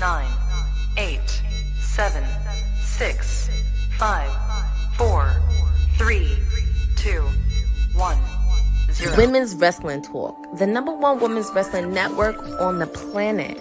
9, 8, 7, 6, 5, 4, 3, 2, 1, 0. Women's Wrestling Talk, the #1 women's wrestling network on the planet.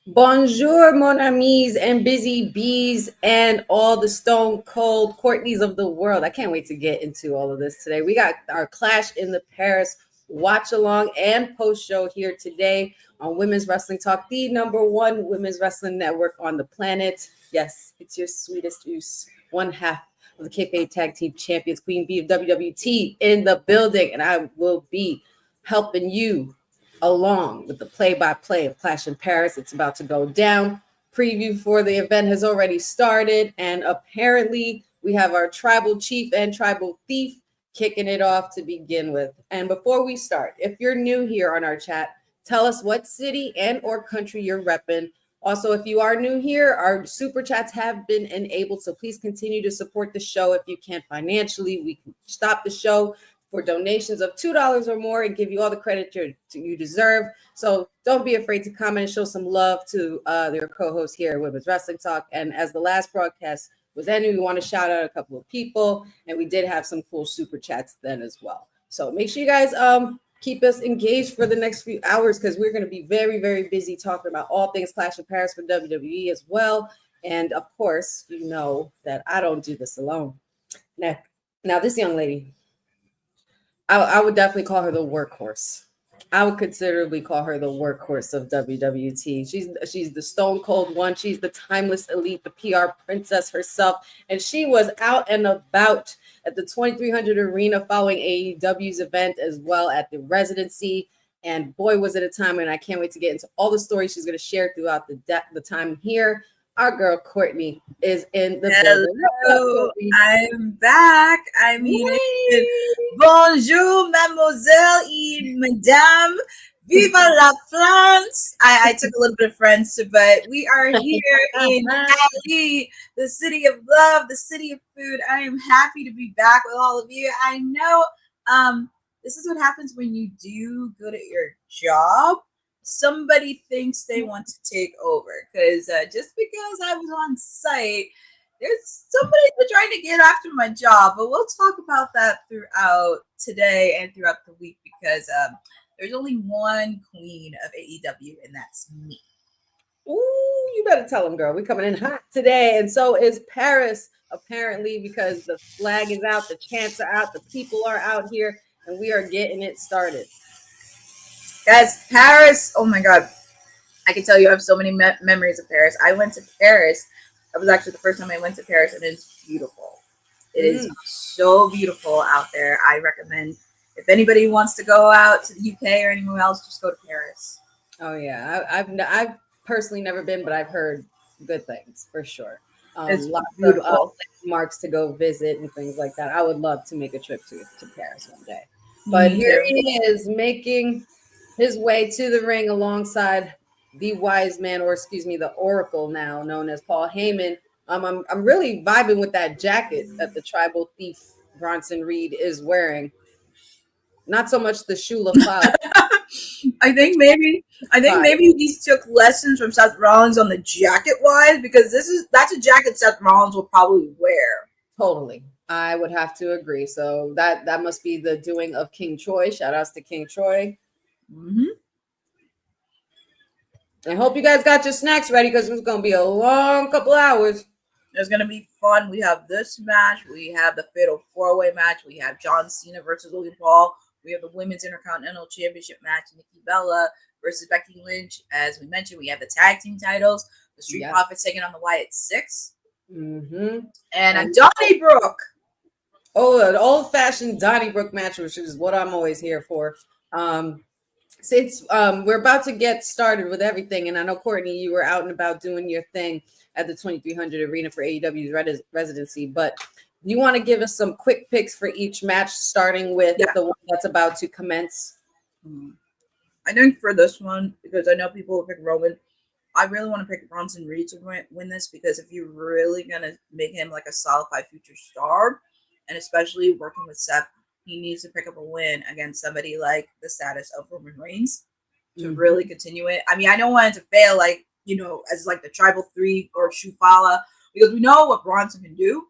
Bonjour, mon amis and busy bees and all the stone cold Courtneys of the world. I can't wait to get into all of this today. We got our Clash in the Paris watch along and post show here today on Women's Wrestling Talk, the #1 women's wrestling network on the planet. Yes, it's your sweetest use, one half of the kayfabe tag team champions, Queen Bee of WWT in the building, and I will be helping you along with the play-by-play of Clash in Paris. It's about to go down. Preview for the event has already started, and apparently we have our tribal chief and tribal thief kicking it off to begin with. And before we start, if you're new here on our chat, tell us what city and or country you're repping. Also, if you are new here, our super chats have been enabled, so please continue to support the show if you can financially. We can stop the show for donations of $2 or more and give you all the credit you deserve. So don't be afraid to comment and show some love to their co-hosts here at Women's Wrestling Talk. And as the last broadcast was ending, we want to shout out a couple of people, and we did have some cool super chats then as well. So make sure you guys keep us engaged for the next few hours, because we're going to be very, very busy talking about all things Clash in Paris for WWE as well. And of course, you know that I don't do this alone. Now this young lady, I would definitely call her the workhorse. I would considerably call her the workhorse of WWT. She's the stone cold one. She's the timeless elite, the PR princess herself. And she was out and about at the 2300 arena following AEW's event, as well at the residency. And boy, was it a time, and I can't wait to get into all the stories she's going to share throughout the time here. Our girl Courtney is in the building. Hello, I'm back. I mean, bonjour, mademoiselle et madame. Viva la France. I took a little bit of French, but we are here in Cali, the city of love, the city of food. I am happy to be back with all of you. I know this is what happens when you do good at your job. Somebody thinks they want to take over, because just because I was on site, there's somebody trying to get after my job. But we'll talk about that throughout today and throughout the week, because there's only one queen of AEW, and that's me. Ooh, you better tell them, girl. We're coming in hot today, and so is Paris, apparently, because the flag is out, the chants are out, the people are out here, and we are getting it started. Guys, Paris, oh my God. I can tell you I have so many memories of Paris. I went to Paris. That was actually the first time I went to Paris, and it's beautiful. It is so beautiful out there. I recommend, if anybody wants to go out to the UK or anywhere else, just go to Paris. Oh, yeah. I've personally never been, but I've heard good things, for sure. It's lots beautiful. of landmarks to go visit and things like that. I would love to make a trip to Paris one day. But here he is making his way to the ring alongside the wise man, or excuse me, the Oracle, now known as Paul Heyman. I'm really vibing with that jacket that the tribal thief Bronson Reed is wearing. Not so much the Shula Cloud. I think maybe these took lessons from Seth Rollins on the jacket wise, because that's a jacket Seth Rollins will probably wear. Totally. I would have to agree. So that must be the doing of King Troy. Shout outs to King Troy. I hope you guys got your snacks ready, because it's going to be a long couple hours. It's going to be fun. We have this match. We have the Fatal 4-Way match. We have John Cena versus Logan Paul. We have the Women's Intercontinental Championship match, Nikki Bella versus Becky Lynch. As we mentioned, we have the tag team titles. The Street Profits taking on the Wyatt 6. And Donnybrook. Oh, an old-fashioned Donnybrook match, which is what I'm always here for. Since we're about to get started with everything, and I know, Courtney, you were out and about doing your thing at the 2300 arena for AEW's residency, but you want to give us some quick picks for each match, starting with the one that's about to commence? I think for this one, because I know people will pick Roman, I really want to pick Bronson Reed to win this, because if you're really going to make him like a solidified future star, and especially working with Seth, he needs to pick up a win against somebody like the status of Roman Reigns to really continue it. I mean, I don't want it to fail, like, you know, as like the Tribal 3 or Shufala, because we know what Bronson can do.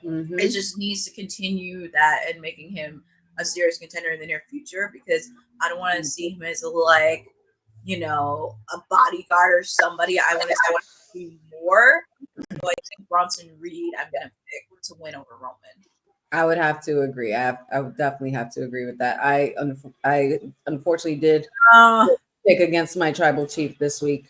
It just needs to continue that and making him a serious contender in the near future, because I don't want to see him as like, you know, a bodyguard or somebody. I want to see more. So I think Bronson Reed I'm gonna pick to win over Roman. I would have to agree. I would definitely have to agree with that. I unfortunately did pick against my tribal chief this week,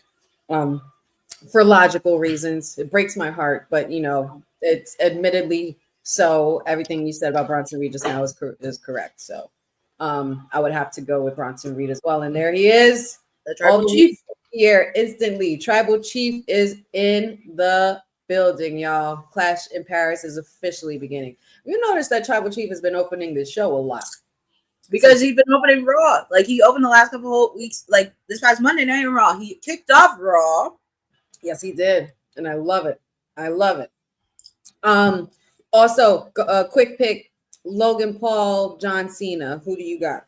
for logical reasons. It breaks my heart, but you know, it's admittedly so. Everything you said about Bronson Reed just now is correct. So, I would have to go with Bronson Reed as well. And there he is, the tribal chief here instantly. Tribal chief is in the building, y'all. Clash in Paris is officially beginning. You notice that Tribal Chief has been opening the show a lot because he's been opening Raw. Like he opened the last couple of weeks, like this past Monday Night Raw. He kicked off Raw. Yes, he did, and I love it. I love it. Also, a quick pick: Logan Paul, John Cena. Who do you got?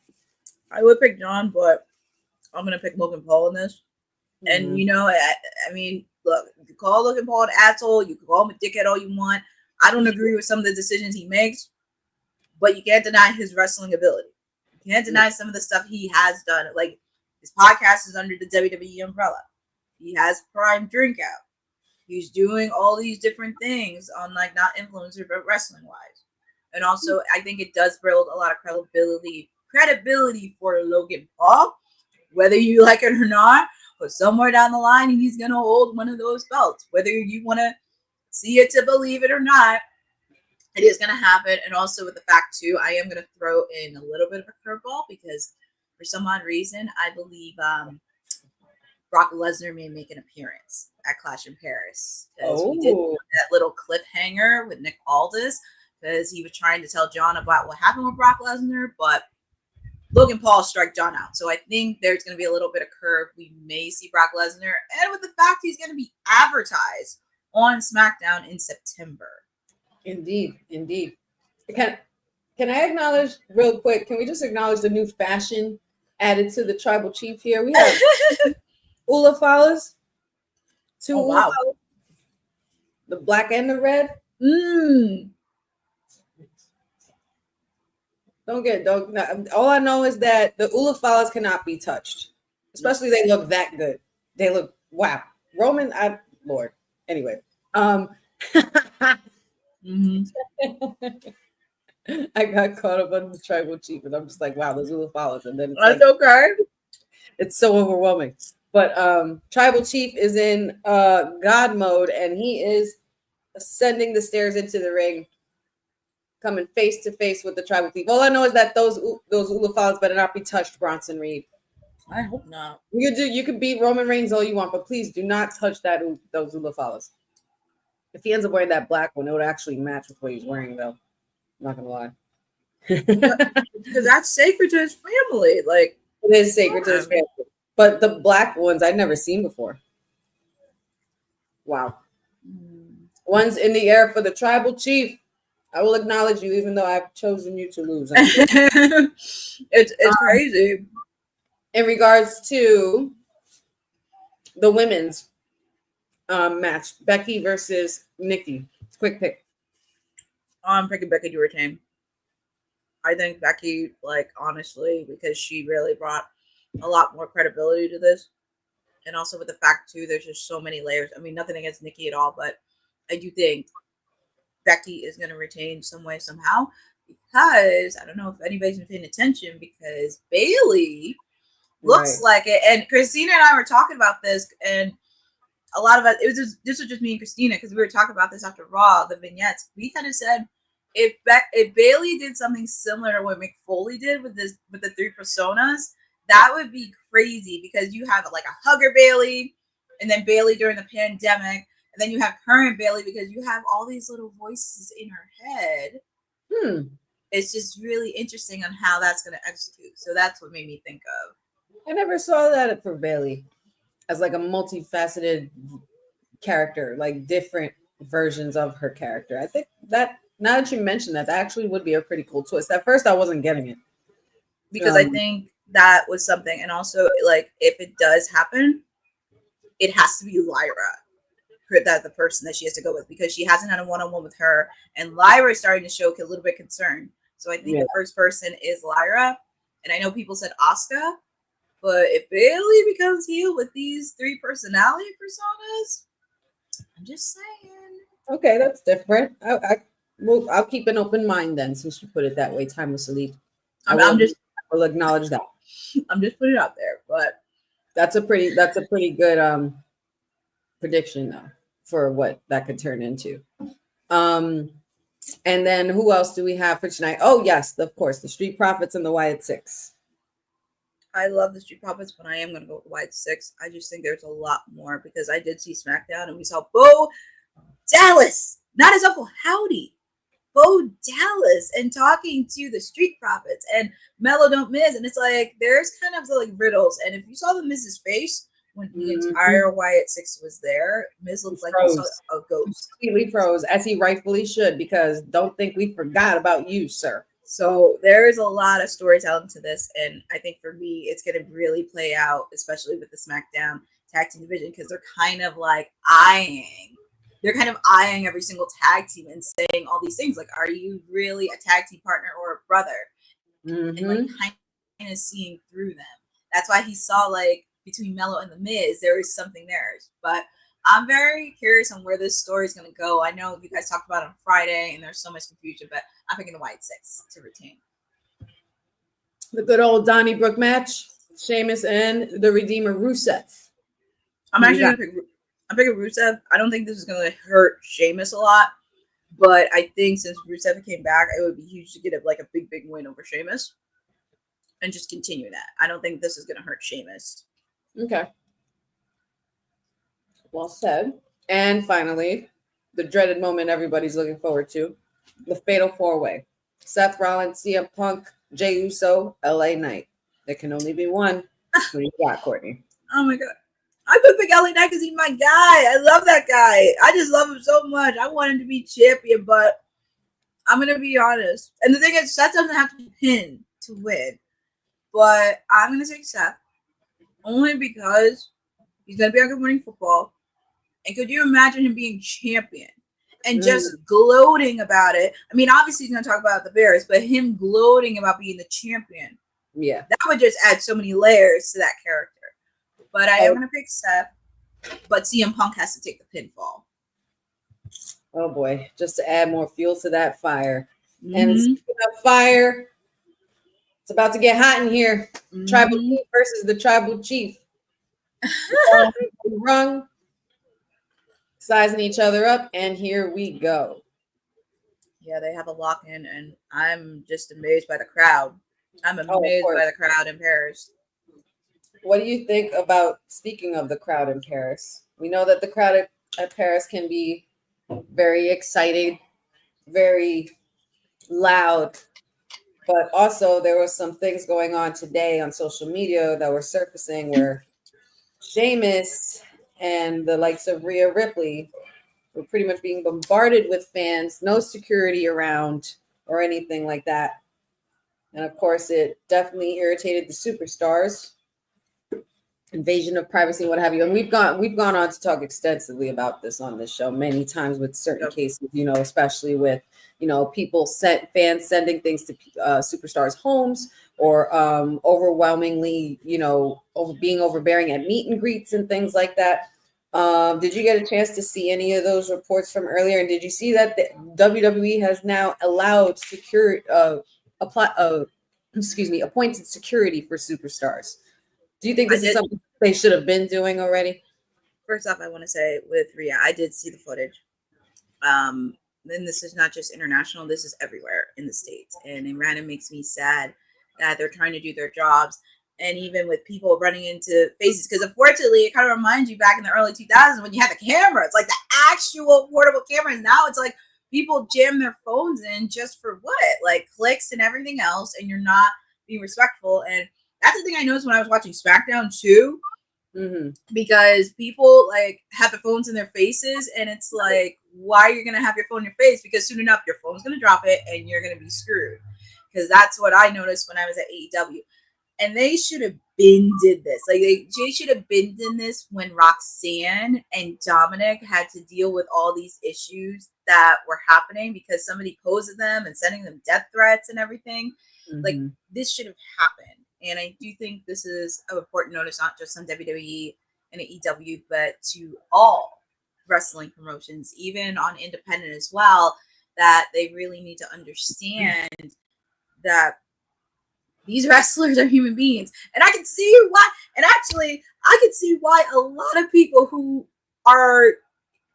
I would pick John, but I'm gonna pick Logan Paul in this. And you know, I mean, look, you can call Logan Paul an asshole, you can call him a dickhead all you want. I don't agree with some of the decisions he makes, but you can't deny his wrestling ability. You can't deny some of the stuff he has done. Like his podcast is under the WWE umbrella. He has Prime Drink out. He's doing all these different things on like not influencer but wrestling wise. And also I think it does build a lot of credibility for Logan Paul, whether you like it or not. But somewhere down the line, he's going to hold one of those belts. Whether you want to see it to believe it or not, it is going to happen. And also with the fact, too, I am going to throw in a little bit of a curveball because for some odd reason, I believe Brock Lesnar may make an appearance at Clash in Paris. Because we did that little cliffhanger with Nick Aldis because he was trying to tell John about what happened with Brock Lesnar, but Logan Paul struck John out. So I think there's going to be a little bit of curve. We may see Brock Lesnar. And with the fact he's going to be advertised on SmackDown in September. Indeed. Can I acknowledge real quick? Can we just acknowledge the new fashion added to the tribal chief here? We have Ula Fowlers. Two Ula Fowlers. The black and the red. All I know is that the Ula Fowlers cannot be touched. Especially they look that good. They look wow. Roman, Lord. Anyway. I got caught up on the tribal chief, and I'm just like, wow, those Ula Fowlers. And then it's okay. It's so overwhelming. But tribal chief is in God mode, and he is ascending the stairs into the ring, coming face to face with the tribal chief. All I know is that those Ula Fowlers better not be touched, Bronson Reed. I hope not. You can beat Roman Reigns all you want, but please do not touch those Ula Fowlers. If he ends up wearing that black one, it would actually match with what he's wearing, though. I'm not gonna lie. Because that's sacred to his family. Like it is sacred to his family. But the black ones I'd never seen before. Wow. One's in the air for the tribal chief. I will acknowledge you, even though I've chosen you to lose. It's crazy. In regards to the women's match, Becky versus Nikki. Quick pick. I'm picking Becky to retain. I think Becky, like, honestly, because she really brought a lot more credibility to this. And also with the fact, too, there's just so many layers. I mean, nothing against Nikki at all, but I do think Becky is going to retain some way, somehow. Because, I don't know if anybody's been paying attention, because Bayley looks like it. And Christina and I were talking about this, and a lot of us, this was just me and Christina, because we were talking about this after Raw, the vignettes. We kind of said, if Bayley did something similar to what Mick Foley did with the three personas, that would be crazy, because you have like a hugger Bayley, and then Bayley during the pandemic, and then you have current Bayley, because you have all these little voices in her head. It's just really interesting on how that's going to execute. So that's what made me think of. I never saw that for Bayley as like a multifaceted character, like different versions of her character. I think that Now that you mentioned that actually would be a pretty cool twist. At first, I wasn't getting it because I think that was something. And also, like, if it does happen, it has to be Lyra, that the person that she has to go with, because she hasn't had a one-on-one with her, and Lyra is starting to show a little bit concerned. So I think the first person is Lyra, and I know people said Asuka, but if Bailey becomes heel with these 3 personality personas, I'm just saying. Okay, that's different. I'll keep an open mind then, since you put it that way. Timeless Elite. I will acknowledge that. I'm just putting it out there, but that's a pretty good prediction though for what that could turn into. And then who else do we have for tonight? Oh yes, of course, the Street Profits and the Wyatt 6. I love the Street Profits, but I am going to go with Wyatt 6. I just think there's a lot more, because I did see SmackDown and we saw Bo Dallas, not his Uncle Howdy, Bo Dallas, and talking to the Street Profits, and Mello don't miss, and it's like there's kind of like riddles. And if you saw the Miz's face when the entire Wyatt 6 was there, Miz looked like he saw a ghost. Completely froze, as he rightfully should, because don't think we forgot about you, sir. So there's a lot of storytelling to this, and I think for me, it's going to really play out, especially with the SmackDown tag team division, because they're kind of eyeing every single tag team and saying all these things, like, are you really a tag team partner or a brother? And like kind of seeing through them. That's why he saw, like, between Mello and the Miz, there is something there. But I'm very curious on where this story is going to go. I know you guys talked about it on Friday, and there's so much confusion, but I'm picking the Wyatt 6 to retain. The good old Donnybrook match, Sheamus and the Redeemer Rusev. I'm picking Rusev. I don't think this is going to hurt Sheamus a lot, but I think since Rusev came back, it would be huge to get a big win over Sheamus and just continue that. I don't think this is going to hurt Sheamus. Okay. Well said. And finally, the dreaded moment everybody's looking forward to, the Fatal 4-Way. Seth Rollins, CM Punk, Jey Uso, LA Knight. There can only be one. Who you got, Courtney? Oh my God. I put Big LA Knight because he's my guy. I love that guy. I just love him so much. I want him to be champion, but I'm going to be honest. And the thing is, Seth doesn't have to be pinned to win. But I'm going to say Seth. Only because he's going to be on Good Morning Football. And could you imagine him being champion and just gloating about it? I mean, obviously he's going to talk about the Bears, but him gloating about being the champion. Yeah. That would just add so many layers to that character. But I am going to pick Seth, but CM Punk has to take the pinfall. Oh boy, just to add more fuel to that fire. And speaking of fire, it's about to get hot in here. Tribal Chief versus the Tribal Chief. Rung, sizing each other up, and here we go. Yeah, they have a lock-in, and I'm just amazed by the crowd. I'm amazed by the crowd in Paris. What do you think about, speaking of the crowd in Paris? We know that the crowd at Paris can be very excited, very loud, but also there were some things going on today on social media that were surfacing where Sheamus and the likes of Rhea Ripley were pretty much being bombarded with fans, no security around or anything like that. And of course, it definitely irritated the superstars. Invasion of privacy, what have you. And we've gone on to talk extensively about this on this show many times with certain cases, especially with, fans sending things to superstars' homes or overwhelmingly, being overbearing at meet and greets and things like that. Did you get a chance to see any of those reports from earlier? And did you see that the WWE has now allowed appointed security for superstars? Do you think this is something they should have been doing already? First off, I want to say with Rhea, I did see the footage. Then this is not just international, this is everywhere in the States. And it kind of makes me sad that they're trying to do their jobs. And even with people running into faces, because unfortunately, it kind of reminds you back in the early 2000s when you had the camera. It's like the actual portable camera. And now it's like people jam their phones in just for what? Like clicks and everything else. And you're not being respectful. And that's the thing I noticed when I was watching SmackDown too. Mm-hmm. because people like have the phones in their faces, and it's like, why you're gonna have your phone in your face? Because soon enough your phone's gonna drop it and you're gonna be screwed. Because that's what I noticed when I was at AEW. And they should have been did this. Like they should have been in this when Roxanne and Dominic had to deal with all these issues that were happening because somebody posed at them and sending them death threats and everything. Mm-hmm. Like this should have happened. And I do think this is an important notice, not just on WWE and AEW, but to all wrestling promotions, even on independent as well, that they really need to understand that these wrestlers are human beings. And I can see why. And actually, I can see why a lot of people who are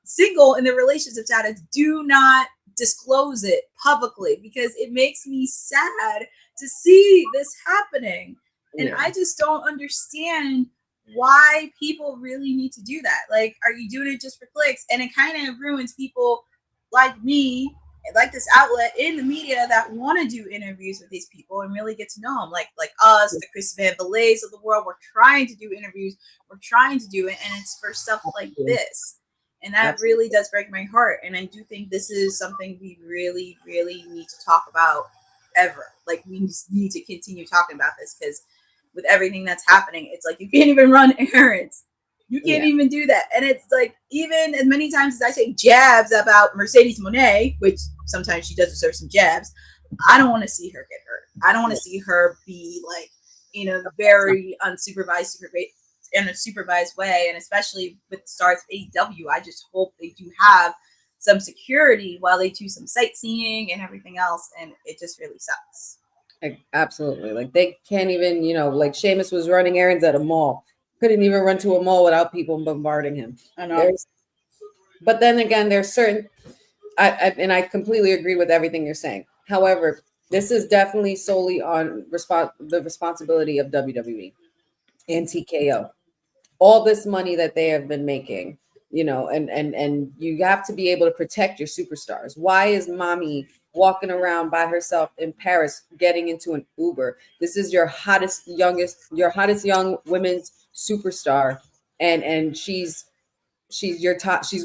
single in their relationship status do not disclose it publicly, because it makes me sad to see this happening. And Yeah. I just don't understand why people really need to do that. Like, are you doing it just for clicks? And it kind of ruins people like me, like this outlet in the media that want to do interviews with these people and really get to know them, like us, the Chris Van Vallées of the world. We're trying to do interviews, we're trying to do it, and it's for stuff like this. And that really does break my heart. And I do think this is something we really, really need to talk about ever. Like, we just need to continue talking about this, because with everything that's happening, it's like you can't even run errands. You can't even do that. And it's like, even as many times as I say jabs about Mercedes Moné, which sometimes she does deserve some jabs, I don't want to see her get hurt. I don't want to see her be like in a very unsupervised, in a supervised way. And especially with the stars of AEW, I just hope they do have some security while they do some sightseeing and everything else. And it just really sucks. Absolutely. Like, they can't even, like Sheamus was running errands at a mall. Couldn't even run to a mall without people bombarding him. I know. But then again, there's certain, and I completely agree with everything you're saying. However, this is definitely solely on the responsibility of WWE and TKO. All this money that they have been making, and you have to be able to protect your superstars. Why is mommy walking around by herself in Paris getting into an Uber? This is your hottest young women's superstar, and she's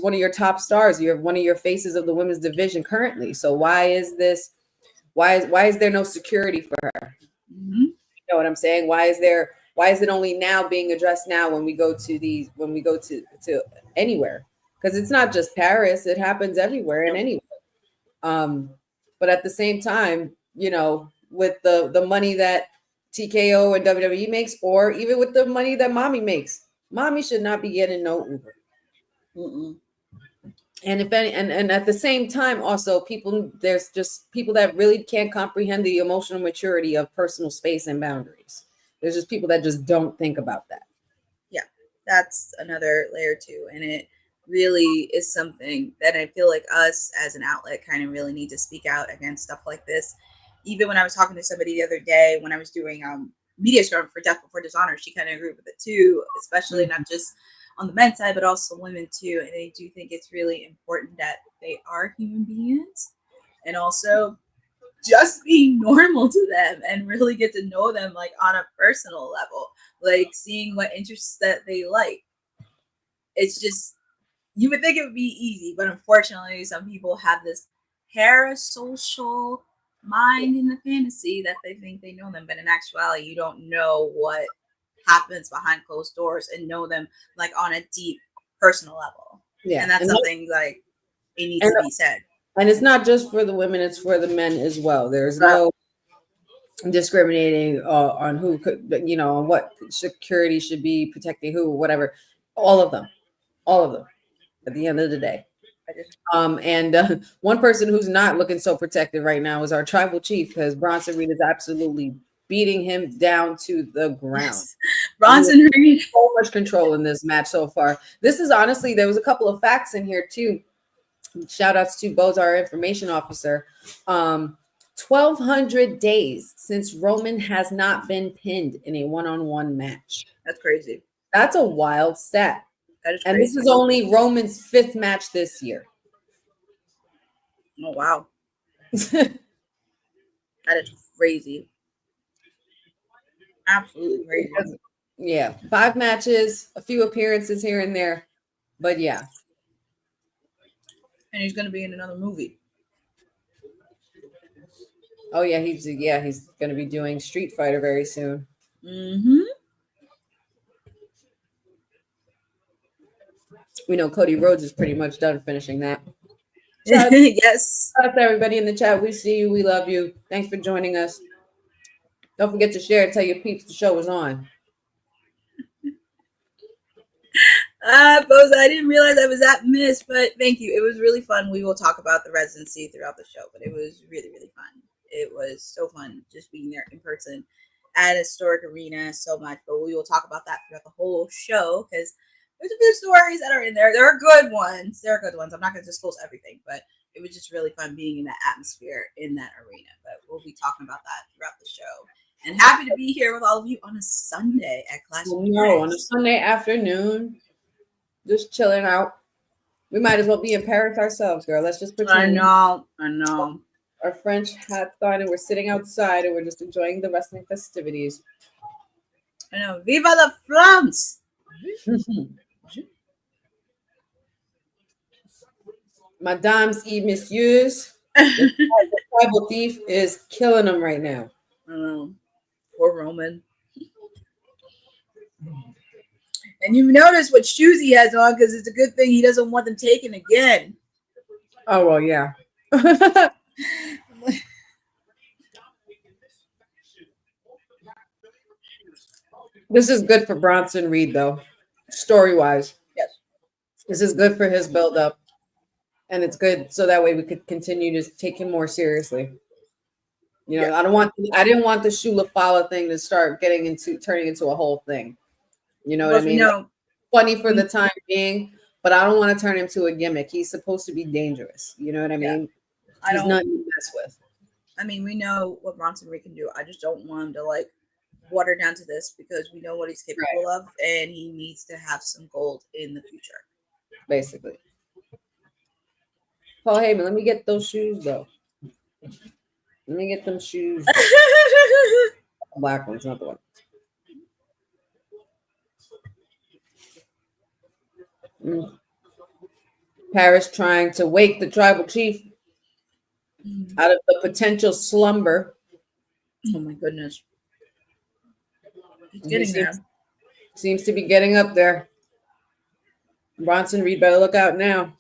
one of your top stars. You're one of your faces of the women's division currently. So why is there no security for her? Mm-hmm. You know what I'm saying? Why is it only now being addressed now when we go to anywhere? Because it's not just Paris, it happens everywhere and anywhere. But at the same time, with the money that TKO and WWE makes, or even with the money that mommy makes, mommy should not be getting no Uber. Mm-mm. And if any, and at the same time, also there's just people that really can't comprehend the emotional maturity of personal space and boundaries. There's just people that just don't think about that. Yeah, that's another layer too. And it really is something that I feel like us as an outlet kind of really need to speak out against stuff like this. Even when I was talking to somebody the other day, when I was doing media scrum for Death Before Dishonor, she kind of agreed with it too, especially not just on the men's side, but also women too. And I do think it's really important that they are human beings, and also just being normal to them and really get to know them like on a personal level, like seeing what interests that they like. It's just, you would think it would be easy, but unfortunately some people have this parasocial mind in the fantasy that they think they know them, but in actuality you don't know what happens behind closed doors and know them like on a deep personal level. Yeah, and that's something like it needs to be said. And it's not just for the women, it's for the men as well. There's no discriminating on who could, on what security should be protecting who, whatever. All of them at the end of the day. One person who's not looking so protected right now is our tribal chief, because Bronson Reed is absolutely beating him down to the ground. Yes. Bronson Reed, so much control in this match so far. This is honestly, there was a couple of facts in here too. Shout outs to Bo's, our information officer. 1,200 days since Roman has not been pinned in a one-on-one match. That's crazy. That's a wild stat. That is crazy. And this is only Roman's 5th match this year. Oh, wow. That is crazy. Absolutely crazy. Yeah, 5 matches, a few appearances here and there, but yeah. And he's going to be in another movie. Oh yeah, he's going to be doing Street Fighter very soon. Mm-hmm. We know Cody Rhodes is pretty much done finishing that. Yes. Shout out to everybody in the chat. We see you. We love you. Thanks for joining us. Don't forget to share. Tell your peeps the show is on. Boza, I didn't realize I was that missed, but thank you. It was really fun. We will talk about the residency throughout the show, but it was really, really fun. It was so fun just being there in person at a historic arena so much, but we will talk about that throughout the whole show because there's a few stories that are in there. There are good ones. There are good ones. I'm not going to disclose everything, but it was just really fun being in that atmosphere in that arena. But we'll be talking about that throughout the show. And happy to be here with all of you on a Sunday at Clash of No, on a Sunday afternoon, just chilling out. We might as well be in Paris ourselves, girl. Let's just pretend. I know. Our French hats on, and we're sitting outside, and we're just enjoying the wrestling festivities. I know. Viva la France! Madames et messieurs, the tribal thief is killing them right now. I know. Poor Roman. And you notice what shoes he has on because it's a good thing he doesn't want them taken again. Oh, well, yeah. This is good for Bronson Reed, though, story-wise. Yes. This is good for his build-up. And it's good so that way we could continue to take him more seriously. You know, yeah. I didn't want the Shula Fala thing to start turning into a whole thing. You know what I mean? Like, funny for the time being, but I don't want to turn him to a gimmick. He's supposed to be dangerous. You know what I mean? Yeah. He's nothing to mess with. I mean, we know what Bronson Reed can do. I just don't want him to like water down to this because we know what he's capable of, and he needs to have some gold in the future. Basically. Paul Heyman, let me get those shoes though. Let me get them shoes. Black ones, not the one. Paris trying to wake the tribal chief out of the potential slumber. Oh my goodness. He's getting there. Seems to be getting up there. Bronson Reed better look out now.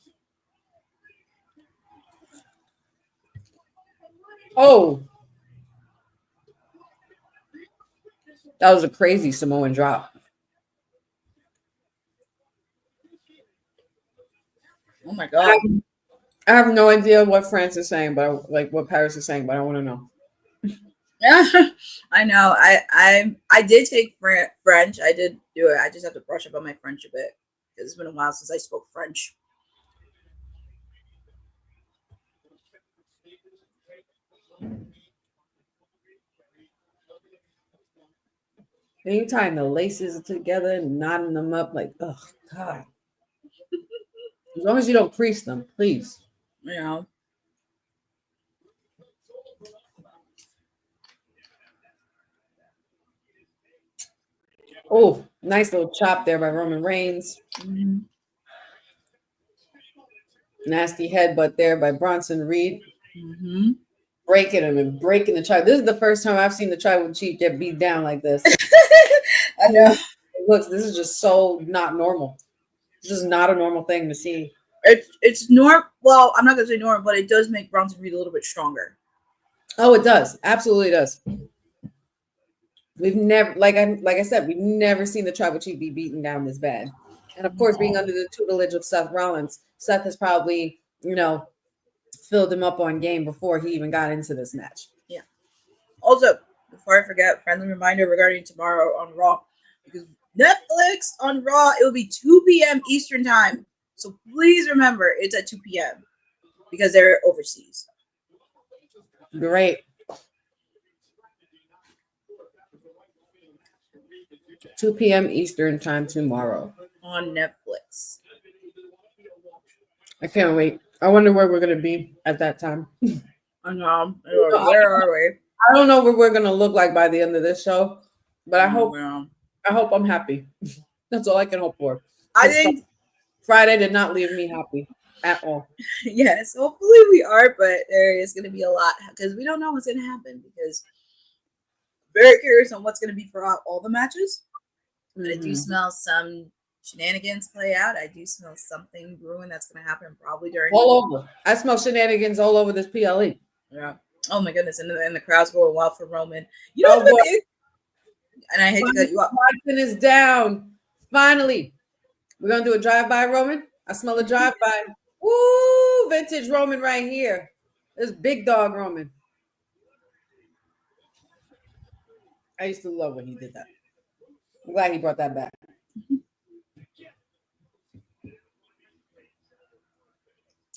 Oh. That was a crazy Samoan drop. Oh my God. I have no idea what France is saying, but like what Paris is saying, but I want to know. I know. I did take French. I did do it. I just have to brush up on my French a bit because it's been a while since I spoke French. And you tying the laces together and knotting them up like, oh God. As long as you don't crease them, please. Yeah. Oh, nice little chop there by Roman Reigns. Mm-hmm. Nasty headbutt there by Bronson Reed. Mm-hmm. Breaking him and breaking the tribal. This is the first time I've seen the tribal chief get beat down like this. I know. This is just so not normal. It's just not a normal thing to see. It's normal. Well, I'm not gonna say normal, but it does make Bronson Reed a little bit stronger. Oh, it does. Absolutely does. We've never, like I said, we've never seen the tribal chief be beaten down this bad. And of course, being under the tutelage of Seth Rollins, Seth has probably, filled him up on game before he even got into this match. Yeah. Also, before I forget, friendly reminder regarding tomorrow on Raw, because Netflix on Raw, it will be 2 p.m. Eastern time. So please remember, it's at 2 p.m. because they're overseas. Great. 2 p.m. Eastern time tomorrow. On Netflix. I can't wait. I wonder where we're going to be at that time. I know. Where are we? I don't know what we're going to look like by the end of this show, but I hope I hope I'm happy. That's all I can hope for. I think Friday did not leave me happy at all. yes, hopefully we are, but there is going to be a lot because we don't know what's going to happen. Because very curious on what's going to be for all the matches. But I do smell some shenanigans play out. I do smell something brewing that's going to happen probably during all over. I smell shenanigans all over this PLE. Yeah. Oh my goodness, and the crowd's going wild for Roman. You know what? And I hate to cut you off. Bronson is down. Finally, we're gonna do a drive-by, Roman. I smell a drive-by. Woo! Vintage Roman right here. This big dog Roman. I used to love when he did that. I'm glad he brought that back.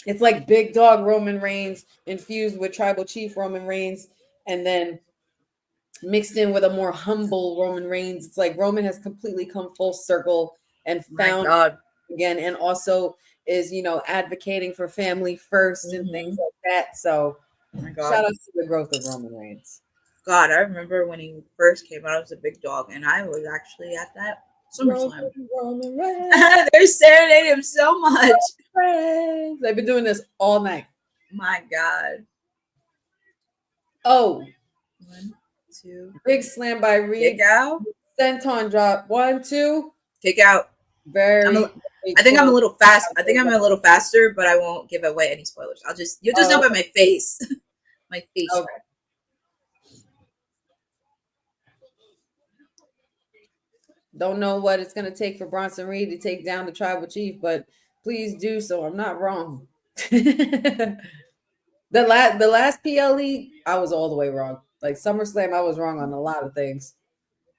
It's like big dog Roman Reigns infused with tribal chief Roman Reigns, and then mixed in with a more humble Roman Reigns. It's like Roman has completely come full circle and found again, and also is, you know, advocating for family first and things like that. So shout out to the growth of Roman Reigns. God, I remember when he first came out as a big dog, and I was actually at that SummerSlam. Roman Reigns. They're serenading him so much. They've been doing this all night. My God. Oh. 1, 2. Big slam by Reed. Kick out. Senton drop. 1, 2. Kick out. I think I'm a little fast. I think I'm a little faster, but I won't give away any spoilers. You'll just know by my face. My face. Okay. Don't know what it's going to take for Bronson Reed to take down the tribal chief, but please do so. I'm not wrong. The last PLE, I was all the way wrong. Like SummerSlam, I was wrong on a lot of things.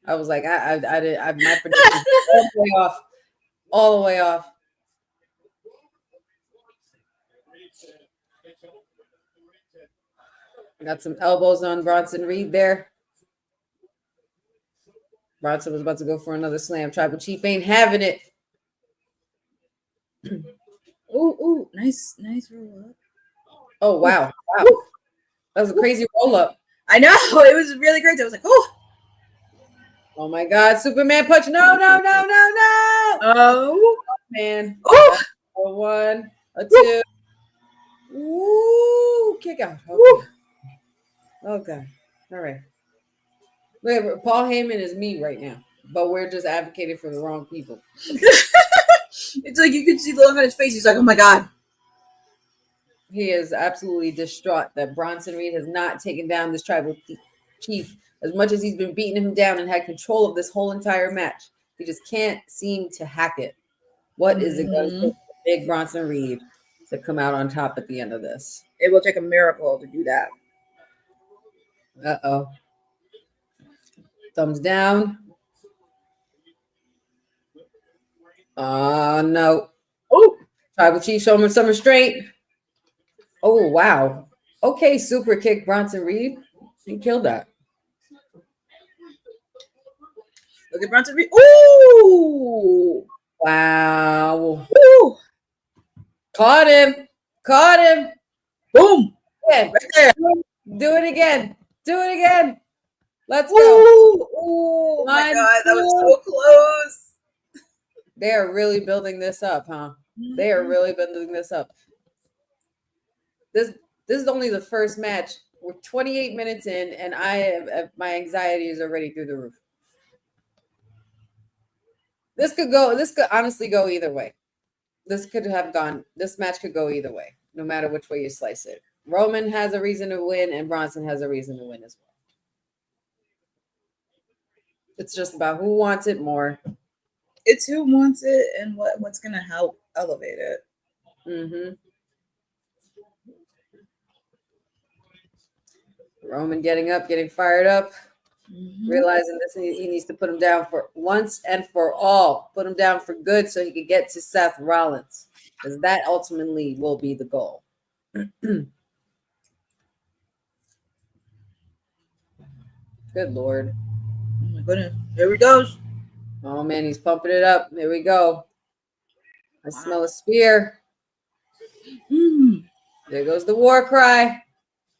I was like, my prediction all the way off. Got some elbows on Bronson Reed there. Bronson was about to go for another slam. Tribal Chief ain't having it. Ooh, nice roll up. Oh, wow. Wow. That was a crazy roll up. I know. It was really great. I was like, oh my God. Superman punch. No. Oh, man. Oh. A 1, a 2. Woo. Kick out. Okay. All right. Look, Paul Heyman is me right now, but we're just advocating for the wrong people. It's like you can see the look on his face. He's like, oh my God. He is absolutely distraught that Bronson Reed has not taken down this tribal chief as much as he's been beating him down and had control of this whole entire match. He just can't seem to hack it. What is it going to take for big Bronson Reed to come out on top at the end of this? It will take a miracle to do that. Uh-oh. Thumbs down. No. Oh, Tribal Chief showing him some restraint. Oh, wow. Okay, super kick Bronson Reed. He killed that. Look at Bronson Reed. Ooh. Wow. Ooh. Caught him. Boom. Yeah, Right there. Do it again. Let's go. Oh my God, that was so close. They are really building this up, huh? They are really building this up. This is only the first match. We're 28 minutes in, and my anxiety is already through the roof. This could honestly go either way. This match could go either way, no matter which way you slice it. Roman has a reason to win, and Bronson has a reason to win as well. It's just about who wants it more. It's who wants it and what's going to help elevate it. Mm-hmm. Roman getting up, getting fired up, realizing this, he needs to put him down for once and for all. Put him down for good so he can get to Seth Rollins, because that ultimately will be the goal. Good Lord. Oh my goodness. Here he goes. Oh man, he's pumping it up. Here we go. I smell a spear. There goes the war cry.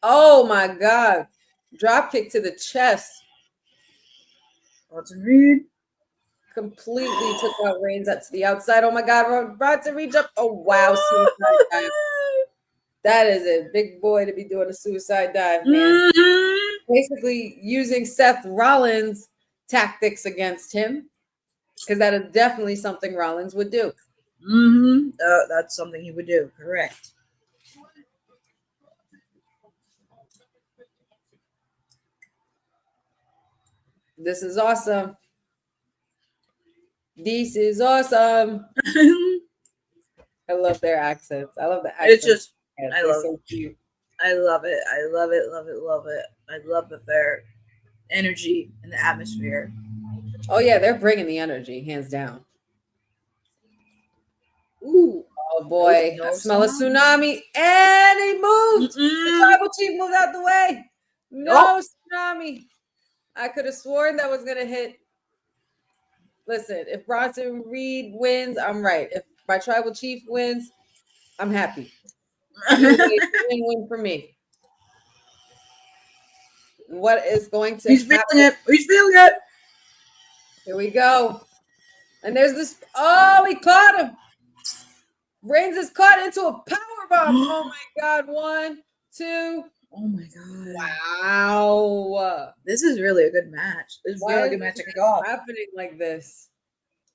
Oh my God. Drop kick to the chest. Bronson Reed. completely took out Reigns to the outside. Oh my God, Bronson reach up. Oh wow, suicide dive. That is a big boy to be doing a suicide dive, man. Basically using Seth Rollins tactics against him, because that is definitely something Rollins would do. That's something he would do. Correct. This is awesome. This is awesome. I love their accents. I love the accents. It's just, I love so cute. I love it. I love it. Love it. Love it. I love that their energy and the atmosphere. Oh yeah, they're bringing the energy, hands down. Ooh. Oh boy, I smell a tsunami, and he moved. The tribal chief moved out the way. No tsunami. I could have sworn that was gonna hit. Listen, if Bronson Reed wins, I'm right. If my tribal chief wins, I'm happy. Win for me. What is going to He's happen? feeling it. He's feeling it. Here we go. And there's this. Oh, he caught him. Reigns is caught into a power bomb. Oh my God. 1, 2. Oh my God. Wow. This is really a good match. This is really a good match to kick off. Happening like this.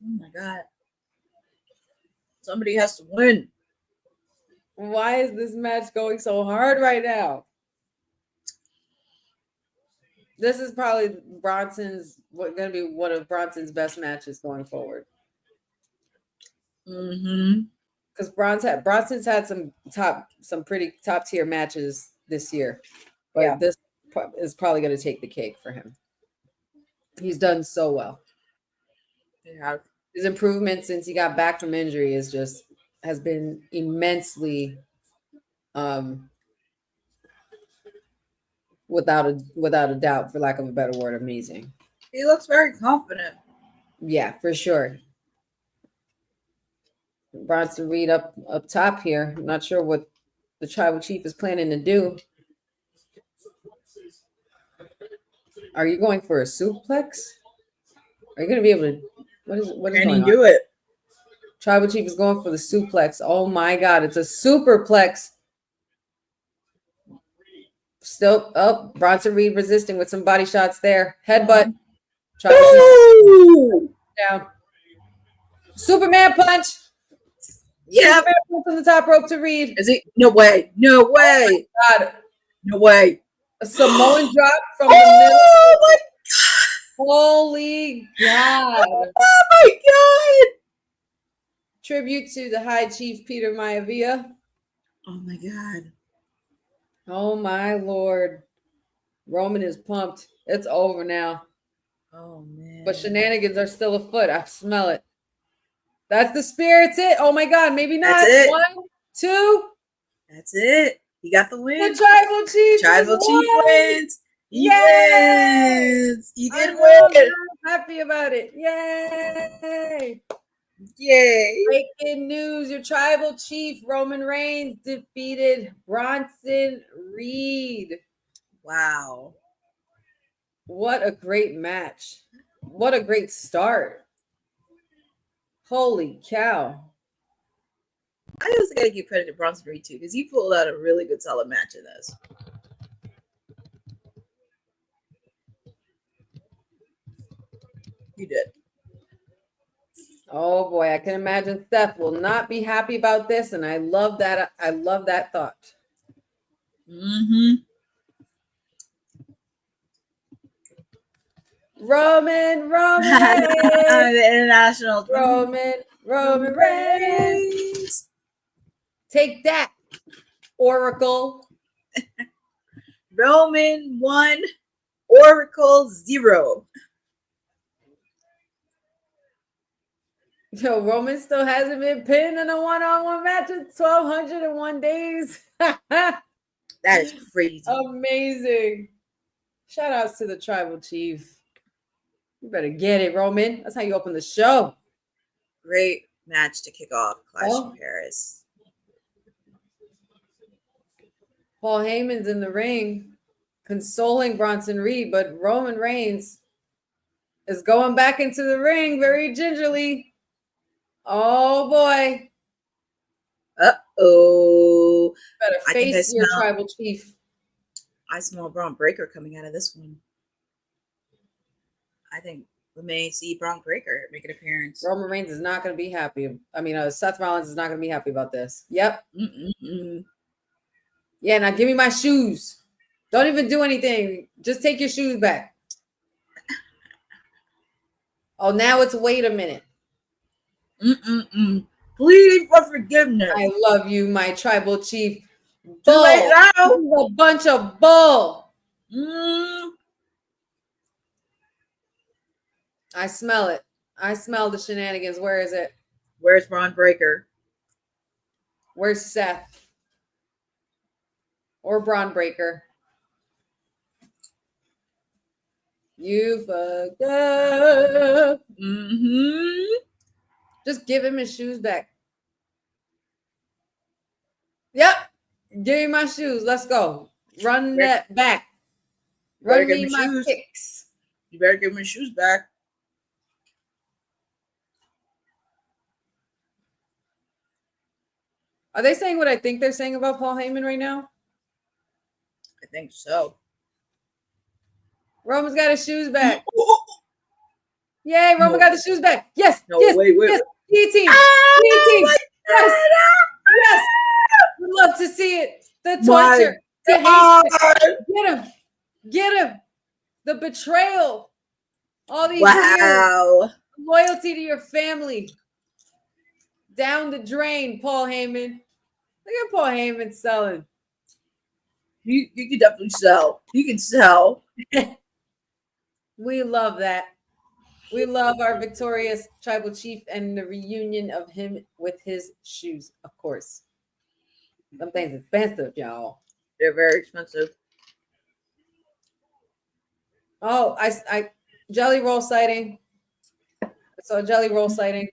Oh my God. Somebody has to win. Why is this match going so hard right now? This is probably going to be one of Bronson's best matches going forward. Because Bronson's had some pretty top tier matches this year, but this is probably going to take the cake for him. He's done so well. Yeah. His improvement since he got back from injury has been immensely, without a doubt, for lack of a better word, amazing. He looks very confident. Yeah, for sure. Bronson Reed up top here. I'm not sure what the tribal chief is planning to do. Are you going for a suplex? Are you going to be able to? What is Can going he do on? it? Tribal chief is going for the suplex. Oh my God, it's a superplex. Still up. Bronson Reed resisting with some body shots there. Headbutt. Tribal chief down. Superman punch. Yeah. Superman punch on the top rope to Reed. Is he? No way. No way. Oh my God. No way. A Samoan drop from the middle. My Holy God. Oh my God. Tribute to the High Chief Peter Maivia. Oh my God. Oh my Lord. Roman is pumped. It's over now. Oh man. But shenanigans are still afoot. I smell it. That's the spirit. It's it. Oh my God. Maybe not. That's it. 1, 2. That's it. He got the win. The tribal chief. Tribal chief wins. He Yay! wins. He did I'm win. happy about it. Yay! Yay. Breaking news. Your tribal chief, Roman Reigns, defeated Bronson Reed. Wow. What a great match. What a great start. Holy cow. I also gotta give credit to Bronson Reed too, because he pulled out a really good solid match in this. He did. Oh boy, I can imagine Seth will not be happy about this, and I love that. I love that thought. Roman The international Roman Reigns. Take that, Oracle. Roman 1, Oracle 0. Yo, Roman still hasn't been pinned in a one-on-one match in 1,201 days. That is crazy. Amazing. Shout outs to the tribal chief. You better get it, Roman. That's how you open the show. Great match to kick off Clash in Paris. Paul Heyman's in the ring consoling Bronson Reed, but Roman Reigns is going back into the ring very gingerly. Oh boy. Uh-oh. Better I think I face your smell tribal chief. I smell Braun Breaker coming out of this one. I think we may see Braun Breaker make an appearance. Roman Reigns is not going to be happy. I mean, Seth Rollins is not going to be happy about this. Yep. Yeah, now give me my shoes. Don't even do anything. Just take your shoes back. Oh, now it's wait a minute. Pleading for forgiveness. I love you, my tribal chief. Too late now. A bunch of bull. I smell it. I smell the shenanigans. Where is it? Where's Braun Breaker? Where's Seth? Or Braun Breaker? You fucked up. Just give him his shoes back. Yep. Give me my shoes. Let's go. Run that back. Run me my shoes. kicks. You better give me my shoes back. Are they saying what I think they're saying about Paul Heyman right now? I think so. Roman's got his shoes back. Yay, Roman got the shoes back. Yes. No, yes. wait. Yes. E-team. E-team. Yes. Yes. We'd love to see it. The torture. The hate. Get him. Get him. The betrayal. All these years. Loyalty to your family. Down the drain, Paul Heyman. Look at Paul Heyman selling. You can definitely sell. You can sell. We love that. We love our victorious tribal chief and the reunion of him with his shoes, of course. Them things expensive, y'all. They're very expensive. Oh, I jelly roll sighting. I saw a jelly roll sighting.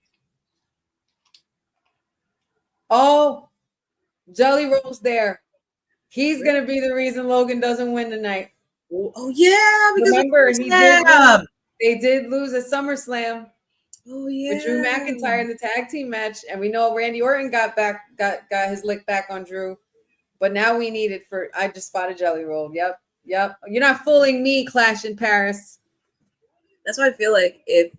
Oh, jelly roll's there. He's gonna be the reason Logan doesn't win tonight. Oh yeah, because remember they did lose at SummerSlam. Oh yeah, with Drew McIntyre in the tag team match, and we know Randy Orton got his lick back on Drew, but now we need it for. I just spotted jelly roll. Yep. You're not fooling me, Clash in Paris. That's why I feel like if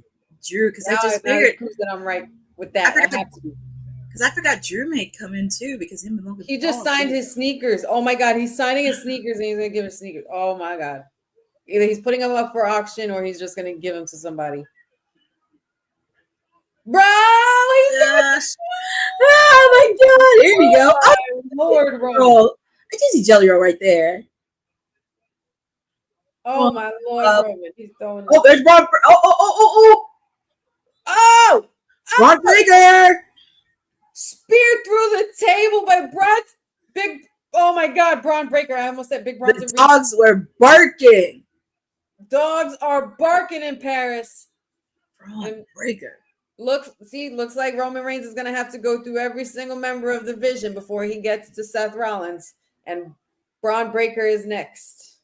Drew, because I just figured that I'm right with that. Because I forgot Drew may come in too because him and Logan. He just signed his sneakers. Oh my God, he's signing his sneakers and he's gonna give his sneakers. Oh my God, either he's putting them up for auction or he's just gonna give them to somebody. Bro, he's oh my God! Here we go. Oh, Lord, Roll. I just see Jelly Roll right there. Oh my Lord, Roman. He's throwing. Oh, there's Braun. Oh! Braun Breaker. Spear through the table by Bronson. Big. Oh my God, Braun Breaker. I almost said Big Bronson. The dogs were barking. Dogs are barking in Paris. Braun Breaker. Looks like Roman Reigns is gonna have to go through every single member of the Vision before he gets to Seth Rollins, and Braun Breaker is next.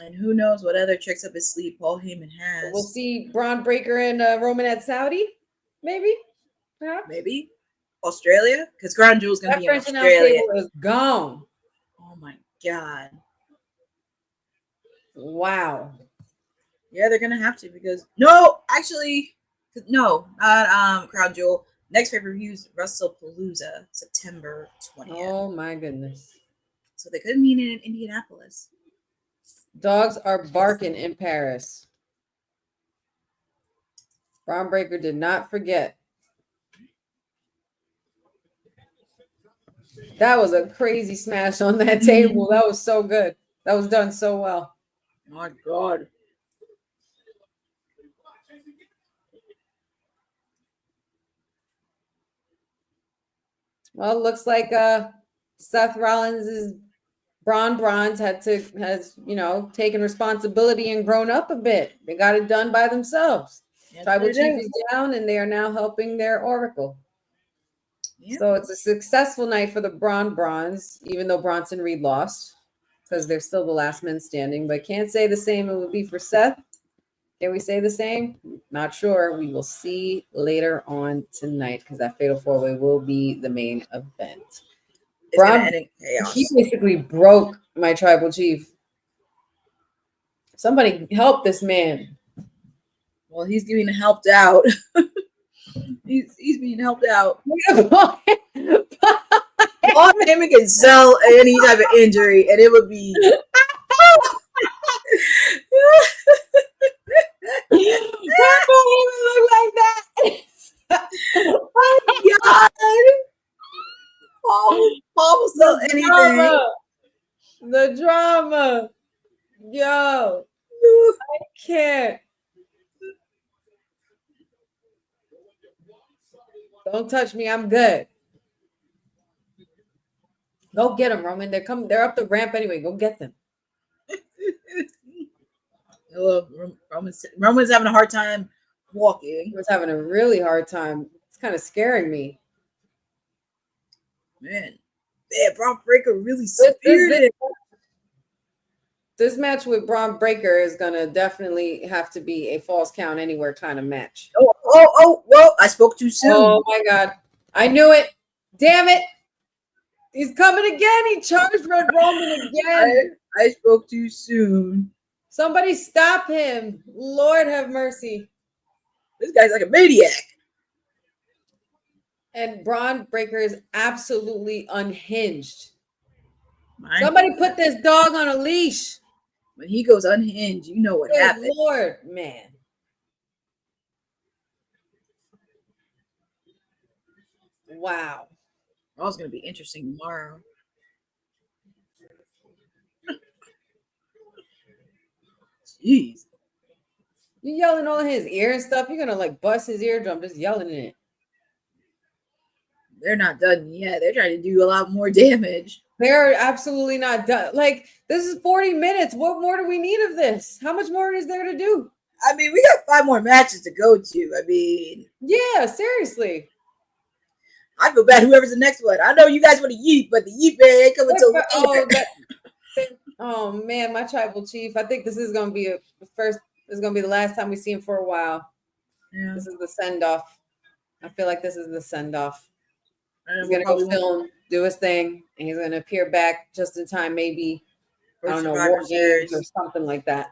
And who knows what other tricks up his sleeve Paul Heyman has. So we'll see Braun Breaker and Roman at Saudi, maybe. Perhaps? Maybe Australia, because Crown Jewel's gonna be in French Australia. Is gone. Oh my God! Wow. Yeah, they're gonna have to because no, not Crown Jewel. Next pay-per-view is WrestlePalooza, September 20th. Oh my goodness! So they could meet in Indianapolis. Dogs are barking in Paris. Braun Breaker did not forget. That was a crazy smash on that table. That was so good. That was done so well. My God. Well, it looks like Seth Rollins' Bronze has taken responsibility and grown up a bit. They got it done by themselves. Yes, Tribal Chief is down, and they are now helping their Oracle. Yep. So it's a successful night for the Bronze, even though Bronson Reed lost, because they're still the last men standing. But can't say the same it would be for Seth. Can we say the same? Not sure. We will see later on tonight because that Fatal 4-Way will be the main event. It's Braun, gonna end in chaos. he basically broke my tribal chief. Somebody help this man. Well, he's being helped out. he's being helped out. Paul Heyman can sell any type of injury, and it would be. Why Paul Heyman look like that? Oh my God! Paul will sell anything. The drama. Yo, I can't. Don't touch me. I'm good. Go get them, Roman. They're coming. They're up the ramp anyway. Go get them. Roman's having a hard time walking. He was having a really hard time. It's kind of scaring me. Man, Braun Breaker really speared it. This match with Braun Breaker is gonna definitely have to be a false count anywhere kind of match. Whoa! I spoke too soon. Oh my God, I knew it! Damn it! He's coming again. He charged Red Roman again. I spoke too soon. Somebody stop him! Lord have mercy. This guy's like a maniac. And Braun Breaker is absolutely unhinged. Somebody put this dog on a leash. When he goes unhinged, you know what happened. Lord, man. Wow. Raw's going to be interesting tomorrow. Jeez. You yelling all in his ear and stuff. You're going to like bust his eardrum just yelling in it. They're not done yet. They're trying to do a lot more damage. They're absolutely not done. Like, this is 40 minutes. What more do we need of this? How much more is there to do? I mean, we got 5 more matches to go to. I mean, yeah, seriously. I feel bad whoever's the next one. I know you guys want to yeet, but the yeet man ain't coming until later. Oh man, my tribal chief. I think this is gonna be this is gonna be the last time we see him for a while. Yeah. This is the send-off. I feel like this is the send-off. He's We'll gonna go film, do his thing, and he's gonna appear back just in time, maybe. I don't know, War Games or something like that.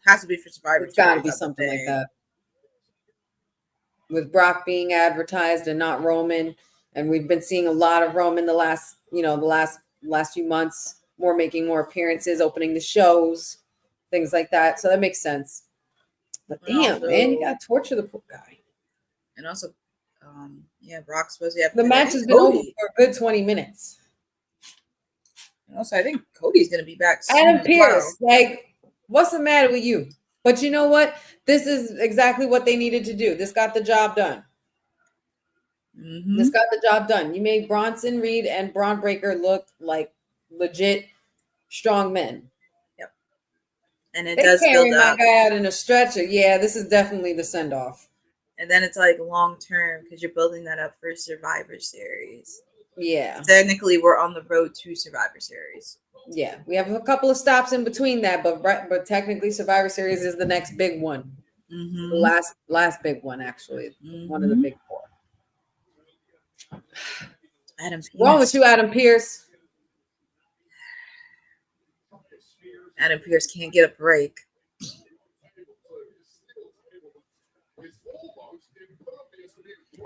Has to be for Survivor. It's gotta be something like that. With Brock being advertised and not Roman, and we've been seeing a lot of Roman the last few months, making more appearances, opening the shows, things like that. So that makes sense. But damn, man, you gotta torture the poor guy. And also, Brock's supposed to have the match has been over for a good 20 minutes. And also, I think Cody's gonna be back soon. Adam Pearce, like, what's the matter with you? But you know what? This is exactly what they needed to do. This got the job done. Mm-hmm. This got the job done. You made Bronson Reed and Braun Breaker look like legit strong men. Yep. And it does carry build up. My guy out in a stretcher. Yeah, this is definitely the send-off. And then it's like long term because you're building that up for Survivor Series. Yeah. Technically, we're on the road to Survivor Series. Yeah, we have a couple of stops in between that, but technically Survivor Series is the next big one. Mm-hmm. The last big one, actually. Mm-hmm. One of the big 4. Adam Pearce. What's wrong with you, Adam Pearce? Adam Pearce can't get a break.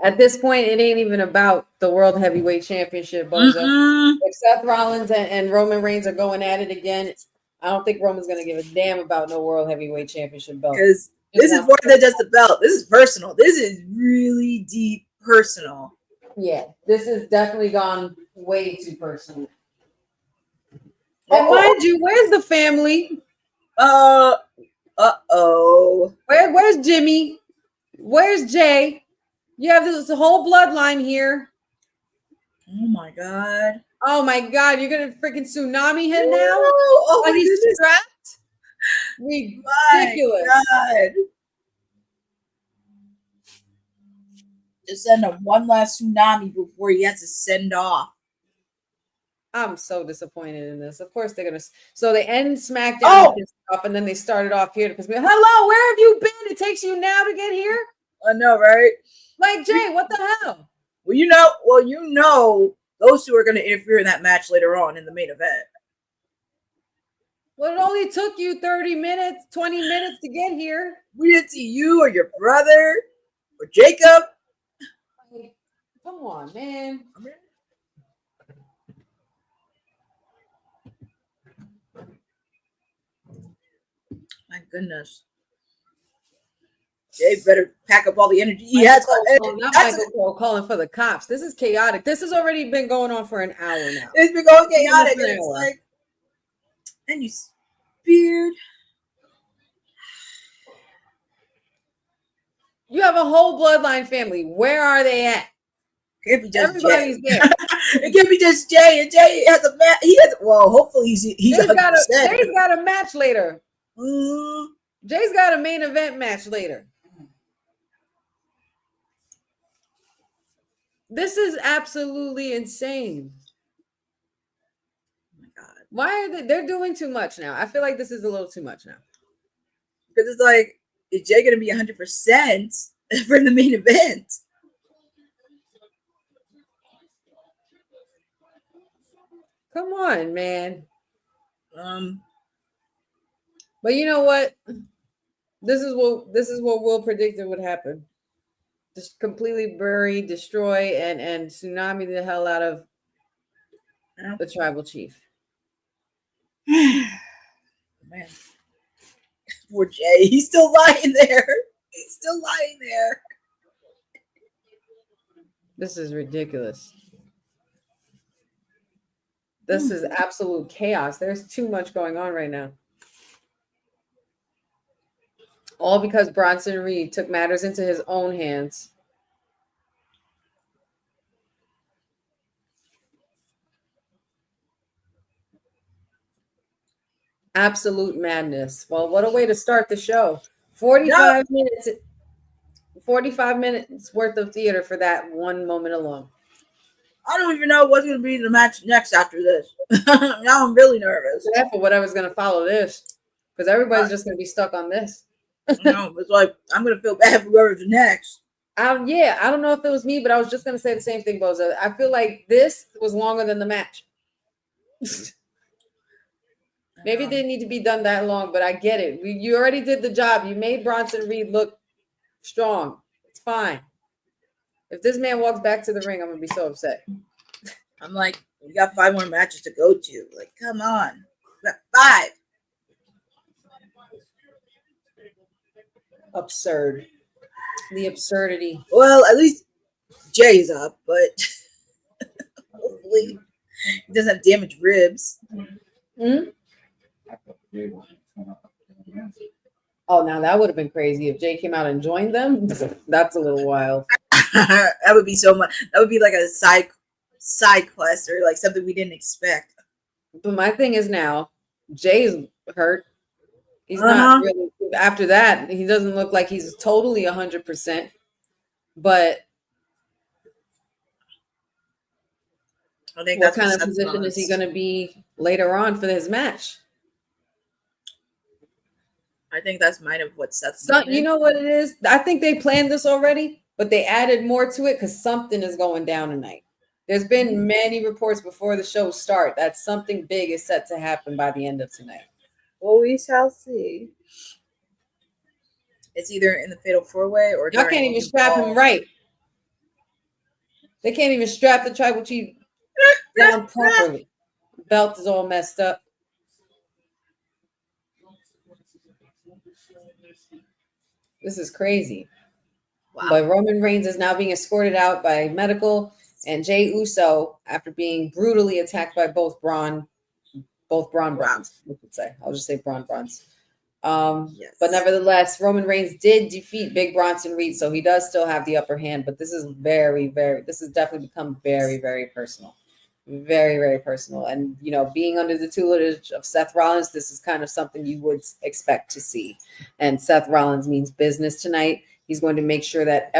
At this point, it ain't even about the World Heavyweight Championship, Bozo. Mm-hmm. If Seth Rollins and Roman Reigns are going at it again, I don't think Roman's going to give a damn about no World Heavyweight Championship belt. Because this is more than just the belt. This is personal. This is really deep personal. Yeah, this has definitely gone way too personal. And mind you, where's the family? Where's Jimmy? Where's Jay? You have this whole bloodline here. Oh my god. Oh my god, you're gonna freaking tsunami him now? Oh, he's strapped? Ridiculous. God. Just send him one last tsunami before he has to send off. I'm so disappointed in this. Of course they're gonna. So they end SmackDown Oh! off, and then they started off here to piss me off. Hello, where have you been? It takes you now to get here. I know, right? Like Jay, what the hell? Well, you know, those two are going to interfere in that match later on in the main event. Well, it only took you 30 minutes, 20 minutes to get here. We didn't see you or your brother or Jacob. Like, come on, man. My goodness. Jay better pack up all the energy he has. Not Michael Cole calling for the cops. This is chaotic. This has already been going on for an hour now. It's been going chaotic. And it's like, and you speared. You have a whole bloodline family. Where are they at? It can't be just Everybody's Jay. there. It can't be just Jay. And Jay has a match. Well, hopefully he's Jay's 100%. got a match later. Mm-hmm. Jay's got a main event match later. This is absolutely insane. Oh my God. Why are they're doing too much now? I feel like this is a little too much now. Because it's like, is Jay going to be 100% for the main event? Come on, man. But you know what? This is what Will predicted would happen. Just completely bury, destroy, and tsunami the hell out of the tribal chief. Man. Poor Jay. He's still lying there. He's still lying there. This is ridiculous. This is absolute chaos. There's too much going on right now. All because Bronson Reed took matters into his own hands. Absolute madness. Well, what a way to start the show. 45 minutes. 45 minutes worth of theater for that one moment alone. I don't even know what's going to be the match next after this. Now I'm really nervous. Yeah, for whatever's going to follow this. Because everybody's just going to be stuck on this. No, it's like I'm going to feel bad for whoever's next. Yeah, I don't know if it was me, but I was just going to say the same thing, Boza. I feel like this was longer than the match. Maybe it didn't need to be done that long, but I get it. You already did the job. You made Bronson Reed look strong. It's fine. If this man walks back to the ring, I'm going to be so upset. I'm like, we got 5 more matches to go to. Like, come on. We got 5. Absurd. The absurdity. Well, at least Jay's up, but hopefully he doesn't have damaged ribs. Hmm? Oh, now that would have been crazy if Jay came out and joined them. That's a little wild. That would be so much. That would be like a side quest or like something we didn't expect. But my thing is now, Jay's hurt. He's not really. After that, he doesn't look like he's totally 100%. But I think what kind of position is he going to be later on for his match? I think that's might have what Seth's. You know what it is? I think they planned this already, but they added more to it because something is going down tonight. There's been many reports before the show start that something big is set to happen by the end of tonight. Well, we shall see. It's either in the Fatal 4-Way or y'all can't even strap him right. They can't even strap the tribal chief down properly. The belt is all messed up. This is crazy. Wow. But Roman Reigns is now being escorted out by medical, and Jey Uso, after being brutally attacked by both Braun Browns, we could say. I'll just say Braun Browns. Yes. But nevertheless, Roman Reigns did defeat Big Bronson Reed, so he does still have the upper hand. But this is this has definitely become very, very personal. Very, very personal. And, you know, being under the tutelage of Seth Rollins, this is kind of something you would expect to see. And Seth Rollins means business tonight. He's going to make sure that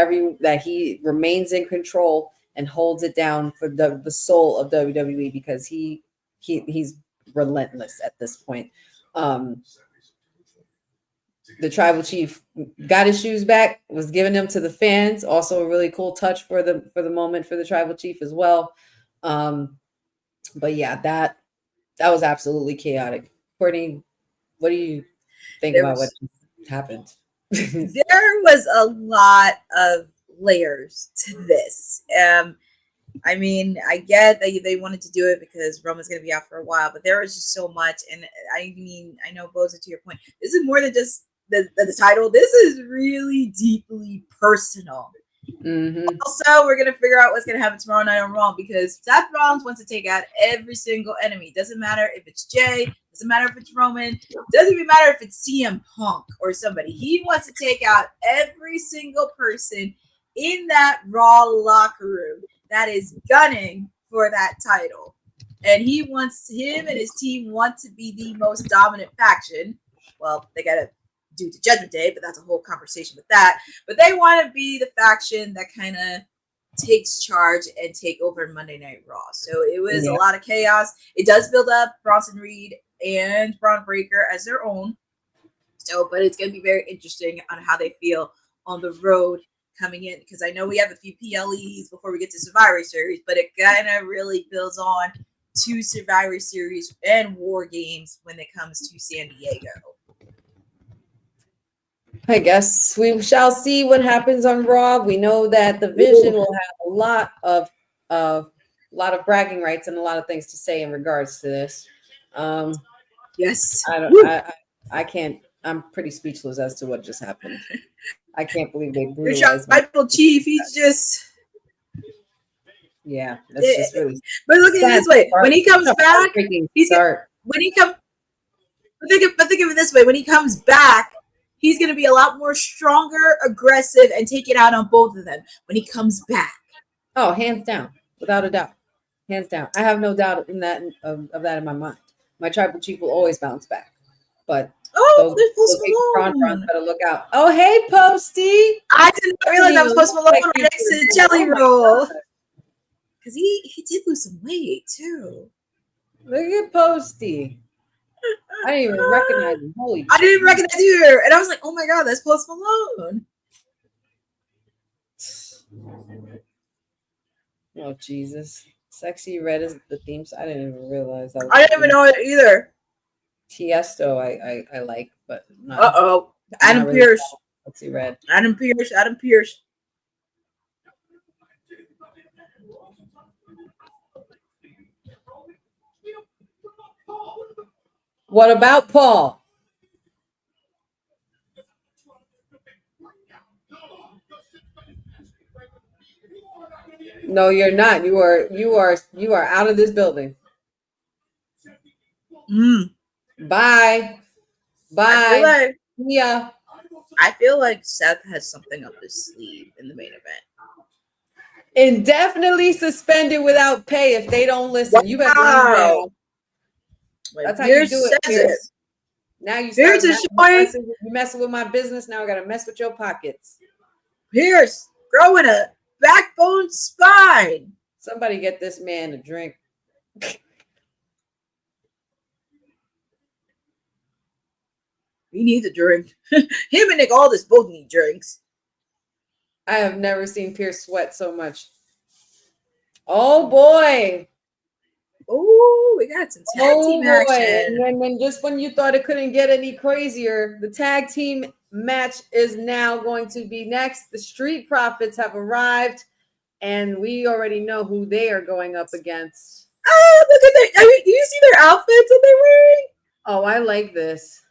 he remains in control and holds it down for the soul of WWE, because he's relentless at this point. The tribal chief got his shoes back, was giving them to the fans. Also a really cool touch for the moment for the tribal chief as well. But yeah, that was absolutely chaotic. Courtney, what do you think about what happened? There was a lot of layers to this. I mean, I get that they wanted to do it because Roman's going to be out for a while, but there was just so much. And I mean, I know, Boza, to your point, this is more than just the title. This is really deeply personal. Mm-hmm. Also, we're going to figure out what's going to happen tomorrow night on Raw, because Seth Rollins wants to take out every single enemy. Doesn't matter if it's Jay, doesn't matter if it's Roman, doesn't even matter if it's CM Punk or somebody. He wants to take out every single person in that Raw locker room that is gunning for that title. And him and his team want to be the most dominant faction. Well, they got to do to Judgment Day, but that's a whole conversation with that. But they want to be the faction that kind of takes charge and take over Monday Night Raw. So it was a lot of chaos. It does build up Bronson Reed and Braun Breaker as their own. So, but it's going to be very interesting on how they feel on the road coming in, because I know we have a few PLEs before we get to Survivor Series, but it kind of really builds on to Survivor Series and War Games when it comes to San Diego. I guess we shall see what happens on Raw. We know that the Vision will have a lot of bragging rights and a lot of things to say in regards to this. Yes, I can't. I'm pretty speechless as to what just happened. I can't believe they Your brutalized tribal chief. He's just that's just really. But look at it this way: when he comes back, he's start. When he comes. But think of it this way: when he comes back, he's going to be a lot more stronger, aggressive, and take it out on both of them when he comes back. Oh, hands down, without a doubt, hands down. I have no doubt in that of that in my mind. My tribal chief will always bounce back, but those big better look out. Oh, hey, Posty! I didn't realize I was Post Malone right next to the Jelly Roll, because he did lose some weight too. Look at Posty. I didn't even recognize him. Holy! I didn't recognize you either, and I was like, "Oh my god, that's Post Malone." Oh Jesus! Sexy Red is the theme. I didn't even realize that. I didn't even know it either. Tiesto, I like, but not. Adam Pearce. Sexy Red. Adam Pearce. What about Paul? No, you're not. You are out of this building. Bye. Yeah. I feel like Seth has something up his sleeve in the main event. Indefinitely suspended without pay if they don't listen. Wow. You better believe that. That's how you do it. Now you start messing with my business. Now I gotta mess with your pockets. Pierce growing a backbone spine. Somebody get this man a drink. He needs a drink. Him and Nick Aldis both need drinks. I have never seen Pierce sweat so much. Oh boy. Oh, we got some tag team action. And then just when you thought it couldn't get any crazier, the tag team match is now going to be next. The Street Profits have arrived, and we already know who they are going up against. Oh, look at that. I mean, do you see their outfits that they're wearing? Oh, I like this.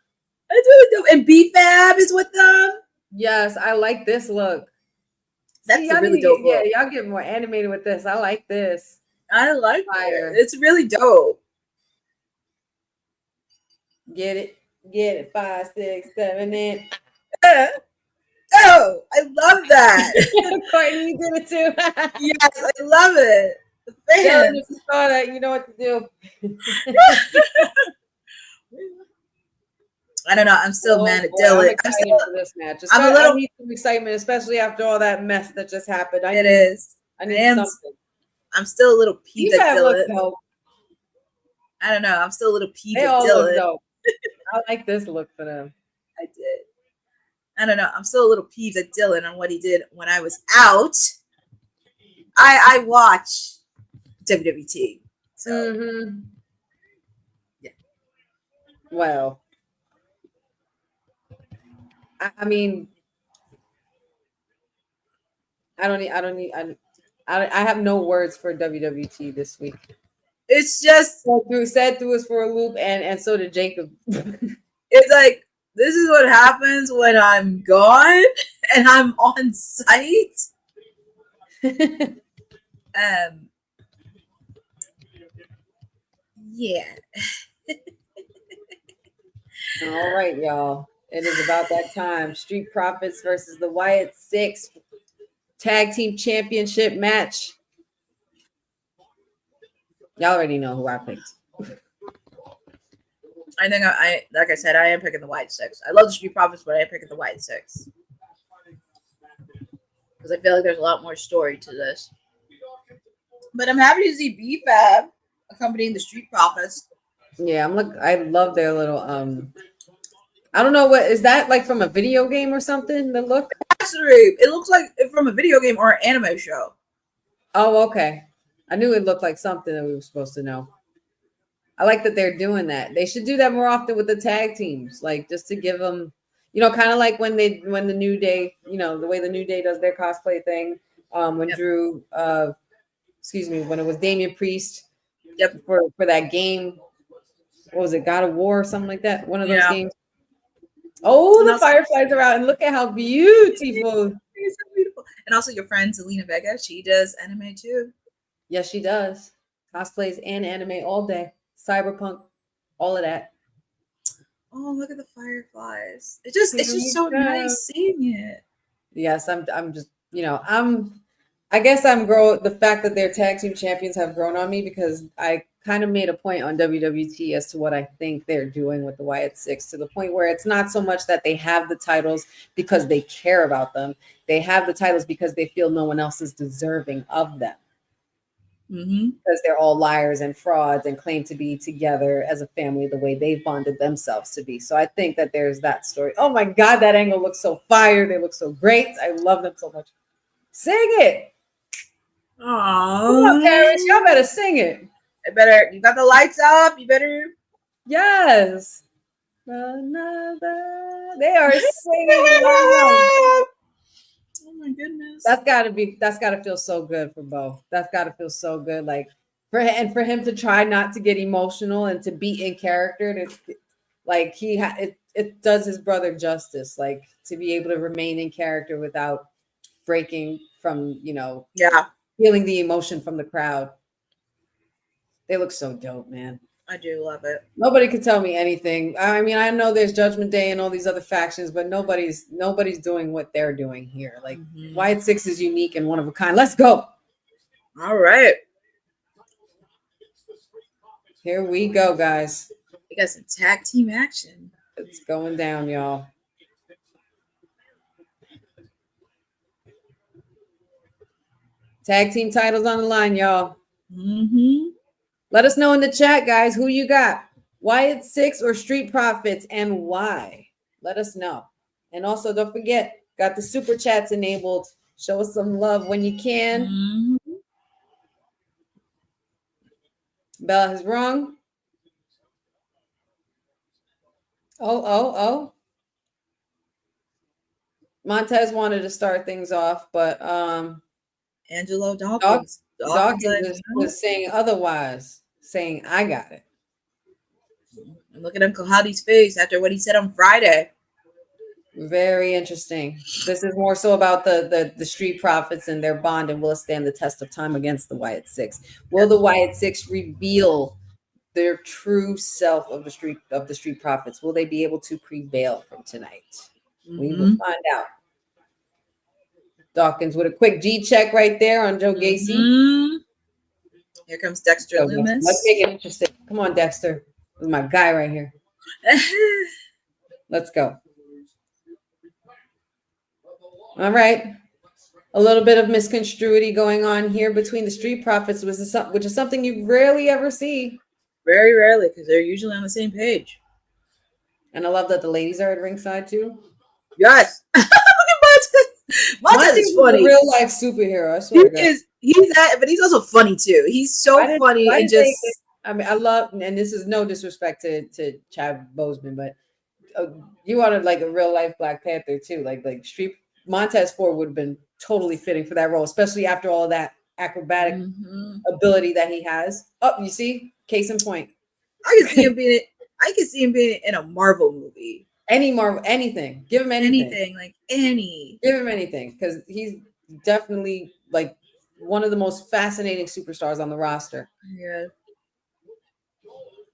That's really dope. And B-Fab is with them. Yes, I like this look. That's a really dope look. Yeah, y'all get more animated with this. I like this. I like it. It's really dope. Get it. 5, 6, 7, 8. Oh, I love that. Courtney, you did it too. Yes, I love it. The fans. If you saw that, you know what to do. I don't know. I'm still mad at Dylan. I'm excited for this match. I need some excitement, especially after all that mess that just happened. I I need something. I'm still a little peeved at Look Dylan. dope. I don't know. I'm still a little peeved They at all Dylan. look dope. I like this look for them. I did. I don't know. I'm still a little peeved at Dylan on what he did when I was out. I watch WWT. So yeah. Well, I mean, I have no words for WWT this week. It's just said through us for a loop, and so did Jacob. It's like, this is what happens when I'm gone and I'm on site. Yeah. All right, y'all. It is about that time. Street Profits versus the Wyatt 6 Tag Team Championship match. Y'all already know who I picked. I think I like I said, I am picking the Wyatt 6. I love the Street Profits, but I am picking the Wyatt 6. Because I feel like there's a lot more story to this. But I'm happy to see BFAB accompanying the Street Profits. Yeah, I love their little I don't know, what is that, like from a video game or something? The look? It looks like from a video game or an anime show. Oh, okay. I knew it looked like something that we were supposed to know. I like that they're doing that. They should do that more often with the tag teams, like just to give them, kind of like when the New Day, the way the New Day does their cosplay thing. When Drew, when it was Damian Priest, for that game. What was it, God of War or something like that? One of those games. Oh, the fireflies are out, and look at how beautiful. It's so beautiful. And also your friend Zelina Vega, she does anime too. Yes, she does. Cosplays and anime all day. Cyberpunk, all of that. Oh, look at the fireflies. It's just so nice seeing it. Yes, I'm just, I guess the fact that their tag team champions have grown on me, because I kind of made a point on WWT as to what I think they're doing with the Wyatt 6, to the point where it's not so much that they have the titles because they care about them. They have the titles because they feel no one else is deserving of them. Because they're all liars and frauds and claim to be together as a family the way they've bonded themselves to be. So I think that there's that story. Oh my God, that angle looks so fire. They look so great. I love them so much. Sing it. Aww. Come on, Paris. Y'all better sing it. You got the lights up. You better. Yes. Another. They are singing. Oh my goodness. That's gotta feel so good for Bo. That's gotta feel so good. Like for him to try not to get emotional and to be in character, like it does his brother justice, like to be able to remain in character without breaking from, feeling the emotion from the crowd. They look so dope, man. I do love it. Nobody could tell me anything. I mean, I know there's Judgment Day and all these other factions, but nobody's doing what they're doing here. Like Wyatt 6 is unique and one of a kind. Let's go. All right. Here we go, guys. We got some tag team action. It's going down, y'all. Tag team titles on the line, y'all. Let us know in the chat, guys, who you got. Wyatt 6 or Street Profits, and why? Let us know. And also, don't forget, got the super chats enabled. Show us some love when you can. Bella has rung. Oh. Montez wanted to start things off, but Angelo Dawkins was saying otherwise, saying I got it. And look at Uncle Howdy's face after what he said on Friday. Very interesting. This is more so about the Street Profits and their bond, and will it stand the test of time against the Wyatt 6? Will the Wyatt 6 reveal their true self of the Street Profits? Will they be able to prevail from tonight? We will find out. Dawkins with a quick G check right there on Joe Gacy. Here comes Dexter Loomis. Let's make it interesting. Come on, Dexter. This is my guy right here. Let's go. All right. A little bit of misconstruity going on here between the Street Profits, which is something you rarely ever see. Very rarely, because they're usually on the same page. And I love that the ladies are at ringside too. Yes. Look at Montez. Montez is funny. A real life superhero. I swear to God. He's that, but he's also funny too. He's so funny and just. I mean, I love, and this is no disrespect to Chad Boseman, but you wanted like a real life Black Panther too. Like Street Montez Ford would have been totally fitting for that role, especially after all that acrobatic ability that he has. Oh, you see, case in point. I can see him being in a Marvel movie. Any Marvel, anything. Give him anything. Give him anything, because he's definitely like one of the most fascinating superstars on the roster. Yeah,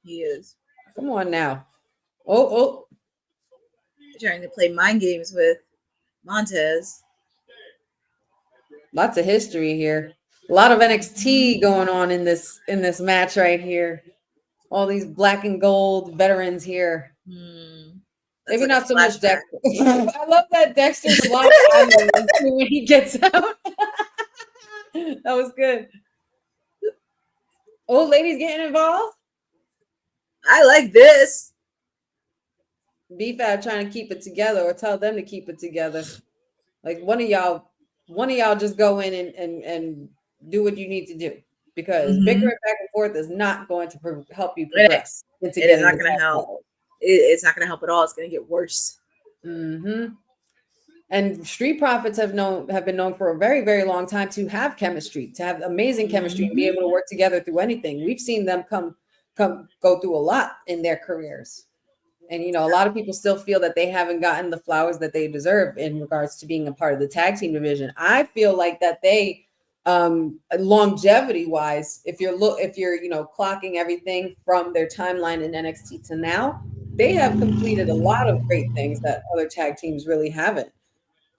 he is. Come on now. Oh. They're trying to play mind games with Montez. Lots of history here. A lot of NXT going on in this match right here. All these black and gold veterans here. Maybe like not so much Dexter. I love that Dexter slide when he gets out. That was good. Old ladies getting involved. I like this. BFAB trying to keep it together, or tell them to keep it together. Like one of y'all just go in and do what you need to do, because bickering back and forth is not going to help you progress. It is not going to help. It's not going to help at all. It's going to get worse. And Street Profits have been known for a very, very long time to have chemistry, to have amazing chemistry, and be able to work together through anything. We've seen them go through a lot in their careers. And, you know, a lot of people still feel that they haven't gotten the flowers that they deserve in regards to being a part of the tag team division. I feel like that they, longevity wise, if you're clocking everything from their timeline in NXT to now, they have completed a lot of great things that other tag teams really haven't.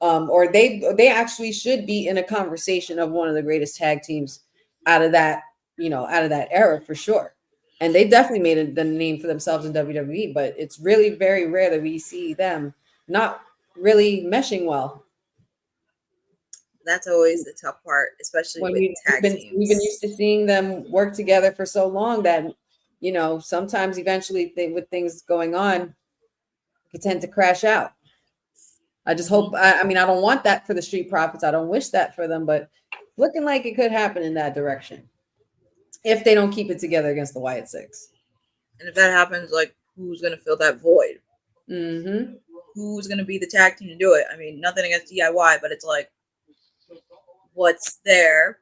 Or they actually should be in a conversation of one of the greatest tag teams out of that era for sure. And they definitely made the name for themselves in WWE, but it's really very rare that we see them not really meshing well. That's always the tough part, especially with tag teams. We've been used to seeing them work together for so long that, you know, sometimes eventually with things going on, you tend to crash out. I just hope, I mean, I don't want that for the Street Profits. I don't wish that for them, but looking like it could happen in that direction if they don't keep it together against the Wyatt Six. And if that happens, like, who's going to fill that void? Mm-hmm. Who's going to be the tag team to do it? I mean, nothing against DIY, but it's like, what's there?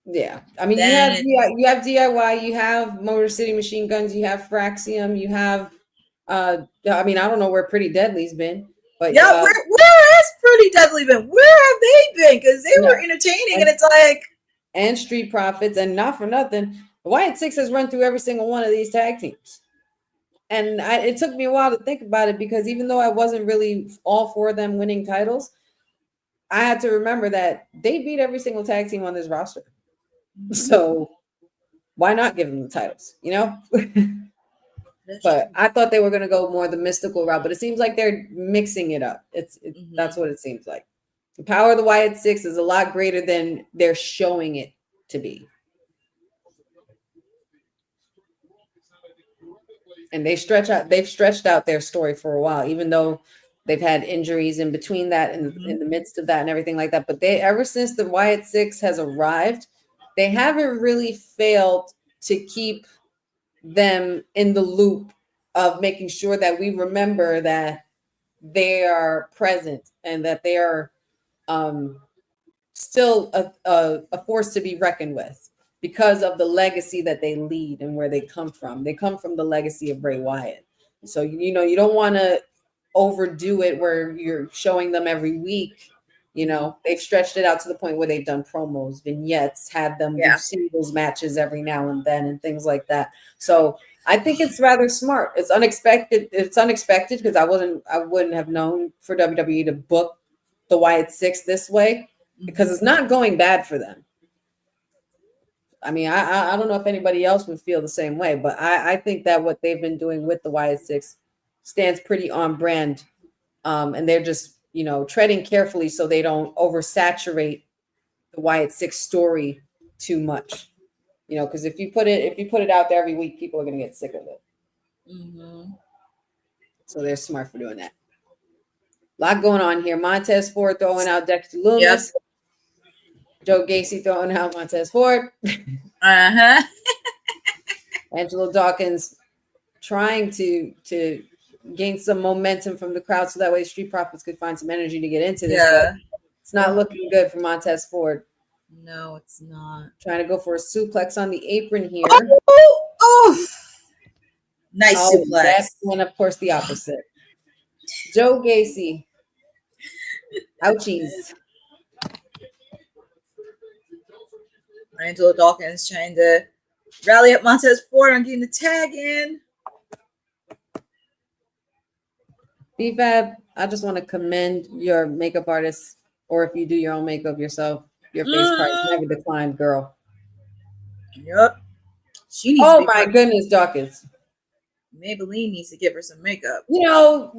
Yeah. I mean, you have DIY, you have Motor City Machine Guns, you have Fraxium, you have, I mean, I don't know where Pretty Deadly's been. But yeah, where has Pretty Deadly been? Where have they been? Because they were entertaining, and it's like... And Street Profits, and not for nothing, the Wyatt Six has run through every single one of these tag teams. And it took me a while to think about it, because even though I wasn't really all for them winning titles, I had to remember that they beat every single tag team on this roster. So why not give them the titles, you know? But I thought they were going to go more the mystical route, but it seems like they're mixing it up. That's what it seems like. The power of the Wyatt Six is a lot greater than they're showing it to be. And they've stretched out their story for a while, even though they've had injuries in between that and in the midst of that and everything like that. But ever since the Wyatt Six has arrived, they haven't really failed to keep them in the loop of making sure that we remember that they are present and that they are still a force to be reckoned with, because of the legacy that they lead and where they come from. They come from the legacy of Bray Wyatt. So, you know, you don't want to overdo it where you're showing them every week. You know, they've stretched it out to the point where they've done promos, vignettes, had them do singles matches every now and then and things like that. So I think it's rather smart. It's unexpected. It's unexpected because I wouldn't have known for WWE to book the Wyatt Six this way, because it's not going bad for them. I mean, I don't know if anybody else would feel the same way, but I think that what they've been doing with the Wyatt Six stands pretty on brand. And they're just, you know, treading carefully so they don't oversaturate the Wyatt 6 story too much. You know, because if you put it out there every week, people are gonna get sick of it. Mm-hmm. So they're smart for doing that. A lot going on here. Montez Ford throwing out Dexter Loomis. Yep. Joe Gacy throwing out Montez Ford. Uh-huh. Angelo Dawkins trying to gain some momentum from the crowd so that way Street Profits could find some energy to get into this. Yeah. But it's not looking good for Montez Ford. No, it's not. Trying to go for a suplex on the apron here. Oh, nice suplex. That's one, of course, the opposite. Joe Gacy. Ouchies. Angelo Dawkins trying to rally up Montez Ford on getting the tag in. BFAB, I just want to commend your makeup artist, or if you do your own makeup yourself, your face part never declined, girl. Yep. She needs Oh my goodness, Dawkins. Maybelline needs to give her some makeup. You know,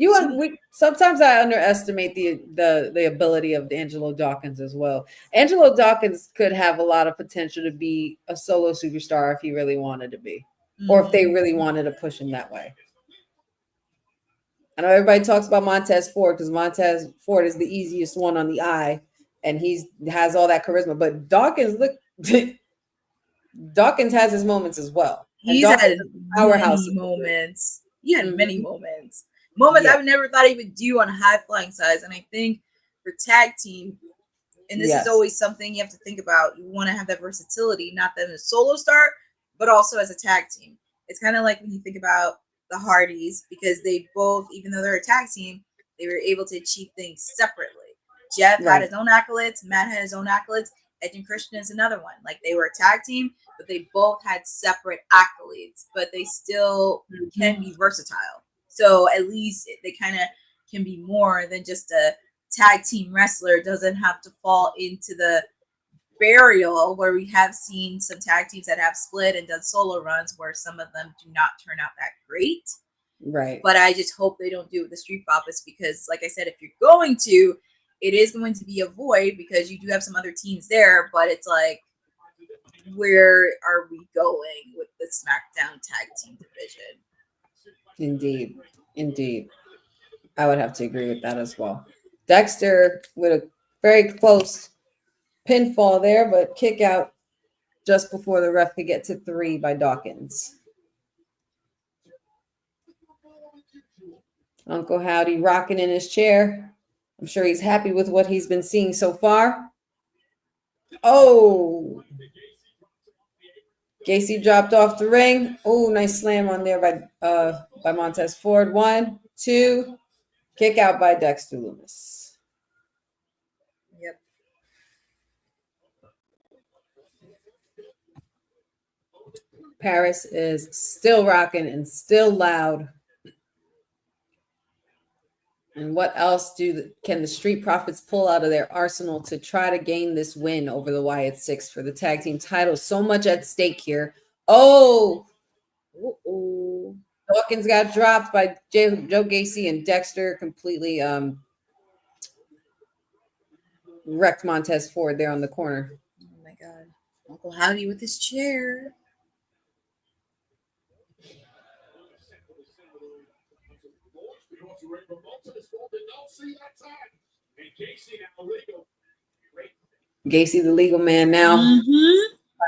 sometimes I underestimate the ability of Angelo Dawkins as well. Angelo Dawkins could have a lot of potential to be a solo superstar if he really wanted to be, or if they really wanted to push him that way. I know everybody talks about Montez Ford because Montez Ford is the easiest one on the eye, and he has all that charisma. But Dawkins, look, Dawkins has his moments as well. He's had many moments. He had many moments. Moments I never thought he would do on high flying size. And I think for tag team, and this is always something you have to think about. You want to have that versatility, not that in a solo start, but also as a tag team. It's kind of like when you think about the Hardys, because they both, even though they're a tag team, they were able to achieve things separately. Jeff had his own accolades. Matt had his own accolades. Edge and Christian is another one. Like, they were a tag team, but they both had separate accolades, but they still can be versatile. So at least they kind of can be more than just a tag team wrestler. Doesn't have to fall into the burial where we have seen some tag teams that have split and done solo runs where some of them do not turn out that great. Right. But I just hope they don't do it with the Street Profits, because like I said, if you're going to, it is going to be a void because you do have some other teams there, but it's like, where are we going with the SmackDown tag team division? Indeed. I would have to agree with that as well. Dexter with a very close pinfall there, but kick out just before the ref could get to 3 by Dawkins. Uncle Howdy rocking in his chair. I'm sure he's happy with what he's been seeing so far. Oh, Gacy dropped off the ring. Oh, nice slam on there by Montez Ford. 1, 2, kick out by Dexter Loomis. Yep. Paris is still rocking and still loud. And what else can the Street Profits pull out of their arsenal to try to gain this win over the Wyatt 6 for the tag team title? So much at stake here. Oh, Dawkins got dropped by Joe Gacy, and Dexter completely wrecked Montez Ford there on the corner. Oh my God. Uncle Howdy with his chair. Gacy, the legal man now. Trying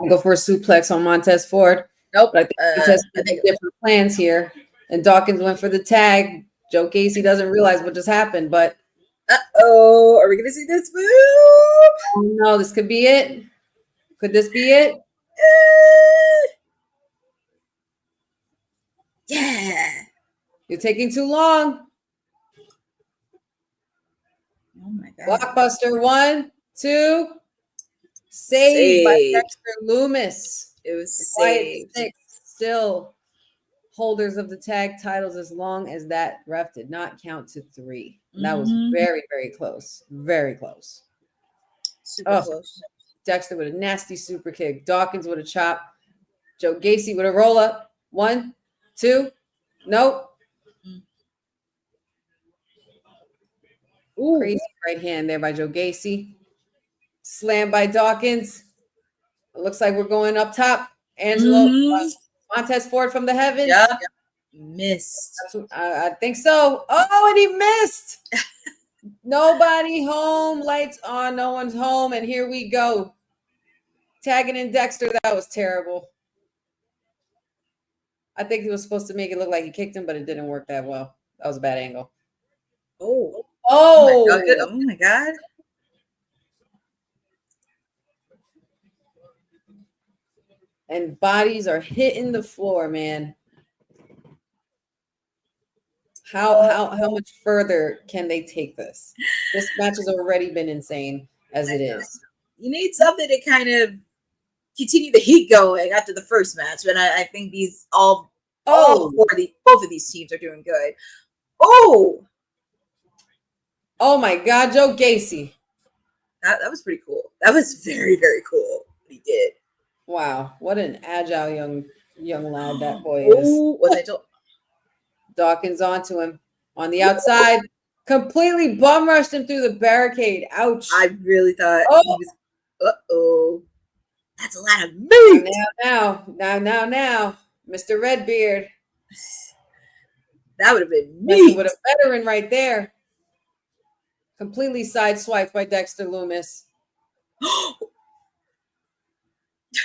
to go for a suplex on Montez Ford. Nope. But I think different plans here. And Dawkins went for the tag. Joe Gacy doesn't realize what just happened, but are we gonna see this move? Oh no, this could be it. Could this be it? Yeah. You're taking too long. Oh my God. Blockbuster 1, 2. Saved by Dexter Loomis. It was saved. 6 still holders of the tag titles as long as that ref did not count to 3. That was very, very close. Very close. Super close. Dexter with a nasty super kick. Dawkins with a chop. Joe Gacy with a roll up. 1, 2. Nope. Ooh. Crazy right hand there by Joe Gacy. Slam by Dawkins. It looks like we're going up top. Angelo Montez Ford from the heavens. Yep. Missed. I think so. Oh, and he missed. Nobody home. Lights on. No one's home. And here we go. Tagging in Dexter. That was terrible. I think he was supposed to make it look like he kicked him, but it didn't work that well. That was a bad angle. Oh. Oh. Oh my God. And bodies are hitting the floor, man. How much further can they take this? This match has already been insane as it is. You need something to kind of continue the heat going after the first match, but I think these both of these teams are doing good. Oh my God, Joe Gacy. That was pretty cool. That was very, very cool what he did. Wow, what an agile young lad that boy is. Was I told? Dawkins onto him on the outside. Completely bum rushed him through the barricade. Ouch. I really thought he was. Uh-oh. That's a lot of meat. Now. Mr. Redbeard. That would have been meat. With a veteran right there. Completely sideswiped by Dexter Loomis.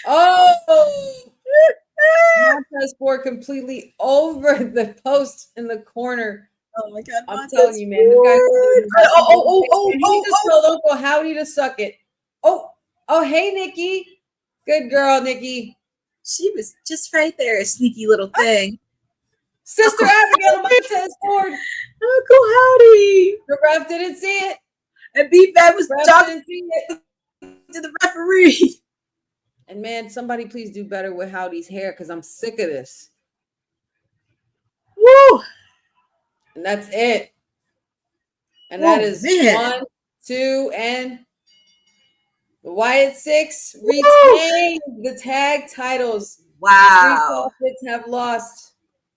Oh! Montez Ford completely over the post in the corner. Oh my God! I'm telling you, man. This guy's told Uncle Howdy to suck it. Oh, hey, Nikki. Good girl, Nikki. She was just right there, a sneaky little thing. Sister Abigail Montez Ford. Uncle Howdy. The ref didn't see it. And B-Bad was talking to the referee. And man, somebody please do better with Howdy's hair because I'm sick of this. Woo! And that's it. And that is 1, 2, and the Wyatt 6 retain the tag titles. Wow. Three Profits have lost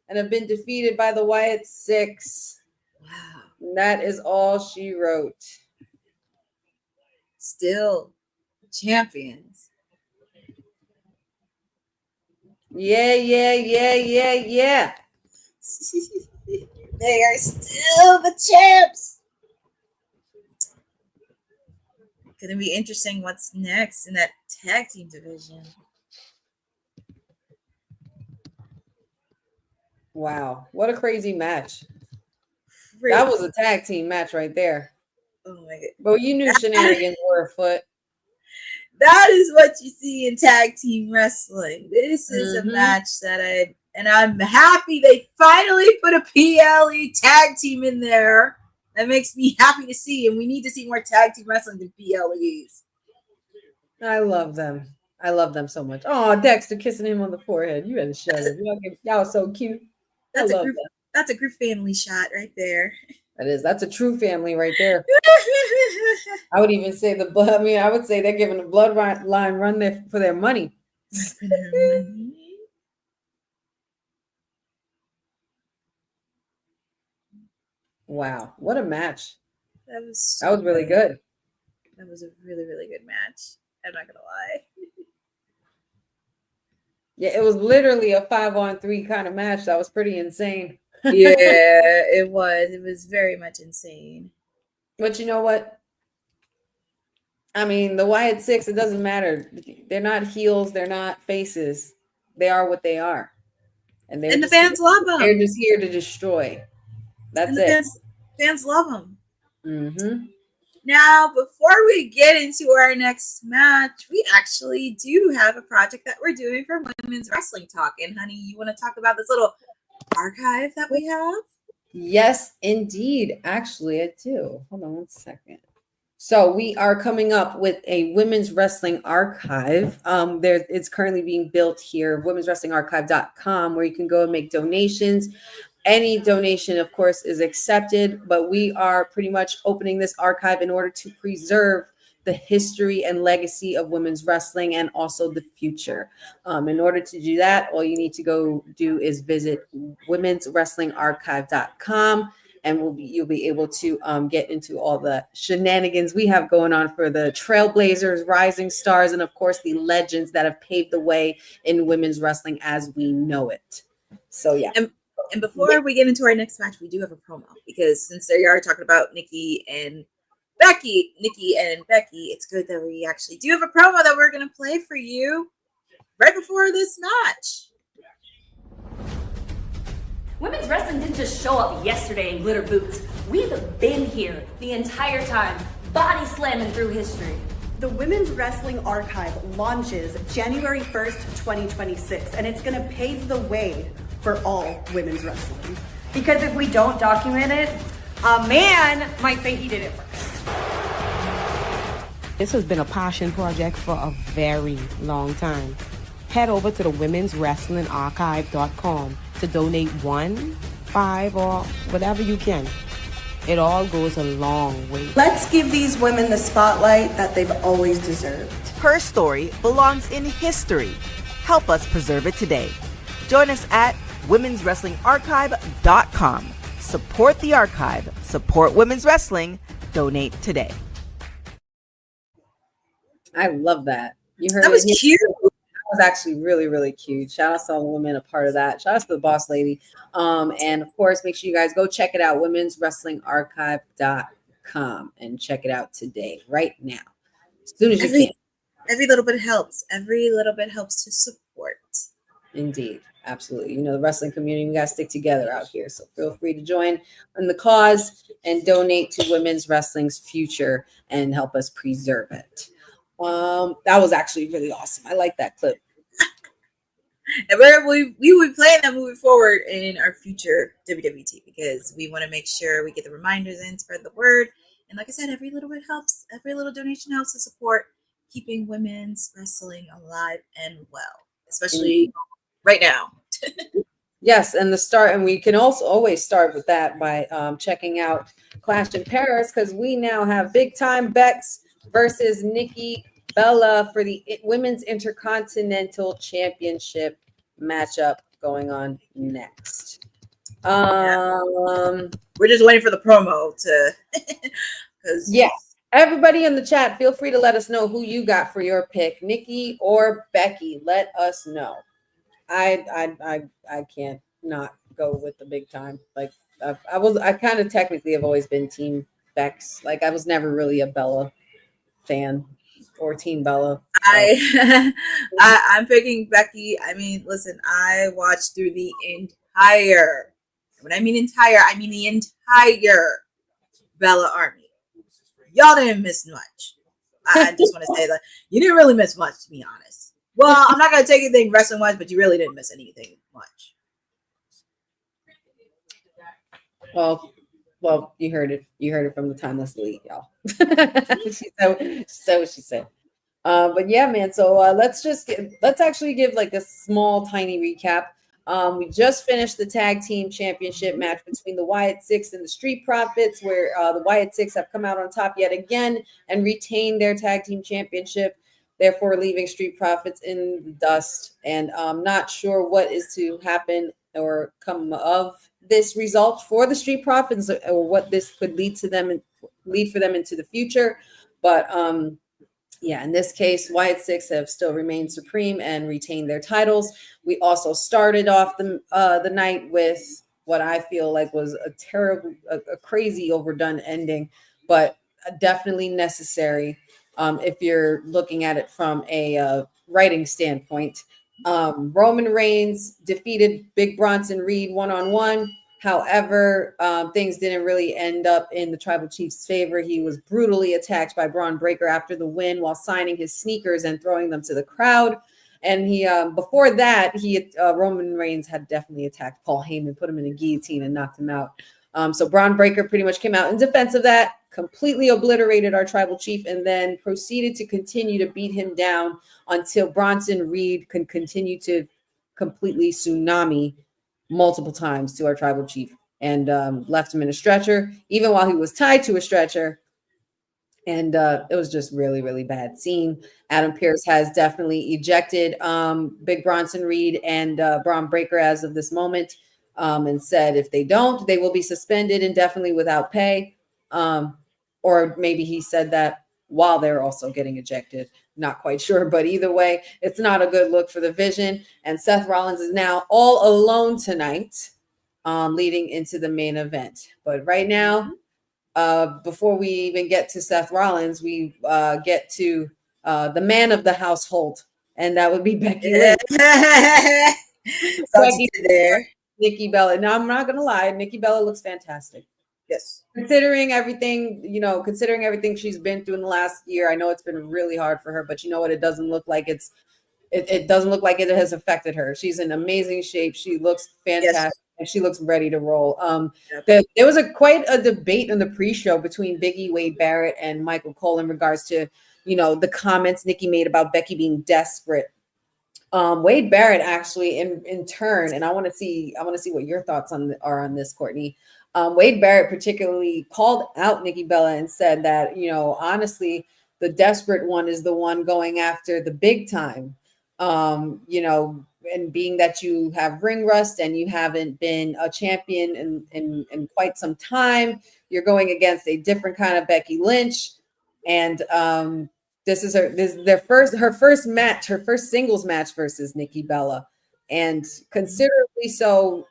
and have been defeated by the Wyatt 6. Wow. And that is all she wrote. Still champions. Yeah. They are still the champs. Gonna be interesting what's next in that tag team division. Wow, what a crazy match. That was a tag team match right there. Oh my God. But you knew shenanigans were afoot. That is what you see in tag team wrestling. This is a match that I'm happy they finally put a PLE tag team in there. That makes me happy to see, and we need to see more tag team wrestling than PLEs. I love them. I love them so much. Oh, Dexter kissing him on the forehead. You had to show it. Y'all was so cute. That's a group family shot right there. That is. That's a true family right there. I would even say the blood. I mean, I would say they're giving the bloodline run there for their money. Wow, what a match! That was really good. That was a really, really good match. I'm not gonna lie. Yeah, it was literally a 5-on-3 kind of match. That was pretty insane. Yeah, it was. It was very much insane. But you know what? I mean, the Wyatt 6, it doesn't matter. They're not heels. They're not faces. They are what they are. And the fans love them. They're just here to destroy. That's it. Fans love them. Mm-hmm. Now, before we get into our next match, we actually do have a project that we're doing for Women's Wrestling Talk. And honey, you want to talk about this little archive that we have? Yes, indeed. Actually, I do. Hold on one second. So we are coming up with a women's wrestling archive. It's currently being built here, womenswrestlingarchive.com, where you can go and make donations. Any donation, of course, is accepted, but we are pretty much opening this archive in order to preserve the history and legacy of women's wrestling and also the future. In order to do that, all you need to go do is visit womenswrestlingarchive.com. and you'll be able to get into all the shenanigans we have going on for the trailblazers, rising stars, and of course the legends that have paved the way in women's wrestling as we know it. So yeah. And before we get into our next match, we do have a promo, because since they are talking about Nikki and Becky, it's good that we actually do have a promo that we're going to play for you right before this match. Women's wrestling didn't just show up yesterday in glitter boots. We've been here the entire time, body slamming through history. The Women's Wrestling Archive launches January 1st, 2026, and it's going to pave the way for all women's wrestling. Because if we don't document it, a man might say he did it first. This has been a passion project for a very long time. Head over to the womenswrestlingarchive.com to donate $1, $5, or whatever you can. It all goes a long way. Let's give these women the spotlight that they've always deserved. Her story belongs in history. Help us preserve it today. Join us at womenswrestlingarchive.com. Support the archive. Support women's wrestling. Donate today. I love that. You heard that was cute. That was actually really, really cute. Shout out to all the women a part of that. Shout out to the boss lady. And of course, make sure you guys go check it out, womenswrestlingarchive.com, and check it out today, right now, as soon as you can. Every little bit helps. Every little bit helps to support. Indeed. Absolutely. You know, the wrestling community, we got to stick together out here. So feel free to join in the cause and donate to women's wrestling's future and help us preserve it. That was actually really awesome. I like that clip. And we will be playing that moving forward in our future WWT, because we want to make sure we get the reminders in, spread the word. And like I said, every little bit helps. Every little donation helps to support keeping women's wrestling alive and well, especially right now. Yes, and we can also always start with that by checking out Clash in Paris, because we now have big time Bex versus Nikki Bella for the Women's Intercontinental Championship matchup going on next. We're just waiting for the promo to yeah. Everybody in the chat, feel free to let us know who you got for your pick, Nikki or Becky. Let us know. I can't not go with the big time. Like I kind of technically have always been Team Bex. Like I was never really a Bella fan or Team Bella. So. I'm picking Becky. I mean, listen, I watched through the entire. When I mean entire, I mean the entire Bella army. Y'all didn't miss much. I just want to say that you didn't really miss much, to be honest. Well, I'm not going to take anything wrestling-wise, but you really didn't miss anything much. Well, you heard it. You heard it from the Timeless Elite, y'all. She said what she said. But yeah, man. So let's actually give like a small, tiny recap. We just finished the tag team championship match between the Wyatt Six and the Street Profits, where the Wyatt Six have come out on top yet again and retained their tag team championship, therefore leaving Street Profits in the dust. And I'm not sure what is to happen or come of this result for the Street Profits, or what this could lead for them into the future. But yeah, in this case, Wyatt Six have still remained supreme and retained their titles. We also started off the night with what I feel like was a terrible, a crazy overdone ending, but definitely necessary if you're looking at it from a writing standpoint. Roman Reigns defeated Big Bronson Reed one-on-one. However, things didn't really end up in the Tribal Chief's favor. He was brutally attacked by Braun Breaker after the win while signing his sneakers and throwing them to the crowd. And he, before that, Roman Reigns had definitely attacked Paul Heyman, put him in a guillotine and knocked him out. So Braun Breaker pretty much came out in defense of that, completely obliterated our Tribal Chief, and then proceeded to continue to beat him down until Bronson Reed can continue to completely tsunami multiple times to our Tribal Chief, and left him in a stretcher, even while he was tied to a stretcher. And it was just really, really bad scene. Adam Pearce has definitely ejected Big Bronson Reed and Braun Breaker as of this moment. and said if they don't, they will be suspended indefinitely without pay. Or maybe he said that while they're also getting ejected. Not quite sure, but either way, it's not a good look for the Vision. And Seth Rollins is now all alone tonight, leading into the main event. But right now, before we even get to Seth Rollins, we get to the man of the household, and that would be Becky Lynch. Becky there. Nikki Bella. Now, I'm not going to lie, Nikki Bella looks fantastic. Yes. Considering everything, considering everything she's been through in the last year, I know it's been really hard for her, but you know what? It doesn't look like it doesn't look like it has affected her. She's in amazing shape. She looks fantastic. Yes. And she looks ready to roll. There was quite a debate in the pre-show between Big E, Wade Barrett, and Michael Cole in regards to, the comments Nikki made about Becky being desperate. Wade Barrett actually in turn, and I want to see what your thoughts are on this, Courtney. Wade Barrett particularly called out Nikki Bella and said that, honestly, the desperate one is the one going after the big time. And being that you have ring rust and you haven't been a champion in quite some time, you're going against a different kind of Becky Lynch. And this is her first match, her first singles match versus Nikki Bella. And considerably so,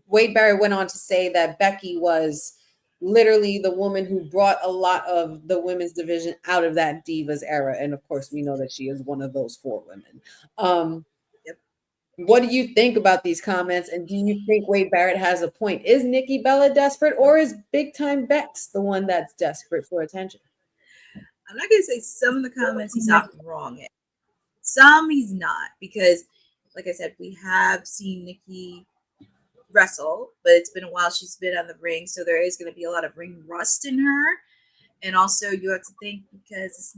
Wade Barrett went on to say that Becky was literally the woman who brought a lot of the women's division out of that Divas era. And of course, we know that she is one of those 4 women. What do you think about these comments? And do you think Wade Barrett has a point? Is Nikki Bella desperate, or is big time Bex the one that's desperate for attention? I'm not going to say some of the comments he's not wrong in. Some he's not, because like I said, we have seen Nikki wrestle, but it's been a while she's been on the ring, so there is going to be a lot of ring rust in her. And also you have to think, because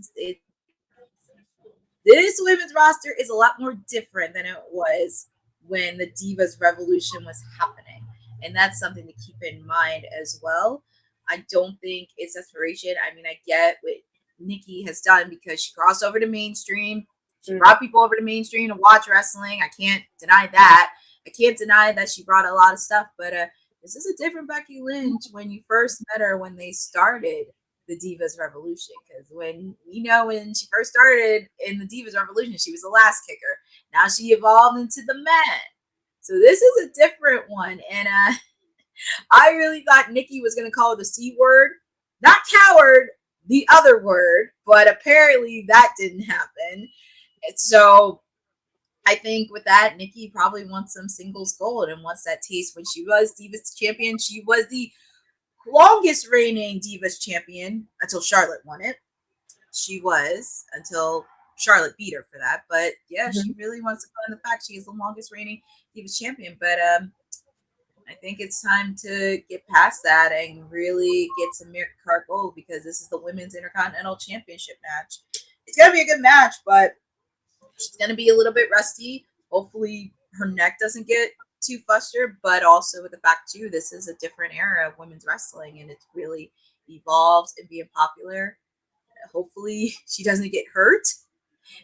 this women's roster is a lot more different than it was when the Divas Revolution was happening, and that's something to keep in mind as well. I don't think it's desperation. I mean, I get what Nikki has done because she crossed over to mainstream. She brought people over to mainstream to watch wrestling. I can't deny that. I can't deny that she brought a lot of stuff, but this is a different Becky Lynch when you first met her when they started the Divas Revolution. Because when she first started in the Divas Revolution, she was the last kicker. Now she evolved into the man. So this is a different one. And I really thought Nikki was going to call her the C word. Not coward, the other word. But apparently that didn't happen. And so I think with that, Nikki probably wants some singles gold and wants that taste. When she was Divas champion, she was the longest reigning Divas champion until Charlotte won it. She was, until Charlotte beat her for that. But yeah, she really wants to put in the fact she is the longest reigning Divas champion. But I think it's time to get past that and really get some card gold, because this is the Women's Intercontinental Championship match. It's going to be a good match, but she's going to be a little bit rusty. Hopefully her neck doesn't get too flustered, but also with the fact too, this is a different era of women's wrestling and it's really evolved and being popular. Hopefully she doesn't get hurt,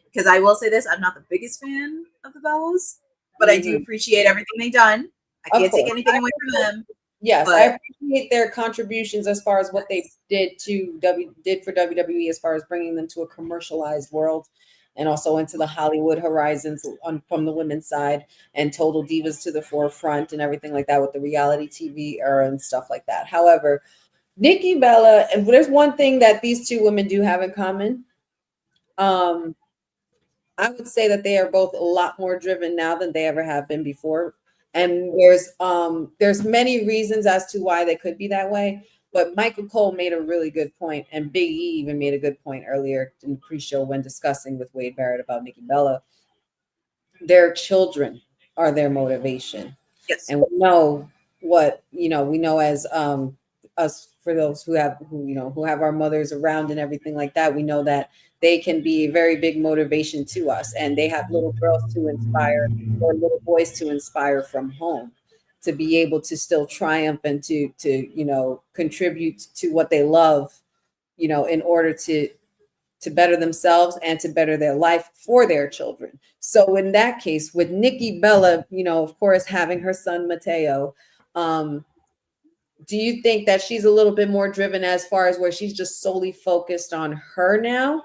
because I will say this, I'm not the biggest fan of the Bellas, but I do appreciate everything they've done. I can't take anything away from them. Yes, but I appreciate their contributions as far as what they did for WWE, as far as bringing them to a commercialized world, and also into the Hollywood horizons from the women's side, and Total Divas to the forefront and everything like that with the reality TV era and stuff like that. However, Nikki Bella, and there's one thing that these 2 women do have in common. I would say that they are both a lot more driven now than they ever have been before. And there's many reasons as to why they could be that way. But Michael Cole made a really good point, and Big E even made a good point earlier in the pre-show when discussing with Wade Barrett about Nikki Bella. Their children are their motivation. Yes. And we know what, we know as us, for those who have our mothers around and everything like that, we know that they can be a very big motivation to us, and they have little girls to inspire or little boys to inspire from home, to be able to still triumph and to contribute to what they love, in order to to better themselves and to better their life for their children. So in that case, with Nikki Bella, you know, of course, having her son Mateo, do you think that she's a little bit more driven as far as where she's just solely focused on her now,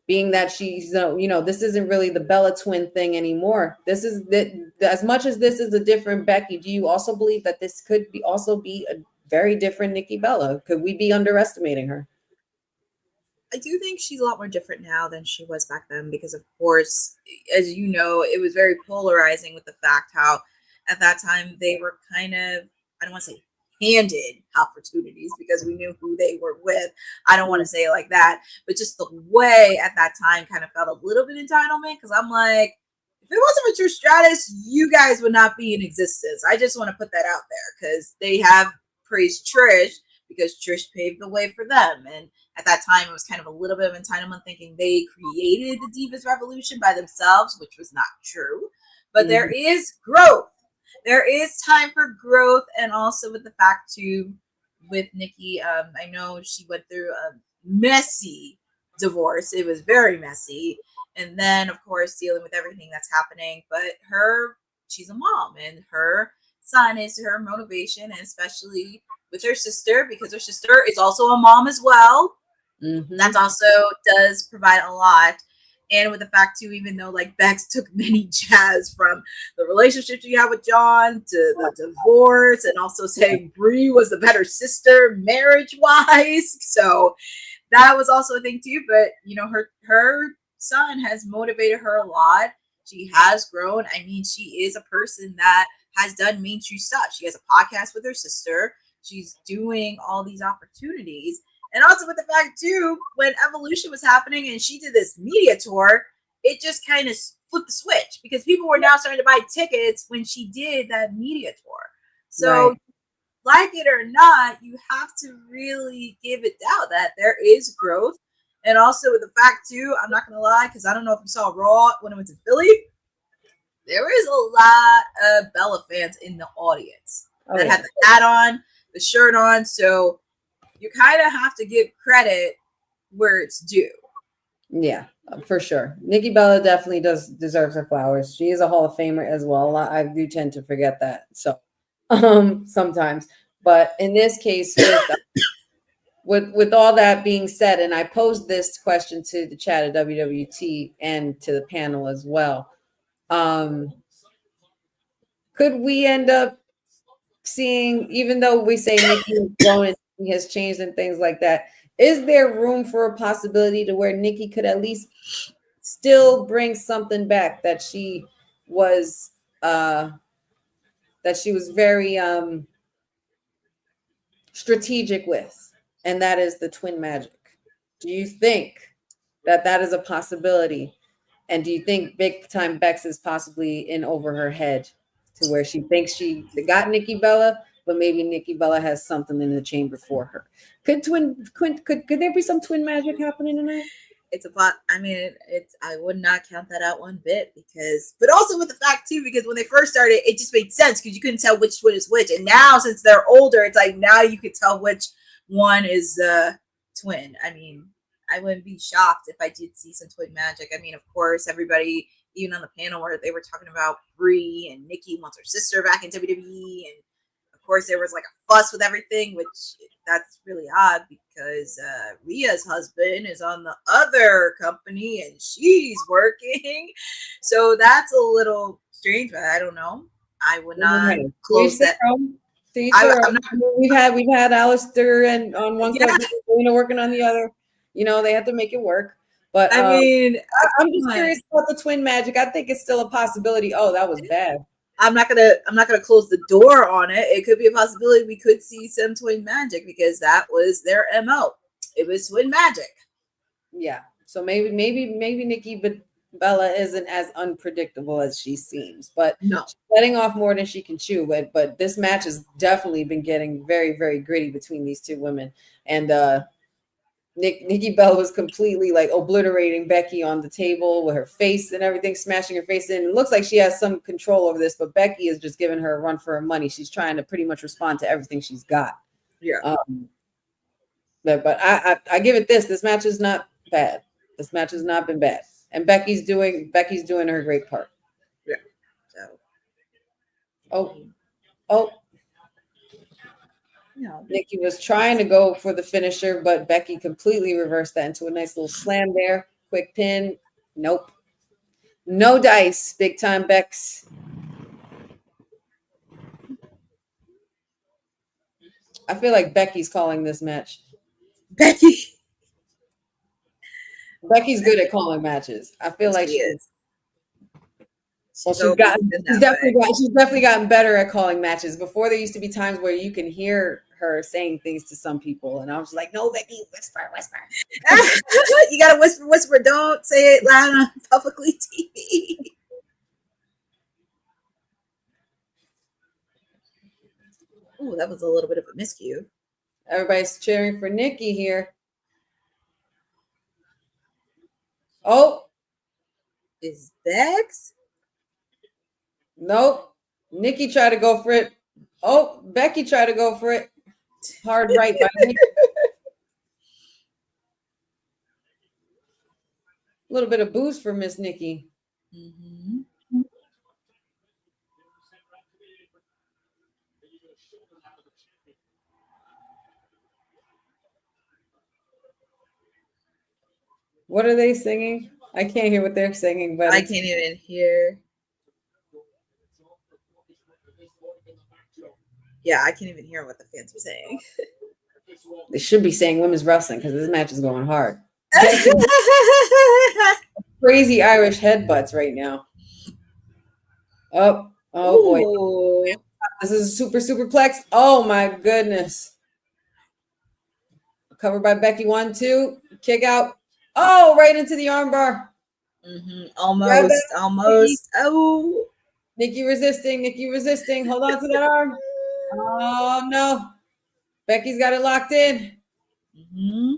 being that she's, you know, this isn't really the Bella twin thing anymore. This is that, as much as this is a different Becky, do you also believe that this could be also be a very different Nikki Bella? Could we be underestimating her? I do think she's a lot more different now than she was back then because, of course, as you know, it was very polarizing with the fact how at that time they were kind of, I don't want to say handed opportunities because we knew who they were with. I don't want to say it like that, but just the way at that time kind of felt a little bit entitlement because I'm like, if it wasn't for Trish Stratus, you guys would not be in existence. I just want to put that out there because they have praised Trish because Trish paved the way for them. And at that time, it was kind of a little bit of entitlement thinking they created the Divas Revolution by themselves, which was not true. But there is growth. There is time for growth. And also with the fact, too, with Nikki, I know she went through a messy divorce. It was very messy. And then, of course, dealing with everything that's happening. But she's a mom, and her son is her motivation, and especially with her sister, because her sister is also a mom as well. That also does provide a lot. And with the fact too, even though like Bex took many jabs from the relationship she had with John to the divorce, and also saying Brie was the better sister marriage wise, so that was also a thing too. But you know, her son has motivated her a lot. She has grown. I mean, she is a person that has done mainstream stuff. She has a podcast with her sister. She's doing all these opportunities. And also with the fact, too, when Evolution was happening and she did this media tour, it just kind of flipped the switch because people were now starting to buy tickets when she did that media tour. So, like it or not, you have to really give it doubt that there is growth. And also with the fact, too, I'm not going to lie, because I don't know if you saw Raw when it went to Philly. There is a lot of Bella fans in the audience that had the hat on, the shirt on. So you kind of have to give credit where it's due. Yeah, for sure. Nikki Bella definitely deserves her flowers. She is a Hall of Famer as well. I do tend to forget that. So sometimes. But in this case, with all that being said, and I posed this question to the chat at WWT and to the panel as well. Could we end up seeing, even though we say Nikki is growing, has changed and things like that, is there room for a possibility to where Nikki could at least still bring something back that she was very strategic with, and that is the twin magic? Do you think that is a possibility? And do you think big time Bex is possibly in over her head to where she thinks she got Nikki Bella, but maybe Nikki Bella has something in the chamber for her? Could there be some twin magic happening tonight? It's I would not count that out one bit but also with the fact too, because when they first started, it just made sense because you couldn't tell which one is which. And now since they're older, it's like now you could tell which one is the twin. I mean, I wouldn't be shocked if I did see some twin magic. I mean, of course, everybody, even on the panel where they were talking about Brie and Nikki wants her sister back in WWE, and of course there was like a fuss with everything, which that's really odd because Rhea's husband is on the other company and she's working, so that's a little strange. But I don't know. I would not close that. We've had Alistair and on one company, working on the other. They have to make it work. But I mean, I'm just curious about the twin magic. I think it's still a possibility. Oh, that was bad. I'm not gonna close the door on it. It could be a possibility we could see some twin magic because that was their MO. It was twin magic. Yeah. So maybe Nikki Bella isn't as unpredictable as she seems, but no, she's letting off more than she can chew. But this match has definitely been getting very, very gritty between these two women. And Nikki Bella was completely like obliterating Becky on the table with her face and everything, smashing her face in. It looks like she has some control over this, but Becky is just giving her a run for her money. She's trying to pretty much respond to everything she's got. Yeah. But I give it this. This match is not bad. This match has not been bad. And Becky's doing her great part. Yeah. So. Oh. No. Nikki was trying to go for the finisher, but Becky completely reversed that into a nice little slam there. Quick pin. Nope. No dice. Big time Bex. I feel like Becky's calling this match. Becky's good at calling matches. I feel like she is. Well, she's definitely gotten better at calling matches. Before, there used to be times where you can hear her saying things to some people, and I was like, "No, Becky, whisper." You gotta whisper. Don't say it loud on publicly TV. Oh, that was a little bit of a miscue. Everybody's cheering for Nikki here. Oh, is Bex? Nope. Nikki tried to go for it. Oh, Becky tried to go for it. Hard right by Nikki. A little bit of boost for Miss Nikki. Mm-hmm. What are they singing? I can't hear what they're singing, but I can't even hear. Yeah, I can't even hear what the fans are saying. They should be saying women's wrestling because this match is going hard. Crazy Irish headbutts right now. Oh boy. This is a superplex. Oh my goodness. Covered by Becky. 1, 2. Kick out. Oh, right into the armbar. Mm-hmm. Almost. Oh. Nikki resisting. Hold on to that arm. Oh no. Becky's got it locked in. Mm-hmm.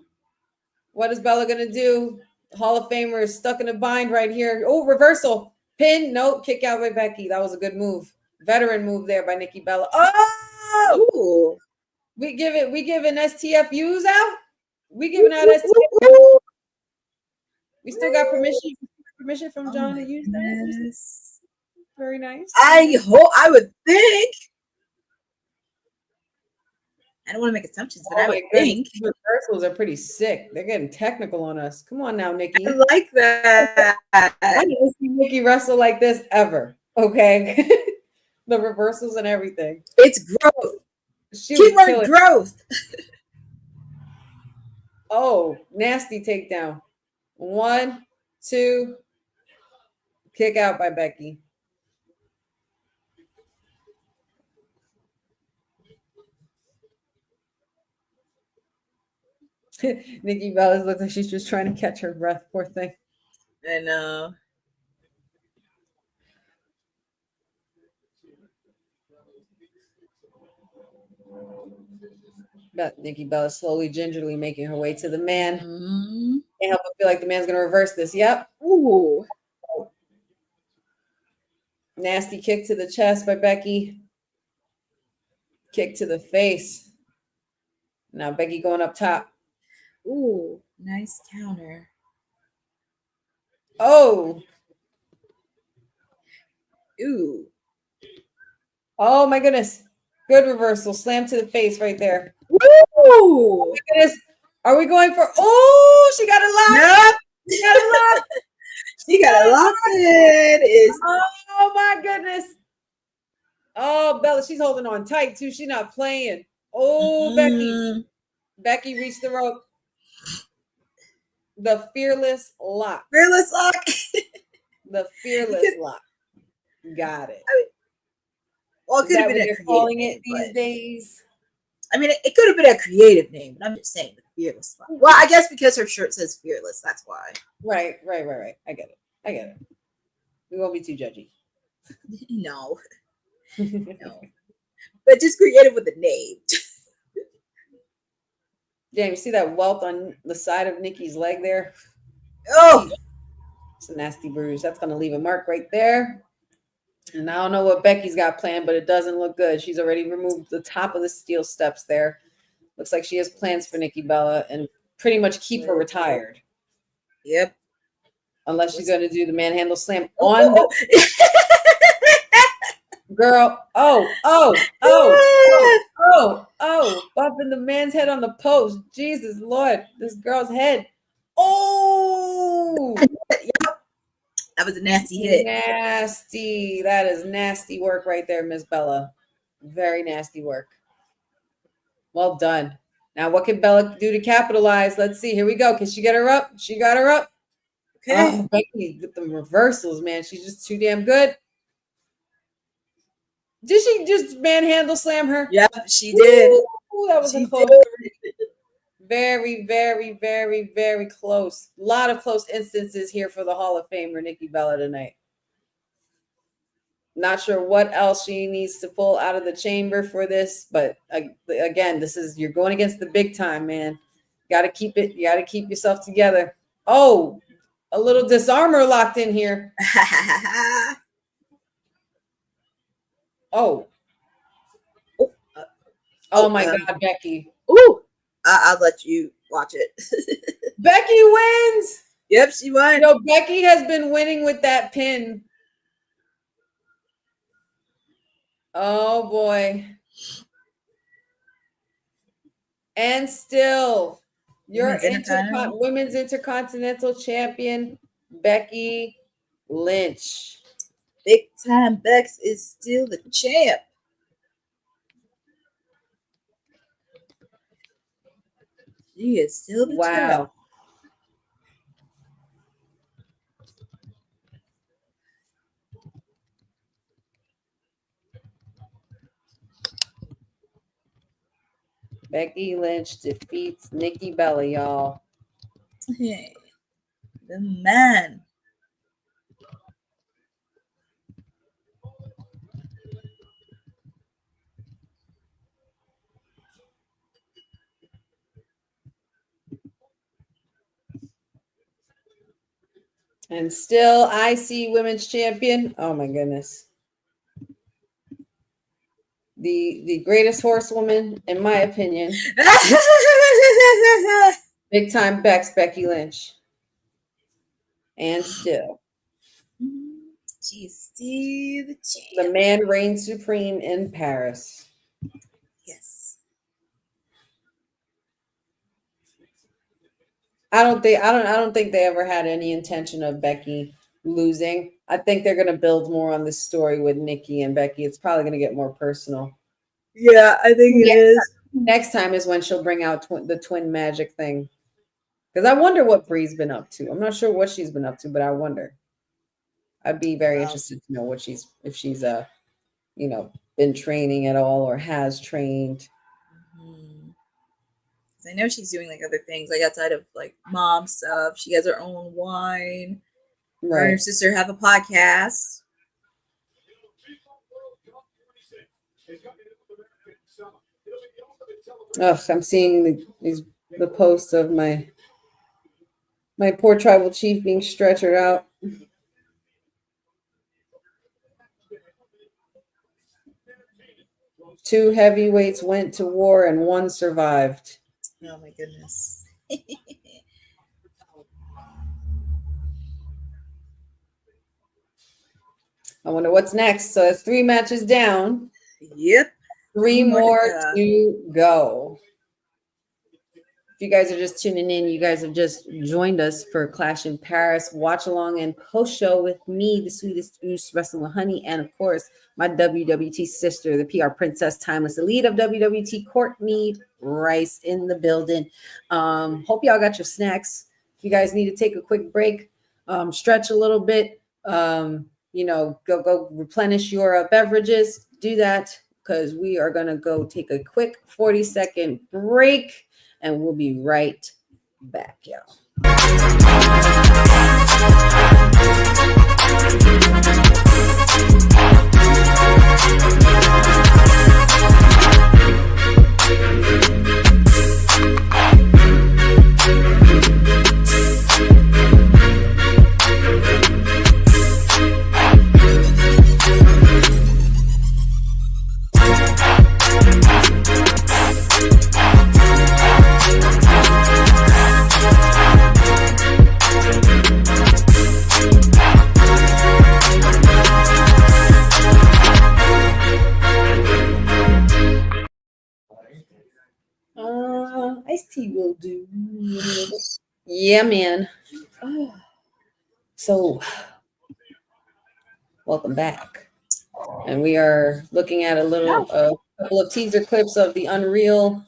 What is Bella gonna do? Hall of Famer is stuck in a bind right here. Oh, reversal. Pin. Nope. Kick out by Becky. That was a good move. Veteran move there by Nikki Bella. Oh! Ooh. We giving STFUs out? We giving out STFUs? We still got permission from John to use that. Very nice. I would think. I don't want to make assumptions, but I would think reversals are pretty sick. They're getting technical on us. Come on now, Nikki. I like that. I didn't see Nikki wrestle like this ever. Okay. The reversals and everything. It's growth. Keyword growth. Oh, nasty takedown. 1, 2. Kick out by Becky. Nikki Bella looks like she's just trying to catch her breath. Poor thing. I know. But Nikki Bella slowly, gingerly making her way to the man. Mm-hmm. Can't help but feel like the man's going to reverse this. Yep. Ooh. Nasty kick to the chest by Becky. Kick to the face. Now Becky going up top. Ooh, nice counter. Oh. Ooh. Oh my goodness. Good reversal. Slam to the face right there. Woo! Oh my goodness. Are we going for? Oh, she got it locked. Nope. She got it locked. She got it locked in. Oh my goodness. Oh, Bella, she's holding on tight too. She's not playing. Oh, Becky reached the rope. The fearless lock. Fearless lock. The fearless lock. Got it. Well, it could have been a calling it these days. I mean, it could have been a creative name, but I'm just saying the fearless lock. Well, I guess because her shirt says fearless, that's why. Right. I get it. We won't be too judgy. No. No. But just creative with the name. Damn, you see that welt on the side of Nikki's leg there? Oh! It's a nasty bruise. That's going to leave a mark right there. And I don't know what Becky's got planned, but it doesn't look good. She's already removed the top of the steel steps there. Looks like she has plans for Nikki Bella and pretty much keep her retired. Yep. Unless she's going to do the manhandle slam on the girl. Bumping the man's head on the post. Jesus Lord, this girl's head. Oh, Yep. That was a nasty hit. Nasty. That is nasty work right there, Miss Bella. Very nasty work. Well done. Now, what can Bella do to capitalize? Let's see. Here we go. Can she get her up? She got her up. Okay. Oh, Becky with the reversals, man. She's just too damn good. Did she just manhandle slam her? Yep, she did. Ooh, that was a close. Very, very, very, very close. A lot of close instances here for the Hall of Famer, Nikki Bella, tonight. Not sure what else she needs to pull out of the chamber for this, but again, you're going against the big time, man. Got to keep it. You got to keep yourself together. Oh, a little disarmor locked in here. Oh my God, Becky. Ooh, I'll let you watch it. Becky wins. Yep, she won. You know, Becky has been winning with that pin. Oh boy. And still, your women's intercontinental champion, Becky Lynch. Big time Bex is still the champ. She is still the champ. Becky Lynch defeats Nikki Bella, y'all. Hey, the man. And still IC Women's Champion. Oh my goodness. The greatest horsewoman, in my opinion. Big time Becky Lynch. And still. She's still the champ. The man reigns supreme in Paris. Yes. I don't think they ever had any intention of Becky losing. I think they're going to build more on this story with Nikki and Becky. It's probably going to get more personal. Yeah, I think it is. Next time is when she'll bring out the twin magic thing. Because I wonder what Bree's been up to. I'm not sure what she's been up to, but I wonder. I'd be very interested to know what if she's been training at all or has trained. I know she's doing like other things, like outside of like mom stuff. She has her own wine. Right. Her and her sister have a podcast. Ugh, I'm seeing the post of my poor tribal chief being stretchered out. Two heavyweights went to war and one survived. Oh my goodness. I wonder what's next. So it's 3 matches down. Yep. 3 more to go. If you guys are just tuning in, you guys have just joined us for Clash in Paris watch along and post show with me, the sweetest Oos Wrestling with Honey, and of course my WWT sister, the PR Princess, Timeless Elite of WWT, Courtney Rice in the building. Hope y'all got your snacks. If you guys need to take a quick break, stretch a little bit, go replenish your beverages. Do that because we are gonna go take a quick 40-second break. And we'll be right back, y'all. do. Yeah, man. So, welcome back. And we are looking at a couple of teaser clips of the Unreal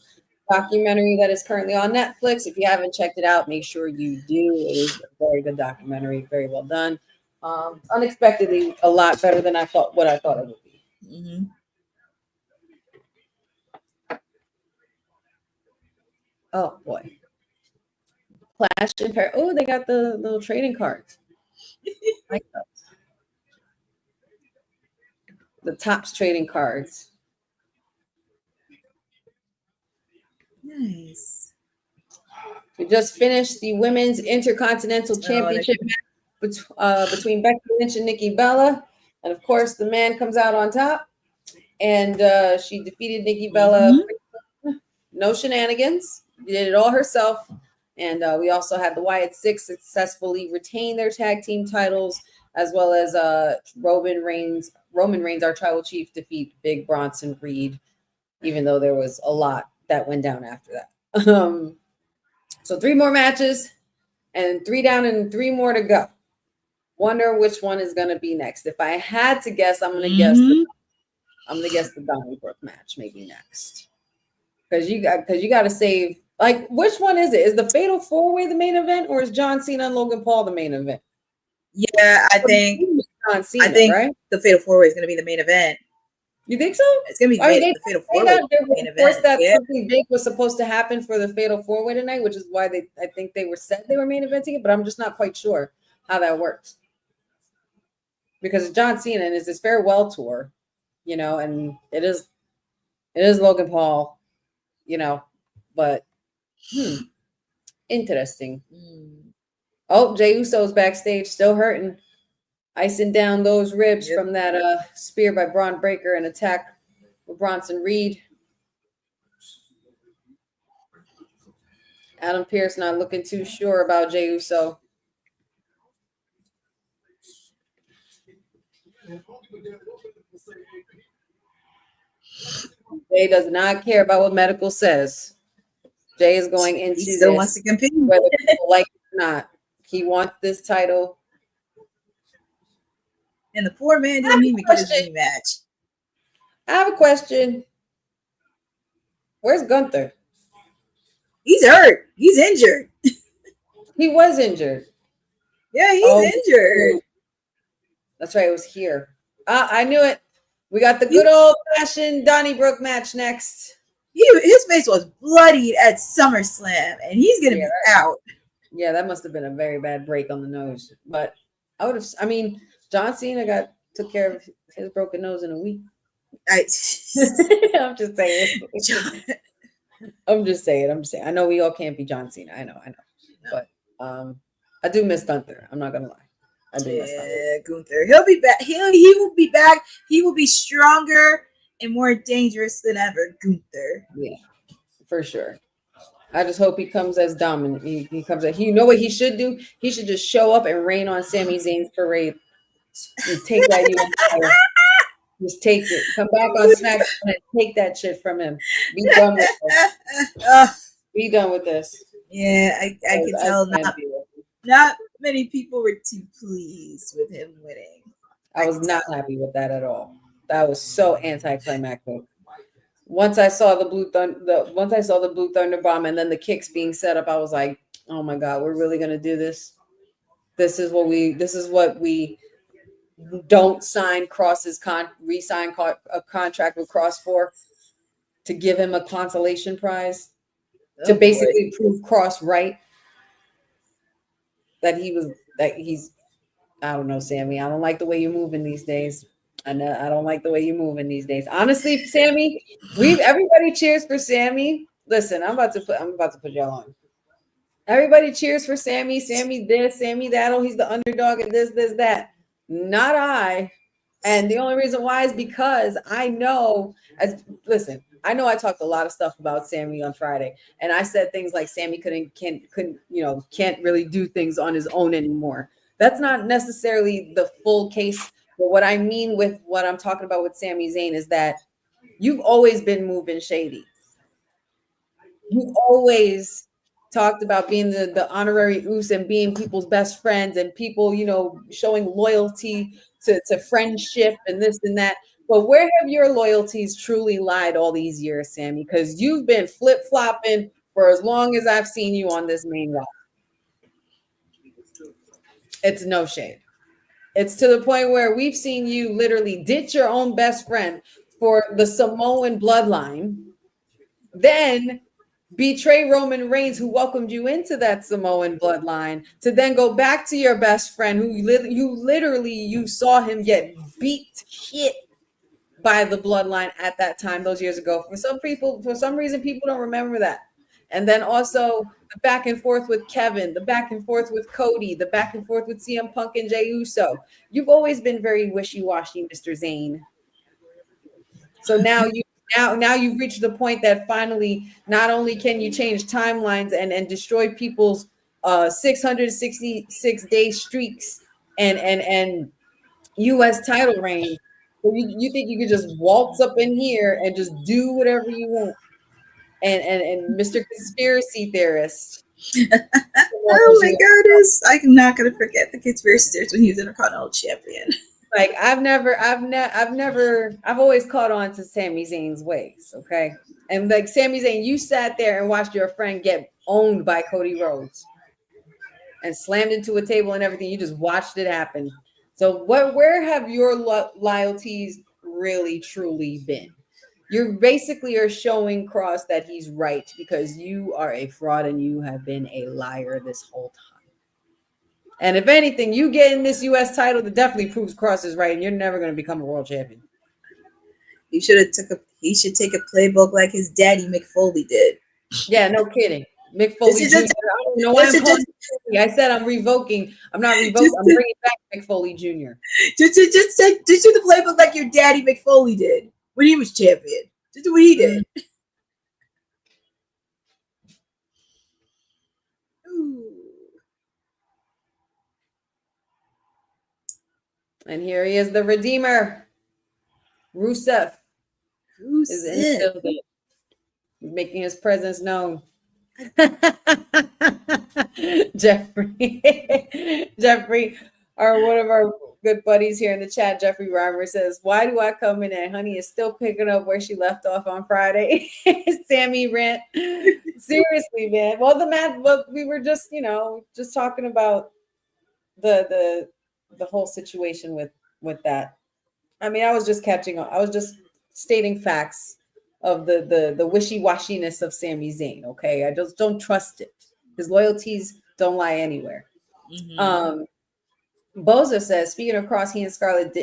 documentary that is currently on Netflix. If you haven't checked it out, make sure you do. It is a very good documentary, very well done. Unexpectedly, a lot better than what I thought it would be. Mm-hmm. Oh boy. Clash and Pair. Oh, they got the little trading cards. Like those. The Topps trading cards. Nice. We just finished the Women's Intercontinental Championship match between Becky Lynch and Nikki Bella. And of course, the man comes out on top. And she defeated Nikki Bella. Mm-hmm. No shenanigans. She did it all herself. And we also had the Wyatt Six successfully retain their tag team titles, as well as Roman Reigns, our tribal chief, defeat Big Bronson Reed, even though there was a lot that went down after that. So 3 more matches, and 3 down and 3 more to go. Wonder which one is going to be next. If I had to guess, I'm going to guess the Donnybrook match maybe next, because you got to save. Like, which one is it? Is the Fatal 4-Way the main event, or is John Cena and Logan Paul the main event? Yeah, I think John Cena, right? The Fatal 4-Way is going to be the main event. You think so? It's going to be the Fatal 4-Way main event. Of course, that something big was supposed to happen for the Fatal 4-Way tonight, which is why I think they were said they were main eventing it, but I'm just not quite sure how that works. Because John Cena is this farewell tour, and it is Logan Paul, but interesting. Oh, Jey Uso's backstage, still hurting, icing down those ribs from that spear by Braun Breaker and attack with Bronson Reed. Adam Pearce not looking too sure about Jey Uso. Jey does not care about what medical says. Jey is going into he still wants to compete, whether people like it or not. He wants this title. And the poor man didn't even get his rematch. I have a question. Where's Gunther? He's hurt. He's injured. He was injured. Yeah, he's injured. That's right. It was here. I knew it. We got the good old-fashioned Donnybrook match next. His face was bloodied at SummerSlam, and he's going to be out. Yeah, that must have been a very bad break on the nose. But John Cena took care of his broken nose in a week. I'm just saying. I'm just saying. I know we all can't be John Cena. I know. No. But I do miss Gunther. I'm not gonna lie. I do miss Gunther. He'll be back. He will be back. He will be stronger and more dangerous than ever. Gunther. Yeah, for sure. I just hope he comes as dominant. He comes as, you know what he should do? He should just show up and rain on Sami Zayn's parade. Take that US title. Just take it. Come back on SmackDown and take that shit from him. Be done with this. Be done with this. Yeah, I can tell not many people were too pleased with him winning. I was not happy with that at all. That was so anticlimactic. Once I saw the Blue Thunder bomb and then the kicks being set up, I was like, "Oh my God, we're really gonna do this? This is what we don't sign Cross's re-sign a contract with Cross for, to give him a consolation prize, to basically prove Cross right that he's. I don't know, Sammy. I don't like the way you're moving these days. I don't like the way you're moving these days. Honestly, Sammy, everybody cheers for Sammy. Listen, I'm about to put y'all on. Everybody cheers for Sammy. Sammy this, Sammy that. Oh, he's the underdog and this, that. Not I. And the only reason why is because I know I talked a lot of stuff about Sammy on Friday, and I said things like Sammy can't really do things on his own anymore. That's not necessarily the full case. But what I mean with what I'm talking about with Sami Zayn is that you've always been moving shady. You always talked about being the honorary Us and being people's best friends and people, showing loyalty to friendship and this and that. But where have your loyalties truly lied all these years, Sammy? Because you've been flip-flopping for as long as I've seen you on this main roster. It's no shade. It's to the point where we've seen you literally ditch your own best friend for the Samoan bloodline, then betray Roman Reigns, who welcomed you into that Samoan bloodline, to then go back to your best friend, who you saw him get beat to shit by the bloodline at that time, those years ago. For some reason, people don't remember that. And then also the back and forth with Kevin, the back and forth with Cody, the back and forth with CM Punk and Jey Uso. You've always been very wishy-washy, Mr. Zayn. So now you've reached the point that finally, not only can you change timelines and destroy people's 666-day streaks and U.S. title reigns, so you think you could just waltz up in here and just do whatever you want? And Mr. Conspiracy Theorist. Oh my goodness. I'm not gonna forget the conspiracy theorist when he was Intercontinental Champion. Like I've always caught on to Sami Zayn's ways, okay? And like Sami Zayn, you sat there and watched your friend get owned by Cody Rhodes and slammed into a table and everything. You just watched it happen. So where have your loyalties really truly been? You basically are showing Cross that he's right because you are a fraud and you have been a liar this whole time. And if anything, you getting this U.S. title that definitely proves Cross is right, and you're never going to become a world champion. He should take a playbook like his daddy Mick Foley did. Yeah, no kidding. Mick Foley Jr. I said I'm revoking. I'm not revoking. I'm bringing back Mick Foley Jr. Just do the playbook like your daddy Mick Foley did when he was champion. Just do what he did. And here he is, the Redeemer. Rusev is in the building. He's making his presence known. Jeffrey, one of our good buddies here in the chat, Jeffrey Reimer, says, "Why do I come in and Honey is still picking up where she left off on Friday?" Sammy rant. Seriously, man. Well, we were just talking about the whole situation with that. I mean, I was just catching on. I was just stating facts of the wishy-washiness of Sami Zayn. Okay, I just don't trust it. His loyalties don't lie anywhere. Mm-hmm. Boza says, speaking of Cross, he and Scarlett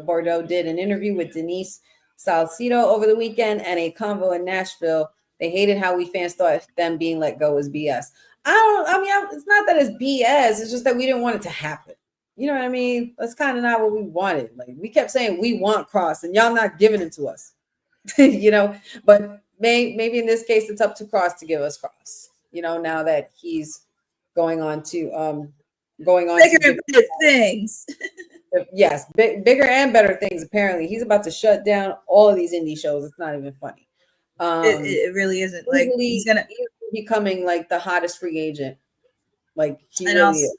Bordeaux did an interview with Denise Salcido over the weekend and a convo in Nashville. They hated how we fans thought them being let go was BS. It's not that it's BS. It's just that we didn't want it to happen. You know what I mean? That's kind of not what we wanted. Like, we kept saying we want Cross and y'all not giving it to us. But maybe in this case it's up to Cross to give us Cross. Now that he's going on bigger and better things. Yes, bigger and better things. Apparently, he's about to shut down all of these indie shows. It's not even funny. It really isn't. Like he's becoming like the hottest free agent. Like he and really also, is.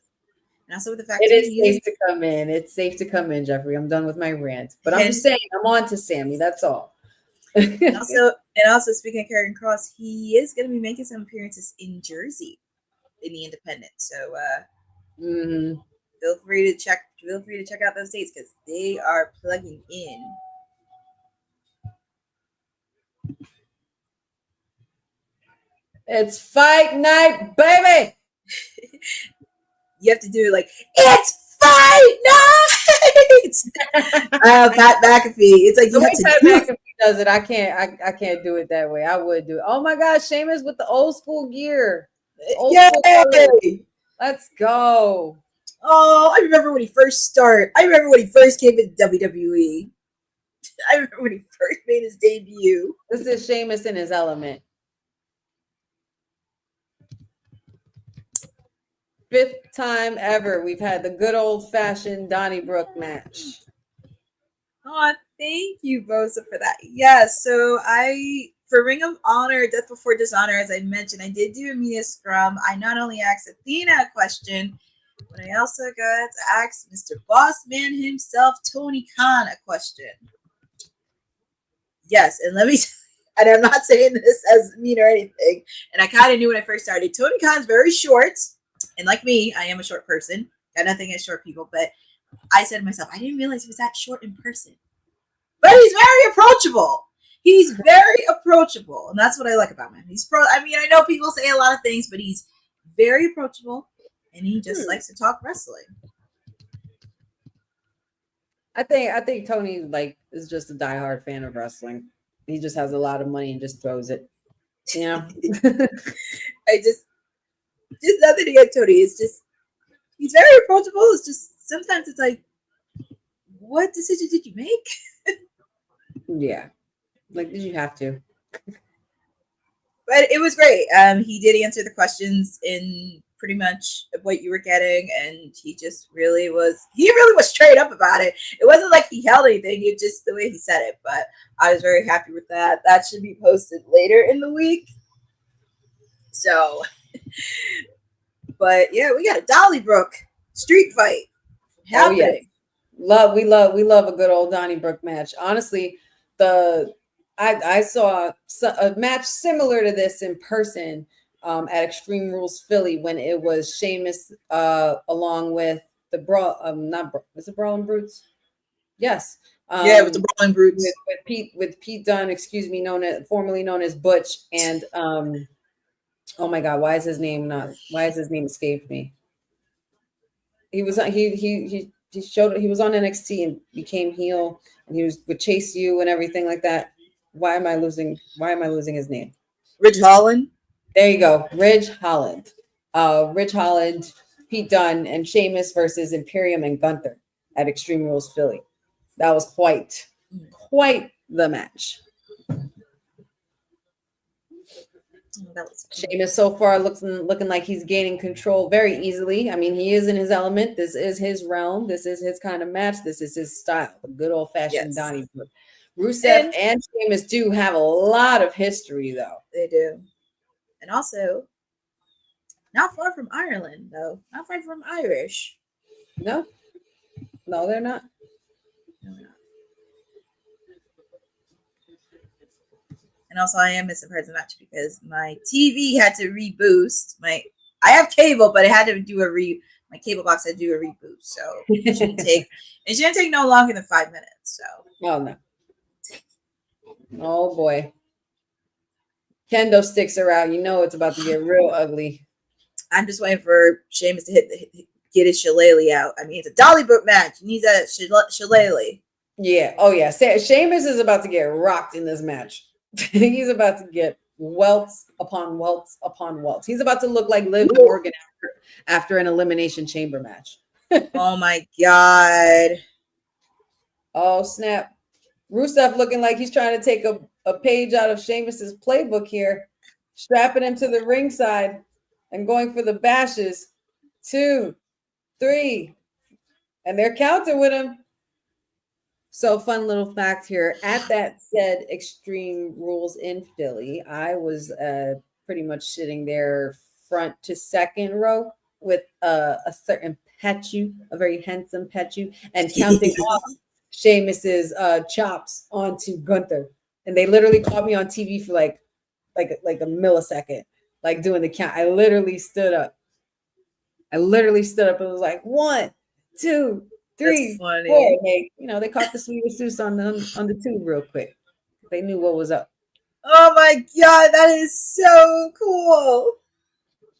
And also with the fact it is safe to come in. It's safe to come in, Jeffrey. I'm done with my rant. But I'm just saying, I'm on to Sammy. That's all. and also speaking of Karrion Kross, he is going to be making some appearances in Jersey in the Independent. So feel free to check out those dates because they are plugging in. It's fight night, baby. You have to do it like it's fight night. Pat McAfee. It's like the way Pat McAfee does it. I can't do it that way. I would do it. Oh my gosh, Sheamus with the old school gear. Let's go. Oh, I remember when he first came into WWE. I remember when he first made his debut. This is Sheamus in his element. 5th time ever we've had the good old-fashioned Donnybrook match. Oh, thank you, Bosa, for that. Yeah, so for Ring of Honor, Death Before Dishonor, as I mentioned, I did do a media scrum. I not only asked Athena a question, but I also got to ask Mr. Boss Man himself, Tony Khan, a question. Yes, and let me and I'm not saying this as mean or anything, and I kind of knew when I first started. Tony Khan's very short, and like me, I am a short person. Got nothing against short people, but I said to myself, I didn't realize he was that short in person. But he's very approachable. He's very approachable, and that's what I like about him. I mean, I know people say a lot of things, but he's very approachable, and he just likes to talk wrestling. I think Tony is just a diehard fan of wrestling. He just has a lot of money and just throws it. You know? I just nothing to get Tony. It's just he's very approachable. It's just sometimes it's like, what decision did you make? Yeah. Did you have to? But it was great. He did answer the questions in pretty much what you were getting, and he really was straight up about it. It wasn't like he held anything, it just the way he said it. But I was very happy with that. That should be posted later in the week. So, but yeah, we got a Donnybrook street fight happening. Oh, yes. We love a good old Donnybrook match. Honestly, I saw a match similar to this in person at Extreme Rules Philly when it was Sheamus along with the was it Brawling Brutes? Yes. Yeah, with the Brawling Brutes. With Pete Dunne, formerly known as Butch, and oh my God, why is his name escaped me? He was on NXT and became heel, and he would chase you and everything like that. Why am I losing his name? Ridge Holland. There you go. Ridge Holland, Pete Dunne, and Sheamus versus Imperium and Gunther at Extreme Rules Philly. That was quite the match. Sheamus so far looking like he's gaining control very easily. I mean, he is in his element. This is his realm. This is his kind of match. This is his style. The good old-fashioned Donnybrook. Rusev and Sheamus do have a lot of history, though. They do. And also, not far from Ireland, though. Not far from Irish. No, they're not. No, they're not. And also, I am missing parts of the match because my TV had to reboost. I have cable, but it had to do my cable box had to do a reboot. So it shouldn't take no longer than 5 minutes. So. Oh no. Oh boy. Kendo sticks are out. You know it's about to get real ugly. I'm just waiting for Sheamus to get his shillelagh out. I mean, it's a Donnybrook match. He needs a shillelagh. Yeah. Oh yeah. Sheamus is about to get rocked in this match. He's about to get welts upon welts upon welts. He's about to look like Liv Morgan after an elimination chamber match. Oh my God. Oh snap. Rusev looking like he's trying to take a page out of Sheamus's playbook here, strapping him to the ringside and going for the bashes. 2, 3, and they're counting with him. So fun little fact here. At that said Extreme Rules in Philly, I was pretty much sitting there front to second row with a certain Petu, a very handsome Petu, and counting off Sheamus's chops onto Gunther. And they literally caught me on TV for like a millisecond, like doing the count. I literally stood up. and was like 1, 2, 3, 4. They, they caught the sweetest juice on the tube real quick. They knew what was up. Oh my God, that is so cool.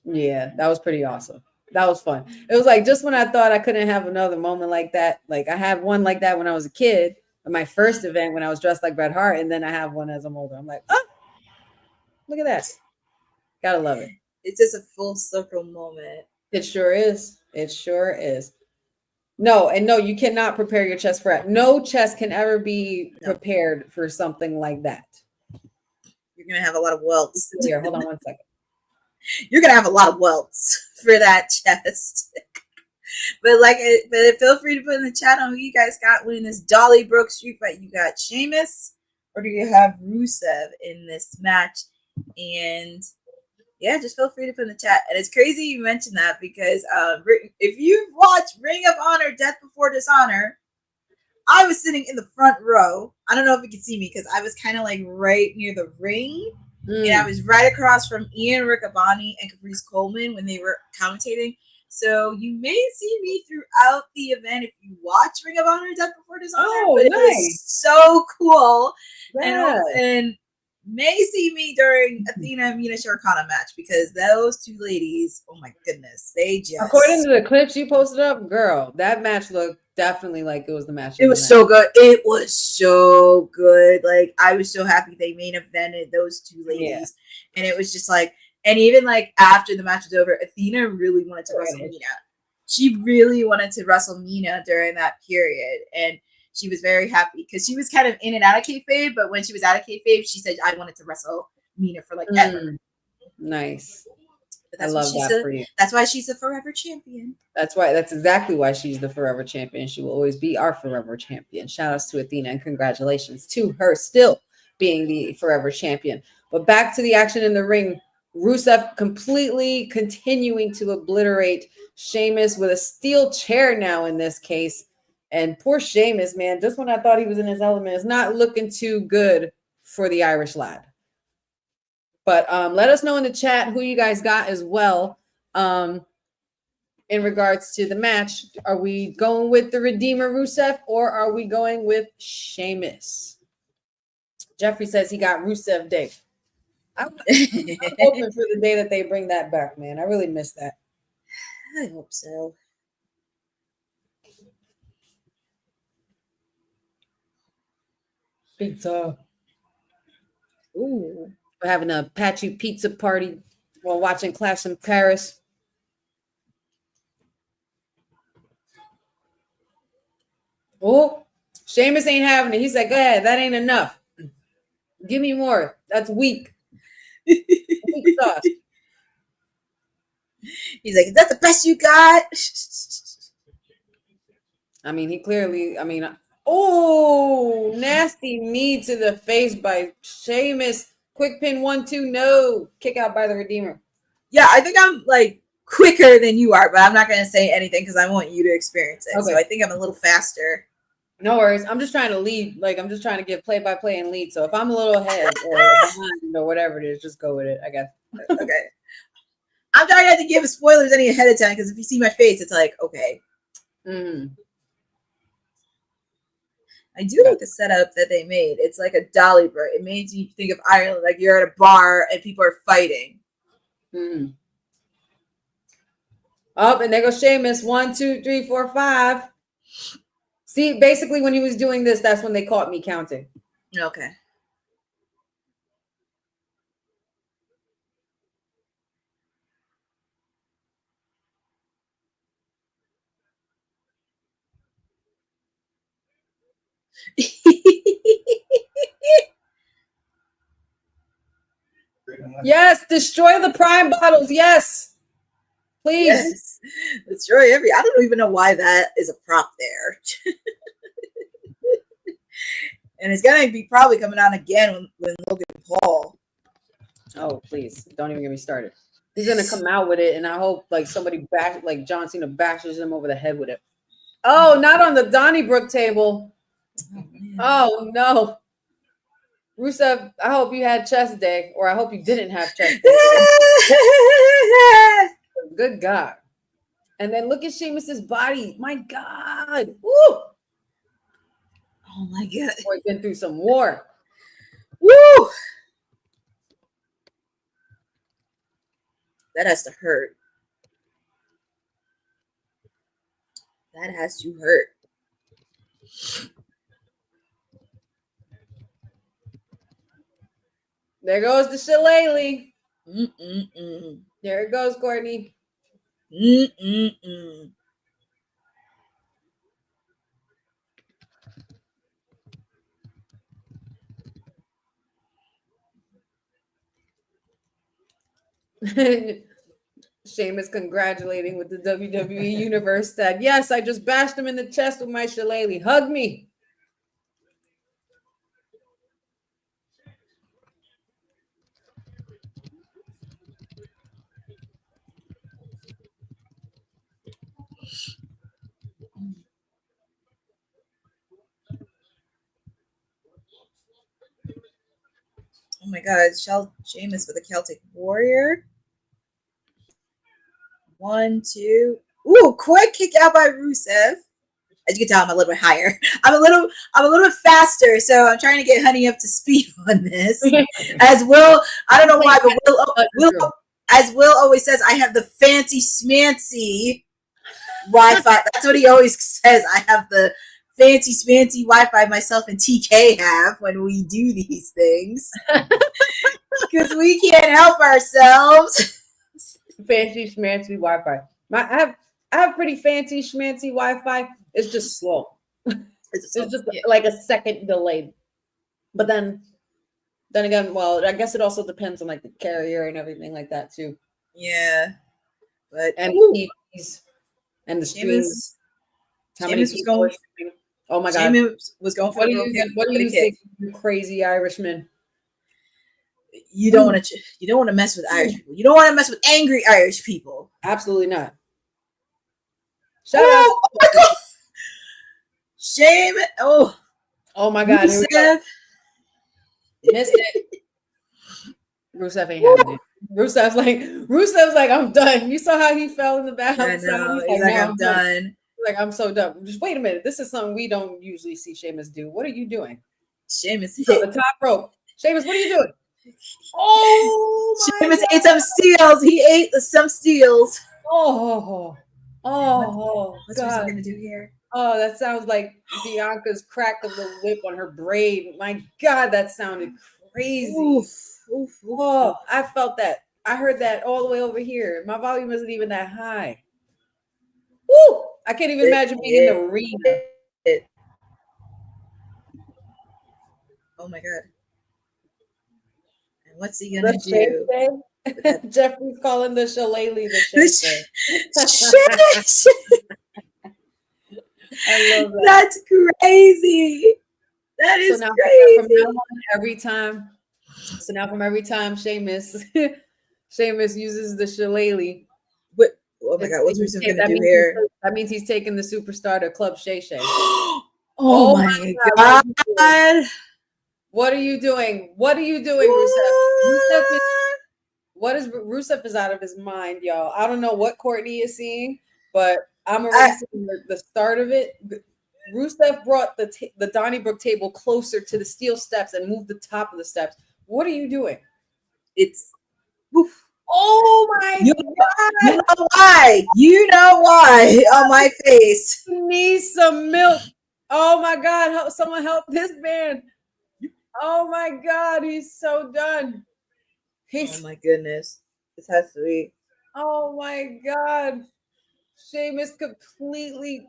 Yeah, that was pretty awesome. That was fun. It was like just when I thought I couldn't have another moment like that. Like I had one like that when I was a kid, at my first event when I was dressed like Bret Hart, and then I have one as I'm older. I'm like, oh, look at that. Gotta love it. It's just a full circle moment. It sure is. It sure is. No, you cannot prepare your chest for it. No chest can ever be prepared for something like that. You're gonna have a lot of welts. Here, hold on one second. You're gonna have a lot of welts for that chest. but feel free to put in the chat on who you guys got winning this Donnybrook street fight. You got Sheamus or do you have Rusev in this match? And yeah, just feel free to put in the chat. And it's crazy you mentioned that because if you've watched Ring of Honor Death Before Dishonor, I was sitting in the front row. I don't know if you can see me because I was kind of like right near the ring. And I was right across from Ian Riccaboni and Caprice Coleman when they were commentating. So you may see me throughout the event if you watch Ring of Honor Death Before Dishonor. Oh, but nice. It was so cool. Yeah. And may see me during Athena and Mina Shirokana match because those two ladies, oh my goodness, they just. According to the clips you posted up, girl, that match looked definitely like it was the match. It was so good. It was so good. Like, I was so happy they main evented those two ladies. Yeah. And it was just like, and even like after the match was over, Athena really wanted to wrestle Mina. She really wanted to wrestle Mina during that period. And she was very happy because she was kind of in and out of kayfabe. But when she was out of kayfabe, she said, I wanted to wrestle Mina for like ever. Nice. I love that for you. That's why she's a forever champion. That's exactly why she's the forever champion. She will always be our forever champion. Shout outs to Athena and congratulations to her still being the forever champion. But back to the action in the ring. Rusev completely continuing to obliterate Sheamus with a steel chair now in this case. And poor Sheamus, man, just when I thought he was in his element, is not looking too good for the Irish lad. But let us know in the chat who you guys got as well in regards to the match. Are we going with the Redeemer Rusev or are we going with Sheamus? Jeffrey says he got Rusev Day. I'm hoping for the day that they bring that back, man. I really miss that. I hope so. Pizza. Ooh. We're having a Apache pizza party while watching Clash in Paris. Oh, Sheamus ain't having it. He said, go ahead. That ain't enough. Give me more. That's weak. Weak sauce. He's like, is that the best you got? I mean, he clearly, oh, nasty knee to the face by Sheamus. Quick pin 1-2, no. Kick out by the Redeemer. Yeah, I think I'm like quicker than you are, but I'm not going to say anything because I want you to experience it. Okay. So I think I'm a little faster. No worries. I'm just trying to lead. Like, I'm just trying to give play-by-play and lead. So if I'm a little ahead or behind or whatever it is, just go with it, I guess. Okay. I'm trying not to give spoilers any ahead of time because if you see my face, it's like, okay. I do like the setup that they made. It's like a dolly bird. It made you think of Ireland, like you're at a bar and people are fighting. Oh, and there goes Sheamus. 1, 2, 3, 4, 5. See, basically when he was doing this, that's when they caught me counting. Okay. Yes, destroy the prime bottles. Yes, please. Yes. Destroy I don't even know why that is a prop there. And it's gonna be probably coming on again when Logan Paul. Oh, please don't even get me started. He's gonna come out with it, and I hope like somebody like John Cena bashes him over the head with it. Oh, not on the Donnybrook table. Oh no. Rusev, I hope you had chest day, or I hope you didn't have chest day. Good God. And then look at Sheamus's body. My God. Woo. Oh my God. Boy's been through some war. Woo. That has to hurt. That has to hurt. There goes the shillelagh. There it goes, Courtney. Sheamus congratulating with the WWE Universe that, yes, I just bashed him in the chest with my shillelagh. Hug me. my God, Sheamus with a Celtic Warrior. 1, 2. Ooh, quick kick out by Rusev. As you can tell, I'm a little bit higher. I'm a little bit faster, so I'm trying to get Honey up to speed on this. As Will, I don't know why, but Will, as Will always says, I have the fancy smancy Wi-Fi. That's what he always says. I have the fancy smancy Wi-Fi myself and TK have when we do these things. Because we can't help ourselves. Fancy schmancy Wi-Fi. I have pretty fancy schmancy Wi-Fi. It's just slow. It's just like a second delayed. But then again, well, I guess it also depends on like the carrier and everything like that too. Yeah, but and the streams. How many people are streaming? Oh my God! Sheamus was going for what do you think, you crazy Irishman? You don't want to mess with Irish people. You don't want to mess with angry Irish people. Absolutely not. Shout out! Oh my God! Sheamus! Oh my God! Rusev. Missed it. Rusev ain't having it. Rusev's like, I'm done. You saw how he fell in the bathroom. I know. He's like, I'm done. Like, I'm so done. Just wait a minute. This is something we don't usually see Sheamus do. What are you doing? Sheamus hit the top rope. Sheamus, what are you doing? Oh, Sheamus ate some steals. He ate some steals. Oh, what's God. Rusev gonna do here? Oh, that sounds like Bianca's crack of the whip on her braid. My God, that sounded crazy. Oof. Oh, I felt that. I heard that all the way over here. My volume isn't even that high. Woo! I can't even imagine being in the arena. Oh my God. And what's he gonna do? Jeffrey's calling the shillelagh the I love that. That's crazy. That is crazy. From now on, from every time Sheamus uses the shillelagh. Oh my God, what's Rusev gonna do here? That means he's taking the superstar to Club Shay Shay. Oh my God. What are you doing? What are you doing, Rusev? Rusev is out of his mind, y'all. I don't know what Courtney is seeing, but I'm already seeing the start of it. Rusev brought the Donnybrook table closer to the steel steps and moved the top of the steps. What are you doing? It's oof. Oh my God! You know why? You know why? On my face. He needs some milk. Oh my God! Someone help this man! Oh my God! He's so done. Oh my goodness! This has to be. Oh my God! Sheamus completely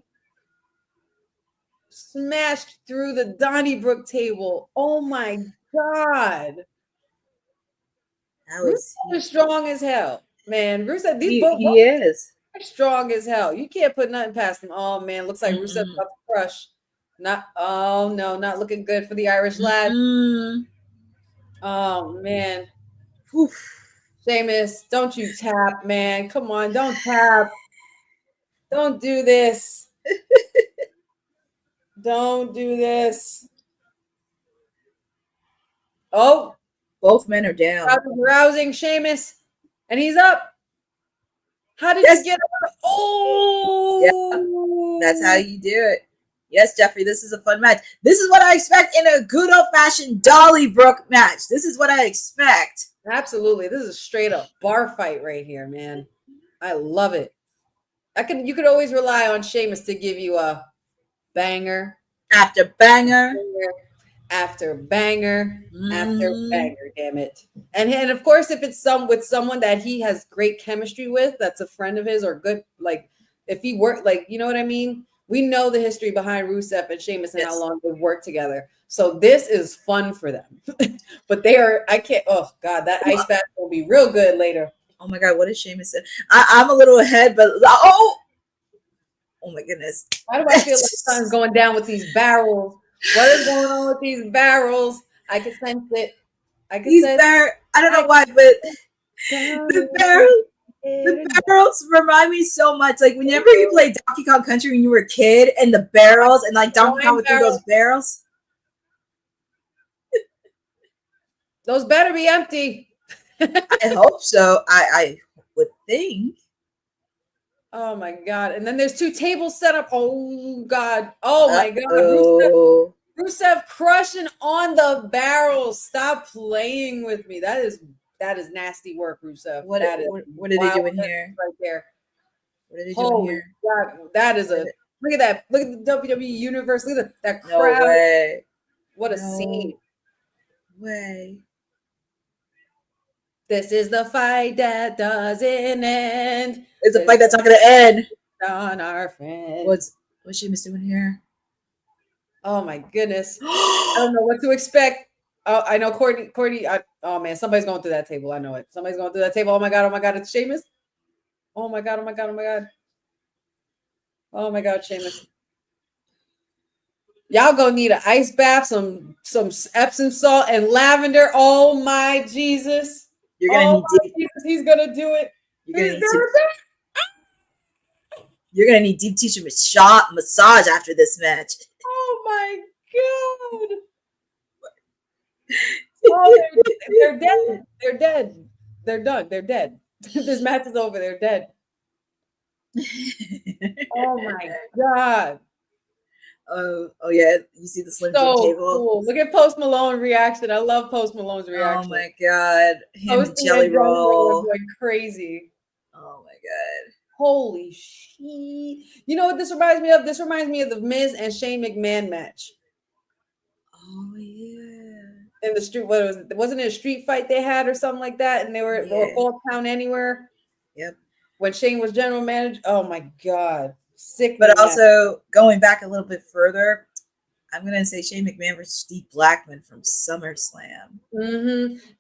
smashed through the Donnybrook table. Oh my God! Rusev is strong as hell, man. Rusev, he is strong as hell. You can't put nothing past him. Oh man, looks like Rusev about to crush. Not looking good for the Irish lad. Oh man. Oof. Sheamus, don't you tap, man. Come on, don't tap. Don't do this. Don't do this. Oh. Both men are down. Rousing Sheamus, and he's up. How did you get up? Oh, yeah, that's how you do it. Yes, Jeffrey, this is a fun match. This is what I expect in a good old-fashioned Donnybrook match. This is what I expect. Absolutely, this is a straight-up bar fight right here, man. I love it. You could always rely on Sheamus to give you a banger after banger. After banger, after banger, damn it. And of course, if it's with someone that he has great chemistry with, that's a friend of his or good, like if he worked, like, you know what I mean? We know the history behind Rusev and Sheamus and how long they've worked together. So this is fun for them. But oh God, that ice bath will be real good later. Oh my God, what did Sheamus say? I'm a little ahead, but oh my goodness. Why do I feel like something's going down with these barrels? What is going on with these barrels? I can sense it. I don't know why, but the barrels remind me so much. Like whenever you played Donkey Kong Country when you were a kid, and the barrels, and like Donkey Kong would do those barrels. Those better be empty. I hope so. I would think. Oh my God. And then there's 2 tables set up. Oh God. Oh my God. Oh, Rusev crushing on the barrels. Stop playing with me. That is nasty work, Rusev. what That is are they wild doing here? right there. What are they doing Holy here? God. That is a look at that. Look at the WWE universe. Look at that No crowd. way. What a No scene. way. This is the fight that doesn't end. It's a fight that's not gonna end. On our friend. What's Sheamus doing here? Oh my goodness. I don't know what to expect. Oh, I know Courtney. Oh man, somebody's going through that table. I know it. Somebody's going through that table. Oh my God, it's Sheamus. Oh my God. Oh my God, Sheamus. Y'all gonna need an ice bath, some Epsom salt and lavender. Oh my Jesus. You're gonna need deep. Jesus, he's gonna do it. You're gonna need deep tissue massage after this match. Oh my God. Oh, they're dead. They're dead. They're done. They're dead. This match is over. They're dead. Oh my God. Oh yeah, you see the Slim Jim So table. cool. Look at Post Malone reaction. I love Post Malone's reaction. Oh my God, him and Posting Jelly and Jelly Roll. going crazy. Oh my God. Holy shit. You know what this reminds me of? This reminds me of the Miz and Shane McMahon match. Oh yeah. In the street, what was it? Wasn't it a street fight they had or something like that? And they were Fall Town Anywhere. Yep. When Shane was general manager. Oh my God. Sick. But also going back a little bit further, I'm gonna say Shane McMahon versus Steve Blackman from SummerSlam.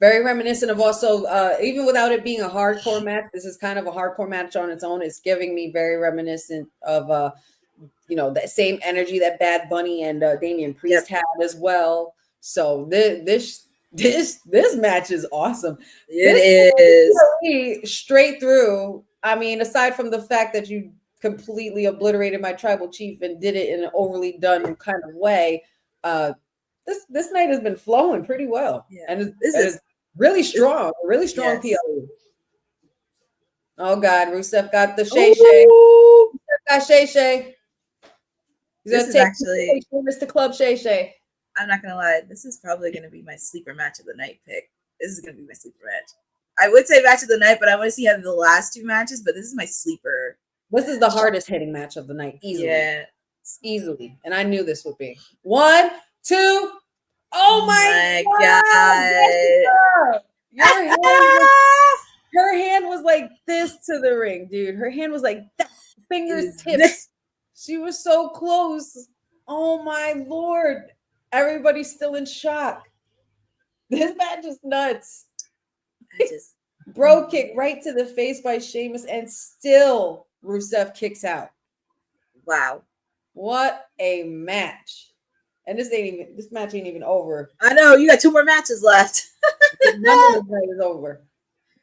Very reminiscent of also, even without it being a hardcore match, this is kind of a hardcore match on its own. It's giving me very reminiscent of that same energy that Bad Bunny and Damian Priest had as well. So this match is awesome. It is straight through. I mean, aside from the fact that you completely obliterated my tribal chief and did it in an overly done kind of way, this night has been flowing pretty well. Yeah. And this is really strong, yes. PLE. Oh God, Rusev got the Shay Shay. Got Shay Shay. He's gonna take Mr. Club Shay Shay. I'm not gonna lie, this is probably gonna be my sleeper match of the night pick. This is gonna be my sleeper match. I would say match of the night, but I want to see how the last 2 matches. But this is my sleeper. This is the hardest hitting match of the night, easily. Yeah, easily. And I knew this would be 1, 2. Oh my God! Her hand was like this to the ring, dude. Her hand was like that, fingers tips. She was so close. Oh my Lord! Everybody's still in shock. This match is nuts. Bro kick right to the face by Sheamus, and still Rusev kicks out. Wow. What a match. And this match ain't even over. I know, you got 2 more matches left. None of this night is over.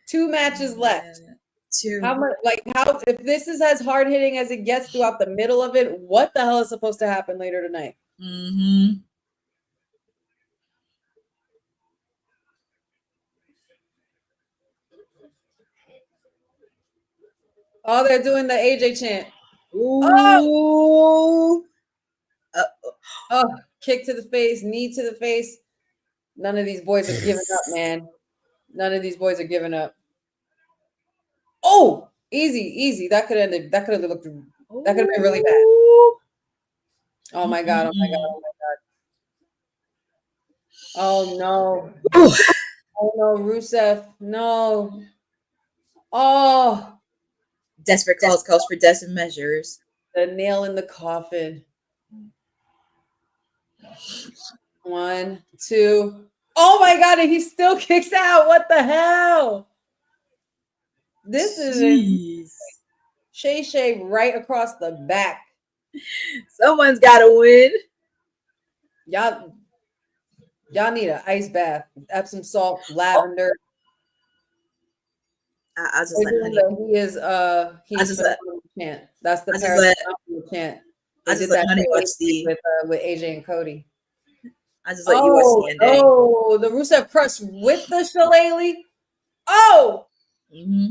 2 matches left. 2. If this is as hard hitting as it gets throughout the middle of it, what the hell is supposed to happen later tonight? Oh, they're doing the AJ chant. Ooh. Oh, kick to the face, knee to the face. None of these boys are giving up, man. None of these boys are giving up. Oh, easy. That could have been really bad. Oh my God. Oh no. Oh no, Rusev. No. Oh. Desperate calls for desperate measures. The nail in the coffin. 1, 2. Oh my God, and he still kicks out. What the hell? This is Shay Shay right across the back. Someone's got to win. Y'all need an ice bath, Epsom salt, lavender. I was just like, he's the chant. That's the chant. They did that with AJ and Cody. I just let you watch the ending. Oh, the Rusev crush with the shillelagh. Oh, Mm-hmm.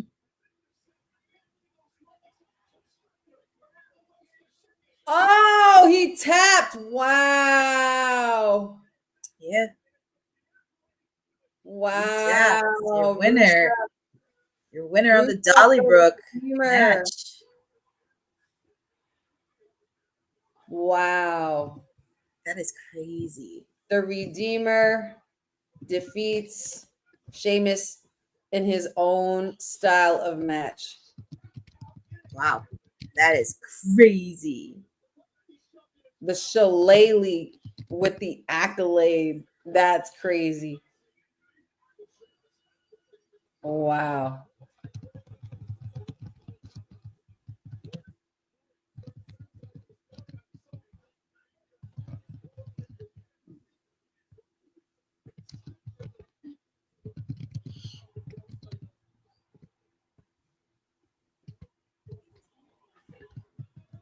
oh, he tapped. Wow. Yeah. Wow. Your winner. Your winner of the Rusev Donnybrook Redeemer. match. Wow. That is crazy. The Redeemer defeats Sheamus in his own style of match. Wow. That is crazy. The shillelagh with the accolade. That's crazy. Wow.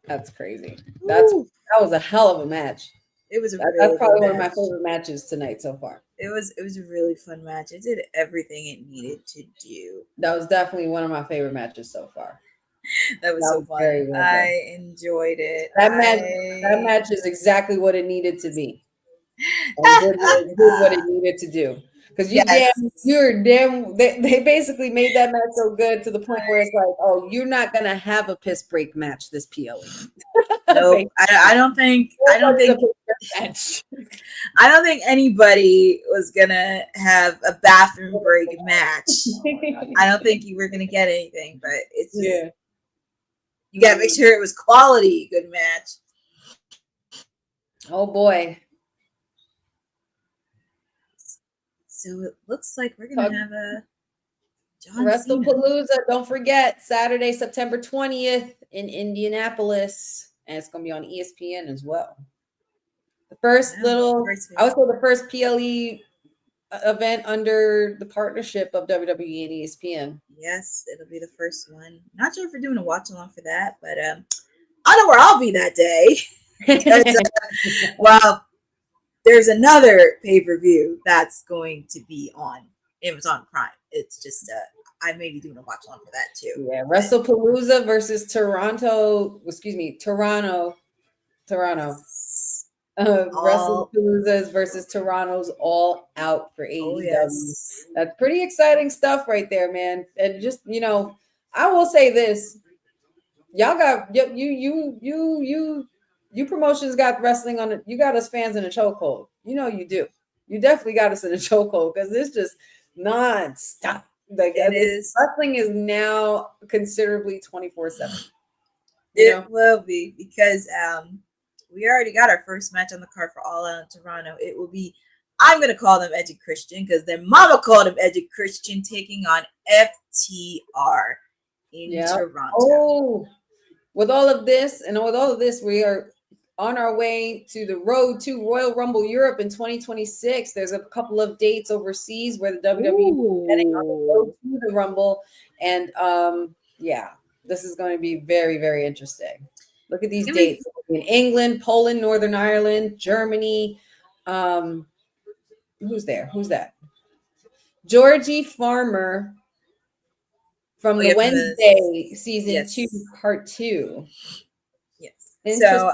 That's crazy. That was a hell of a match. It was That's probably one of my favorite matches tonight so far. It was a really fun match. It did everything it needed to do. That was definitely one of my favorite matches so far. That was so fun. Very well done. I enjoyed it. That match is exactly what it needed to be. And did what it needed to do. Because they basically made that match so good to the point where it's like, oh, you're not gonna have a piss break match this PLE. No, I don't think anybody was gonna have a bathroom break match. I don't think you were gonna get anything, but it's just, you gotta make sure it was quality good match. Oh boy. So it looks like we're gonna have a WrestlePalooza. Don't forget, Saturday, September 20th in Indianapolis, and it's gonna be on ESPN as well. The first I would say the first PLE event under the partnership of WWE and ESPN. Yes, it'll be the first one. Not sure if we're doing a watch along for that, but I know where I'll be that day. Well, there's another pay-per-view that's going to be on Amazon Prime. It's just I may be doing a watch along for that too. Yeah, WrestlePalooza versus Toronto. WrestlePalooza versus Toronto's All Out for AEW. Oh, yes. That's pretty exciting stuff right there, man. And just, I will say this. Y'all got you promotions got wrestling on it. You got us fans in a chokehold. You do. You definitely got us in a chokehold because it's just non-stop. Like it is. Wrestling is now considerably 24/7. It will be because we already got our first match on the card for All Out in Toronto. It will be, I'm going to call them Edgy Christian because their mama called them Edgy Christian, taking on FTR in Toronto. Oh, with all of this, we are on our way to the road to Royal Rumble Europe in 2026. There's a couple of dates overseas where the WWE is heading on the road to the Rumble. And this is going to be very, very interesting. Look at these dates in England, Poland, Northern Ireland, Germany. Who's there? Who's that? Georgie Farmer from the Wednesday season 2, part 2. Yes. So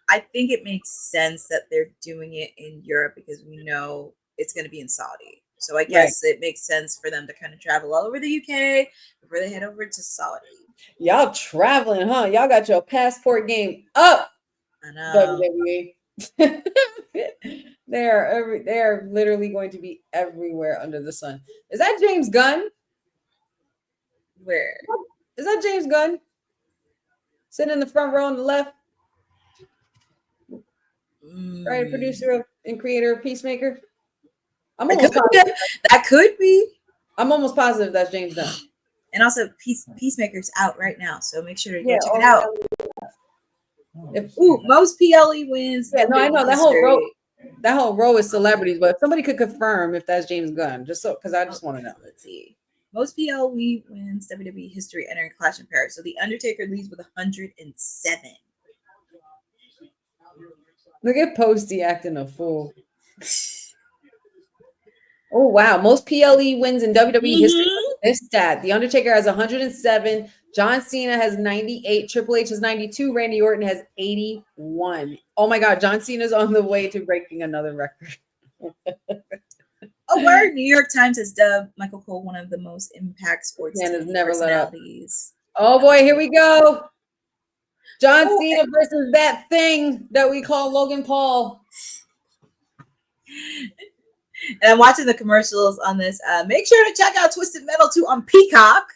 I think it makes sense that they're doing it in Europe because we know it's going to be in Saudi. So I guess it makes sense for them to kind of travel all over the UK before they head over to Saudi. Y'all traveling, huh? Y'all got your passport game up. I know. WWE. They are literally going to be everywhere under the sun. Is that James Gunn? Where? Is that James Gunn? Sitting in the front row on the left. Right, producer and creator of Peacemaker. I'm almost positive. That could be. I'm almost positive that's James Gunn. And also, Peacemaker's out right now, so make sure to go check it out. Most PLE wins. Yeah, no, I know that whole row is celebrities, but if somebody could confirm if that's James Gunn, just so because I just want to know. Let's see. Most PLE wins WWE history entering Clash in Paris. So the Undertaker leads with 107. Look at Posty acting a fool. Oh wow, most PLE wins in WWE history. Mhm. This stat: The Undertaker has 107, John Cena has 98, Triple H has 92, Randy Orton has 81. Oh my God, John Cena's on the way to breaking another record. Oh, word! New York Times has dubbed Michael Cole one of the most impact sports Man has TV never let up. personalities. Oh boy, here we go. John Oh, Cena versus that thing that we call Logan Paul. And I'm watching the commercials on this. Make sure to check out Twisted Metal 2 on Peacock,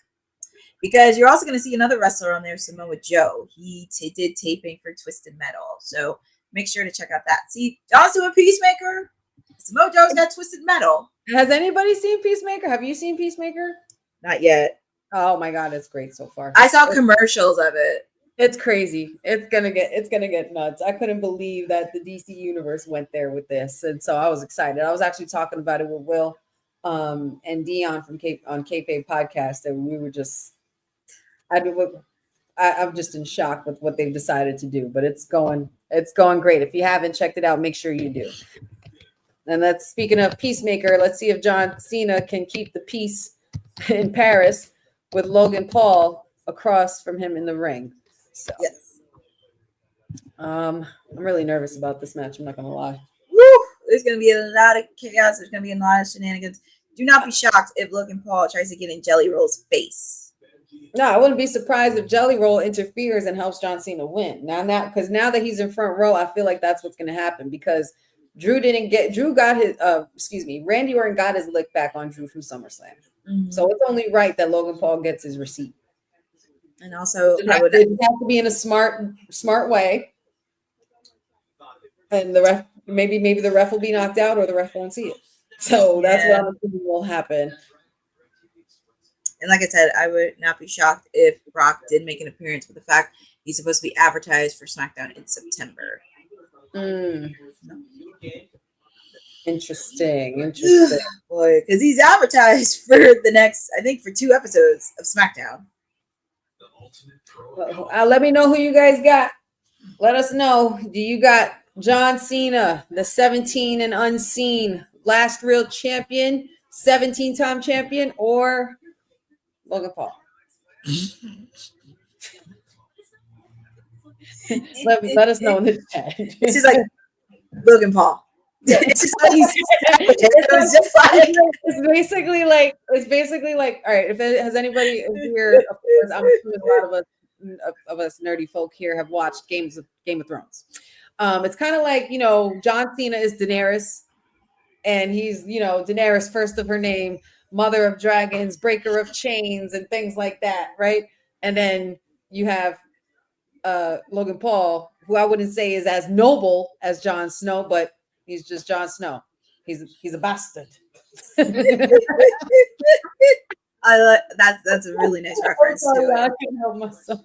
because you're also going to see another wrestler on there, Samoa Joe. He did taping for Twisted Metal, so make sure to check out that. See, John's doing Peacemaker. Samoa Joe's got Twisted Metal. Has anybody seen Peacemaker? Have you seen Peacemaker? Not yet. Oh my God, it's great so far. I saw commercials of it. It's crazy. It's gonna get nuts. I couldn't believe that the DC universe went there with this, and so I was excited. I was actually talking about it with Will, and Dion from Kayfabe podcast, and we were just, I'm just in shock with what they've decided to do. But it's going great. If you haven't checked it out, make sure you do. And that's speaking of Peacemaker. Let's see if John Cena can keep the peace in Paris with Logan Paul across from him in the ring. So, yes. I'm really nervous about this match. I'm not gonna lie. Woo! There's gonna be a lot of chaos. There's gonna be a lot of shenanigans. Do not be shocked if Logan Paul tries to get in Jelly Roll's face. No, I wouldn't be surprised if Jelly Roll interferes and helps John Cena win. Now that he's in front row, I feel like that's what's gonna happen, because Randy Orton got his lick back on Drew from SummerSlam. Mm-hmm. So it's only right that Logan Paul gets his receipt. And also, it have to be in a smart way. And the ref, maybe the ref will be knocked out, or the ref won't see it. So that's what I'm assuming will happen. And like I said, I would not be shocked if Brock did make an appearance, with the fact he's supposed to be advertised for SmackDown in September. Interesting. Boy, because he's advertised for the next, I think, for 2 episodes of SmackDown. Let me know who you guys got. Let us know. Do you got John Cena, the 17 and unseen last real champion, 17-time champion, or Logan Paul? let us know in the chat. It's just like Logan Paul. It's just like it's basically like all right. If it has anybody here, of course, I'm sure a lot of us nerdy folk here have watched Game of Thrones. It's kind of like, John Cena is Daenerys, and he's Daenerys, first of her name, mother of dragons, breaker of chains, and things like that, right? And then you have Logan Paul, who I wouldn't say is as noble as Jon Snow, but he's just Jon Snow. He's a bastard. I like that's a really nice reference to it. I can't help myself.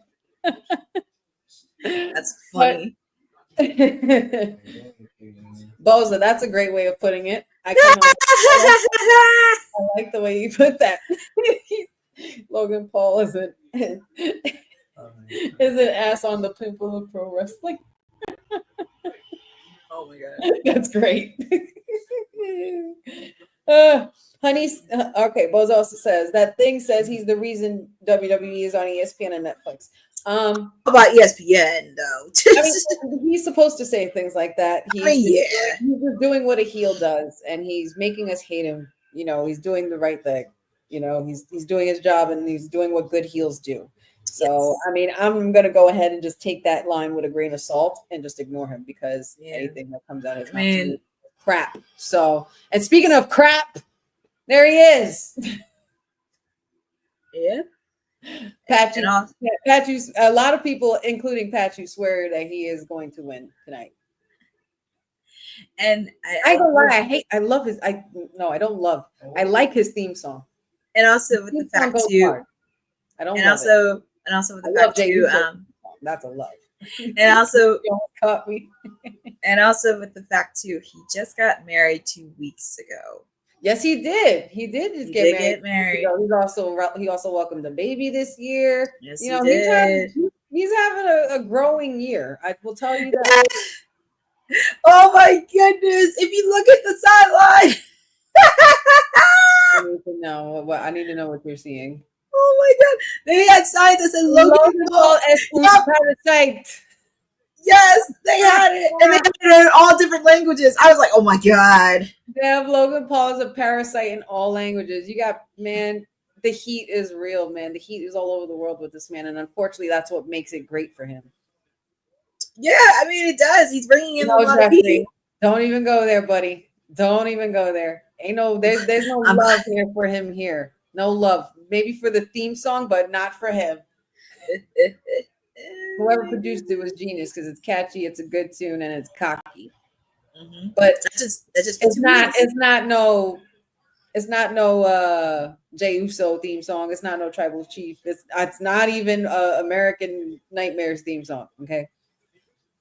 That's funny. Boza, that's a great way of putting it. I like the way you put that. Logan Paul is an ass on the pimple of pro wrestling. Oh my God, that's great. Honey, okay. Boza also says that thing says he's the reason WWE is on ESPN and Netflix. How about ESPN though? He's supposed to say things like that. He's just doing what a heel does, and he's making us hate him. He's doing the right thing. He's doing his job, and he's doing what good heels do. So, I'm going to go ahead and just take that line with a grain of salt and just ignore him, because anything that comes out of his mouth is crap. So, and speaking of crap, there he is. Yeah. Patchy, a lot of people, including Patchy, swear that he is going to win tonight. And I don't lie. I like his theme song. And also with the fact too, I don't. And also with the fact too, that's a love. And also, caught me. And also with the fact too, he just got married 2 weeks ago. Yes, he did. He did just get married. He also welcomed a baby this year. Yes, he did. He's having a growing year. I will tell you that. Oh my goodness! If you look at the sideline, I need to know what you're seeing. oh my god, they had signs that said Logan Paul. Yep, Parasite. yes, they had it, and they had it in all different languages. I was like, oh my god. They have Logan Paul as a parasite in all languages. You got, man, the heat is real, man. The heat is all over the world with this man, and unfortunately, that's what makes it great for him. Yeah, I mean it does. He's bringing in a lot of Jeffrey, heat. don't even go there, buddy. Don't even go there. There's no love here for him here. No love. Maybe for the theme song, but not for him. Whoever produced it was genius because it's catchy, it's a good tune, and it's cocky. Mm-hmm. But that's just it's not no Jey Uso theme song. It's not no Tribal Chief. It's not even American Nightmares theme song. Okay,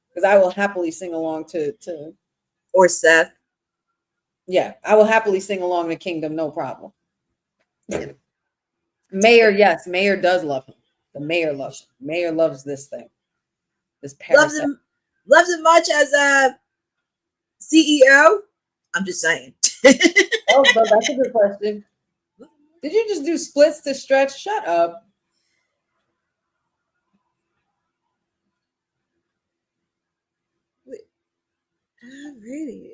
because I will happily sing along to or Seth. Yeah, I will happily sing along to Kingdom, no problem. Mayor, yes, Mayor does love him. The mayor loves him. Mayor loves this thing. This parasite. Loves him much as a CEO. I'm just saying. Oh, but that's a good question. Did you just do splits to stretch? Shut up. Alrighty.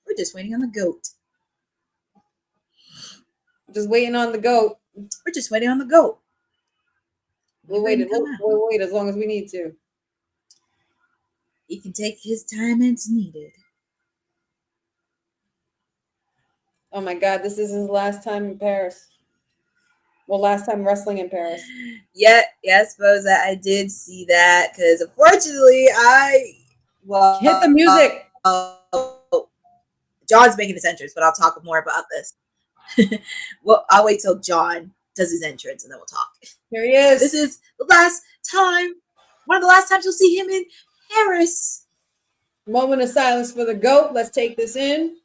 We're just waiting on the goat. Just waiting on the goat. We're just waiting on the goat. We'll wait as long as we need to. He can take his time and it's needed. Oh my God, this is his last time in Paris. Well, last time wrestling in Paris. Yeah, I suppose that I did see that because unfortunately hit the music. John's making his entrance, but I'll talk more about this. Well, I'll wait till John does his entrance and then we'll talk. Here he is. This is the last time, one of the last times you'll see him in Paris. Moment of silence for the GOAT. Let's take this in.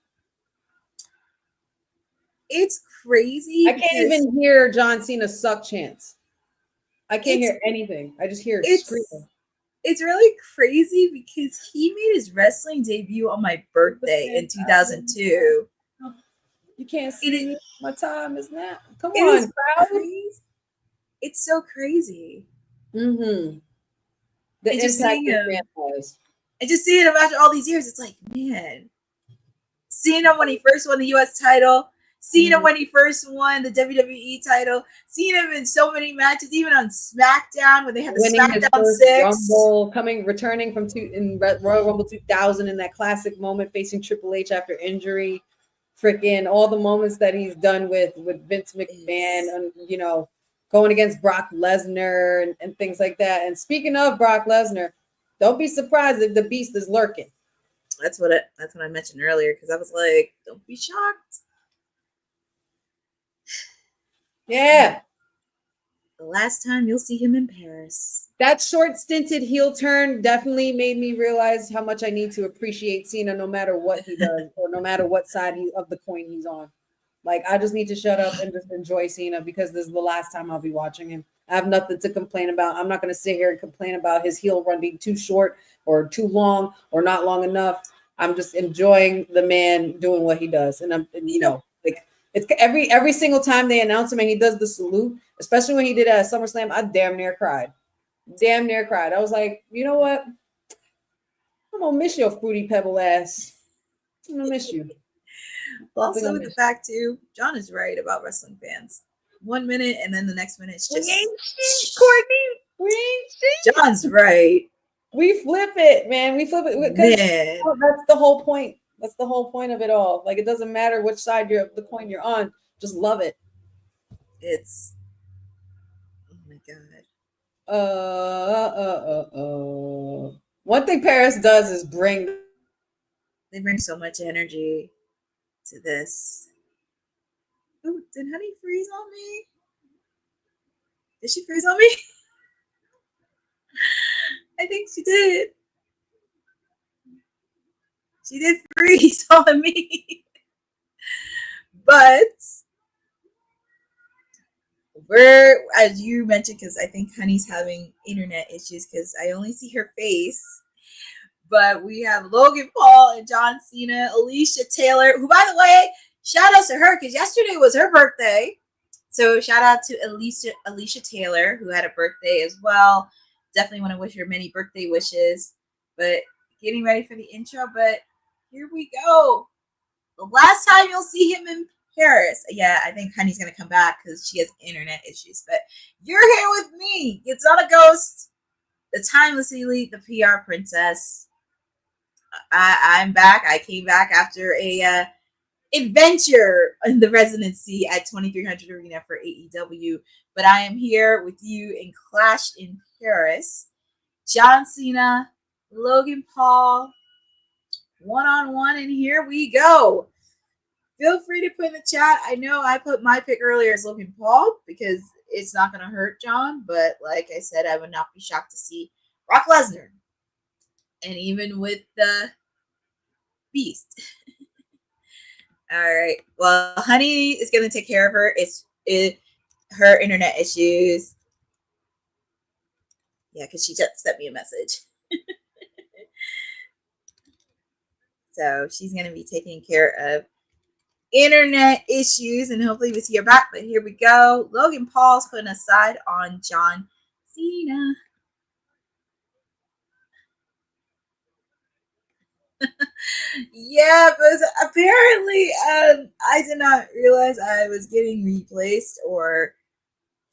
It's crazy. I can't even hear John Cena suck chants. I can't hear anything. I just hear screaming. It's really crazy because he made his wrestling debut on my birthday in 2002. You can't see my time is now. Come on, crowd. It's so crazy. Mm-hmm. The and just impact seeing him, franchise. and just seeing him after all these years, it's like, man, seeing him when he first won the U.S. title, seeing him when he first won the WWE title, seeing him in so many matches, even on SmackDown when they had the SmackDown 6. Returning from Royal Rumble 2000 in that classic moment, facing Triple H after injury. Freaking all the moments that he's done with Vince McMahon and, going against Brock Lesnar and things like that. And speaking of Brock Lesnar, don't be surprised if the beast is lurking. That's what I mentioned earlier, because I was like, don't be shocked. Yeah. The last time you'll see him in Paris. That short-stinted heel turn definitely made me realize how much I need to appreciate Cena no matter what he does or no matter what side of the coin he's on. Like, I just need to shut up and just enjoy Cena because this is the last time I'll be watching him. I have nothing to complain about. I'm not going to sit here and complain about his heel run being too short or too long or not long enough. I'm just enjoying the man doing what he does. And it's every single time they announce him and he does the salute, especially when he did it at SummerSlam, I damn near cried. I was like, you know what? I'm gonna miss your fruity pebble ass. I'm gonna miss you. Also, with the fact too, John is right about wrestling fans. 1 minute and then the next minute it's just we ain't shit, Courtney. We ain't shit. John's right. We flip it, man. We flip it because that's the whole point. That's the whole point of it all. Like, it doesn't matter which side of the coin you're on. Just love it. It's oh my god. One thing Paris does is they bring so much energy to this. Oh, did Honey freeze on me? Did she freeze on me? I think she did. She did freeze on me. But we're, as you mentioned, because I think Honey's having internet issues because I only see her face. But we have Logan Paul and John Cena, Alicia Taylor, who, by the way, shout out to her because yesterday was her birthday. So shout out to Alicia Taylor, who had a birthday as well. Definitely want to wish her many birthday wishes. But getting ready for the intro. But here we go. The last time you'll see him in Paris. Yeah, I think Honey's going to come back because she has internet issues. But you're here with me. It's not a ghost. The timeless elite, the PR princess. I'm back. I came back after a adventure in the residency at 2300 Arena for AEW. But I am here with you in Clash in Paris. John Cena, Logan Paul, one-on-one, and here we go. Feel free to put in the chat. I know I put my pick earlier as Logan Paul because it's not going to hurt John. But like I said, I would not be shocked to see Brock Lesnar. And even with the Beast. All right. Well, Honey is going to take care of her. It's her internet issues. Yeah, because she just sent me a message. So she's going to be taking care of internet issues, and hopefully we'll see her back. But here we go. Logan Paul's putting a side on John Cena. Yeah, but apparently I did not realize I was getting replaced or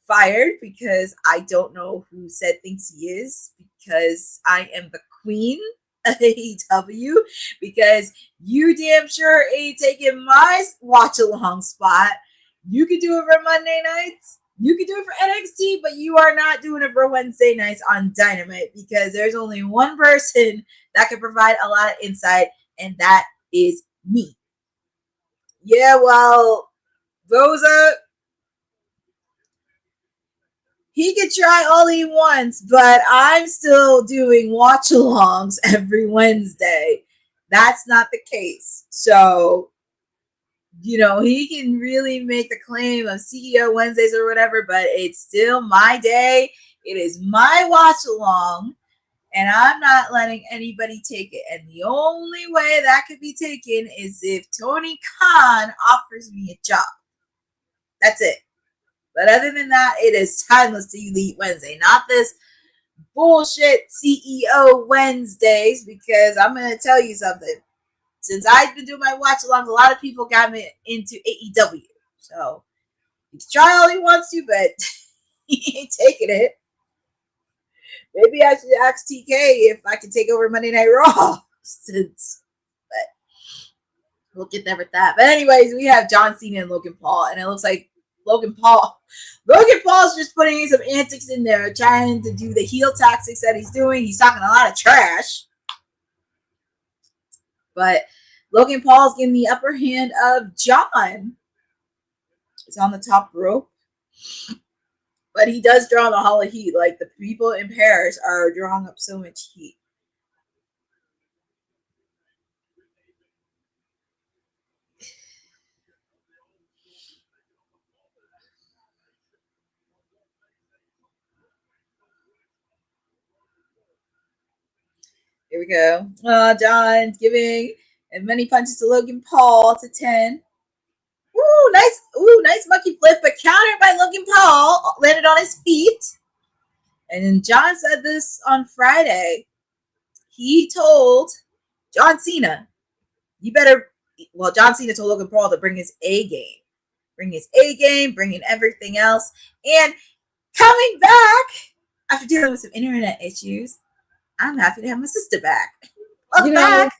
fired because I don't know who said thinks he is, because I am the queen of AEW, because you damn sure ain't taking my watch along spot. You could do it for Monday nights, you could do it for NXT, but you are not doing it for Wednesday nights on Dynamite, because there's only one person that can provide a lot of insight, and that is me. Yeah, well, Boza, he could try all he wants, but I'm still doing watch-alongs every Wednesday. That's not the case. So, you know, he can really make the claim of CEO Wednesdays or whatever, but it's still my day. It is my watch-along. And I'm not letting anybody take it. And the only way that could be taken is if Tony Khan offers me a job. That's it. But other than that, it is timeless elite Wednesday. Not this bullshit CEO Wednesdays, because I'm going to tell you something. Since I've been doing my watch-alongs, a lot of people got me into AEW. So he can try all he wants to, but he ain't taking it. Maybe I should ask TK if I can take over Monday Night Raw. But we'll get there with that. But anyways, we have John Cena and Logan Paul. And it looks like Logan Paul's just putting some antics in there, trying to do the heel tactics that he's doing. He's talking a lot of trash. But Logan Paul's getting the upper hand of John. It's on the top rope. But he does draw a hall of heat. Like, the people in Paris are drawing up so much heat. Here we go. John's giving as many punches to Logan Paul to 10. Nice monkey flip, but countered by Logan Paul, landed on his feet. And then John said this on Friday. He told John Cena, John Cena told Logan Paul to bring his A game. Bring in everything else. And coming back, after dealing with some internet issues, I'm happy to have my sister back. Welcome back.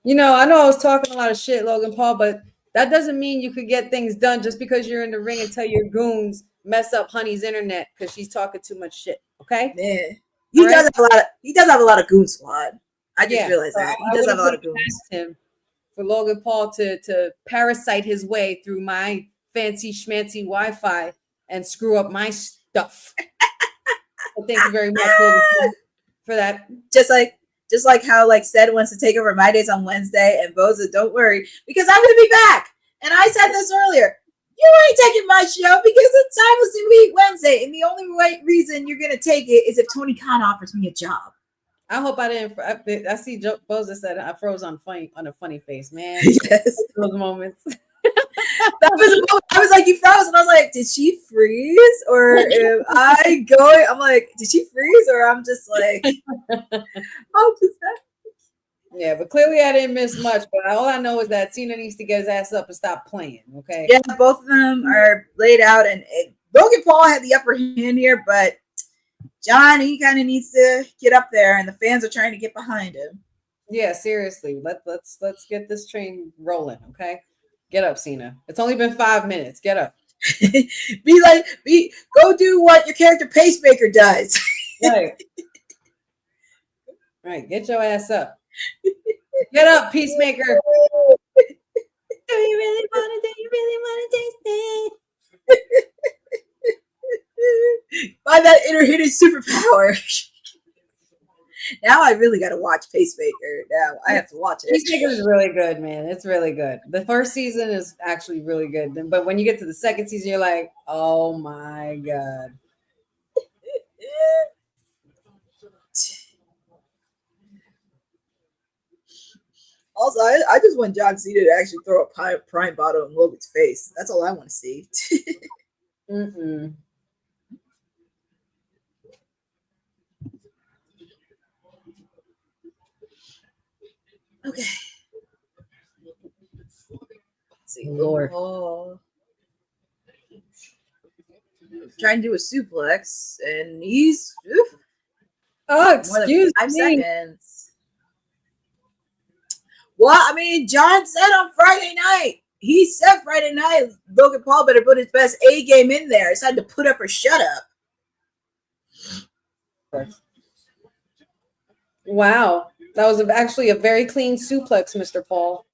I know I was talking a lot of shit, Logan Paul, but that doesn't mean you could get things done just because you're in the ring and tell your goons mess up Honey's internet because she's talking too much shit. Okay? Yeah. He does have a lot of goon squad. I just realized that. He does have a lot of goons. Him for Logan Paul to parasite his way through my fancy schmancy Wi-Fi and screw up my stuff. So thank you very much, Logan Paul, for that. Just like how Ced wants to take over my days on Wednesday, and Boza, don't worry, because I'm going to be back. And I said this earlier. You ain't taking my show because it's Timeless Elite Wednesday, and the only reason you're going to take it is if Tony Khan offers me a job. I hope I didn't. I see Boza said I froze on a funny face, man. Yes. Those moments. That was a moment. I was like, you froze, and I was like, did she freeze, or am I going? I'm like, did she freeze, or I'm just like, I'm just. Yeah, but clearly I didn't miss much. But all I know is that Cena needs to get his ass up and stop playing. Okay. Yeah, both of them are laid out, and Logan Paul had the upper hand here, but John, he kind of needs to get up there, and the fans are trying to get behind him. Yeah, seriously. Let's get this train rolling. Okay. Get up, Cena. It's only been 5 minutes. Get up. Go do what your character Pacemaker does. Right. Right. Get your ass up. Get up, Peacemaker. Do you really want to taste it? Find that inner hidden superpower. Now I really got to watch Pacemaker. Now I have to watch it. Peacemaker is really good, man. It's really good. The first season is actually really good, but when you get to the second season, you're like, oh my god. Also, I just want John Cena to actually throw a prime bottle in Logan's face. That's all I want to see. Mm-mm. Okay. Let's see. Lord. Trying to do a suplex, and he's Oh, excuse 5 me. seconds. Well, I mean, John said on Friday night, he said Friday night, Logan Paul better put his best A game in there. It's time to put up or shut up. Wow. That was actually a very clean suplex, Mr. Paul.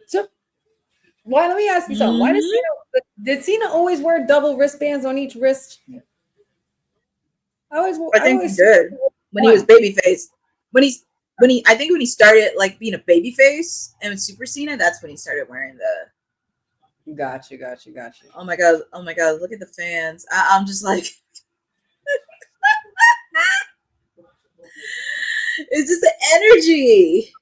So, let me ask you something. Why did Cena always wear double wristbands on each wrist? I think he did when he was babyface. I think when he started like being a babyface and with Super Cena, that's when he started wearing the. Got you. Oh my god! Look at the fans. I'm just like, it's just the energy.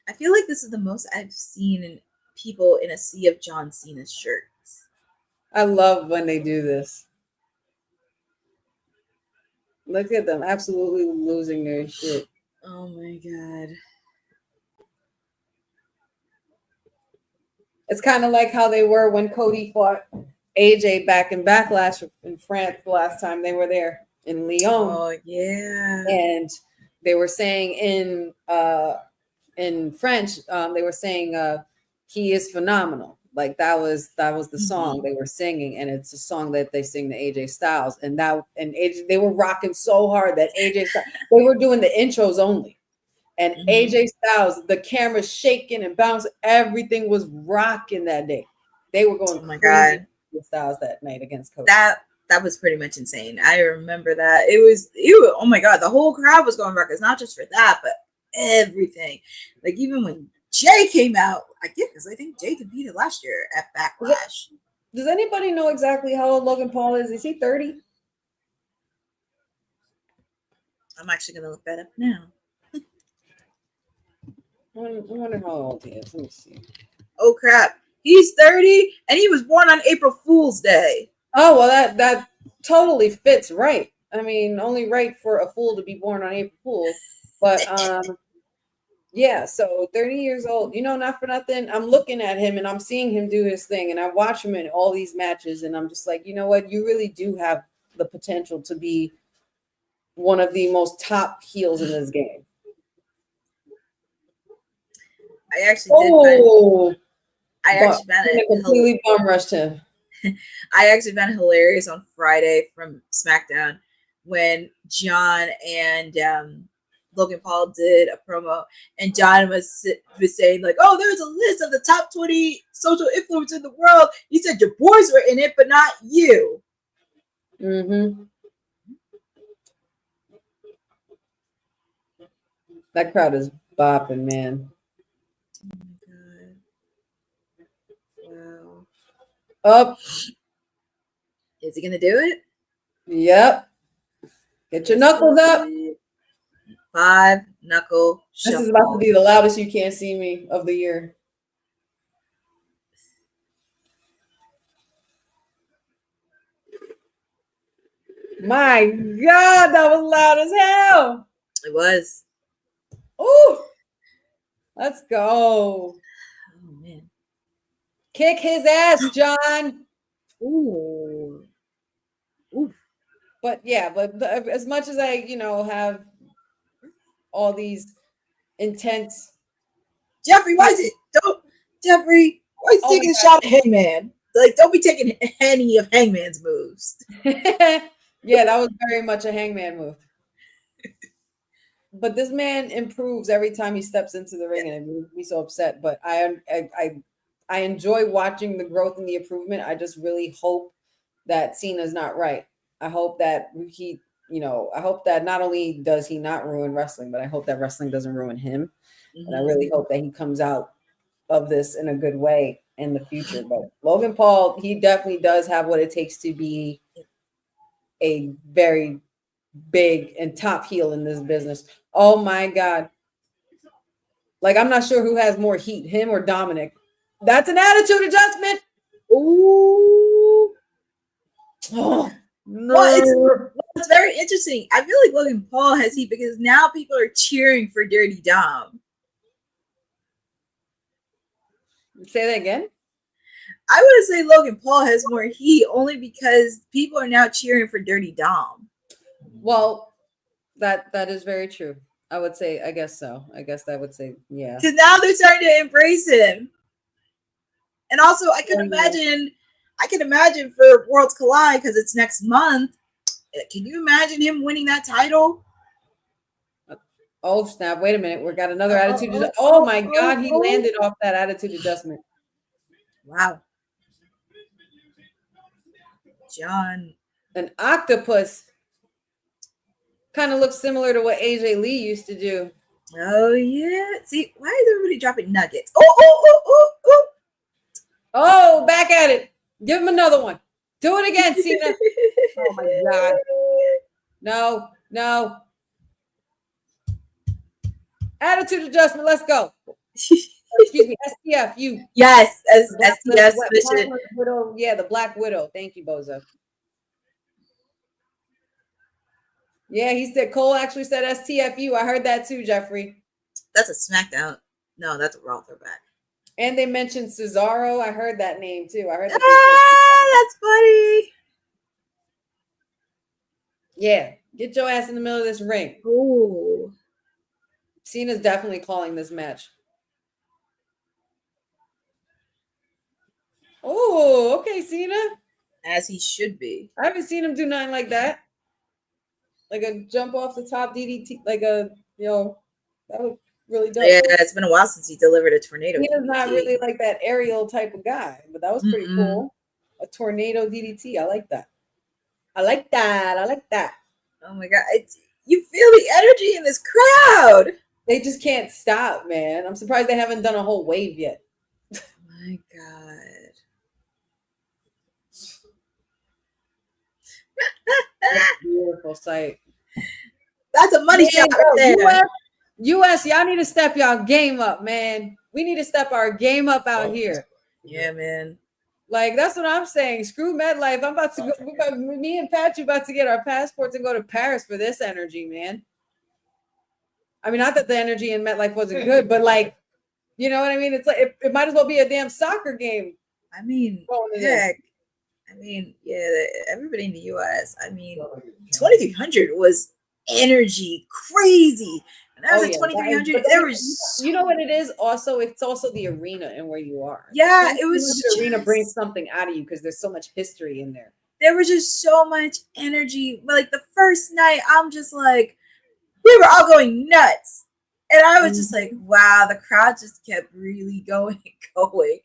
I feel like this is the most I've seen in people in a sea of John Cena's shirts. I love when they do this. Look at them absolutely losing their shit. Oh my god. It's kind of like how they were when Cody fought AJ back in Backlash in France the last time they were there in Lyon. Oh yeah. And they were saying in French, they were saying he is phenomenal. Like that was the song they were singing, and it's a song that they sing to AJ Styles, and AJ, they were rocking so hard that AJ Styles, they were doing the intros only, and AJ Styles, the camera shaking and bouncing, everything was rocking that day. They were going crazy with Styles that night against Cody. That was pretty much insane. I remember that. It was oh my god, the whole crowd was going records, not just for that, but everything. Like even when Jay came out, I get because I think Jay competed last year at Backlash. Does anybody know exactly how old Logan Paul is? Is he 30? I'm actually gonna look that up now. I wonder how old he is. Let me see. Oh crap. He's 30 and he was born on April Fool's Day. Oh, well, that totally fits right. I mean, only right for a fool to be born on April Fool's. But yeah, so 30 years old, not for nothing. I'm looking at him and I'm seeing him do his thing, and I watch him in all these matches, and I'm just like, you know what? You really do have the potential to be one of the most top heels in this game. I actually completely bum rushed him. I actually found it hilarious on Friday from SmackDown when John and Logan Paul did a promo, and John was saying like, "Oh, there's a list of the top 20 social influencers in the world." He said your boys were in it, but not you. That crowd is bopping, man. Oh my god! Wow. Up. Is he gonna do it? Yep. Get your knuckles up. 5 knuckle This shuffle. is about to be the loudest you can't see me of the year. My God, that was loud as hell. It was. Ooh. Let's go. Oh man. Kick his ass, John. Ooh. Ooh. But yeah, but as much as I, have all these intense. Jeffrey, why is it? Jeffrey, why is he taking a shot at Hangman? Like, don't be taking any of Hangman's moves. Yeah, that was very much a Hangman move. But this man improves every time he steps into the ring, and it makes me so upset. But I enjoy watching the growth and the improvement. I just really hope that Cena's not right. I hope that I hope that not only does he not ruin wrestling, but I hope that wrestling doesn't ruin him. And I really hope that he comes out of this in a good way in the future. But Logan Paul, he definitely does have what it takes to be a very big and top heel in this business. Oh my God. Like, I'm not sure who has more heat, him or Dominic. That's an attitude adjustment. Ooh. Oh, no. Well, it's very interesting. I feel like Logan Paul has heat because now people are cheering for Dirty Dom. Say that again. I would say Logan Paul has more heat only because people are now cheering for Dirty Dom. Well, that is very true. I would say, I guess so. I guess that would say, yeah. Because now they're starting to embrace him. And also, I can imagine for Worlds Collide, because it's next month. Can you imagine him winning that title? Oh, snap. Wait a minute. We got another attitude. Oh, my God. He landed off that attitude adjustment. Wow. John. An octopus. Kind of looks similar to what AJ Lee used to do. Oh, yeah. See, why is everybody dropping nuggets? Oh. Oh, back at it. Give him another one. Do it again, Cena. Oh, my God. No. Attitude adjustment. Let's go. Excuse me. STF. You. Yes. STF mission. Widow. Yeah, the Black Widow. Thank you, Bozo. Yeah, he said Cole actually said STFU. I heard that too, Jeffrey. That's a SmackDown. No, that's a Raw throwback. And they mentioned Cesaro. I heard that name too. I heard that. That's funny. Yeah, get your ass in the middle of this ring. Ooh. Cena's definitely calling this match. Oh, okay, Cena. As he should be. I haven't seen him do nothing like that. Like a jump off the top DDT, like that was really dope. Yeah, it's been a while since he delivered a tornado. He's not really like that aerial type of guy, but that was pretty cool. A tornado DDT. I like that. I like that. Oh my God. You feel the energy in this crowd. They just can't stop, man. I'm surprised they haven't done a whole wave yet. Oh my God. That's a beautiful sight. That's a money shot right there. US, y'all need to step y'all game up, man. We need to step our game up out here. Yeah, man. Like, that's what I'm saying. Screw MedLife. I'm about to go. Me and Pat, you about to get our passports and go to Paris for this energy, man. I mean, not that the energy in MetLife wasn't good, but like, you know what I mean? It's like it might as well be a damn soccer game. I mean, heck. I mean, yeah, everybody in the US. I mean, 2300 was energy crazy. And I was at 2300. There was, you know what it is? Also, it's also the arena and where you are. Yeah, it was. The arena brings something out of you because there's so much history in there. There was just so much energy. But like the first night, I'm just like, we were all going nuts. And I was just like, wow, the crowd just kept really going and going.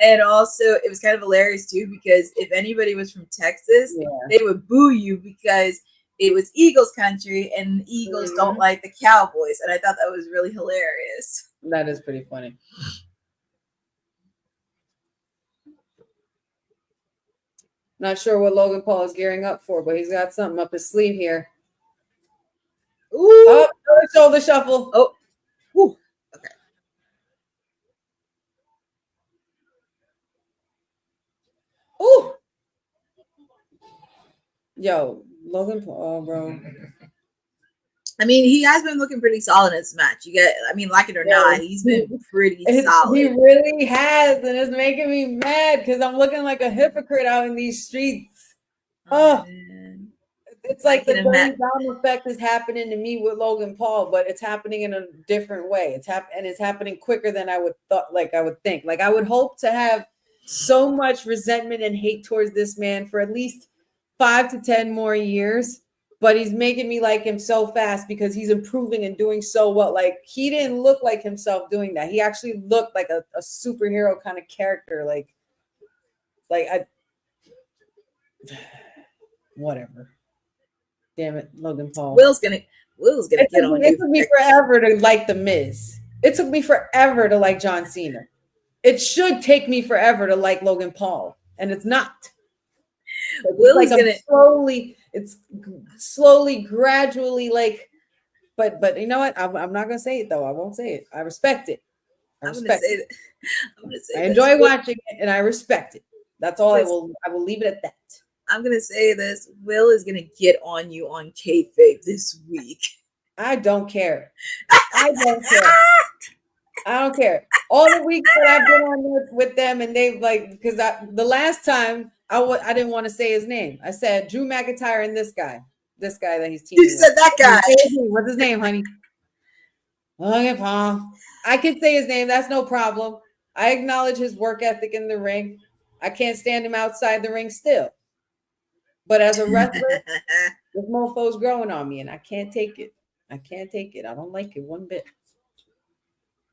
And also, it was kind of hilarious, too, because if anybody was from Texas, they would boo you because it was Eagles country and the Eagles don't like the Cowboys. And I thought that was really hilarious. That is pretty funny. Not sure what Logan Paul is gearing up for, but he's got something up his sleeve here. Ooh. Oh, shoulder shuffle. Oh. Ooh. Okay. Ooh. Yo, Logan Paul, bro. I mean, he has been looking pretty solid in this match. Like it or not, he's been pretty solid. He really has, and it's making me mad because I'm looking like a hypocrite out in these streets. Oh, it's like the going down effect is happening to me with Logan Paul, but it's happening in a different way. It's happening quicker than I would think. Like I would hope to have so much resentment and hate towards this man for at least 5 to 10 more years. But he's making me like him so fast because he's improving and doing so well. Like he didn't look like himself doing that. He actually looked like a superhero kind of character. Whatever. Damn it, Logan Paul. Will's gonna get on you. It took me forever to like The Miz. It took me forever to like John Cena. It should take me forever to like Logan Paul, and it's not. It's slowly, gradually, like, but you know what? I'm not gonna say it though. I won't say it. I respect it. I enjoy watching it, and I respect it. That's all. I will leave it at that. I'm gonna say this. Will is gonna get on you on kayfabe this week. I don't care. I don't care. All the weeks that I've been on with them, and they've because the last time I didn't want to say his name. I said Drew McIntyre and this guy that he's teaming. You said that guy. What's his name, honey? Logan Paul. I can say his name. That's no problem. I acknowledge his work ethic in the ring. I can't stand him outside the ring still. But as a wrestler, this mofo's growing on me, and I can't take it. I don't like it one bit.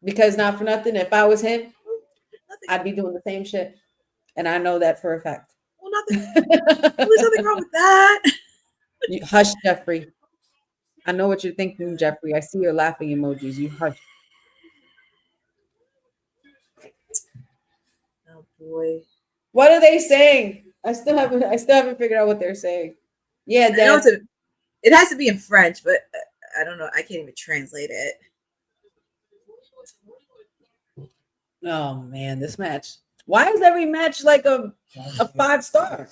Because not for nothing, if I was him, I'd be doing the same shit. And I know that for a fact. Well, there's nothing wrong with that. Hush, Jeffrey. I know what you're thinking, Jeffrey. I see your laughing emojis. You hush. Oh boy. What are they saying? I still haven't figured out what they're saying. Yeah, it has to be in French, but I don't know. I can't even translate it. Oh man, this match. Why is every match like a 5-star?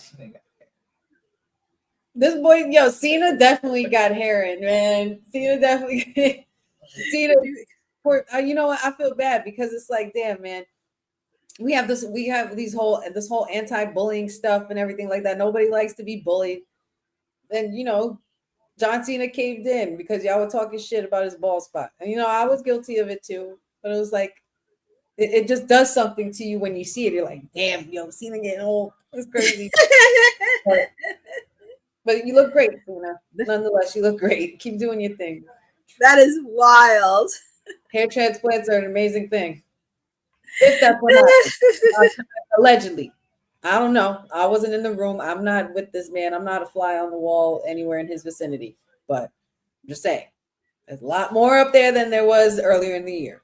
This boy, Cena definitely got hair in, man. You know what? I feel bad because it's like, damn, man. We have this whole anti-bullying stuff and everything like that. Nobody likes to be bullied. And John Cena caved in because y'all were talking shit about his bald spot. And I was guilty of it too. But it was like it just does something to you when you see it. You're like, damn, Cena getting old. It's crazy. But you look great, Cena. Nonetheless, you look great. Keep doing your thing. That is wild. Hair transplants are an amazing thing. If that's what happens. Allegedly. I don't know. I wasn't in the room. I'm not with this man. I'm not a fly on the wall anywhere in his vicinity. But I'm just saying, there's a lot more up there than there was earlier in the year.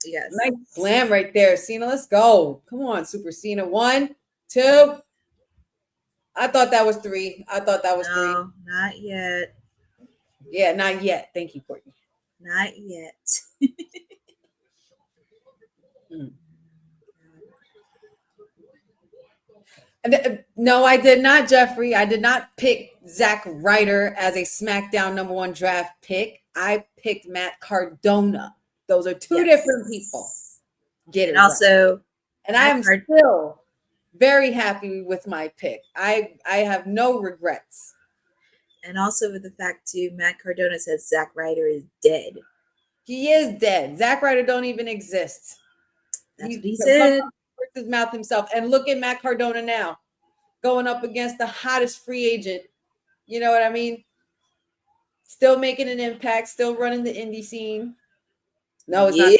Yes. Nice slam right there. Cena, let's go. Come on, Super Cena. 1, 2. I thought that was 3. No, not yet. Yeah, not yet. Thank you, Courtney. Not yet. No, I did not, Jeffrey. I did not pick Zack Ryder as a SmackDown #1 draft pick. I picked Matt Cardona. Those are two different people. Get it? Also, and I am still very happy with my pick. I have no regrets. And also with the fact too, Matt Cardona says Zack Ryder is dead. He is dead. Zack Ryder don't even exist. That's what he said. His mouth himself. And look at Matt Cardona now, going up against the hottest free agent. You know what I mean? Still making an impact, still running the indie scene. No, it's not.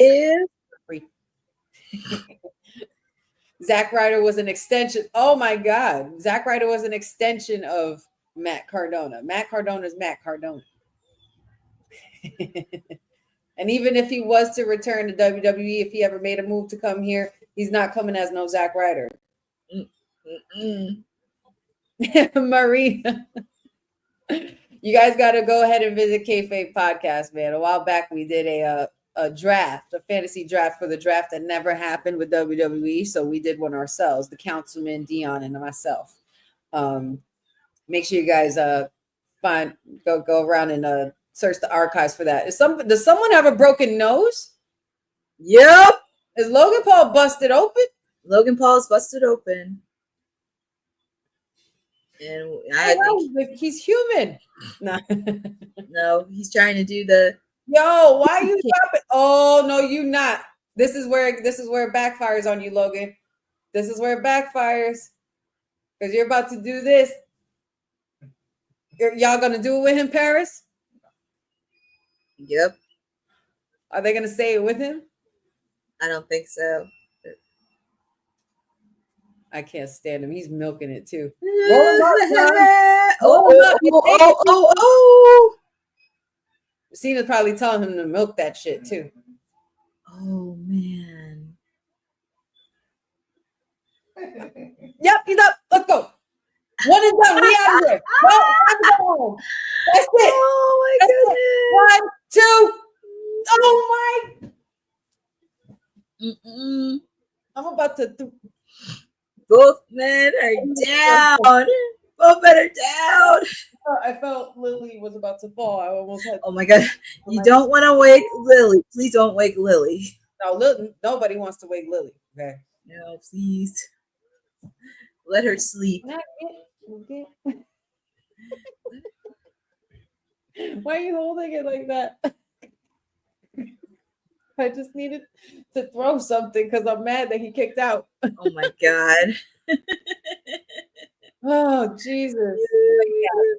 Zack Ryder was an extension. Oh my God. Zack Ryder was an extension of Matt Cardona. Matt Cardona is Matt Cardona. And even if he was to return to WWE, if he ever made a move to come here, he's not coming as no Zack Ryder. Maria. You guys got to go ahead and visit Kayfabe Podcast, man. A while back, we did a draft, a fantasy draft for the draft that never happened with WWE. So we did one ourselves, the Councilman, Dion, and myself. Make sure you guys go around and search the archives for that. Does someone have a broken nose? Yep. Is Logan Paul busted open? Logan Paul's busted open. And I think he's human. No. No, he's trying to do the Yo, why you dropping? Oh no, you not. This is where it backfires on you, Logan. This is where it backfires. Because you're about to do this. Y'all gonna do it with him, Paris? Yep. Are they gonna say it with him? I don't think so. I can't stand him. He's milking it too. Oh. Cena's probably telling him to milk that shit too. Oh man. Yep, he's up. Let's go. One is done. We out of here. Well, time to go home. That's it. Oh my goodness. 1, 2. Oh my. I'm about to. Both men are down. Both men are down. I felt Lily was about to fall. I almost had. Oh my god! You don't want to wake Lily. Please don't wake Lily. No, nobody wants to wake Lily. Okay. No, please. Let her sleep. Why are you holding it like that? I just needed to throw something because I'm mad that he kicked out. Oh my god. Oh, Jesus.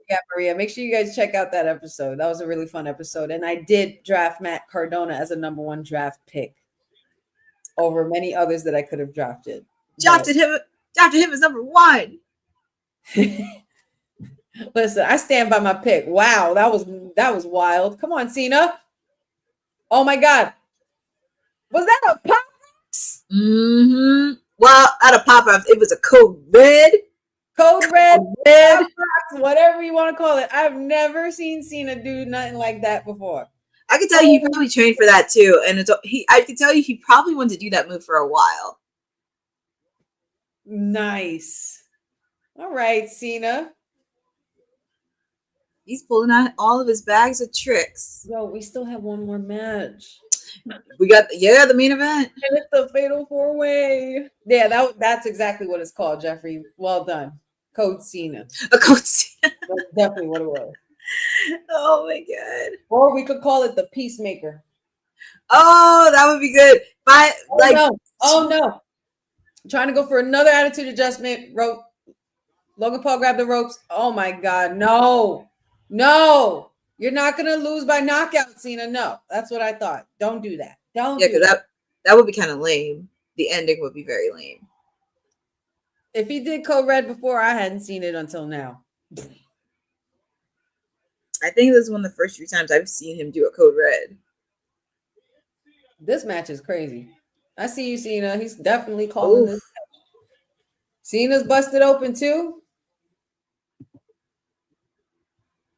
Yeah, Maria, make sure you guys check out that episode. That was a really fun episode. And I did draft Matt Cardona as a number 1 draft pick over many others that I could have drafted. Drafted him as number 1. Listen, I stand by my pick. Wow, that was wild. Come on, Cena. Oh my God. Was that a pop? Mm-hmm. Well, not a pop-up. It was a code red. Code red, whatever you want to call it. I've never seen Cena do nothing like that before. I can tell you he probably trained for that too. And I can tell you he probably wanted to do that move for a while. Nice. All right, Cena. He's pulling out all of his bags of tricks. Yo, we still have one more match. We got the main event. And it's the Fatal 4-Way. Yeah, that's exactly what it's called, Jeffrey. Well done. Code Cena. A code Cena. That's definitely what it was. Oh my god. Or we could call it the Peacemaker. Oh, that would be good. Oh no. I'm trying to go for another attitude adjustment. Logan Paul grabbed the ropes. Oh my god, no. You're not gonna lose by knockout, Cena. No, that's what I thought. Don't do that. Because that would be kind of lame. The ending would be very lame. If he did Code Red before, I hadn't seen it until now. I think this is one of the first few times I've seen him do a Code Red. This match is crazy. I see you, Cena. He's definitely calling this match. Cena's busted open too.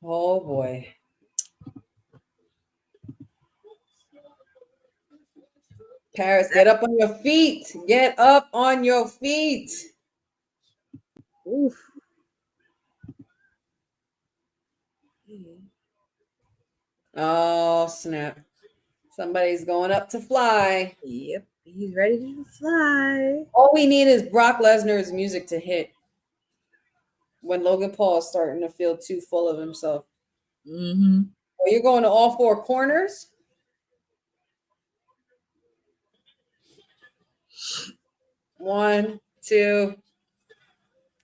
Oh boy. Paris, get up on your feet. Get up on your feet. Oof. Oh, snap. Somebody's going up to fly. Yep, he's ready to fly. All we need is Brock Lesnar's music to hit when Logan Paul is starting to feel too full of himself. Mm-hmm. Well, you're going to all 4 corners? One, two.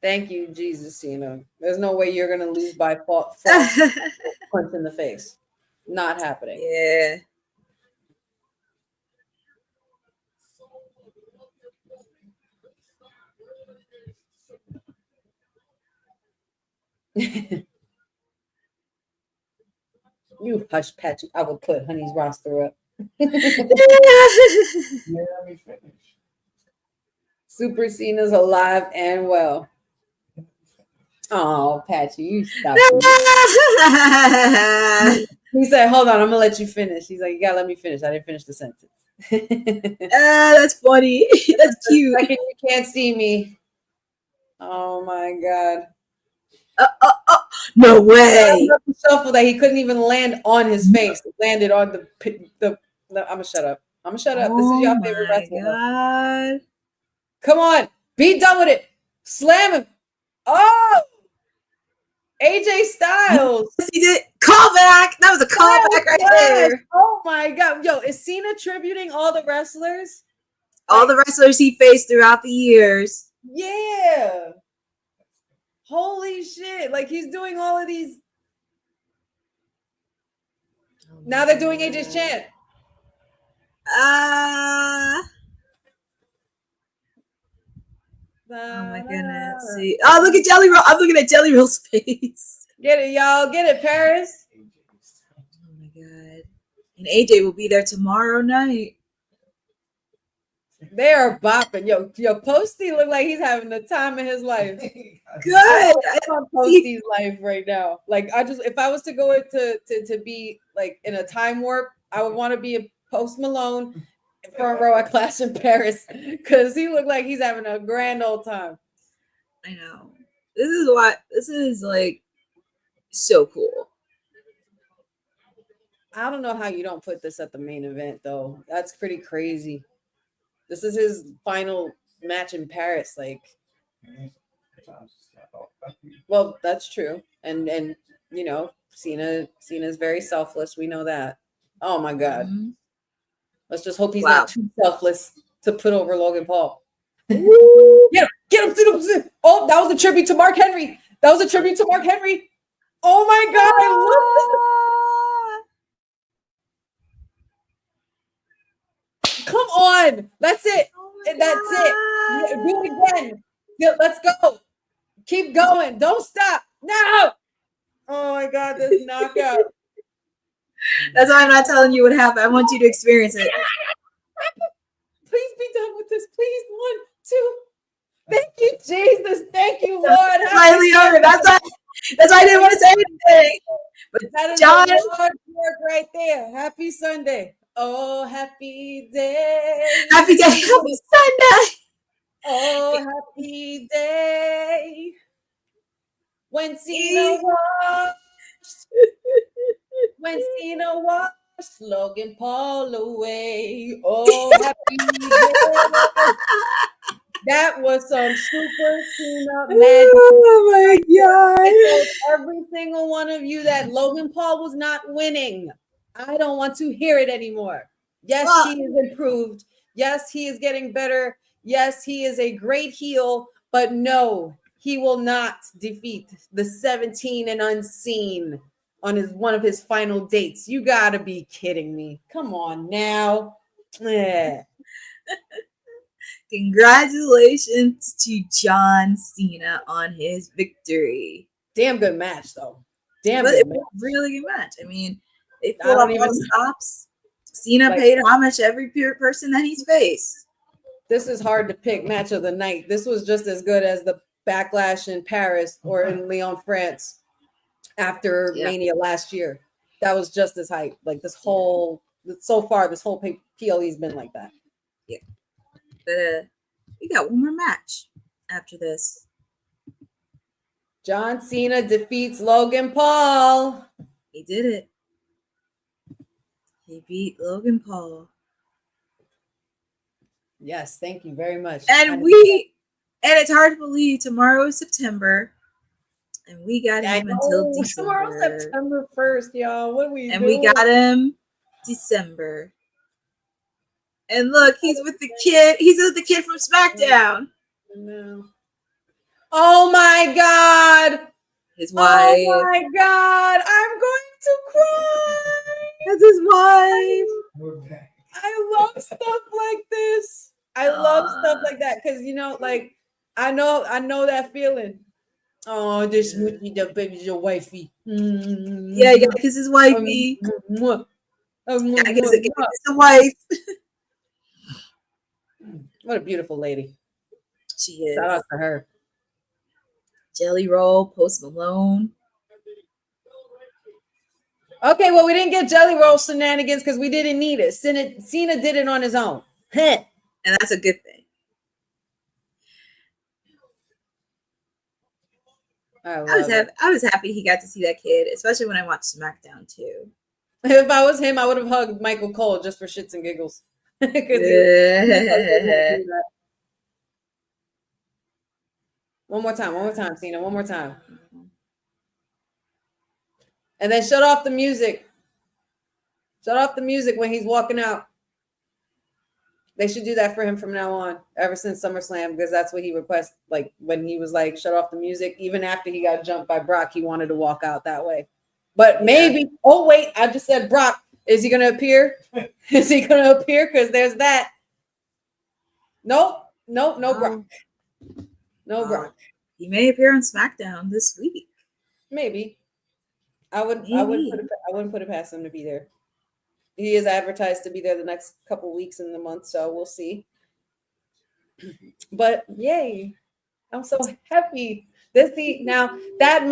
Thank you, Jesus, Cena. There's no way you're going to lose by false punch in the face. Not happening. Yeah. You hush, Patrick. I will put Honey's roster up. Super Cena's alive and well. Oh, Patchy, you stop. He said, hold on, I'm gonna let you finish. He's like, you gotta let me finish. I didn't finish the sentence. That's funny. That's cute. Second, you can't see me. Oh my god. No way. Shuffle that he couldn't even land on his face. It landed on the I'm gonna shut up. This is your favorite wrestler. God. Come on, be done with it. Slam him. Oh, AJ Styles. Yes, he did. Callback. That was a callback right there. Oh my god. Yo, is Cena tributing all the wrestlers? All the wrestlers he faced throughout the years. Yeah. Holy shit. Like he's doing all of these. Now they're doing AJ's chant. Oh my goodness. See. Oh, look at Jelly Roll. I'm looking at Jelly Roll's face. Get it, y'all. Get it, Paris. Oh my god. And AJ will be there tomorrow night. They are bopping. Yo, Posty look like he's having the time of his life. Good. I want Posty's life right now. Like if I was to go to be like in a time warp, I would want to be a Post Malone front row at Clash in Paris because he looked like he's having a grand old time. I know. This is like so cool. I don't know how you don't put this at the main event though. That's pretty crazy. This is his final match in Paris. Like, well, that's true. And you know, Cena's very selfless. We know that. Oh my God. Mm-hmm. Let's just hope he's not too selfless to put over Logan Paul. Get him. Oh, that was a tribute to Mark Henry. Oh my God. I love this. Come on. That's it. That's it. Do it again. Let's go. Keep going. Don't stop. No. Oh my God, this knockout. That's why I'm not telling you what happened. I want you to experience it. Please be done with this. Please. 1, 2. Thank you, Jesus. Thank you, Lord. Slightly over. That's why I didn't want to say anything. But that is John, the Lord's work right there. Happy Sunday. Oh, happy day. Happy day. Happy Sunday. Oh, happy day. When Cena washed Logan Paul away. Oh, happy day. That was some super Cena magic. Oh my God. I told every single one of you that Logan Paul was not winning. I don't want to hear it anymore. Yes, he is improved. Yes, he is getting better. Yes, he is a great heel, but no, he will not defeat the 17 and unseen on one of his final dates. You gotta be kidding me. Come on now. Yeah. Congratulations to John Cena on his victory. Damn good match, though. Really good match. I mean, they pulled off all the stops. Cena paid homage to every person that he's faced. This is hard to pick match of the night. This was just as good as the Backlash in Paris or in Lyon, France after Mania last year. That was just as hype. Like so far, this whole PLE's been like that. Yeah. But we got one more match after this. John Cena defeats Logan Paul. He did it. He beat Logan Paul. Yes, thank you very much. And it's hard to believe tomorrow is September. And we got him until December. Tomorrow's September 1st, y'all. What are we doing? And we got him December. And look, he's with the kid. He's with the kid from SmackDown. No. Oh my God. His wife. Oh my God. I'm going to cry. That's his wife. I love stuff like this. I love stuff like that because like I know that feeling. Oh, this smoothie, the baby's your wifey. Yeah, you gotta kiss his wifey. I guess it's the wife. What a beautiful lady. She is. Shout out to her. Jelly Roll, Post Malone. Okay, well, we didn't get Jelly Roll shenanigans because we didn't need it. Cena did it on his own. And that's a good thing. I was happy he got to see that kid, especially when I watched SmackDown too. If I was him, I would have hugged Michael Cole just for shits and giggles. One more time, Cena. One more time. And then shut off the music. Shut off the music when he's walking out. They should do that for him from now on, ever since SummerSlam, because that's what he requested. Like when he was like, shut off the music, even after he got jumped by Brock, he wanted to walk out that way. But maybe, oh wait, I just said Brock. Is he gonna appear? Is he gonna appear? Because there's that. Nope, no Brock. No Brock. He may appear on SmackDown this week. Maybe. I wouldn't put it past him to be there. He is advertised to be there the next couple weeks in the month, so we'll see. But yay, I'm so happy. Now that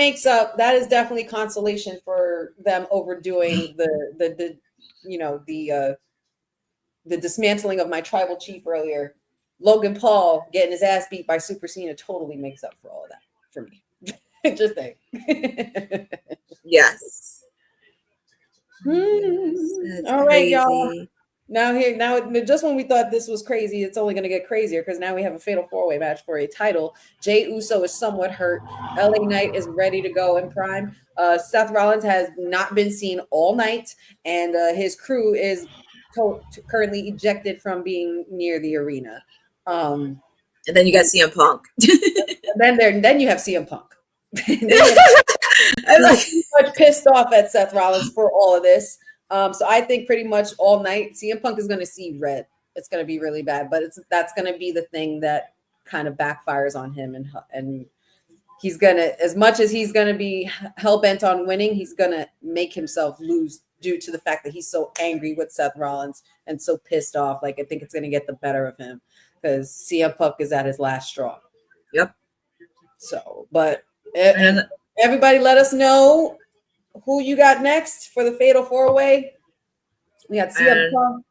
is definitely consolation for them overdoing the dismantling of my tribal chief earlier. Logan Paul getting his ass beat by Super Cena totally makes up for all of that for me. Just think. Yes. All right, y'all. Now just when we thought this was crazy, it's only going to get crazier because now we have a fatal 4-way match for a title. Jey Uso is somewhat hurt. LA Knight is ready to go in prime. Seth Rollins has not been seen all night, and his crew is currently ejected from being near the arena. And then you got CM Punk. then you have CM Punk. I'm like much pissed off at Seth Rollins for all of this. So I think pretty much all night CM Punk is going to see red. It's going to be really bad, but that's going to be the thing that kind of backfires on him, and he's going to, as much as he's going to be hell bent on winning, he's going to make himself lose due to the fact that he's so angry with Seth Rollins and so pissed off. Like I think it's going to get the better of him because CM Punk is at his last straw. Yep. So, but everybody let us know who you got next for the Fatal 4-Way. We got CM Punk,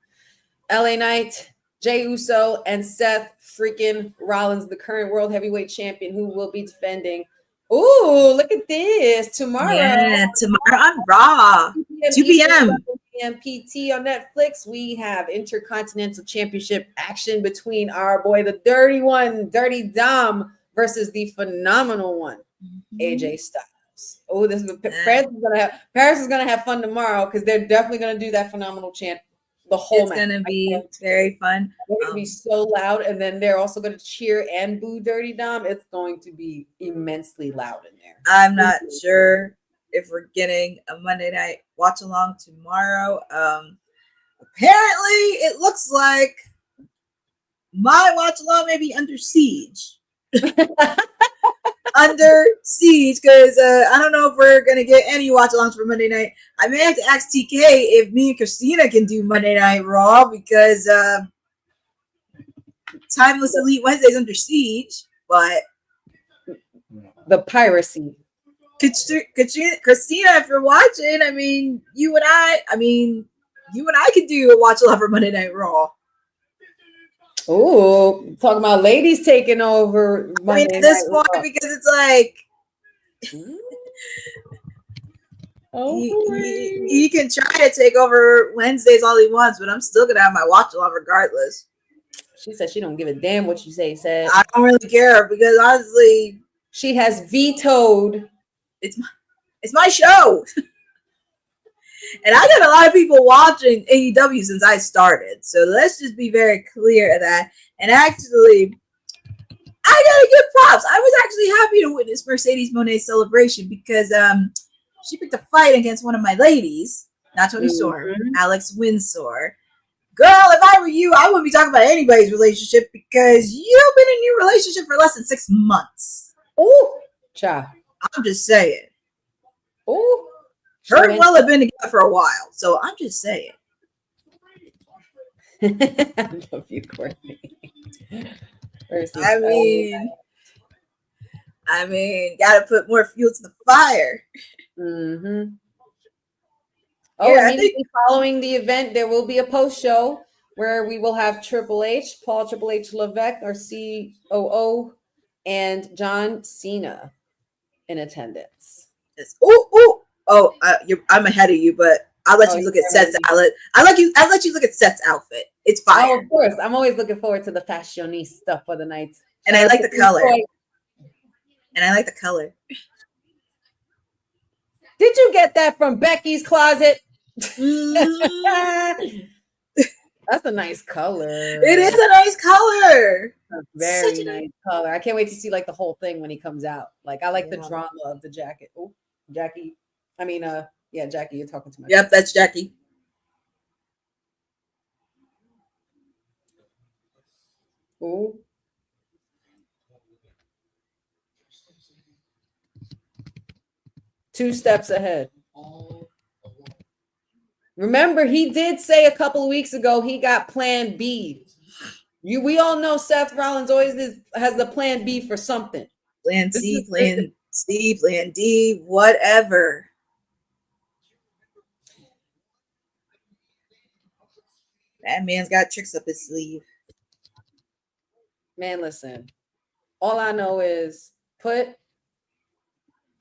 LA Knight, Jey Uso, and Seth freaking Rollins, the current World Heavyweight Champion, who will be defending. Ooh, look at this. Tomorrow. Yeah, tomorrow on Raw. 2 p.m. PT on Netflix. We have Intercontinental Championship action between our boy, the Dirty One, Dirty Dom, versus the Phenomenal One, AJ Styles. Oh, this is Paris is gonna have fun tomorrow because they're definitely gonna do that Phenomenal chant the whole match. It's gonna be very fun. It's gonna be so loud, and then they're also gonna cheer and boo Dirty Dom. It's going to be immensely loud in there. I'm not sure if we're getting a Monday night watch along tomorrow. Apparently, it looks like my watch along may be under siege. Under siege, because I don't know if we're gonna get any watch alongs for Monday night. I may have to ask TK if me and Christina can do Monday Night Raw because Timeless Elite Wednesday's under siege. But the piracy, Christina, if you're watching, I mean, you and I could do a watch along for Monday Night Raw. Oh, talking about ladies taking over. I mean, at this point, because it's like he can try to take over Wednesdays all he wants, but I'm still gonna have my watch along regardless. She said she don't give a damn what you say. Said I don't really care because honestly, she has vetoed. It's my show. And I got a lot of people watching AEW since I started. So let's just be very clear of that. And actually, I gotta give props. I was actually happy to witness Mercedes Monet's celebration because she picked a fight against one of my ladies, not Tony Storm, Alex Windsor. Girl, if I were you, I wouldn't be talking about anybody's relationship because you've been in a new relationship for less than 6 months. Oh, cha. I'm just saying. Oh. Her and Will have been together for a while, so I'm just saying. I love you, Courtney. I mean, gotta put more fuel to the fire. Mm-hmm. Oh, Yeah, I immediately think following the event, there will be a post show where we will have Triple H, Paul Triple H Levesque, our COO, and John Cena in attendance. it's I'm ahead of you, but I'll let Oh, you look you're at ahead Seth's of me. outfit. I'll let you look at Seth's outfit. It's Oh, fire. of course. I'm always looking forward to the fashionista for the night. And I Shout out like to the color. Troy. And I like the color. Did you get that from Becky's closet? Mhm. That's a nice color. It is a nice color. Very Such a nice color. I can't wait to see like the whole thing when he comes out. Like I like the Yeah. drama of the jacket. Oh, Jackie. I mean, yeah, Jackie, you're talking to my. Yep, that's Jackie. Ooh. Two steps ahead. Remember, he did say a couple of weeks ago he got Plan B. We all know Seth Rollins always has the Plan B for something. Plan C, Plan C, Plan D, whatever. That man's got tricks up his sleeve. Man, listen. All I know is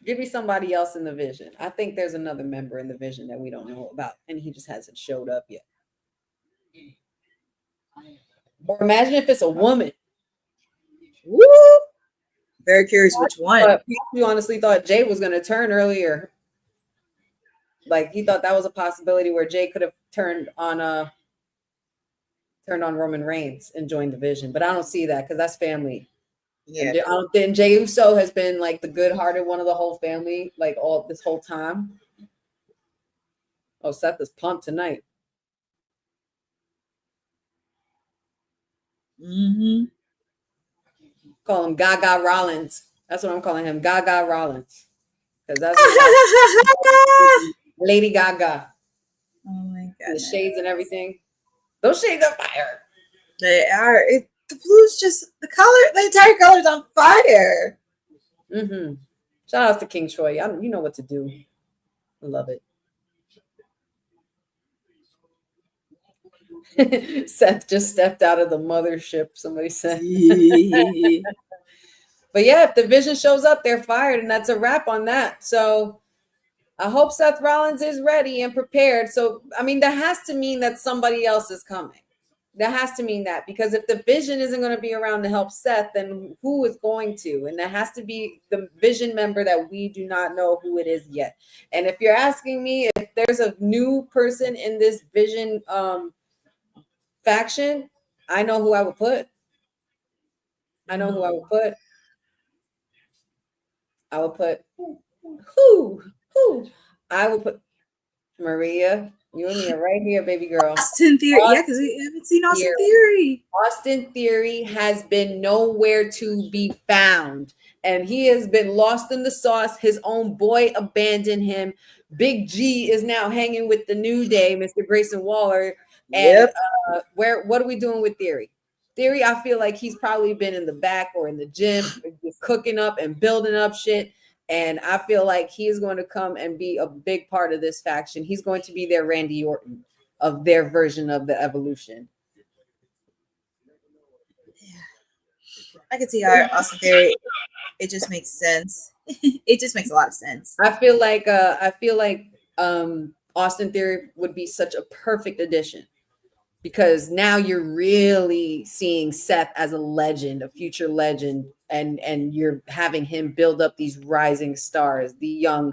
give me somebody else in the vision. I think there's another member in the vision that we don't know about, and he just hasn't showed up yet. Or imagine if it's a woman. Woo! Very curious which one. You honestly thought Jay was going to turn earlier. Like he thought that was a possibility where Jay could have turned on Roman Reigns and joined the vision, but I don't see that because that's family. Yeah. And I don't think Jey Uso has been like the good-hearted one of the whole family, like all this whole time. Oh, Seth is pumped tonight. Mm-hmm. Call him Gaga Rollins. That's what I'm calling him, Gaga Rollins, because that's Lady Gaga. Oh my god! The shades and everything. Those shades are fire. They are. The blue's just the color. The entire color's on fire. Mm-hmm. Shout out to King Troy. You know what to do. I love it. Seth just stepped out of the mothership, somebody said. But yeah, if the vision shows up, they're fired, and that's a wrap on that. So I hope Seth Rollins is ready and prepared. So, I mean, that has to mean that somebody else is coming. That has to mean that, because if the vision isn't going to be around to help Seth, then who is going to? And that has to be the vision member that we do not know who it is yet. And if you're asking me if there's a new person in this vision faction, I know who I would put. I know who I would put. I would put who? I would put Maria. You and me are right here, baby girl. Austin Theory. Yeah, because we haven't seen Austin Theory. Austin Theory has been nowhere to be found. And he has been lost in the sauce. His own boy abandoned him. Big G is now hanging with the New Day, Mr. Grayson Waller. And what are we doing with Theory? Theory, I feel like he's probably been in the back or in the gym, just cooking up and building up shit. And I feel like he is going to come and be a big part of this faction. He's going to be their Randy Orton of their version of the Evolution. Yeah. I can see how Austin Theory, it just makes sense. It just makes a lot of sense. I feel like Austin Theory would be such a perfect addition, because now you're really seeing Seth as a legend, a future legend, and you're having him build up these rising stars, the young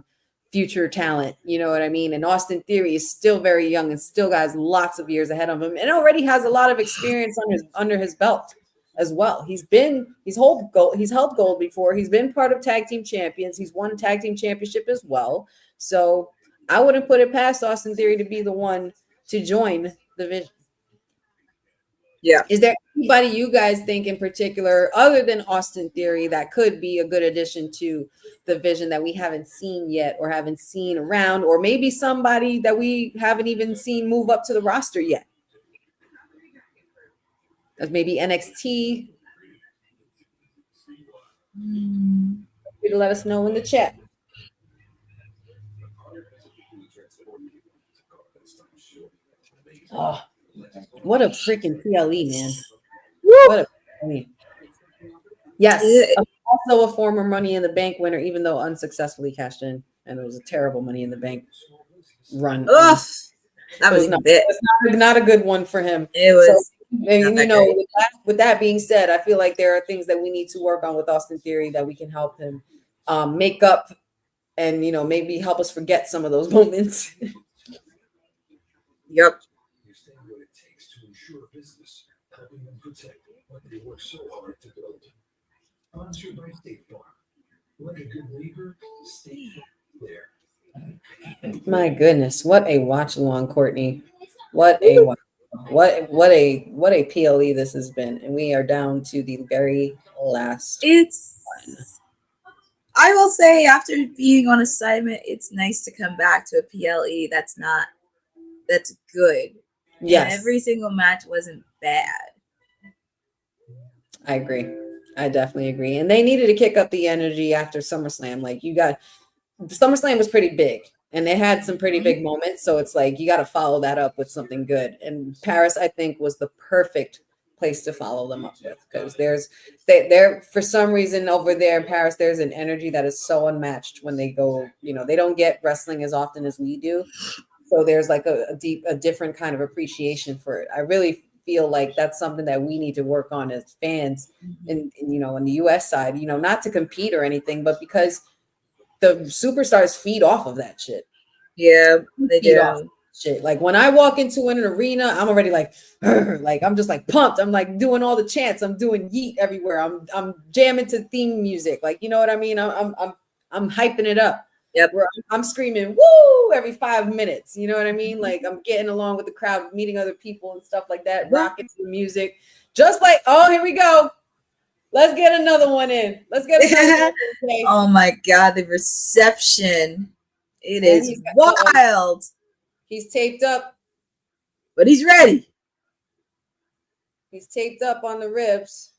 future talent, you know what I mean? And Austin Theory is still very young and still has lots of years ahead of him, and already has a lot of experience under his belt as well. He's held gold before. He's been part of tag team champions. He's won a tag team championship as well. So I wouldn't put it past Austin Theory to be the one to join the vision. Yeah. Is there anybody you guys think in particular, other than Austin Theory, that could be a good addition to the vision that we haven't seen yet, or haven't seen around, or maybe somebody that we haven't even seen move up to the roster yet? As maybe NXT. free to let us know in the chat. Oh, what a freaking PLE, man. What a PLE. Yes. Also a former Money in the Bank winner, even though unsuccessfully cashed in. And it was a terrible Money in the Bank run. Ugh, that was not a good one for him. It was. So, and, you know, with that being said, I feel like there are things that we need to work on with Austin Theory that we can help him make up and, you know, maybe help us forget some of those moments. Yep. My goodness, what a watch along, Courtney. What a PLE this has been. And we are down to the very last one. I will say, after being on assignment, it's nice to come back to a PLE that's good. Yes. And every single match wasn't bad. I agree. I definitely agree. And they needed to kick up the energy after SummerSlam. Like, SummerSlam was pretty big and they had some pretty big moments. So it's like, you got to follow that up with something good. And Paris, I think, was the perfect place to follow them up with, because there for some reason over there in Paris, there's an energy that is so unmatched when they go, you know, they don't get wrestling as often as we do. So there's like a different kind of appreciation for it. I really feel like that's something that we need to work on as fans in you know, on the US side, you know, not to compete or anything, but because the superstars feed off of that shit. Yeah, they do. Shit. Like when I walk into an arena, I'm already like I'm just like pumped. I'm like doing all the chants. I'm doing yeet everywhere. I'm jamming to theme music. Like, you know what I mean? I'm hyping it up. Yep. Where I'm screaming woo every 5 minutes. You know what I mean? Like I'm getting along with the crowd, meeting other people and stuff like that, rocking to the music. Just like, oh, here we go. Let's get another one in. Let's get another one in. Oh my God, the reception. It is wild. He's taped up. But he's ready. He's taped up on the ribs.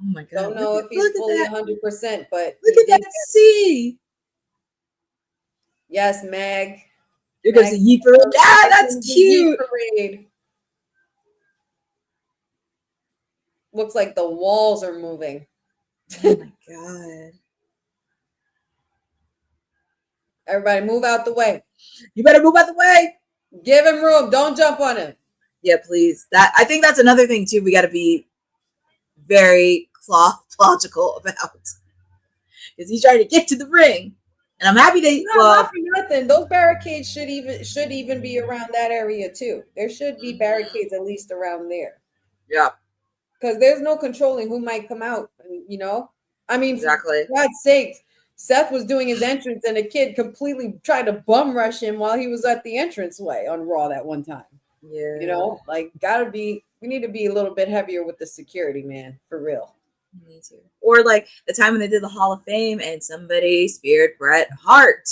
Oh my God. Don't know if he's fully 100%, but look at that C. Yes, Mag. Here goes the Yeet Parade. Ah, that's cute. Parade. Looks like the walls are moving. Oh my God. Everybody move out the way. You better move out the way. Give him room. Don't jump on him. Yeah, please. I think that's another thing too. We got to be very logical about, because he's trying to get to the ring, and I'm happy they. Not for nothing. Those barricades should even be around that area too. There should be barricades at least around there. Yeah. Because there's no controlling who might come out. You know, I mean, exactly. For God's sakes. Seth was doing his entrance and a kid completely tried to bum rush him while he was at the entranceway on Raw that one time. Yeah. You know, like we need to be a little bit heavier with the security, man, for real. Me too. Or like the time when they did the Hall of Fame and somebody speared Bret Hart.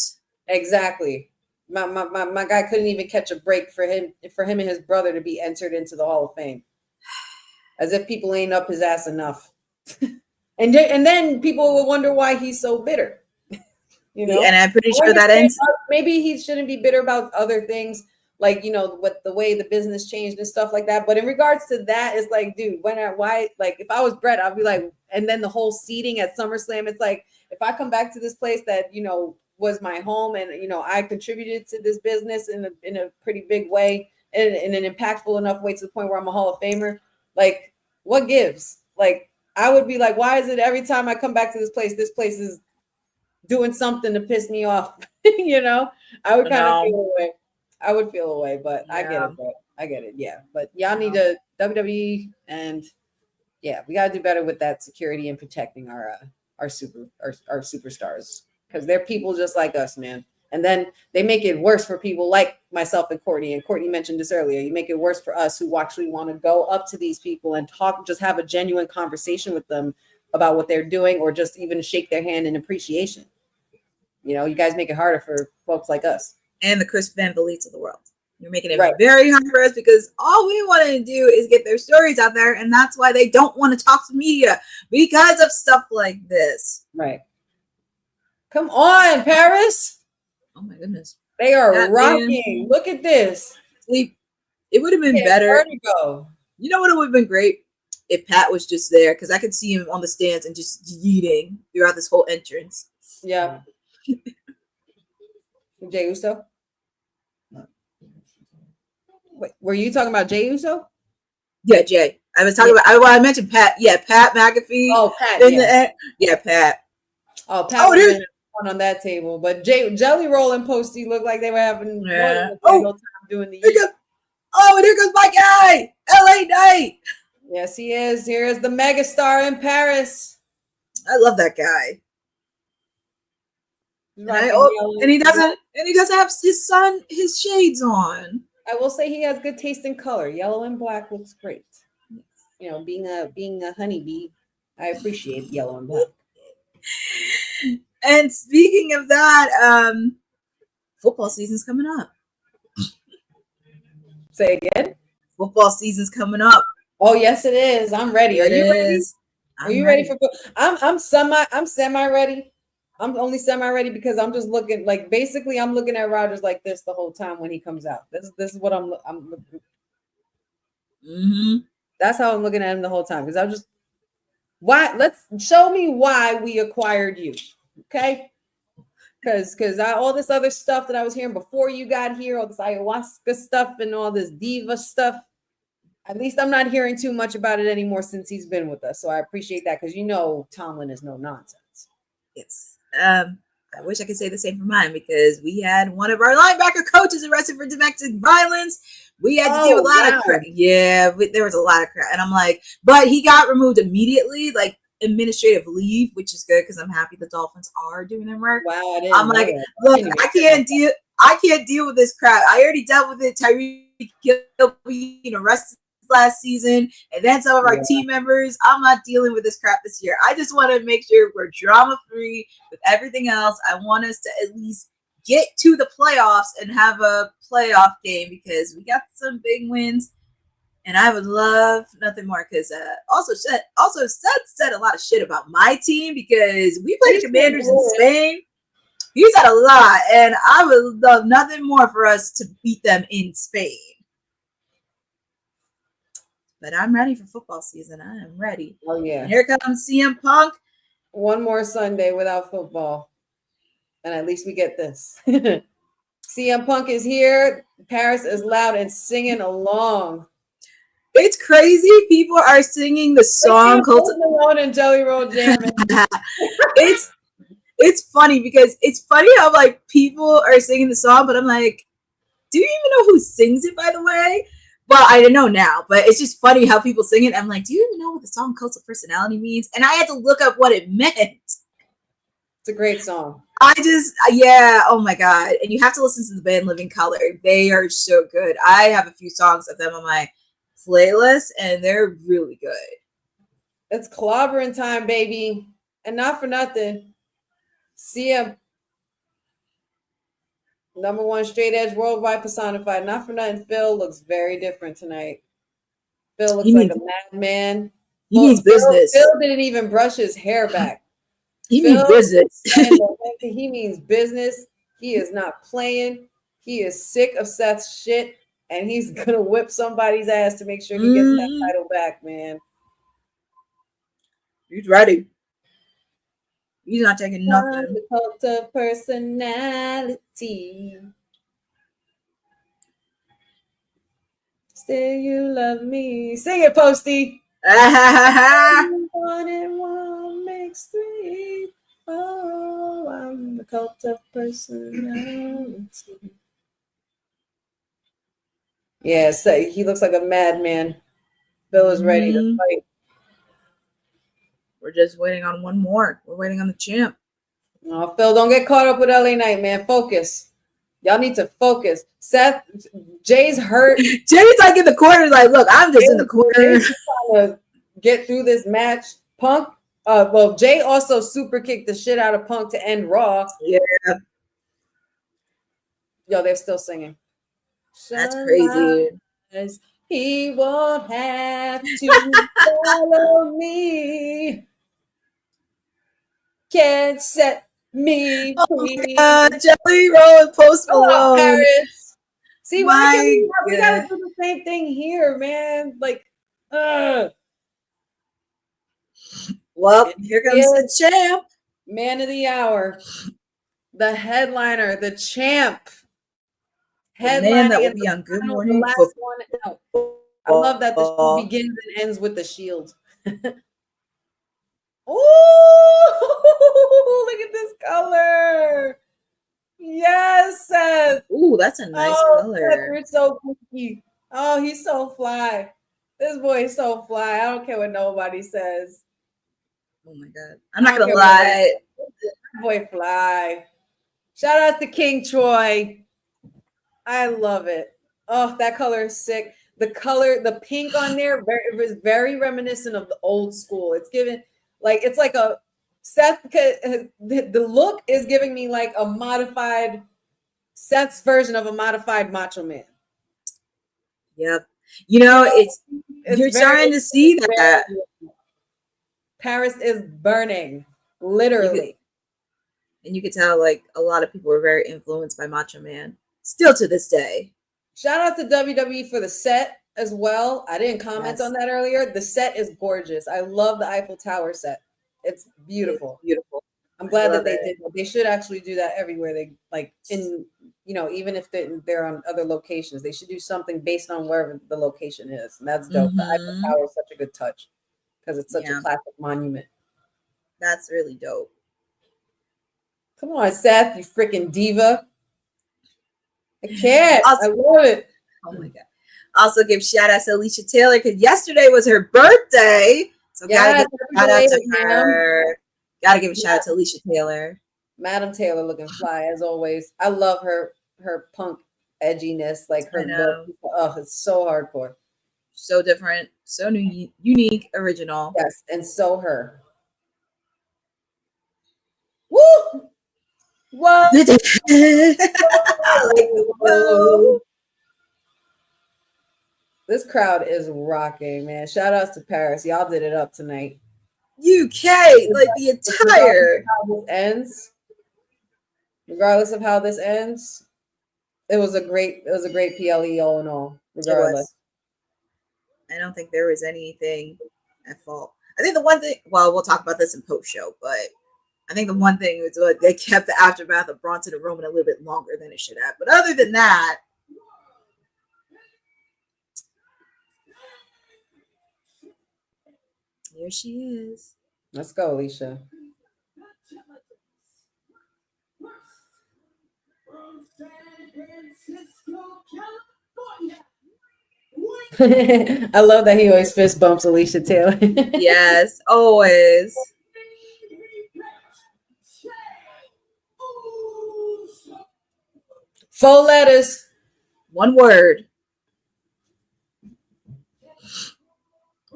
Exactly. My guy couldn't even catch a break for him and his brother to be entered into the Hall of Fame. As if people ain't up his ass enough. And then people will wonder why he's so bitter. You know, and I'm pretty sure that ends. Maybe he shouldn't be bitter about other things, like, you know, what the way the business changed and stuff like that. But in regards to that, it's like, dude, why? Like, if I was Bret, I'd be like, and then the whole seating at SummerSlam, it's like, if I come back to this place that, you know, was my home, and, you know, I contributed to this business in a pretty big way, and in an impactful enough way to the point where I'm a Hall of Famer. Like, what gives? Like, I would be like, why is it every time I come back to this place is doing something to piss me off? You know, I would kind of feel away. I would feel away, but yeah. I get it, bro. I get it. Yeah. But y'all need to WWE, and yeah, we gotta do better with that security and protecting our superstars, because they're people just like us, man. And then they make it worse for people like myself and Courtney. And Courtney mentioned this earlier. You make it worse for us who actually want to go up to these people and talk, just have a genuine conversation with them about what they're doing, or just even shake their hand in appreciation. You know, you guys make it harder for folks like us. And the Chris Van Vliet's of the world. You're making it very hard for us, because all we want to do is get their stories out there. And that's why they don't want to talk to media, because of stuff like this. Right. Come on, Paris. Oh my goodness. They are That rocking. man. Look at this. See, it would have been Yeah, better. vertigo. You know what, it would have been great if Pat was just there, because I could see him on the stands and just yeeting throughout this whole entrance. Yeah. Jey Uso? Wait, were you talking about Jey Uso? Yeah, Jay. I was talking about. I mentioned Pat. Yeah, Pat McAfee. Oh, Pat. In Yeah. the end. Yeah, Pat. Oh, Pat Oh, was there's- in one on that table, but Jelly Roll and Posty looked like they were having Yeah. no time doing the. Here comes, and here comes my guy, LA Knight. Yes, he is. Here is the megastar in Paris. I love that guy. And he doesn't have his shades on. I will say he has good taste in color. Yellow and black looks great. You know, being a honeybee, I appreciate yellow and black. And speaking of that, football season's coming up. Say again. Football season's coming up. Oh yes, it is. I'm ready. Are you ready? Are you ready for? I'm semi ready. I'm only semi-ready because I'm just looking basically I'm looking at Rodgers like this the whole time when he comes out. This is what I'm mm-hmm. That's how I'm looking at him the whole time. Because let's show me why we acquired you. Okay. Because all this other stuff that I was hearing before you got here, all this ayahuasca stuff and all this diva stuff. At least I'm not hearing too much about it anymore since he's been with us. So I appreciate that because Tomlin is no nonsense. Yes. I wish I could say the same for mine because we had one of our linebacker coaches arrested for domestic violence. We had to deal with a lot of crap. Yeah, there was a lot of crap. And I'm like, but he got removed immediately, like administrative leave, which is good because I'm happy the Dolphins are doing their work. Wow, I'm like, look, I can't deal with this crap. I already dealt with it. Tyreek Hill being arrested last season, and then some of our team members. I'm not dealing with this crap this year. I just want to make sure we're drama free with everything else. I want us to at least get to the playoffs and have a playoff game because we got some big wins, and I would love nothing more because also said a lot of shit about my team because we played the Commanders in Spain. He said a lot, and I would love nothing more for us to beat them in Spain. But I'm ready for football season. I am ready. Oh, yeah. And here comes CM Punk. One more Sunday without football. And at least we get this. CM Punk is here. Paris is loud and singing along. It's crazy. People are singing the song. Alone and Jelly Roll jamming. It's funny because it's funny how like people are singing the song, but I'm like, do you even know who sings it, by the way? Well, I don't know now, but it's just funny how people sing it. I'm like, do you even know what the song Cult of Personality means? And I had to look up what it meant. It's a great song. Oh my God. And you have to listen to the band Living Color. They are so good. I have a few songs of them on my playlist, and they're really good. It's clobbering time, baby. And not for nothing. CM. Number one straight edge worldwide personified. Not for nothing. Phil looks very different tonight. Phil looks like a madman. He means business. Phil didn't even brush his hair back. He means business. He means business. He is not playing. He is sick of Seth's shit, and he's gonna whip somebody's ass to make sure he gets that title back, man. He's ready. He's not taking nothing. The cult of personality. Still you love me. Sing it, Posty. 1 and 1 makes 3. Oh, I'm the cult of personality. Yeah, so he looks like a madman. Bill is ready to fight. We're just waiting on one more. We're waiting on the champ. Oh, Phil, don't get caught up with LA Knight, man. Focus. Y'all need to focus. Seth, Jay's hurt. Jay's like in the corner, like, look, I'm just in the corner. Jay's trying to get through this match. Punk, Jay also super kicked the shit out of Punk to end Raw. Yeah. Yo, they're still singing. That's crazy. He won't have to follow me. Can't set Me, Oh please. Jelly Roll and Post Come on, Malone. Paris. See, why can't we My gotta God. do the same thing here, man? Like, Well, here comes the champ. man of the hour, the headliner, the champ. The man that Headlining will in be the on Good final, the Morning last Football. one out. I love that the show begins and ends with the Shield. Oh, look at this color. Yes, Seth. Ooh, that's a nice Seth, color. you're so kooky. Oh, he's so fly. This boy is so fly. I don't care what nobody says. Oh my God. I'm not gonna lie. Boy, fly. Shout out to King Troy. I love it. Oh, that color is sick. The color, the pink on there, it was very reminiscent of the old school. It's given like it's like a Seth. The look is giving me like a modified Seth's version of a modified Macho Man. Yep. You know, you're starting to see that. Paris is burning, literally. And you could tell like a lot of people were very influenced by Macho Man. Still to this day. Shout out to WWE for the set as well. I didn't comment on that earlier. The set is gorgeous. I love the Eiffel Tower set. It's beautiful. It's beautiful. I'm glad that they did that. They should actually do that everywhere. They like in, you know, even if they're on other locations, they should do something based on wherever the location is. And that's dope. The Eiffel Tower is such a good touch because it's such a classic monument. That's really dope. Come on, Seth, you freaking diva. I can't. I love it. Oh my God. Also give shout out to Alicia Taylor because yesterday was her birthday. So gotta give a shout out to her. Gotta give a shout out to Alicia Taylor. Madam Taylor looking fly as always. I love her punk edginess, like her look. Oh, it's so hardcore. So different, so unique, original. Yes, and so her. Woo! Whoa. Whoa. This crowd is rocking, man. Shout outs to Paris. Y'all did it up tonight. UK, like the entire regardless of how this ends, it was a great PLE all in all, regardless. I don't think there was anything at fault. I think the one thing, well, we'll talk about this in post show, but I think the one thing was what they kept the aftermath of Bronson and Roman a little bit longer than it should have. But other than that, here she is. Let's go, Alicia. I love that he always fist bumps Alicia Taylor. Yes, always. Four letters. One word.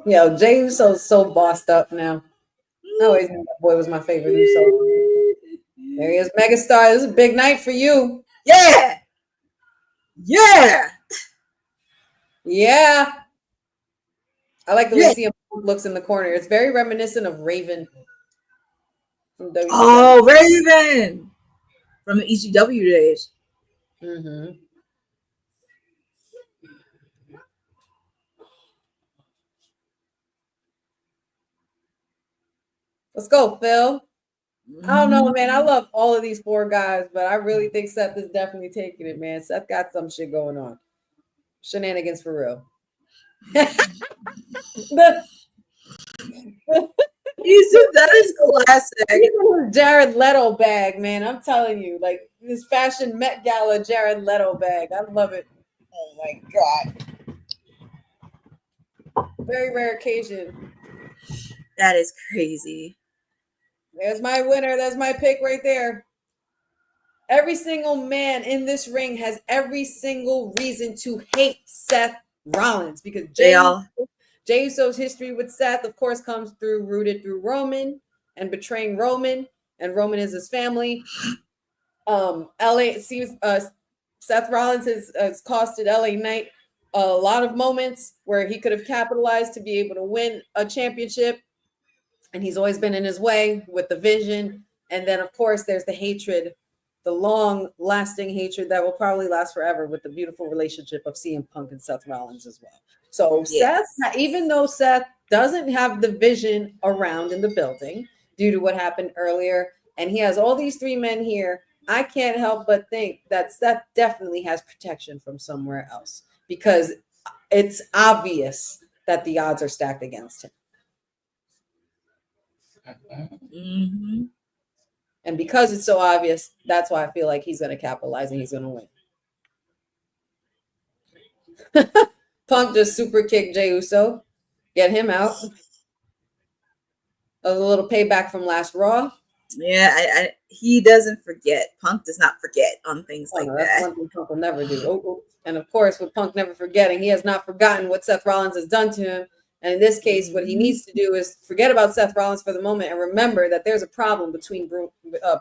Yo, Jay Uso's so bossed up now. I always knew that boy was my favorite Uso. There he is, megastar. This is a big night for you. Yeah. Yeah. Yeah. I like the way CM looks in the corner. It's very reminiscent of Raven from WCW. Oh, Raven from the ECW days. Mm-hmm. Let's go, Phil. I don't know, man. I love all of these four guys, but I really think Seth is definitely taking it, man. Seth got some shit going on. Shenanigans for real. That is classic. He's in his Jared Leto bag, man. I'm telling you, like this fashion Met Gala Jared Leto bag. I love it. Oh my God. Very rare occasion. That is crazy. There's my winner. That's my pick right there. Every single man in this ring has every single reason to hate Seth Rollins because Jey Uso's history with Seth, of course, comes rooted through Roman and betraying Roman, and Roman is his family. Seth Rollins has costed LA Knight a lot of moments where he could have capitalized to be able to win a championship. And he's always been in his way with the vision And then, of course, there's the hatred, the long-lasting hatred that will probably last forever with the beautiful relationship of CM Punk and Seth Rollins as well. So Yes. Seth, even though Seth doesn't have the vision around in the building due to what happened earlier, and he has all these three men here, I can't help but think that Seth definitely has protection from somewhere else because it's obvious that the odds are stacked against him. Mm-hmm. And because it's so obvious, that's why I feel like he's going to capitalize and he's going to win. Punk just super kicked Jey Uso. Get him out. A little payback from last Raw. Yeah, he doesn't forget. Punk does not forget on things like That's that. one thing Punk will never do. Oh. And of course, with Punk never forgetting, he has not forgotten what Seth Rollins has done to him. And in this case, what he needs to do is forget about Seth Rollins for the moment and remember that there's a problem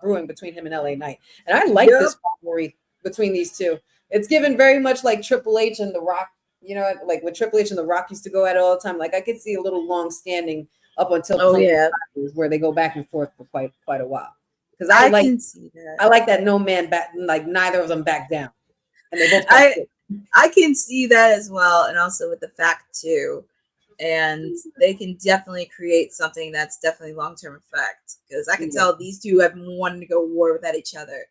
brewing between him and LA Knight. And I like this rivalry between these two. It's given very much like Triple H and The Rock, you know, like when Triple H and The Rock used to go at it all the time. Like I could see a little long standing up until where they go back and forth for quite a while. Because I can see that. I like that no man back, like neither of them back down. And they both I can see that as well, and also with the fact too. And they can definitely create something that's definitely long-term effect because I can tell these two have been wanting to go war without each other.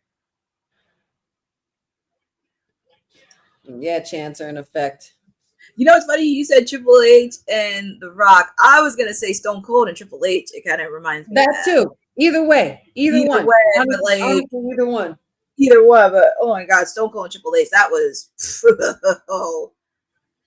Yeah, chance or an effect. You know, it's funny you said Triple H and The Rock. I was gonna say Stone Cold and Triple H. It kind of reminds me that of that too. Either way, either one. But like either one. Either one, but oh my God, Stone Cold and Triple H, that was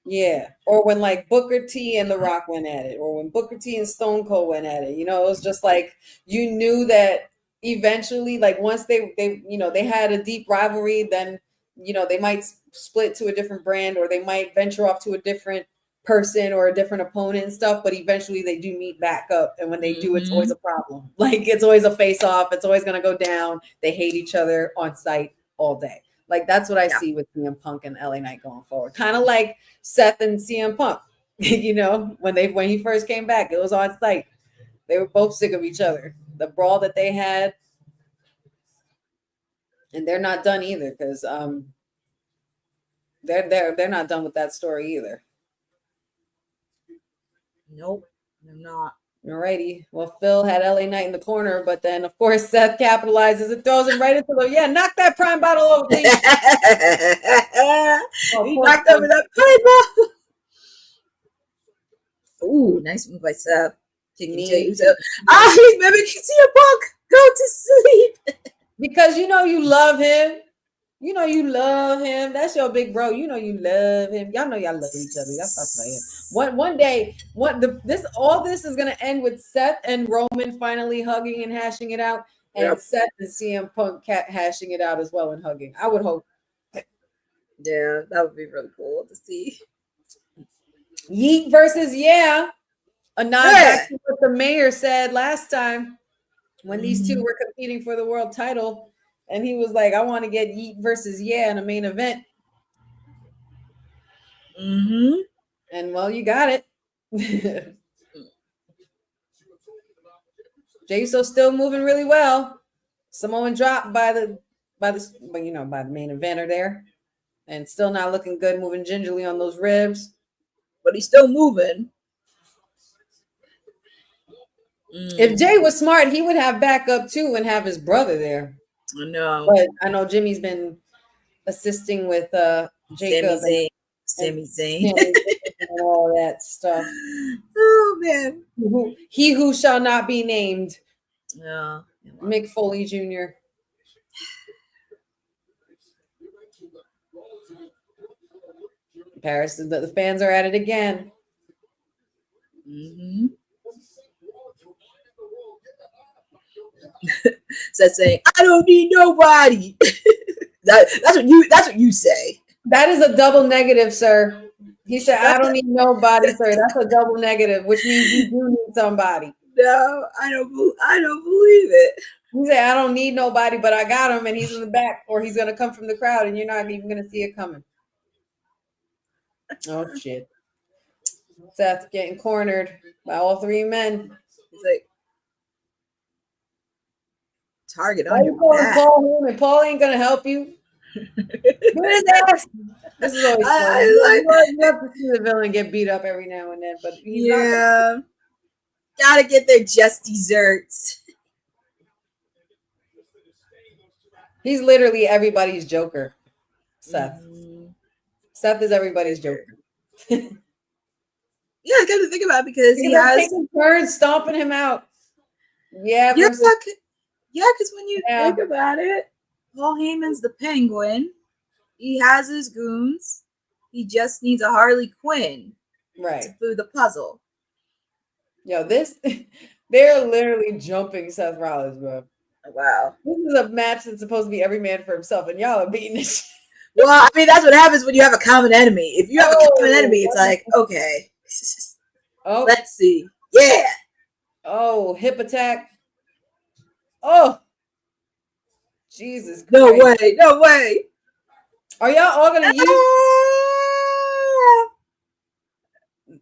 yeah. Or when like Booker T and The Rock went at it, or when Booker T and Stone Cold went at it, you know, it was just like you knew that eventually, like once they you know, they had a deep rivalry, then you know they might split to a different brand or they might venture off to a different person or a different opponent and stuff, but eventually they do meet back up, and when they do, it's always a problem. Like it's always a face off, it's always going to go down. They hate each other on site all day. Like that's what I see with CM Punk and LA Knight going forward, kind of like Seth and CM Punk. You know, when he first came back, it was on site. They were both sick of each other, the brawl that they had, and they're not done either because they're not done with that story either. Nope, I'm not. Alrighty. Well, Phil had LA Knight in the corner, but then of course Seth capitalizes and throws him right into the knock that prime bottle over, please. He knocked over that prime bottle. Ooh, nice move by Seth. Kicking Jey Uso. He's mimicking CM Punk. Go to sleep. Because you know you love him. You know you love him. That's your big bro. You know you love him. Y'all know y'all love each other. Y'all stop playing. One day, all this is gonna end with Seth and Roman finally hugging and hashing it out, and Seth and CM Punk hashing it out as well and hugging. I would hope. Yeah, that would be really cool to see. Yeet versus a nod back to what the mayor said last time when these two were competing for the world title. And he was like, I want to get Yeet versus in a main event. And well, you got it. Jey Uso still moving really well. Samoan drop by the main eventer there. And still not looking good, moving gingerly on those ribs. But he's still moving. If Jay was smart, he would have backup too and have his brother there. I know. But I know Jimmy's been assisting with Jacob Sami Zayn. And all that stuff. Oh man. He who shall not be named. Yeah. Mick Foley Jr. Paris, the fans are at it again. So saying, I don't need nobody. That's what you say. That is a double negative, sir. He said, I don't need nobody, sir. That's a double negative, which means you do need somebody. No, I don't believe it. He said, I don't need nobody, but I got him, and he's in the back, or he's gonna come from the crowd, and you're not even gonna see it coming. Oh shit. Seth getting cornered by all three men. He's like, target Why on you your calling back. Paul home and Paul ain't gonna help you? Get his ass. This is always fun. I like You love to see the villain get beat up every now and then, but he's not. Yeah. Gotta get their just desserts. He's literally everybody's Joker. Seth. Mhm. Seth is everybody's Joker. Yeah, I got to think about it because he They're has. taking turns stomping him out. Yeah, Yeah, versus because when you think about it, Paul Heyman's the Penguin. He has his goons. He just needs a Harley Quinn right. to do the puzzle. Yo, they're literally jumping Seth Rollins, bro. Wow. This is a match that's supposed to be every man for himself, and y'all are beating this shit. Well, I mean, that's what happens when you have a common enemy. If you have a common enemy, it's like, okay, let's see. Yeah. Oh, hip attack. Oh, Jesus Christ. No way. No way. Are y'all all going to use?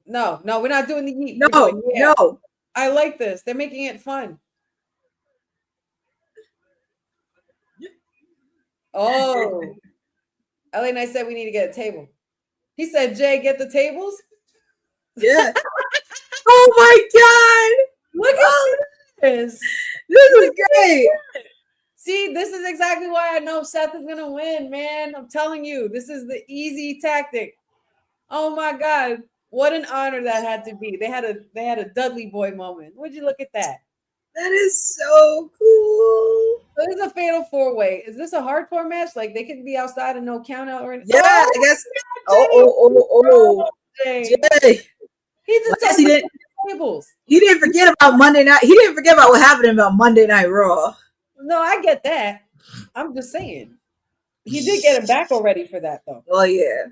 No, we're not doing the yeet. No. I like this. They're making it fun. Oh. LA Knight said we need to get a table. He said, Jay, get the tables? Yeah. Oh my God. Look at this. This is great. See, this is exactly why I know Seth is going to win, man. I'm telling you, this is the easy tactic. Oh my God. What an honor that had to be. They had a Dudley boy moment. Would you look at that? That is so cool. So this is a fatal 4-way. Is this a hardcore match? Like they could be outside and no count out or anything? Yeah, I guess. Oh. Jay. He just he didn't. Tables. He didn't forget about Monday night. He didn't forget about what happened about Monday Night Raw. No, I get that. I'm just saying. He did get him back already for that, though. Oh, yeah.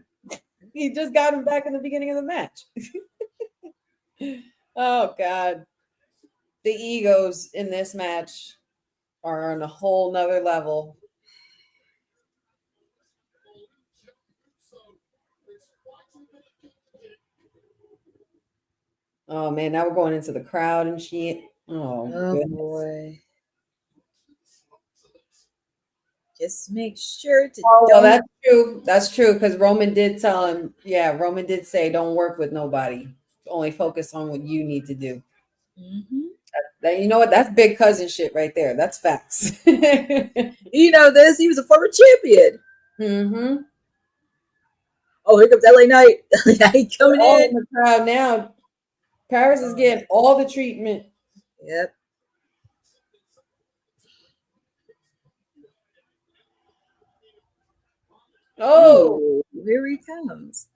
He just got him back in the beginning of the match. Oh, God. The egos in this match are on a whole nother level. Oh, man. Now we're going into the crowd and shit. Oh boy. Just make sure to. Oh, well, that's true. That's true because Roman did tell him. Yeah, Roman did say, "Don't work with nobody. Only focus on what you need to do." Mm-hmm. You know what? That's big cousin shit right there. That's facts. You know this. He was a former champion. Mm-hmm. Oh, here comes LA Knight. LA Knight coming in the crowd now. Paris is getting all the treatment. Yep. Oh, ooh, here he comes.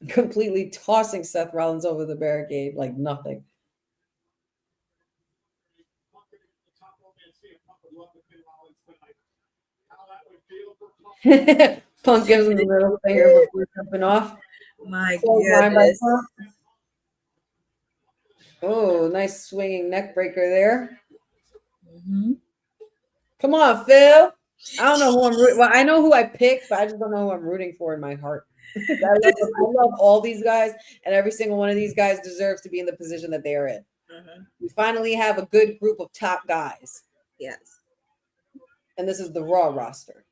Completely tossing Seth Rollins over the barricade like nothing. Punk gives him the middle finger before jumping off. My goodness. Oh, nice swinging neck breaker there. Mm-hmm. Come on, Phil. I don't know who I'm rooting. Well, I know who I picked, but I just don't know who I'm rooting for in my heart. I love all these guys, and every single one of these guys deserves to be in the position that they are in. Mm-hmm. We finally have a good group of top guys. Yes. And this is the Raw roster.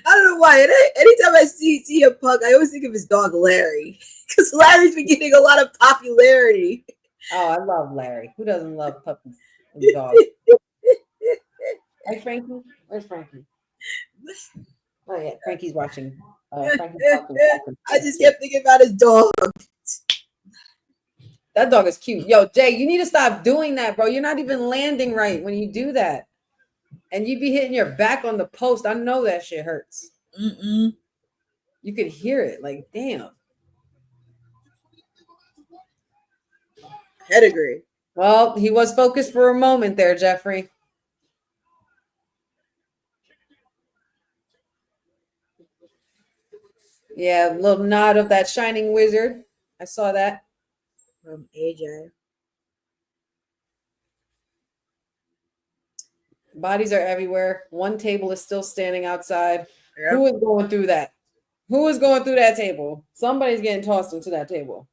I don't know why. Anytime I see CM Punk, I always think of his dog Larry, because Larry's been getting a lot of popularity. Oh, I love Larry. Who doesn't love puppies and dogs? Hey, Frankie. Where's Frankie? Oh, yeah. Frankie's watching. Frankie's I just kept thinking about his dog. That dog is cute. Yo, Jay, you need to stop doing that, bro. You're not even landing right when you do that. And you be hitting your back on the post. I know that shit hurts. Mm-mm. You could hear it. Like, damn. Pedigree. Well, he was focused for a moment there, Jeffrey. Yeah, a little nod of that shining wizard. I saw that. From AJ. Bodies are everywhere. One table is still standing outside. Yep. Who is going through that? Who is going through that table? Somebody's getting tossed into that table.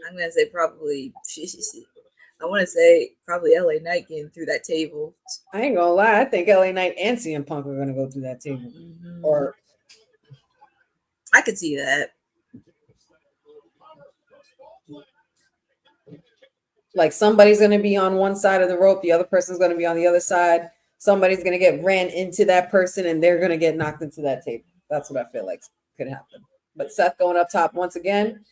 I'm gonna say probably. I want to say probably LA Knight getting through that table. I ain't gonna lie. I think LA Knight and CM Punk are gonna go through that table. Or I could see that. like somebody's gonna be on one side of the rope, the other person's gonna be on the other side. Somebody's gonna get ran into that person, and they're gonna get knocked into that table. That's what I feel like could happen. But Seth going up top once again.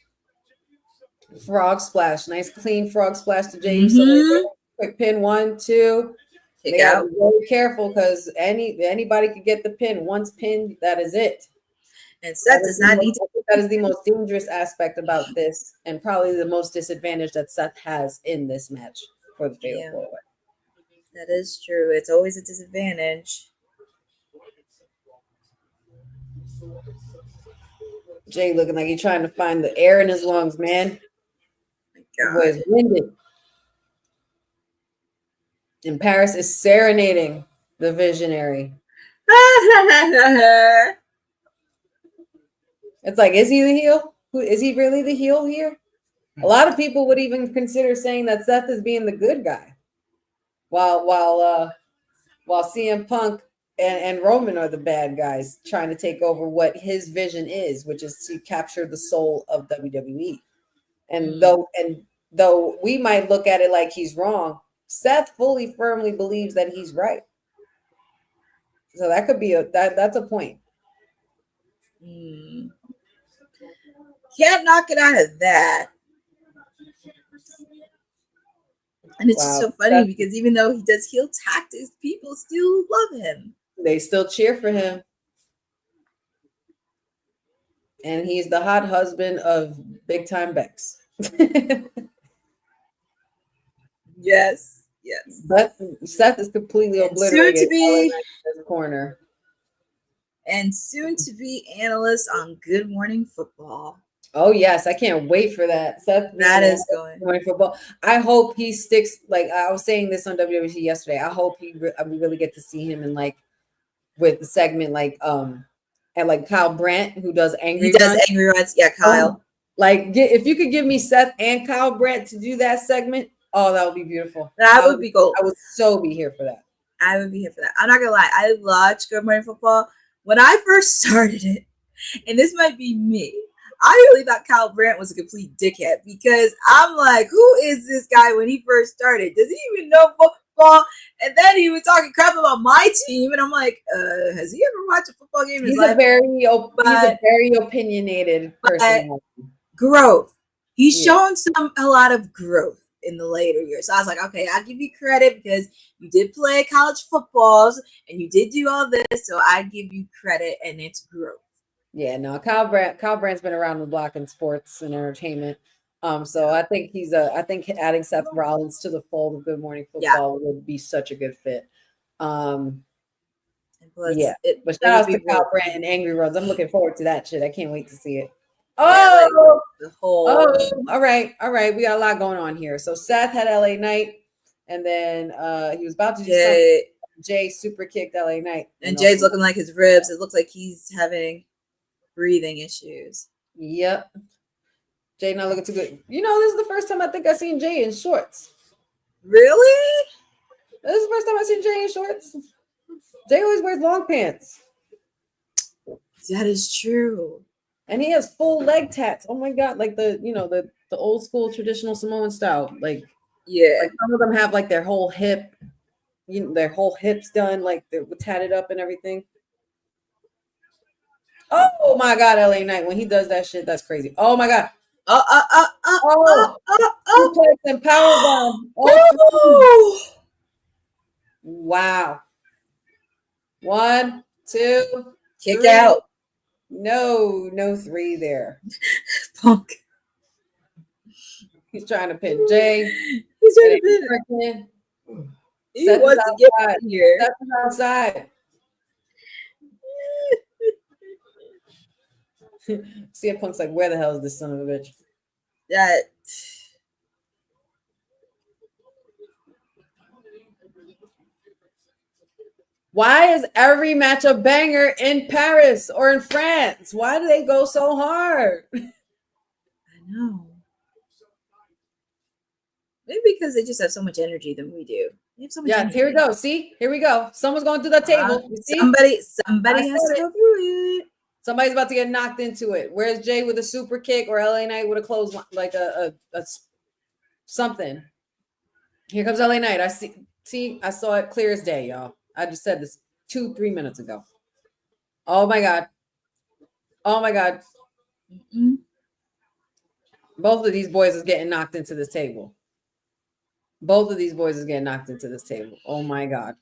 Frog splash, nice clean frog splash to Jay. Quick pin, 1, 2. Kick They gotta out. be very careful because anybody could get the pin. Once pinned, that is it. And Seth does not need to. That is the most dangerous aspect about this, and probably the most disadvantage that Seth has in this match for the fatal four-way. That is true. It's always a disadvantage. Jay looking like he's trying to find the air in his lungs, man. God. Boy, it's winded. And Paris is serenading the visionary. It's like, is he the heel? Is he really the heel here? A lot of people would even consider saying that Seth is being the good guy, while CM Punk and Roman are the bad guys trying to take over what his vision is, which is to capture the soul of WWE. And though we might look at it like he's wrong, Seth firmly believes that he's right. So that could be that's a point. Can't knock it out of that. And it's just so funny because even though he does heel tactics, people still love him. They still cheer for him. And he's the hot husband of Big Time Bex. Yes. But Seth is completely obliterated. Soon to be in the corner. And soon to be analyst on Good Morning Football. Oh yes, I can't wait for that. Seth, that is going. Good Morning Football. I hope he sticks. Like I was saying this on WWT yesterday. I hope we really get to see him in like with the segment and like Kyle Brandt who does angry. Angry runs. Yeah, Kyle. If you could give me Seth and Kyle Brandt to do that segment, oh, that would be beautiful. That would be cool. I would so be here for that. I would be here for that. I'm not gonna lie. I watched Good Morning Football when I first started it, and this might be me. I really thought Kyle Brandt was a complete dickhead because I'm like, who is this guy when he first started? Does he even know football? And then he was talking crap about my team, and I'm like, has he ever watched a football game in his life? He's a very opinionated person. Growth. He's shown a lot of growth in the later years. So I was like, okay, I'll give you credit because you did play college footballs and you did do all this, so I give you credit, and it's growth. Yeah, no, Kyle Brandt's been around the block in sports and entertainment. So I think I think adding Seth Rollins to the fold of Good Morning Football would be such a good fit. But shout out to Kyle Brandt and Angry Runs. I'm looking forward to that shit. I can't wait to see it. All right. We got a lot going on here. So Seth had LA Knight, and then he was about to do something. Jay super kicked LA Knight. And Jay's looking like his ribs. It looks like he's having breathing issues. Yep. Jay not looking too good. You know, this is the first time I think I've seen Jay in shorts. Really? This is the first time I've seen Jay in shorts. Jay always wears long pants. That is true. And he has full leg tats. Oh my god, like the old school traditional Samoan style. Like some of them have like their whole hip, their whole hips done, like they're tatted up and everything. Oh my god, LA Knight, when he does that shit, that's crazy. Oh my god. And powerbomb. Wow. 1, 2, kick out. No 3 there. Punk. He's trying to pin Jay. He's trying to pin. He wants to get out here. That's outside. CM Punk's like, where the hell is this son of a bitch? Why is every match a banger in Paris or in France? Why do they go so hard? I know. Maybe because they just have so much energy than we do. They have so much Yes, energy. here we go. See, here we go. Someone's going through the table. You see? Somebody has to go through it. Somebody's about to get knocked into it. Where's Jay with a super kick or LA Knight with a close, like a something? Here comes LA Knight. I see, I saw it clear as day, y'all. I just said this 2-3 minutes ago. Oh my God. Oh my God. Mm-mm. Both of these boys is getting knocked into this table. Both of these boys is getting knocked into this table. Oh my God.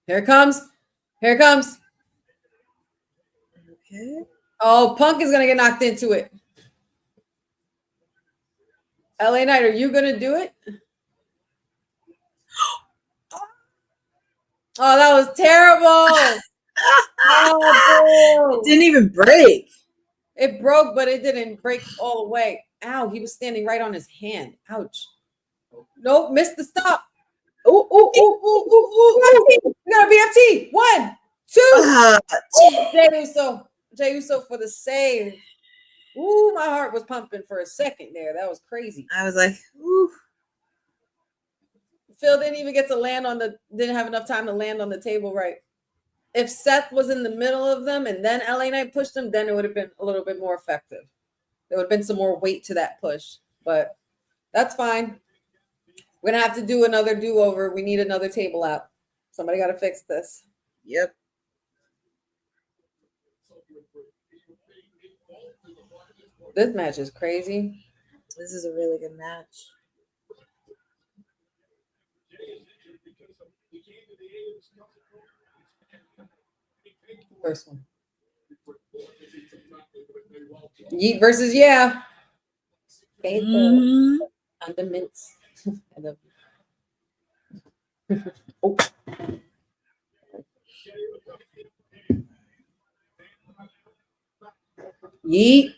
Here it comes. Here it comes. Okay. Oh, Punk is going to get knocked into it. LA Knight, are you going to do it? Oh, that was terrible. Oh, it didn't even break. It broke, but it didn't break all the way. Ow, he was standing right on his hand. Ouch. Nope, missed the stop. Oh, oh, oh, oh, oh, oh. We got a BFT. 1, 2. Jey Uso for the save. Ooh, my heart was pumping for a second there. That was crazy. I was like, ooh. Phil didn't even get to land on didn't have enough time to land on the table right. If Seth was in the middle of them and then LA Knight pushed him, then it would have been a little bit more effective. There would have been some more weight to that push, but that's fine. We're going to have to do another do-over. We need another table out. Somebody got to fix this. Yep. This match is crazy. This is a really good match. First one. Yeet versus yeah. Mm-hmm. Condiments. Oh. Yeet.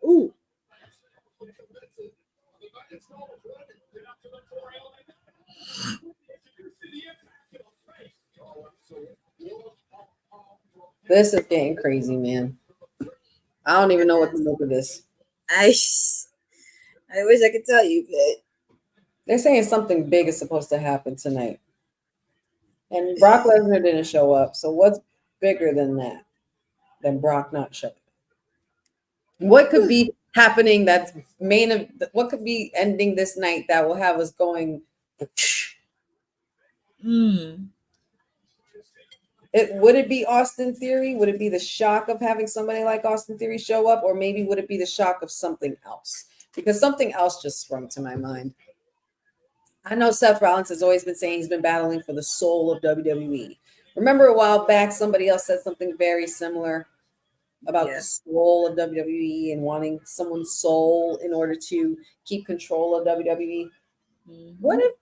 Ooh. This is getting crazy, man. I don't even know what to make of this. I wish I could tell you, but they're saying something big is supposed to happen tonight. And Brock Lesnar didn't show up. So what's bigger than that? Than Brock not showing up? What could be happening that's what could be ending this night that will have us going? Would it be Austin Theory? Would it be the shock of having somebody like Austin Theory show up? Or maybe would it be the shock of something else? Because something else just sprung to my mind. I know Seth Rollins has always been saying he's been battling for the soul of WWE. Remember a while back, somebody else said something very similar about the soul of WWE and wanting someone's soul in order to keep control of WWE. What if,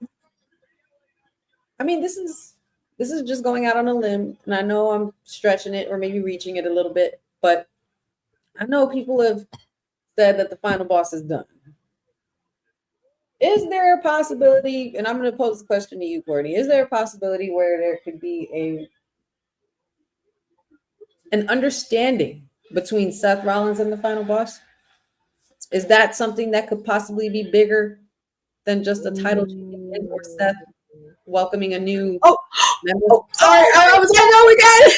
I mean, this is just going out on a limb, and I know I'm stretching it or maybe reaching it a little bit, but I know people have said that the final boss is done. Is there a possibility, and I'm going to pose the question to you, Courtney, is there a possibility where there could be an understanding between Seth Rollins and the final boss? Is that something that could possibly be bigger than just a title change or Seth welcoming a new member? Oh, sorry, I was like, no, we got it.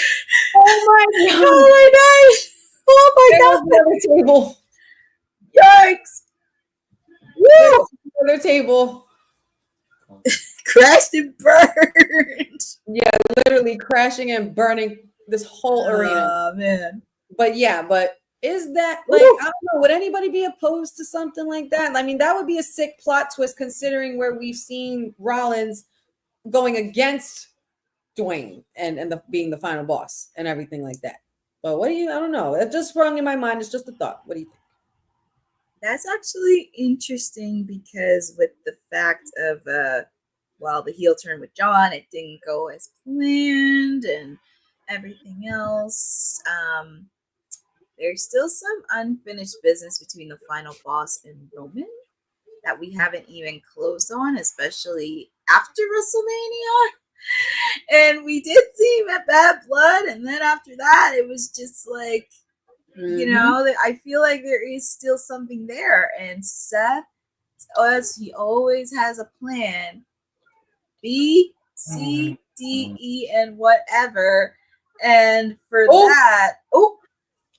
Oh my God. Oh my gosh. Oh my God. The table. Yikes. Woo. Other table. Crashed and burned. Yeah, literally crashing and burning this whole arena. Oh man. But is that like, I don't know, would anybody be opposed to something like that? I mean, that would be a sick plot twist considering where we've seen Rollins going against Dwayne and being the final boss and everything like that. But I don't know. It just sprung in my mind. It's just a thought. What do you think? That's actually interesting because with the fact of the heel turn with John, it didn't go as planned and everything else. There's still some unfinished business between the final boss and Roman. that we haven't even closed on, especially after WrestleMania. And we did see him at Bad Blood, and then after that, it was just like, you know, I feel like there is still something there. And Seth, as he always has a plan, B, C, D, E, and whatever. And for that,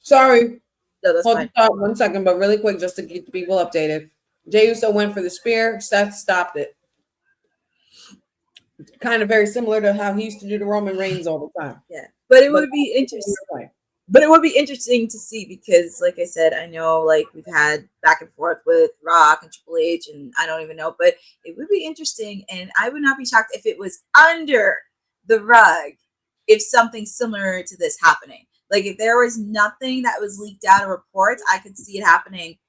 sorry. No, that's Hold fine. on 1 second, but really quick, just to keep the people updated. Jey Uso went for the spear. Seth stopped it. Kind of very similar to how he used to do to Roman Reigns all the time. Yeah, but it would be interesting. But it would be interesting to see because, like I said, I know like we've had back and forth with Rock and Triple H, and I don't even know, but it would be interesting, and I would not be shocked if it was under the rug, if something similar to this happening. Like if there was nothing that was leaked out of reports, I could see it happening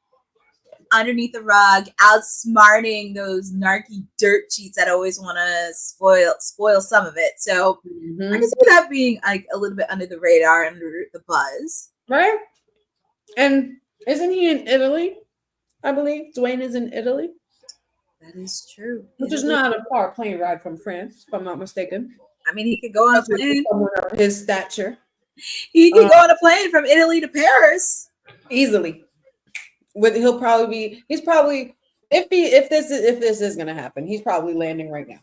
underneath the rug, outsmarting those narky dirt cheats that always want to spoil some of it. So I can see that being like a little bit under the radar, under the buzz. Right? And isn't he in Italy? I believe Dwayne is in Italy. That is true. Which is not a far plane ride from France, if I'm not mistaken. I mean, he could go on a plane. Someone of his stature. He could go on a plane from Italy to Paris easily. He'll probably be. He's probably if this is gonna happen, he's probably landing right now.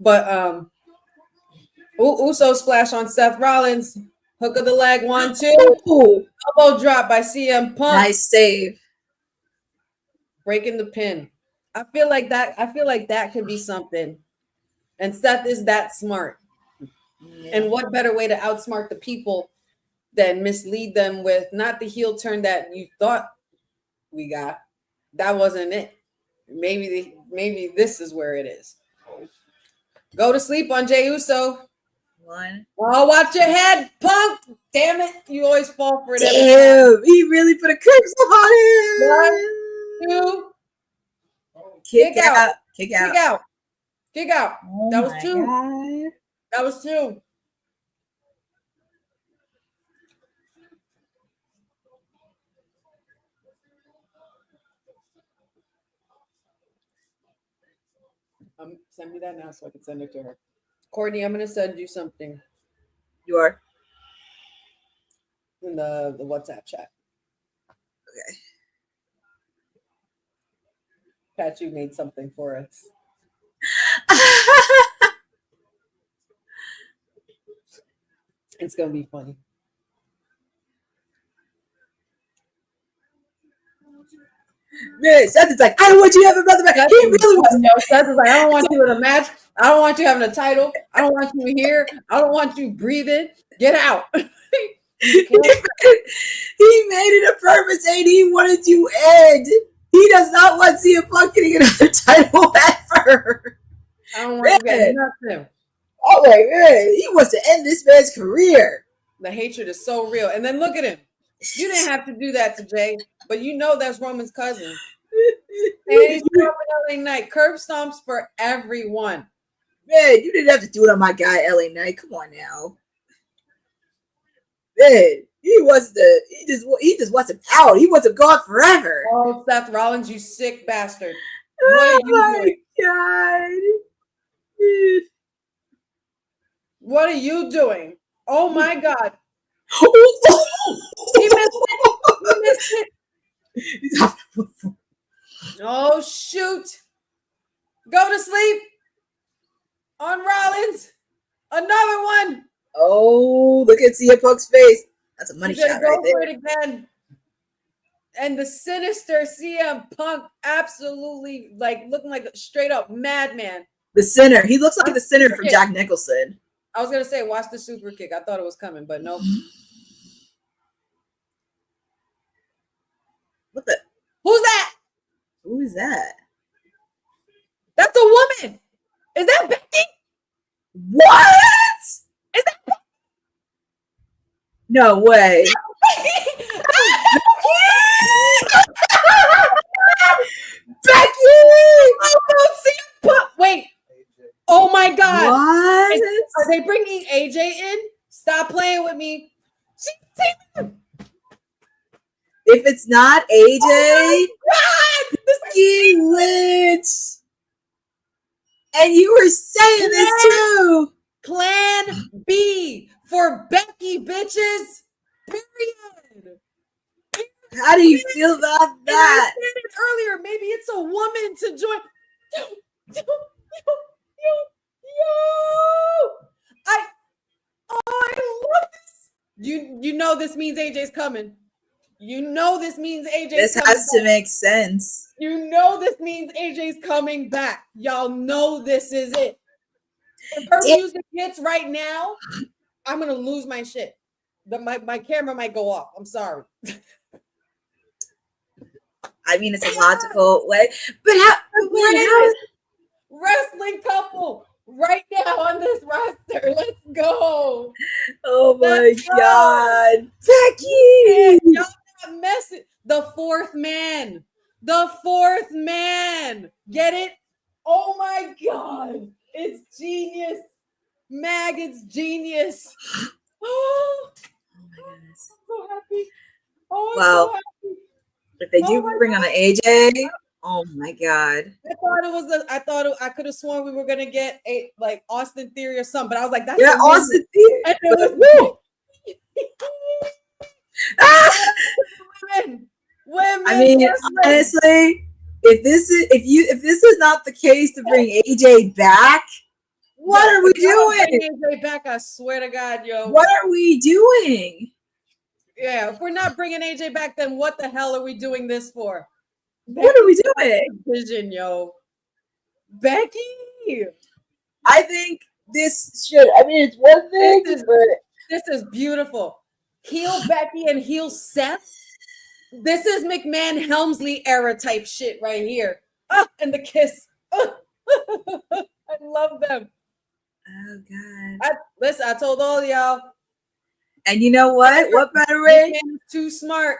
But Uso splash on Seth Rollins, hook of the leg, 1, 2, elbow drop by CM Punk. Nice save, breaking the pin. I feel like that could be something. And Seth is that smart. Yeah. And what better way to outsmart the people than mislead them with not the heel turn that you thought we got. That wasn't it. Maybe this is where it is. Go to sleep on Jey Uso. 1. Oh, watch your head, Punk. Damn it. You always fall for it. Damn, he really put a curse on him. 1, 2. Kick out. Kick out. Kick out. Kick out. Oh that was 2. God. That was 2. Send me that now so I can send it to her. Courtney, I'm going to send you something. You are? In the WhatsApp chat. Okay. Pat, you made something for us. It's going to be funny. Man, Seth is like, I don't want you to have a brother match. He really wants. No, Seth is like, I don't want you in a match. I don't want you having a title. I don't want you here. I don't want you breathing. Get out. He made it a purpose, and he wanted to end. He does not want CM Punk getting another title ever. I don't want to get nothing. Oh my man, he wants to end this man's career. The hatred is so real. And then look at him. You didn't have to do that to Jay, but you know that's Roman's cousin. And he's dropping LA Knight. Curb stomps for everyone. Man, you didn't have to do it on my guy LA Knight. Come on now. Man, he just wants him out. He wants him gone forever. Oh, Seth Rollins, you sick bastard. Oh my God. Dude. What are you doing? Oh my God. He missed it. He missed it. Oh, shoot. Go to sleep on Rollins. Another one. Oh, look at CM Punk's face. That's a money shot right there. For it again. And the sinister CM Punk, absolutely like looking like a straight up madman. The sinner. He looks like the sinner from Jack Nicholson. I was going to say, watch the super kick. I thought it was coming, but nope. What the? Who's that? Who is that? That's a woman. Is that Becky? What? Is that Becky? No way. Becky! Wait. Oh my God. What? Are they bringing AJ in? Stop playing with me. If it's not AJ, God, Becky Lynch. And you were saying this too. Plan B for Becky, bitches. Period. How do you feel about And I that? said it earlier. Maybe it's a woman to join. Yo. I love this. You know this means AJ's coming. You know this means AJ's This coming has to back. make sense. You know this means AJ's coming back. Y'all know this is it. If her music hits right now, I'm gonna lose my shit. My camera might go off. I'm sorry. I mean, it's a logical way, but how is Wrestling couple right now on this roster. Let's go. oh my Let's go. God, And Becky! y'all not messing. The fourth man. The fourth man. Get it? Oh my God. It's genius. Mag, it's genius. Oh, my goodness. I'm so happy. Oh, I'm Wow. so happy. If they do Oh my bring on an AJ, oh my God. I thought I could have sworn we were gonna get a like Austin Theory or something, but I was like, that's Yeah, a woman. Austin Theory. And it was Ah! women. I mean, honestly, if this is not the case to bring AJ back, what are we doing? AJ back, I swear to God, yo. What are we doing? Yeah, if we're not bringing AJ back, then what the hell are we doing this for? What are we doing? Vision, yo. Becky. I think this should. I mean, it's one thing, This is beautiful. Heel Becky and heel Seth. This is McMahon Helmsley era type shit right here. And the kiss. I love them. Oh God. Listen, I told all y'all. And you know what? What better way? McMahon is too smart.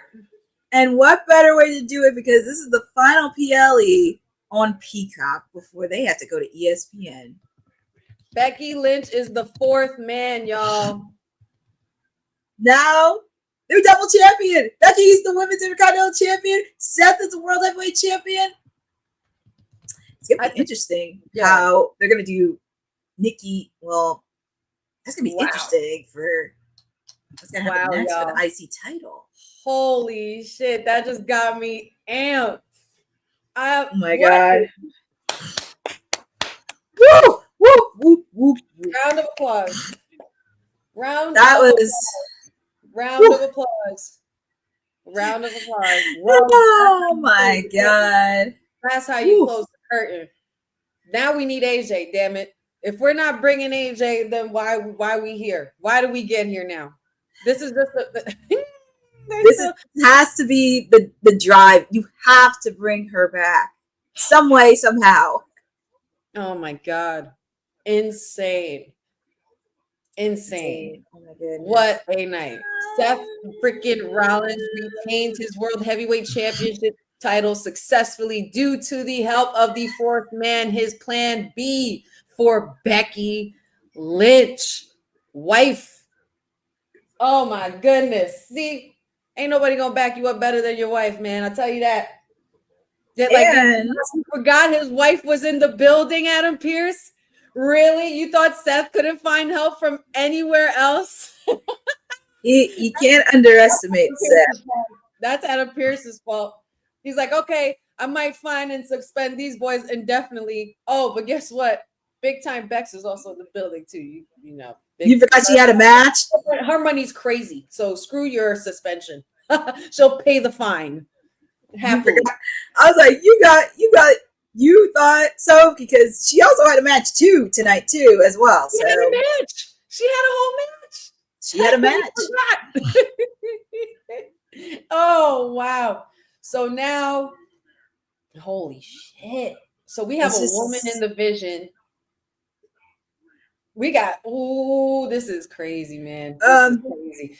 And what better way to do it? Because this is the final PLE on Peacock before they have to go to ESPN. Becky Lynch is the fourth man, y'all. Now they're double champion. Becky's the women's intercontinental champion. Seth is the world heavyweight champion. It's gonna be interesting how they're gonna do Nikki. Well, that's gonna be interesting for what's gonna happen next for the IC title. Holy shit, that just got me amped. Oh my God. Woo! Woo! Woo! Woo! Round of applause. Round of applause. Round of applause. Oh my God. That's how you close the curtain. Now we need AJ, damn it. If we're not bringing AJ, then why we here? Why do we get here now? This is just this has to be the drive. You have to bring her back some way, somehow. Oh my God. Insane. Oh my goodness. What a night. Seth freaking Rollins retains his World Heavyweight Championship title successfully due to the help of the fourth man, his plan B for Becky Lynch, wife. Oh my goodness. See, ain't nobody gonna back you up better than your wife, man. I'll tell you that. You forgot his wife was in the building, Adam Pearce? Really? You thought Seth couldn't find help from anywhere else? You can't underestimate Seth. That's Adam Pearce's fault. He's like, okay, I might fine and suspend these boys indefinitely. Oh, but guess what? Big Time Bex is also in the building too. You know. You forgot she had a match? Her money's crazy, so screw your suspension. She'll pay the fine. Happily. I was like, you thought so because she also had a match tonight as well. She had a match. She had a whole match. She had a match. Oh wow. So now, holy shit. So we have a woman in the vision. We got, this is crazy, man. This is crazy.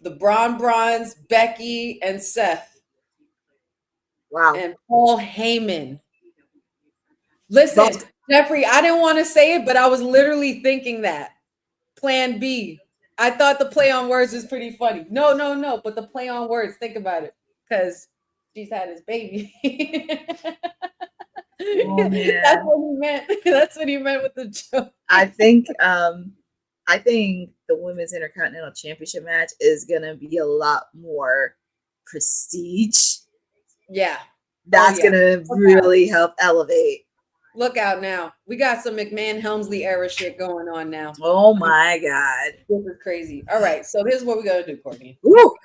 The Bronze, Becky, and Seth. Wow. And Paul Heyman. Listen, Jeffrey, I didn't want to say it, but I was literally thinking that. Plan B. I thought the play on words is pretty funny. No, but the play on words, think about it, because she's had his baby. Oh, man. That's what he meant. That's what he meant with the joke. I think the Women's Intercontinental Championship match is gonna be a lot more prestige. Yeah. That's gonna really help elevate. Look out now. We got some McMahon Helmsley era shit going on now. Oh my God. This is crazy. All right. So here's what we gotta do, Courtney. Woo!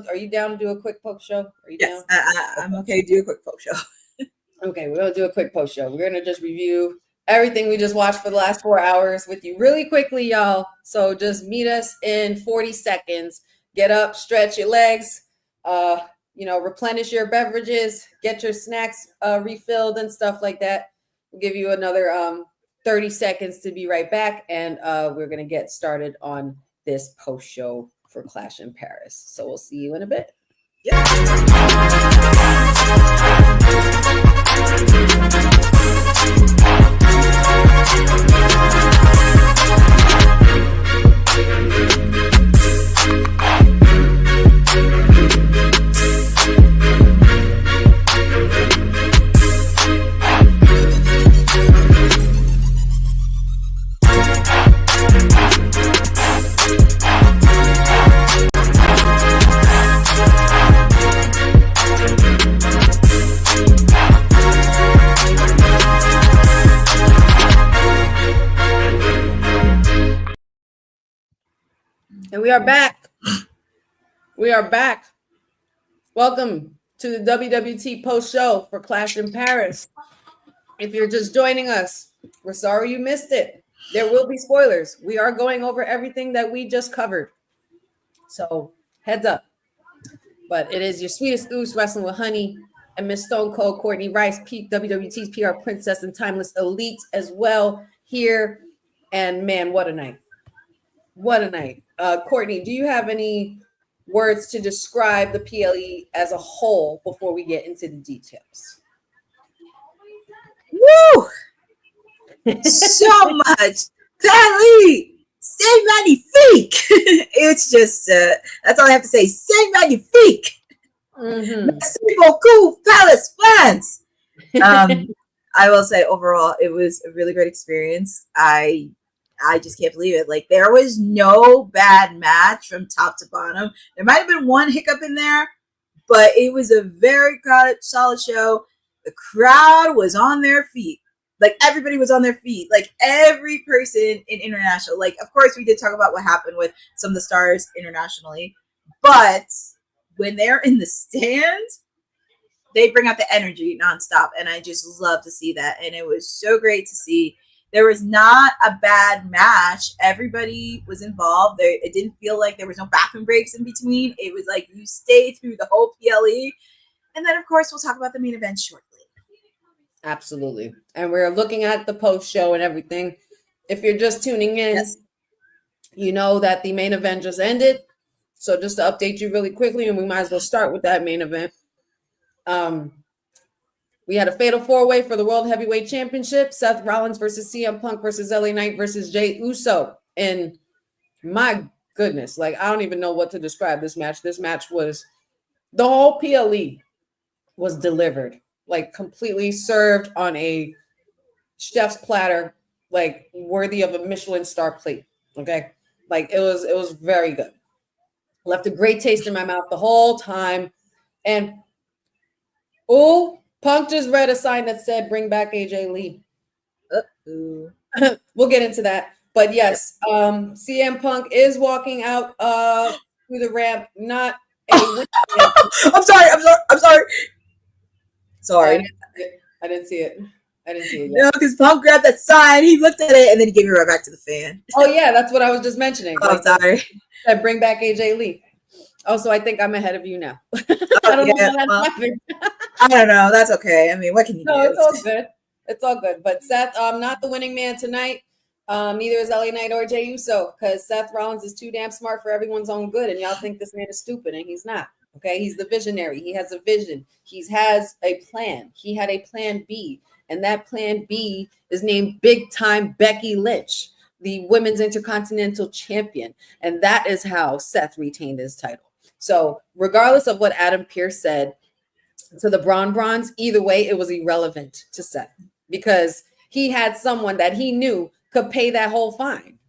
Are you down to do a quick post show? Are you Yes, down? I'm okay to do a quick post show. Okay, we're gonna do a quick post show. We're gonna just review everything we just watched for the last 4 hours with you really quickly, y'all. So just meet us in 40 seconds. Get up, stretch your legs, replenish your beverages, get your snacks refilled and stuff like that. We'll give you another 30 seconds to be right back, and we're gonna get started on this post show for Clash in Paris. So we'll see you in a bit. And we are back. We are back. Welcome to the WWT post show for Clash in Paris. If you're just joining us, we're sorry you missed it. There will be spoilers. We are going over everything that we just covered. So heads up. But it is your sweetest goose wrestling with honey and Miss Stone Cold Courtney Rice, WWT's PR princess and timeless elite as well here. And man, what a night. What a night. Courtney, do you have any words to describe the PLE as a whole before we get into the details? Woo! So much. PLE! C'est magnifique! It's just, that's all I have to say. C'est magnifique! Merci beaucoup, Palace fans! I will say overall, it was a really great experience. I just can't believe it. Like, there was no bad match from top to bottom. There might have been one hiccup in there, but it was a very crowded, solid show. The crowd was on their feet. Like, everybody was on their feet. Like, every person in international. Like, of course, we did talk about what happened with some of the stars internationally. But when they're in the stands, they bring out the energy nonstop. And I just love to see that. And it was so great to see. There was not a bad match. Everybody was involved. It didn't feel like there was no bathroom breaks in between. It was like you stayed through the whole PLE. And then, of course, we'll talk about the main event shortly. Absolutely. And we're looking at the post show and everything. If you're just tuning in, you know that the main event just ended. So just to update you really quickly, and we might as well start with that main event. We had a fatal four-way for the World Heavyweight Championship. Seth Rollins versus CM Punk versus LA Knight versus Jey Uso. And my goodness, like, I don't even know what to describe this match. This match was, the whole PLE was delivered, like completely served on a chef's platter, like worthy of a Michelin star plate. Okay. Like, it was very good. Left a great taste in my mouth the whole time. And, Punk just read a sign that said, "Bring back AJ Lee." We'll get into that. But yes, CM Punk is walking out through the ramp. Not a win. I'm sorry. I didn't see it. No, because Punk grabbed that sign, he looked at it, and then he gave it right back to the fan. Oh, yeah, that's what I was just mentioning. Oh, I'm sorry. Said, "Bring back AJ Lee." Oh, so I think I'm ahead of you now. I don't know how that happened. I don't know. That's okay. I mean, what can you do? No, it's all good. It's all good. But Seth, not the winning man tonight. Neither is LA Knight or Jey Uso, because Seth Rollins is too damn smart for everyone's own good, and y'all think this man is stupid, and he's not. Okay, he's the visionary. He has a vision. He has a plan. He had a plan B, and that plan B is named Big Time Becky Lynch. the Women's Intercontinental Champion. And that is how Seth retained his title. So regardless of what Adam Pearce said to the Bronze, either way, it was irrelevant to Seth because he had someone that he knew could pay that whole fine.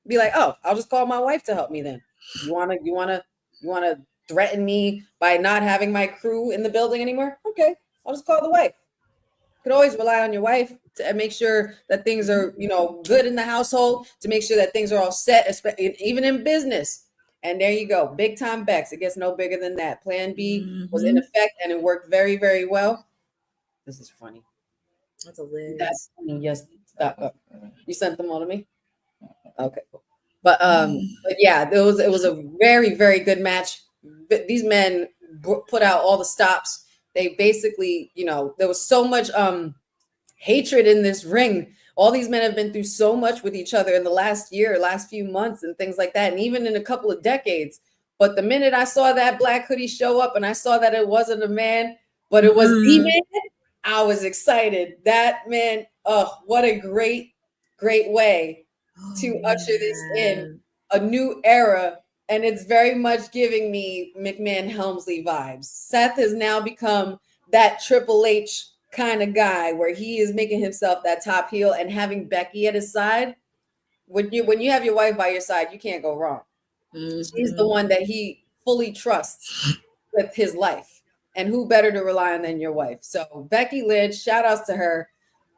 Be like, oh, I'll just call my wife to help me then. You wanna threaten me by not having my crew in the building anymore? Okay, I'll just call the wife. You could always rely on your wife to make sure that things are, good in the household, to make sure that things are all set, even in business. And there you go. Big time Bex. It gets no bigger than that. Plan B was in effect and it worked very, very well. This is funny. That's hilarious. That's funny. Yes. You sent them all to me? Okay. But yeah, it was a very, very good match. These men put out all the stops. They basically, there was so much hatred in this ring. All these men have been through so much with each other in the last few months and things like that, and even in a couple of decades. But the minute I saw that black hoodie show up and I saw that it wasn't a man, but it was the man, I was excited. That man, what a great way to usher this in, a new era. And it's very much giving me McMahon Helmsley vibes. Seth has now become that Triple H kind of guy where he is making himself that top heel, and having Becky at his side. When you have your wife by your side, you can't go wrong. She's the one that he fully trusts with his life. And who better to rely on than your wife? So Becky Lynch, shout outs to her.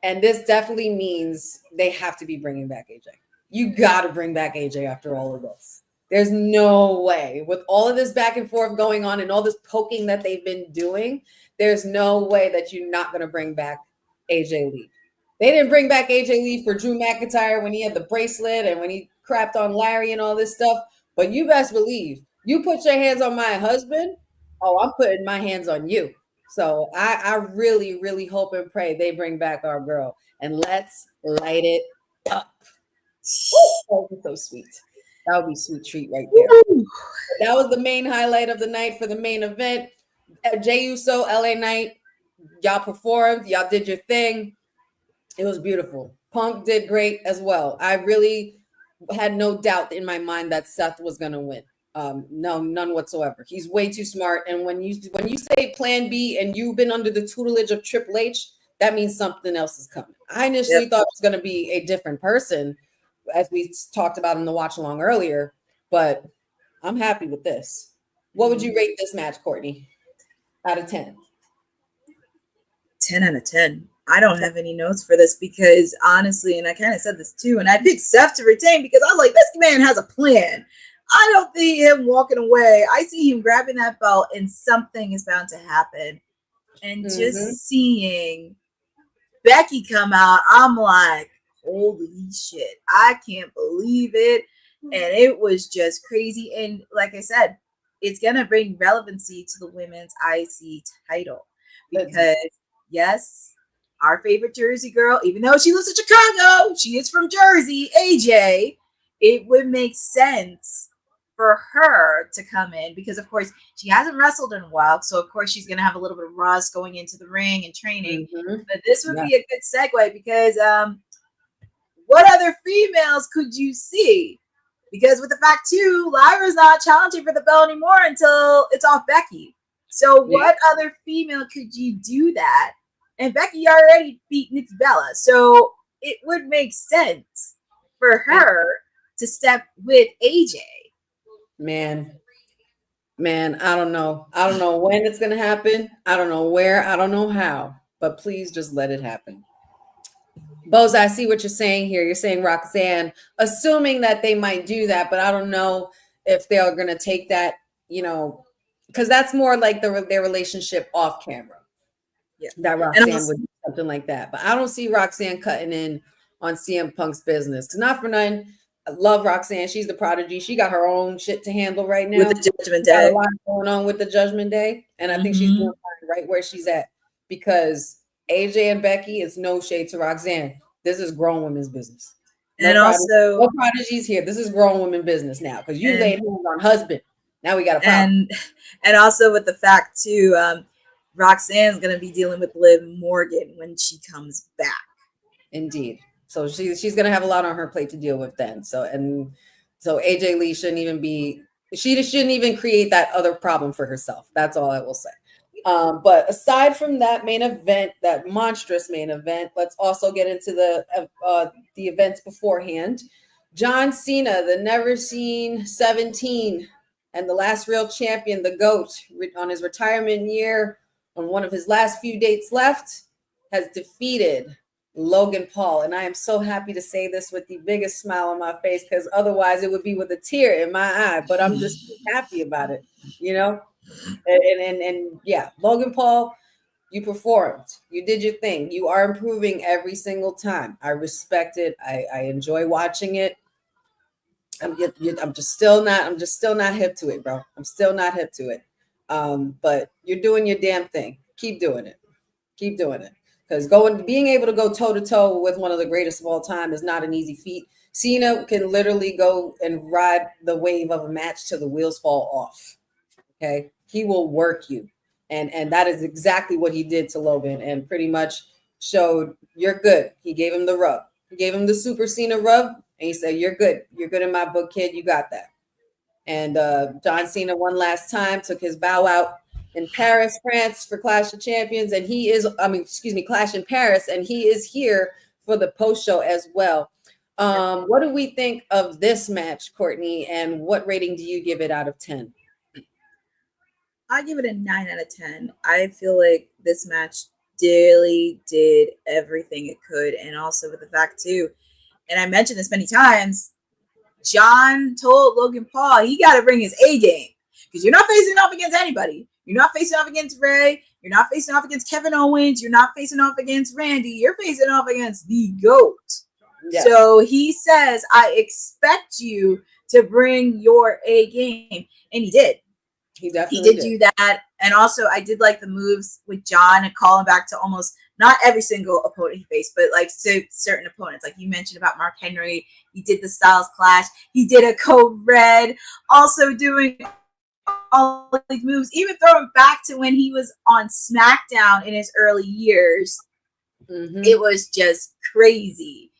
And this definitely means they have to be bringing back AJ. You got to bring back AJ after all of this. There's no way, with all of this back and forth going on and all this poking that they've been doing, there's no way that you're not going to bring back AJ Lee. They didn't bring back AJ Lee for Drew McIntyre when he had the bracelet and when he crapped on Larry and all this stuff. But you best believe, you put your hands on my husband, I'm putting my hands on you. So I really, really hope and pray they bring back our girl. And let's light it up. Oh, so sweet. That would be a sweet treat right there. That was the main highlight of the night for the main event. Jey Uso, LA Knight, y'all performed. Y'all did your thing. It was beautiful. Punk did great as well. I really had no doubt in my mind that Seth was going to win. No, none whatsoever. He's way too smart. And when you say Plan B and you've been under the tutelage of Triple H, that means something else is coming. I initially thought it was going to be a different person, as we talked about in the watch along earlier, but I'm happy with this. What would you rate this match, Courtney, out of 10? 10 out of 10. I don't have any notes for this because honestly, and I kind of said this too, and I picked Seth to retain because I was like, this man has a plan. I don't see him walking away. I see him grabbing that belt and something is bound to happen. And just seeing Becky come out, I'm like, holy shit, I can't believe it. And it was just crazy. And like I said, it's going to bring relevancy to the women's IC title because yes, our favorite Jersey girl, even though she lives in Chicago, she is from Jersey, AJ, it would make sense for her to come in because of course she hasn't wrestled in a while. So of course she's going to have a little bit of rust going into the ring and training, but this would be a good segue because, what other females could you see? Because with the fact too, Lyra's not challenging for the belt anymore until it's off Becky. So what other female could you do that? And Becky already beat Nikki Bella. So it would make sense for her to step with AJ. Man, I don't know. I don't know when it's going to happen. I don't know where. I don't know how. But please just let it happen. Boza, I see what you're saying here. You're saying Roxanne, assuming that they might do that, but I don't know if they're going to take that, because that's more like their relationship off camera. Yeah, that Roxanne would do something like that. But I don't see Roxanne cutting in on CM Punk's business. Because not for nothing, I love Roxanne. She's the prodigy. She got her own shit to handle right now. With the Judgment Day. A lot going on with the Judgment Day. And I think she's doing fine right where she's at. Because AJ and Becky, it's no shade to Roxanne. This is grown women's business. No prodigies here. This is grown women business now. Because you laid hands on husband. Now we got a problem. And also with the fact too, Roxanne's going to be dealing with Liv Morgan when she comes back. Indeed. So she's gonna have a lot on her plate to deal with then. So AJ Lee shouldn't even create that other problem for herself. That's all I will say. But aside from that main event, that monstrous main event, let's also get into the events beforehand. John Cena, the never seen 17 and the last real champion, the GOAT, on his retirement year, on one of his last few dates left, has defeated Logan Paul. And I am so happy to say this with the biggest smile on my face, because otherwise it would be with a tear in my eye. But I'm just happy about it, you know? And yeah, Logan Paul, you performed. You did your thing. You are improving every single time. I respect it. I enjoy watching it. I'm just still not hip to it, bro. I'm still not hip to it. But you're doing your damn thing. Keep doing it. Keep doing it. Because being able to go toe to toe with one of the greatest of all time is not an easy feat. Cena can literally go and ride the wave of a match till the wheels fall off. Okay, he will work you, and that is exactly what he did to Logan, and pretty much showed you're good. He gave him the rub. He gave him the Super Cena rub, and he said, "You're good. You're good in my book, kid. You got that." And John Cena one last time took his bow out in Paris, France for Clash of Champions, and Clash in Paris, and he is here for the post show as well. What do we think of this match, Courtney, and what rating do you give it out of 10? I give it a 9 out of 10. I feel like this match really did everything it could, and also with the fact too, and I mentioned this many times, John told Logan Paul he got to bring his A game, because you're not facing off against anybody. You're not facing off against Ray. You're not facing off against Kevin Owens. You're not facing off against Randy. You're facing off against the GOAT. Yes. So he says, I expect you to bring your A game. And he did. He definitely did do that. And also, I did like the moves with John and calling back to almost not every single opponent he faced, but like certain opponents. Like you mentioned about Mark Henry. He did the Styles Clash. He did a Code Red. Also doing all these moves, even throwing back to when he was on SmackDown in his early years. Mm-hmm. It was just crazy.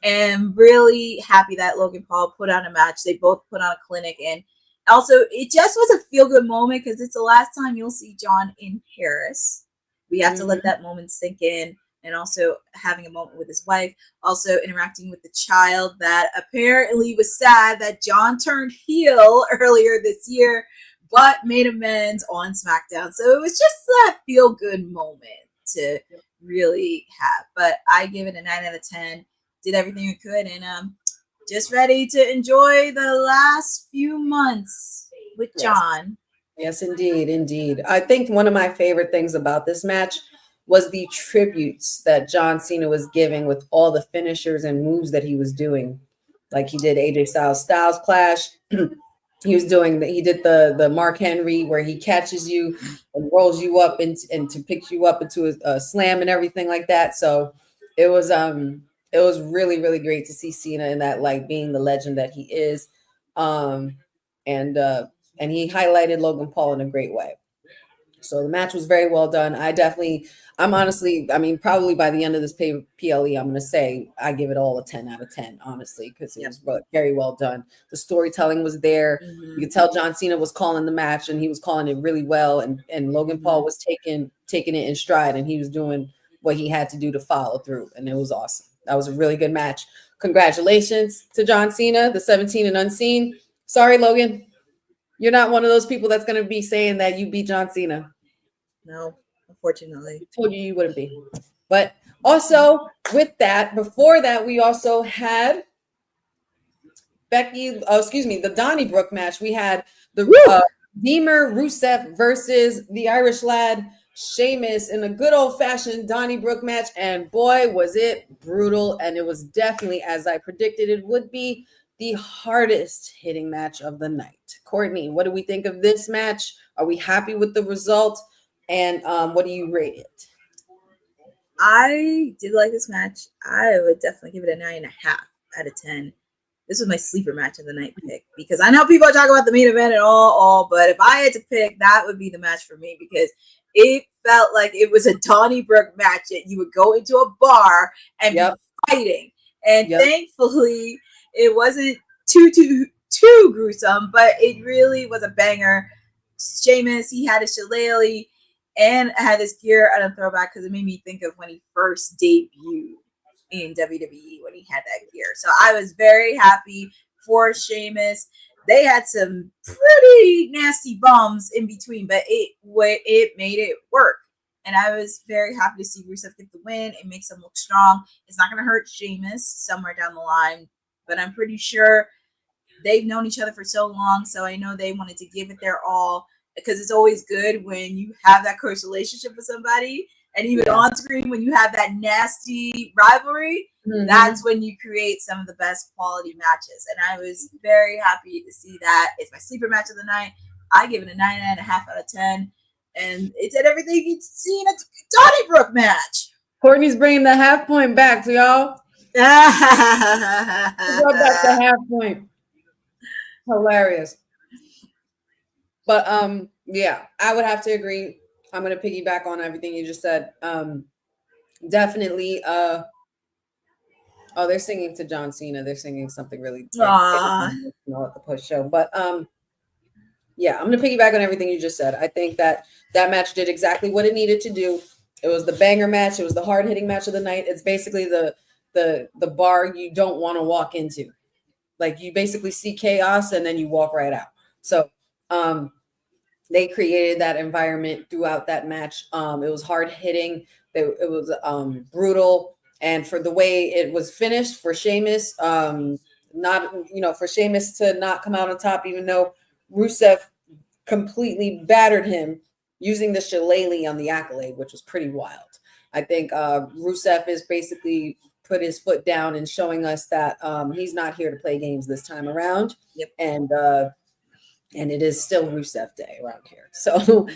And really happy that Logan Paul put on a match. They both put on a clinic, and also it just was a feel-good moment because it's the last time you'll see John in Paris. We have to let that moment sink in, and also having a moment with his wife, also interacting with the child that apparently was sad that John turned heel earlier this year, but made amends on SmackDown. So it was just that feel-good moment to really have. But I give it a 9 out of 10. Did everything we could, and just ready to enjoy the last few months with John. Yes, indeed. I think one of my favorite things about this match was the tributes that John Cena was giving with all the finishers and moves that he was doing. Like he did AJ Styles Clash. He did the Mark Henry where he catches you and rolls you up and to pick you up into a slam and everything like that. So it was really, really great to see Cena in that light, being the legend that he is. And he highlighted Logan Paul in a great way. So the match was very well done. Probably by the end of this PLE, I'm going to say I give it all a 10 out of 10, honestly, because it was very well done. The storytelling was there. Mm-hmm. You could tell John Cena was calling the match, and he was calling it really well. And Logan Paul was taking it in stride, and he was doing what he had to do to follow through. And it was awesome. That was a really good match. Congratulations to John Cena, the 17 and unseen. Sorry, Logan. You're not one of those people that's going to be saying that you beat John Cena. No, unfortunately. I told you wouldn't be. But also with that, before that, we also had the Donnybrook match. We had the Deemer Rusev versus the Irish lad Sheamus in a good old-fashioned Donnybrook match, and boy, was it brutal, and it was definitely, as I predicted it would be, the hardest hitting match of the night. Courtney, what do we think of this match? Are we happy with the result? And what do you rate it? I did like this match. I would definitely give it a 9.5 out of 10. This was my sleeper match of the night pick, because I know people talk about the main event and all, but if I had to pick, that would be the match for me, because it felt like it was a Donnybrook match that you would go into a bar and be fighting. And Yep. thankfully, it wasn't too gruesome, but it really was a banger. Sheamus, he had a shillelagh and had his gear on a throwback because it made me think of when he first debuted in WWE when he had that gear. So I was very happy for Sheamus. They had some pretty nasty bumps in between, but it made it work. And I was very happy to see Rusev get the win. It makes him look strong. It's not going to hurt Sheamus somewhere down the line, but I'm pretty sure they've known each other for so long. So I know they wanted to give it their all, because it's always good when you have that close relationship with somebody. And even on screen, when you have that nasty rivalry, that's when you create some of the best quality matches. And I was very happy to see that. It's my sleeper match of the night. I give it a 9.5 out of 10. And it did everything you'd seen at the Donnybrook match. Courtney's bringing the half point back, so y'all. Go back to half point. Hilarious. But yeah, I would have to agree. I'm gonna piggyback on everything you just said. Definitely. Oh, they're singing to John Cena. They're singing something really at the post show. But yeah, I'm gonna piggyback on everything you just said. I think that match did exactly what it needed to do. It was the banger match. It was the hard hitting match of the night. It's basically the bar you don't want to walk into. Like, you basically see chaos and then you walk right out. So they created that environment throughout that match. It was hard hitting. It was brutal. And for the way it was finished for Sheamus, for Sheamus to not come out on top, even though Rusev completely battered him using the shillelagh on the accolade, which was pretty wild. I think Rusev is basically put his foot down and showing us that he's not here to play games this time around. Yep. And it is still Rusev Day around here. So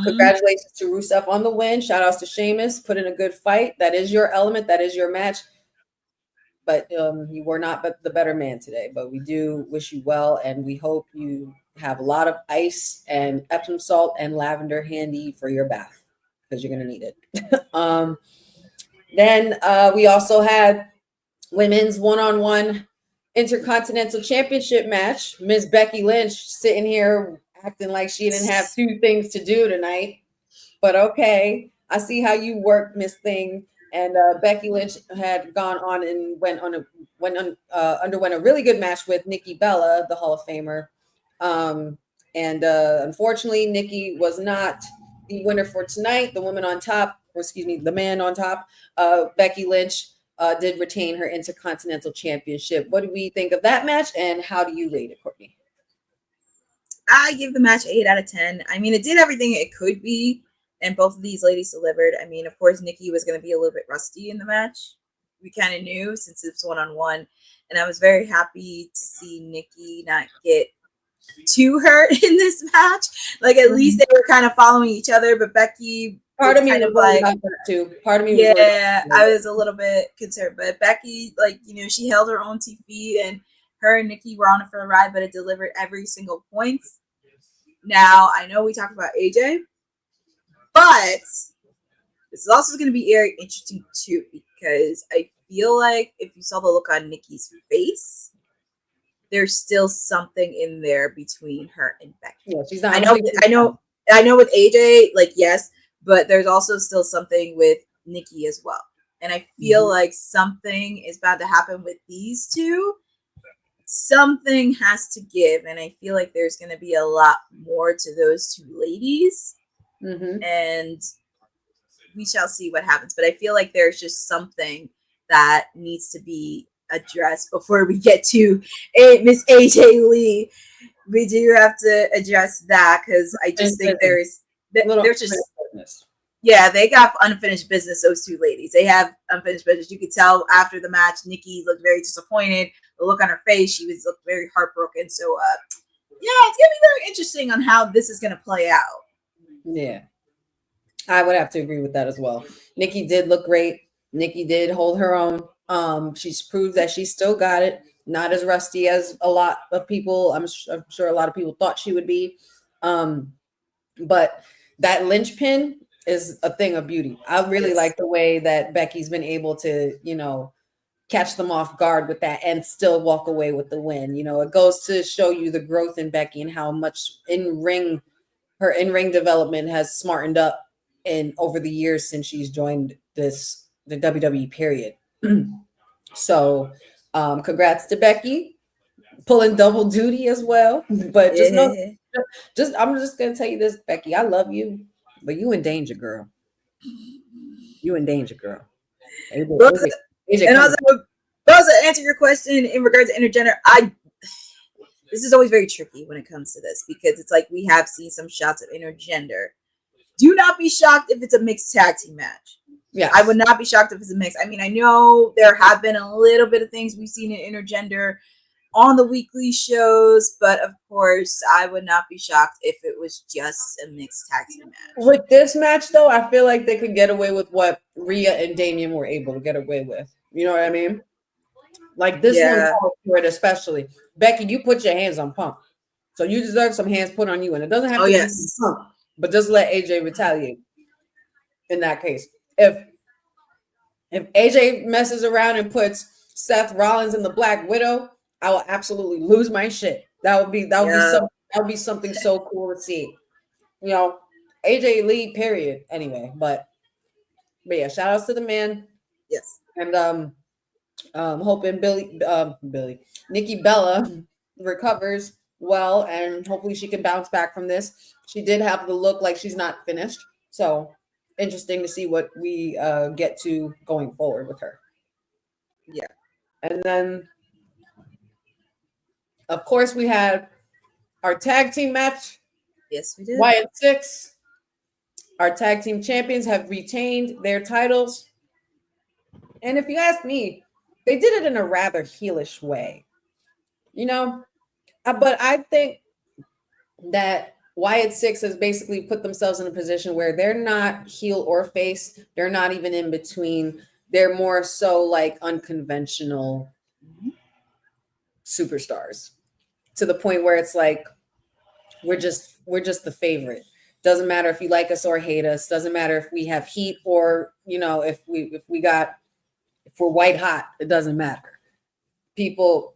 congratulations to Rusev on the win. Shout outs to Sheamus. Put in a good fight. That is your element. That is your match. But you were not the better man today. But we do wish you well. And we hope you have a lot of ice and Epsom salt and lavender handy for your bath, because you're going to need it. Then we also had women's one-on-one Intercontinental Championship match. Miss Becky Lynch sitting here acting like she didn't have two things to do tonight. But okay, I see how you work, Miss Thing. And Becky Lynch had gone on and underwent a really good match with Nikki Bella, the Hall of Famer. Unfortunately, Nikki was not the winner for tonight. The woman on top, the man on top, Becky Lynch, did retain her Intercontinental Championship. What do we think of that match, and how do you rate it, Courtney? I give the match 8 out of 10. I mean, it did everything it could be, and both of these ladies delivered. I mean, of course, Nikki was going to be a little bit rusty in the match. We kind of knew, since it's one-on-one, and I was very happy to see Nikki not get too hurt in this match. Like, at least they were kind of following each other, but Becky... Part of me was like that too. Part of me was I was a little bit concerned, but Becky, she held her own 2 feet, and her and Nikki were on it for a ride, but it delivered every single point. Now, I know we talked about AJ, but this is also going to be very interesting too, because I feel like if you saw the look on Nikki's face, there's still something in there between her and Becky. Yeah, she's not. I know with AJ, yes. But there's also still something with Nikki as well. And I feel like something is about to happen with these two. Something has to give. And I feel like there's going to be a lot more to those two ladies. And we shall see what happens. But I feel like there's just something that needs to be addressed before we get to Miss AJ Lee. We do have to address that, because I just think there's just... Yeah, they got unfinished business, those two ladies. They have unfinished business. You could tell after the match, Nikki looked very disappointed. The look on her face, she looked very heartbroken. So, it's going to be very interesting on how this is going to play out. Yeah, I would have to agree with that as well. Nikki did look great. Nikki did hold her own. She's proved that she still got it. Not as rusty as a lot of people. I'm sure a lot of people thought she would be. But that linchpin is a thing of beauty. I really like the way that Becky's been able to, catch them off guard with that and still walk away with the win. You know, it goes to show you the growth in Becky and how much her in-ring development has smartened up in over the years since she's joined the WWE period. So congrats to Becky, pulling double duty as well. But just know, I'm just gonna tell you this, Becky, I love you, but you in danger, girl. You in danger, girl. AJ, and also, to answer your question in regards to intergender, this is always very tricky when it comes to this, because it's like we have seen some shots of intergender. Do not be shocked if it's a mixed tag team match. Yeah, I would not be shocked if it's a mix. I mean, I know there have been a little bit of things we've seen in intergender on the weekly shows, but of course, I would not be shocked if it was just a mixed tag team match. With this match, though, I feel like they could get away with what Rhea and Damian were able to get away with. You know what I mean? Like this one for it, especially. Becky, you put your hands on Punk, so you deserve some hands put on you, and it doesn't have to be Punk, but just let AJ retaliate. In that case, if AJ messes around and puts Seth Rollins in the Black Widow, I will absolutely lose my shit. That would be something so cool to see. You know, AJ Lee, period. Anyway, but yeah, shout outs to the man. Yes. And hoping Nikki Bella recovers well, and hopefully she can bounce back from this. She did have the look like she's not finished, so interesting to see what we get to going forward with her. Yeah. And then, of course, we had our tag team match. Yes, we did. Wyatt 6. Our tag team champions have retained their titles. And if you ask me, they did it in a rather heelish way. You know? But I think that Wyatt 6 has basically put themselves in a position where they're not heel or face. They're not even in between. They're more so like unconventional superstars, to the point where it's like we're just the favorite. Doesn't matter if you like us or hate us. Doesn't matter if we have heat or, you know, if we're white hot. It doesn't matter. People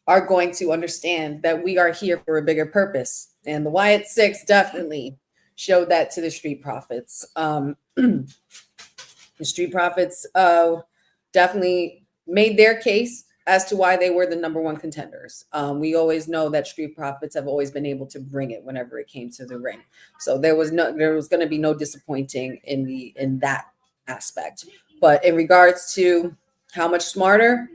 are going to understand that we are here for a bigger purpose. And the Wyatt 6 definitely showed that to the Street Profits. The Street Profits definitely made their case as to why they were the number one contenders. We always know that Street Profits have always been able to bring it whenever it came to the ring. So there was going to be no disappointing in that aspect. But in regards to how much smarter,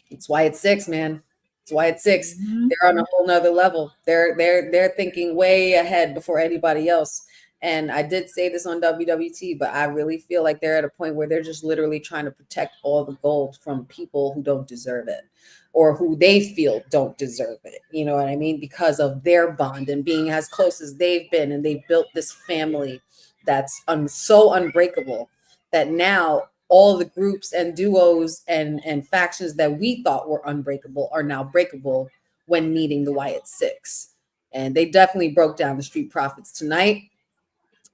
it's Wyatt 6, man. It's Wyatt 6. Mm-hmm. They're on a whole nother level. They're thinking way ahead before anybody else. And I did say this on WWT, but I really feel like they're at a point where they're just literally trying to protect all the gold from people who don't deserve it, or who they feel don't deserve it. You know what I mean? Because of their bond and being as close as they've been, and they've built this family that's so unbreakable that now all the groups and duos and factions that we thought were unbreakable are now breakable when meeting the Wyatt 6. And they definitely broke down the Street Profits tonight.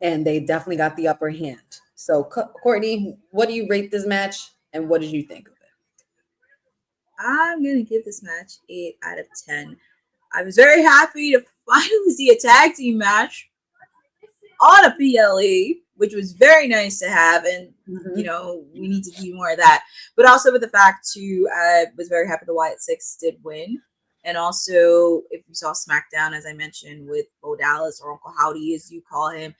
And they definitely got the upper hand. So, Courtney, what do you rate this match, and what did you think of it? I'm going to give this match 8 out of 10. I was very happy to finally see a tag team match on a PLE, which was very nice to have. And, you know, we need to do more of that. But also with the fact, too, I was very happy the Wyatt 6 did win. And also, if you saw SmackDown, as I mentioned, with Bo Dallas, or Uncle Howdy, as you call him,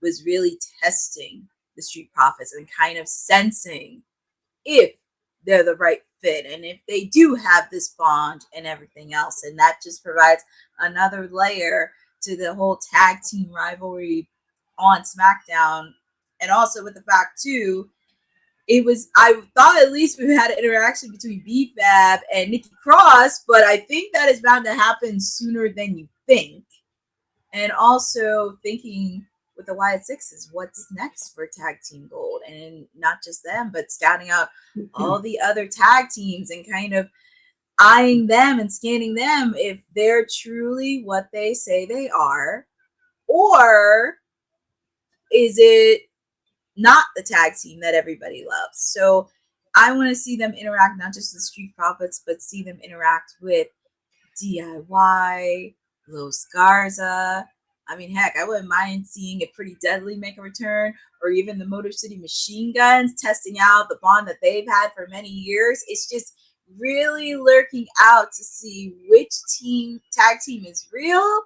was really testing the Street Profits and kind of sensing if they're the right fit and if they do have this bond and everything else. And that just provides another layer to the whole tag team rivalry on SmackDown. And also with the fact, too, I thought at least we had an interaction between B-Fab and Nikki Cross, but I think that is bound to happen sooner than you think. And also thinking with the Wyatt 6 what's next for Tag Team Gold, and not just them, but scouting out all the other tag teams and kind of eyeing them and scanning them if they're truly what they say they are, or is it not the tag team that everybody loves? So I want to see them interact, not just with Street Profits, but see them interact with DIY, Los Garza. I mean, heck, I wouldn't mind seeing a Pretty Deadly make a return, or even the Motor City Machine Guns testing out the bond that they've had for many years. It's just really lurking out to see which tag team is real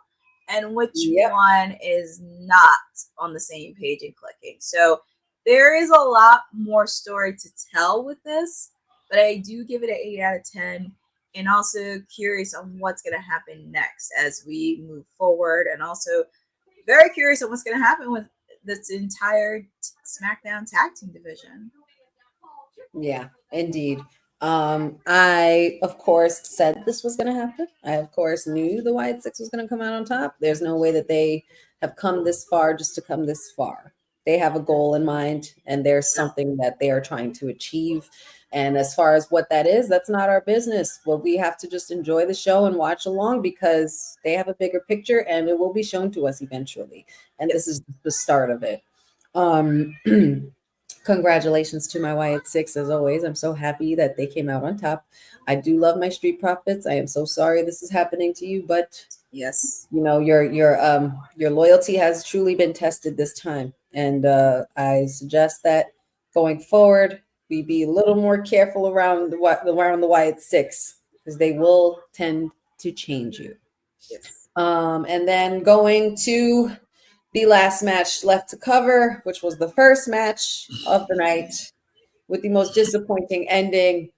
and which one is not on the same page and clicking. So there is a lot more story to tell with this, but I do give it an 8 out of 10. And also curious on what's going to happen next as we move forward, and also very curious on what's going to happen with this entire SmackDown tag team division. Yeah, indeed. I, of course, said this was going to happen. I, of course, knew the Wyatt Six was going to come out on top. There's no way that they have come this far just to come this far. They have a goal in mind, and there's something that they are trying to achieve. And as far as what that is, that's not our business. Well, we have to just enjoy the show and watch along, because they have a bigger picture and it will be shown to us eventually. And this is the start of it. Congratulations to my Wyatt Six, as always. I'm so happy that they came out on top. I do love my Street Profits. I am so sorry this is happening to you, but yes, you know, your loyalty has truly been tested this time. And I suggest that going forward, we be a little more careful around the Wyatt Six, because they will tend to change you. Yes. And then going to the last match left to cover, which was the first match of the night with the most disappointing ending.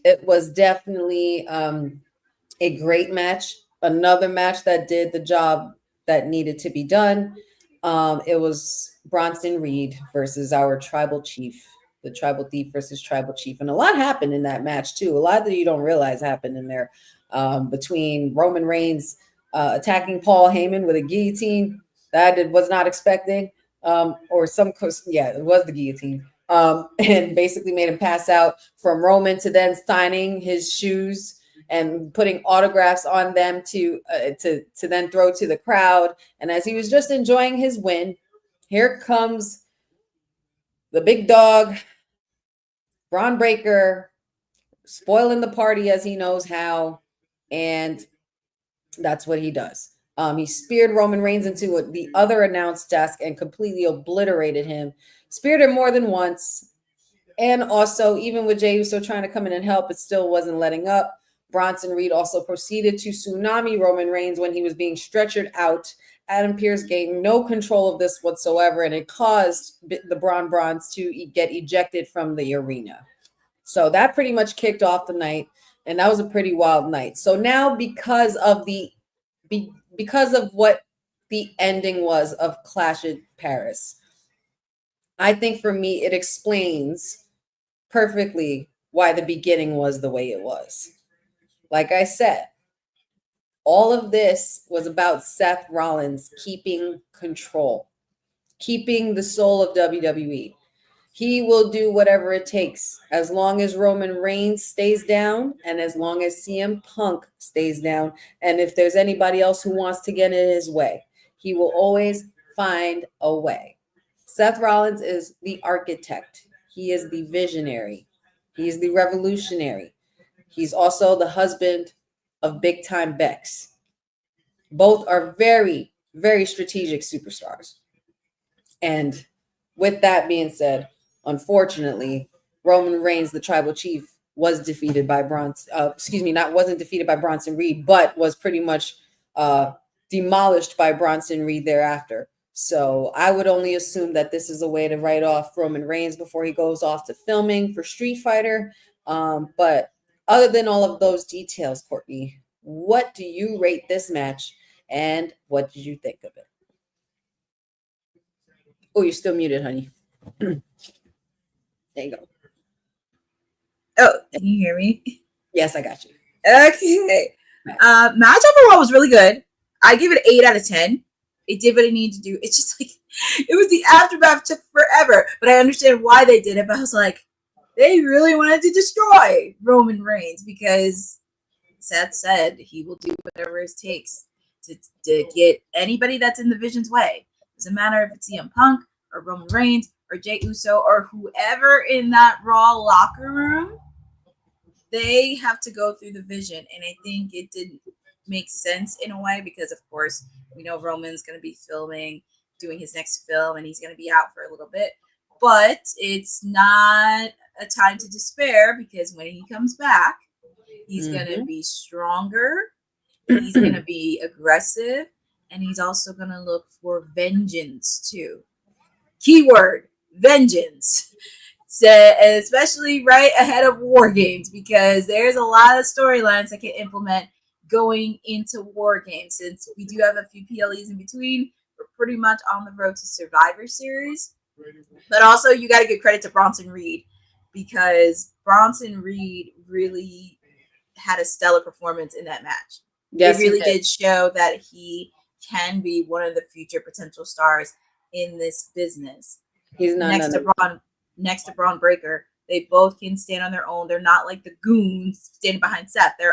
It was definitely a great match. Another match that did the job that needed to be done. It was Bronson Reed versus our tribal chief, the tribal thief versus tribal chief. And a lot happened in that match too. A lot that you don't realize happened in there, between Roman Reigns attacking Paul Heyman with a guillotine that I was not expecting, it was the guillotine, and basically made him pass out, from Roman to then signing his shoes and putting autographs on them to then throw to the crowd. And as he was just enjoying his win, here comes the big dog, Braun Breaker, spoiling the party as he knows how, and that's what he does. He speared Roman Reigns into the other announce desk and completely obliterated him. Speared him more than once. And also, even with Jey Uso trying to come in and help, it still wasn't letting up. Bronson Reed also proceeded to tsunami Roman Reigns when he was being stretchered out. Adam Pearce gained no control of this whatsoever, and it caused the Bronze to get ejected from the arena. So that pretty much kicked off the night, and that was a pretty wild night. So now, because of what the ending was of Clash at Paris, I think for me it explains perfectly why the beginning was the way it was. Like I said, all of this was about Seth Rollins keeping control, keeping the soul of WWE. He will do whatever it takes as long as Roman Reigns stays down and as long as CM Punk stays down. And if there's anybody else who wants to get in his way, he will always find a way. Seth Rollins is the architect. He is the visionary. He is the revolutionary. He's also the husband of Big Time Bex. Both are very, very strategic superstars. And with that being said, unfortunately, Roman Reigns, the tribal chief, was defeated by wasn't defeated by Bronson Reed, but was pretty much demolished by Bronson Reed thereafter. So I would only assume that this is a way to write off Roman Reigns before he goes off to filming for Street Fighter. But other than all of those details, Courtney, what do you rate this match, and what did you think of it? Oh, you're still muted, honey. There you go. Oh, can you hear me? Yes, I got you. Okay. Match overall was really good. I give it 8 out of 10. It did what it needed to do. It's just like, it was the aftermath, took forever, but I understand why they did it. But I was like, they really wanted to destroy Roman Reigns, because Seth said he will do whatever it takes to get anybody that's in the Vision's way. Doesn't matter if it's CM Punk or Roman Reigns or Jey Uso or whoever in that Raw locker room, they have to go through the vision. And I think it didn't make sense in a way because, of course, we know Roman's going to be doing his next film, and he's going to be out for a little bit. But it's not a time to despair, because when he comes back, he's going to be stronger, he's going to be aggressive, and he's also going to look for vengeance too. Keyword, vengeance. So, especially right ahead of War Games, because there's a lot of storylines that can implement going into War Games. Since we do have a few PLEs in between, we're pretty much on the road to Survivor Series. But also, you got to give credit to Bronson Reed, because Bronson Reed really had a stellar performance in that match. Yes, it really did show that he can be one of the future potential stars in this business. He's not next to Braun Breaker. They both can stand on their own. They're not like the goons standing behind Seth. They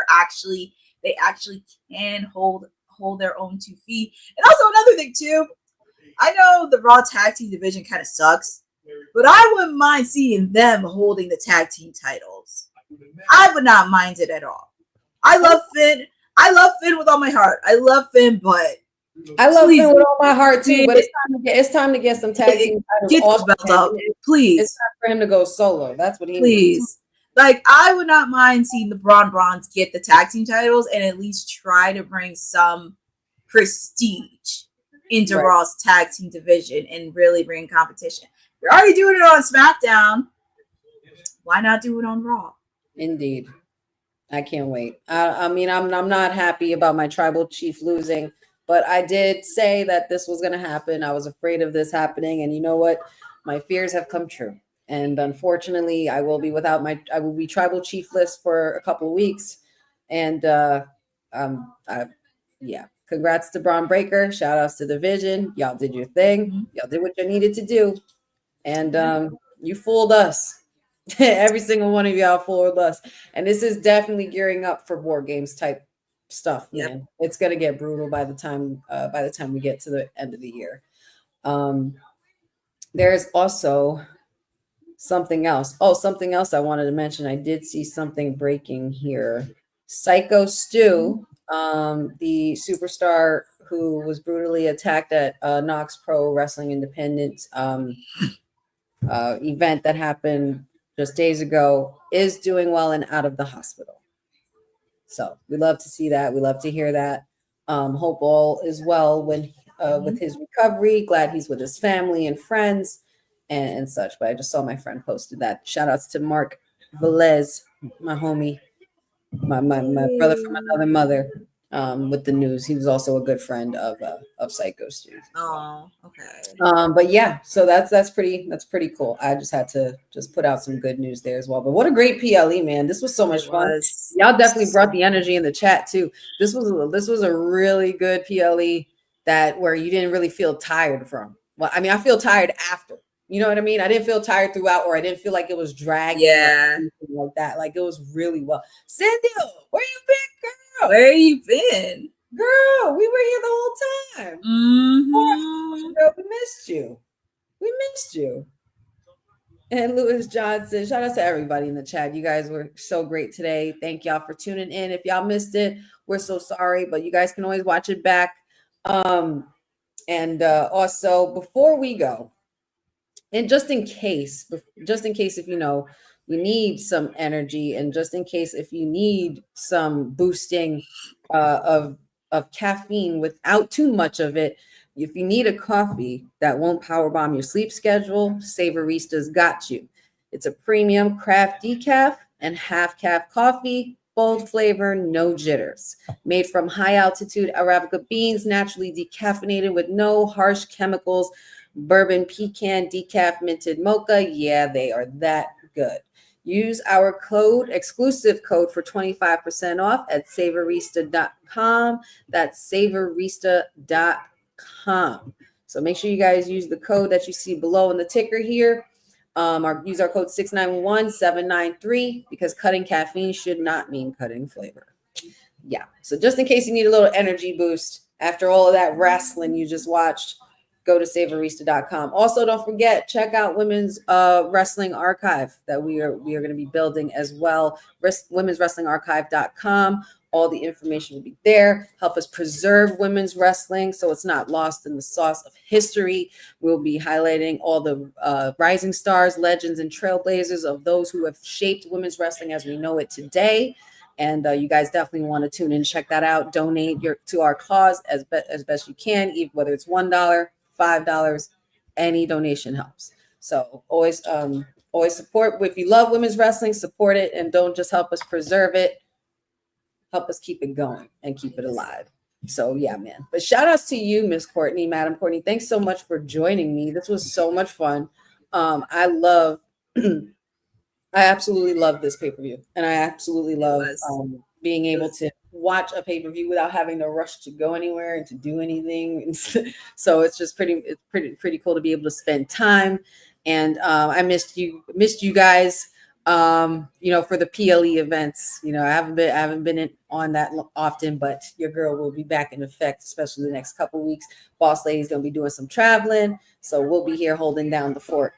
actually can hold their own 2 feet. And also another thing too, I know the Raw tag team division kind of sucks, but I wouldn't mind seeing them holding the tag team titles. I would not mind it at all. I love Finn. I love Finn with all my heart. I love Finn, but I love Finn with all my heart too. But it's time to get some tag team titles. Get the belt up, please. It's time for him to go solo. That's what he needs. Like, I would not mind seeing the Brawns get the tag team titles and at least try to bring some prestige into Raw's tag team division and really bring competition. You're already doing it on SmackDown. Why not do it on Raw? Indeed. I can't wait. I mean, I'm not happy about my tribal chief losing, but I did say that this was going to happen. I was afraid of this happening, and you know what? My fears have come true. And unfortunately, I will be tribal chiefless for a couple of weeks. And congrats to Braun Breaker. Shout outs to the Vision. Y'all did your thing. Y'all did what you needed to do. And you fooled us. Every single one of y'all fooled us. And this is definitely gearing up for War Games type stuff, man. Yep. It's gonna get brutal by the time we get to the end of the year. There's also something else. Something else I wanted to mention. I did see something breaking here. Psycho Stu, the superstar who was brutally attacked at Knox Pro Wrestling Independence event that happened just days ago, is doing well and out of the hospital. So we love to see that. We love to hear that. Hope all is well with his recovery. Glad he's with his family and friends and such. But I just saw my friend posted that. Shout outs to Mark Velez, my homie, my brother from another mother, with the news. He was also a good friend of Psycho Stu. Oh, okay. But yeah, so that's pretty cool. I just had to put out some good news there as well. But what a great PLE, man! This was so much fun. Y'all definitely brought the energy in the chat too. This was a really good PLE where you didn't really feel tired from. Well, I mean, I feel tired after. You know what I mean? I didn't feel tired throughout, or I didn't feel like it was dragging. Yeah, like that. Like, it was really well. Cindy, where you been, girl? Where you been? Girl, we were here the whole time. Mm-hmm. Girl, we missed you. And Lewis Johnson, shout out to everybody in the chat. You guys were so great today. Thank y'all for tuning in. If y'all missed it, we're so sorry, but you guys can always watch it back. Also, before we go, and just in case if you need some energy, and just in case if you need some boosting of caffeine without too much of it, if you need a coffee that won't powerbomb your sleep schedule, Savorista's got you. It's a premium craft decaf and half calf coffee, bold flavor, no jitters. Made from high altitude Arabica beans, naturally decaffeinated with no harsh chemicals. Bourbon pecan decaf minted mocha. Yeah, they are that good. Use our exclusive code for 25% off at savorista.com. That's savorista.com. So make sure you guys use the code that you see below in the ticker here. Use our code 691-793, because cutting caffeine should not mean cutting flavor. Yeah. So just in case you need a little energy boost after all of that wrestling you just watched, go to savorista.com. Also, don't forget, check out Women's Wrestling Archive that we are going to be building as well. Womenswrestlingarchive.com. All the information will be there. Help us preserve women's wrestling so it's not lost in the sauce of history. We'll be highlighting all the rising stars, legends, and trailblazers of those who have shaped women's wrestling as we know it today. And you guys definitely want to tune in and check that out. Donate to our cause as best you can, even whether it's $1, $5, any donation helps. So always support. If you love women's wrestling, support it, and don't just help us preserve it. Help us keep it going and keep it alive. So yeah, man. But shout outs to you, Miss Courtney, Madam Courtney. Thanks so much for joining me. This was so much fun. I absolutely love this pay-per-view, and I absolutely love being able to watch a pay-per-view without having to rush to go anywhere and to do anything. So it's just pretty cool to be able to spend time. And I missed you guys. For the PLE events. I haven't been on that often, but your girl will be back in effect, especially the next couple weeks. Boss Lady's gonna be doing some traveling, so we'll be here holding down the fort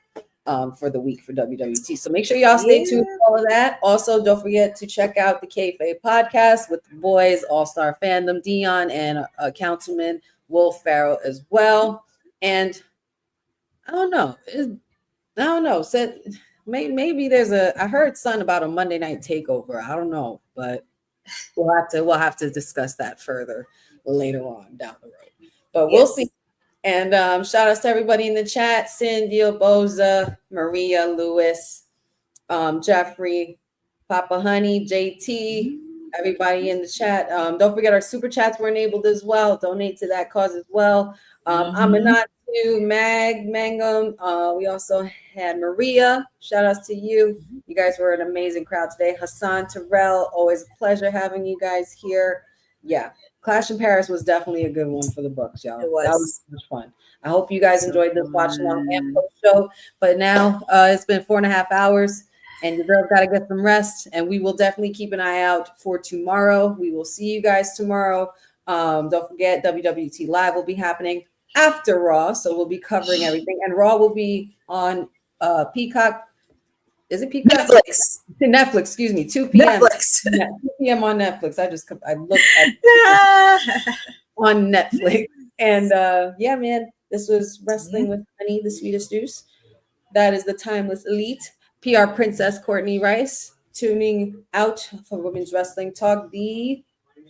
for the week for WWT. So make sure y'all stay tuned for all of that. Also, don't forget to check out the Kayfabe podcast with the boys, All Star Fandom, Dion, and Councilman Wolf Farrell as well. And I don't know. Maybe I heard something about a Monday Night Takeover. I don't know, but we'll have to discuss that further later on down the road. But we'll see. And shout outs to everybody in the chat: Cindy, Boza, Maria, Lewis, Jeffrey, Papa Honey, JT, everybody in the chat. Don't forget our super chats were enabled as well. Donate to that cause as well. Aminatu, Mag, Mangum. We also had Maria. Shout outs to you. You guys were an amazing crowd today. Hassan, Terrell, always a pleasure having you guys here. Yeah. Clash in Paris was definitely a good one for the books, y'all. That was so much fun. I hope you guys enjoyed this watch along and post show. But now it's been 4.5 hours, and the girls got to get some rest. And we will definitely keep an eye out for tomorrow. We will see you guys tomorrow. Don't forget, WWT Live will be happening after Raw, so we'll be covering everything. And Raw will be on Peacock. Is it Peacock? Netflix, excuse me, 2 p.m. Netflix. Yeah, 2 p.m. on Netflix. I looked at on Netflix. And yeah, man, this was Wrestling with Honey, the Sweetest Deuce. That is the Timeless Elite. PR Princess Courtney Rice, tuning out for Women's Wrestling Talk, the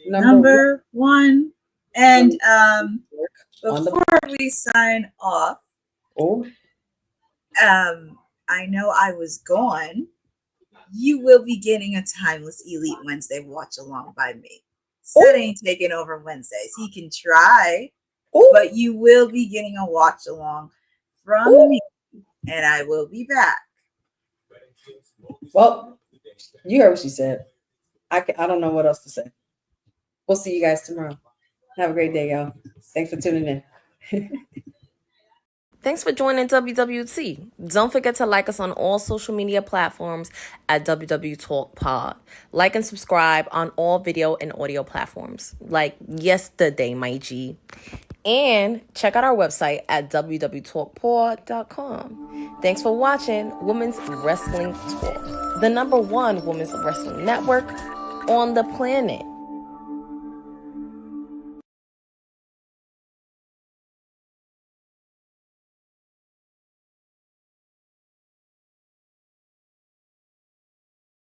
number one. And before we sign off, I know I was gone. You will be getting a Timeless Elite Wednesday watch along by me. Seth ain't taking over Wednesdays. He can try, but you will be getting a watch along from me, and I will be back. Well, you heard what she said. I don't know what else to say. We'll see you guys tomorrow. Have a great day, y'all. Thanks for tuning in. Thanks for joining WWT. Don't forget to like us on all social media platforms at WW Talk Pod. Like and subscribe on all video and audio platforms like yesterday, my G. And check out our website at www.talkpod.com. Thanks for watching Women's Wrestling Talk, the #1 women's wrestling network on the planet.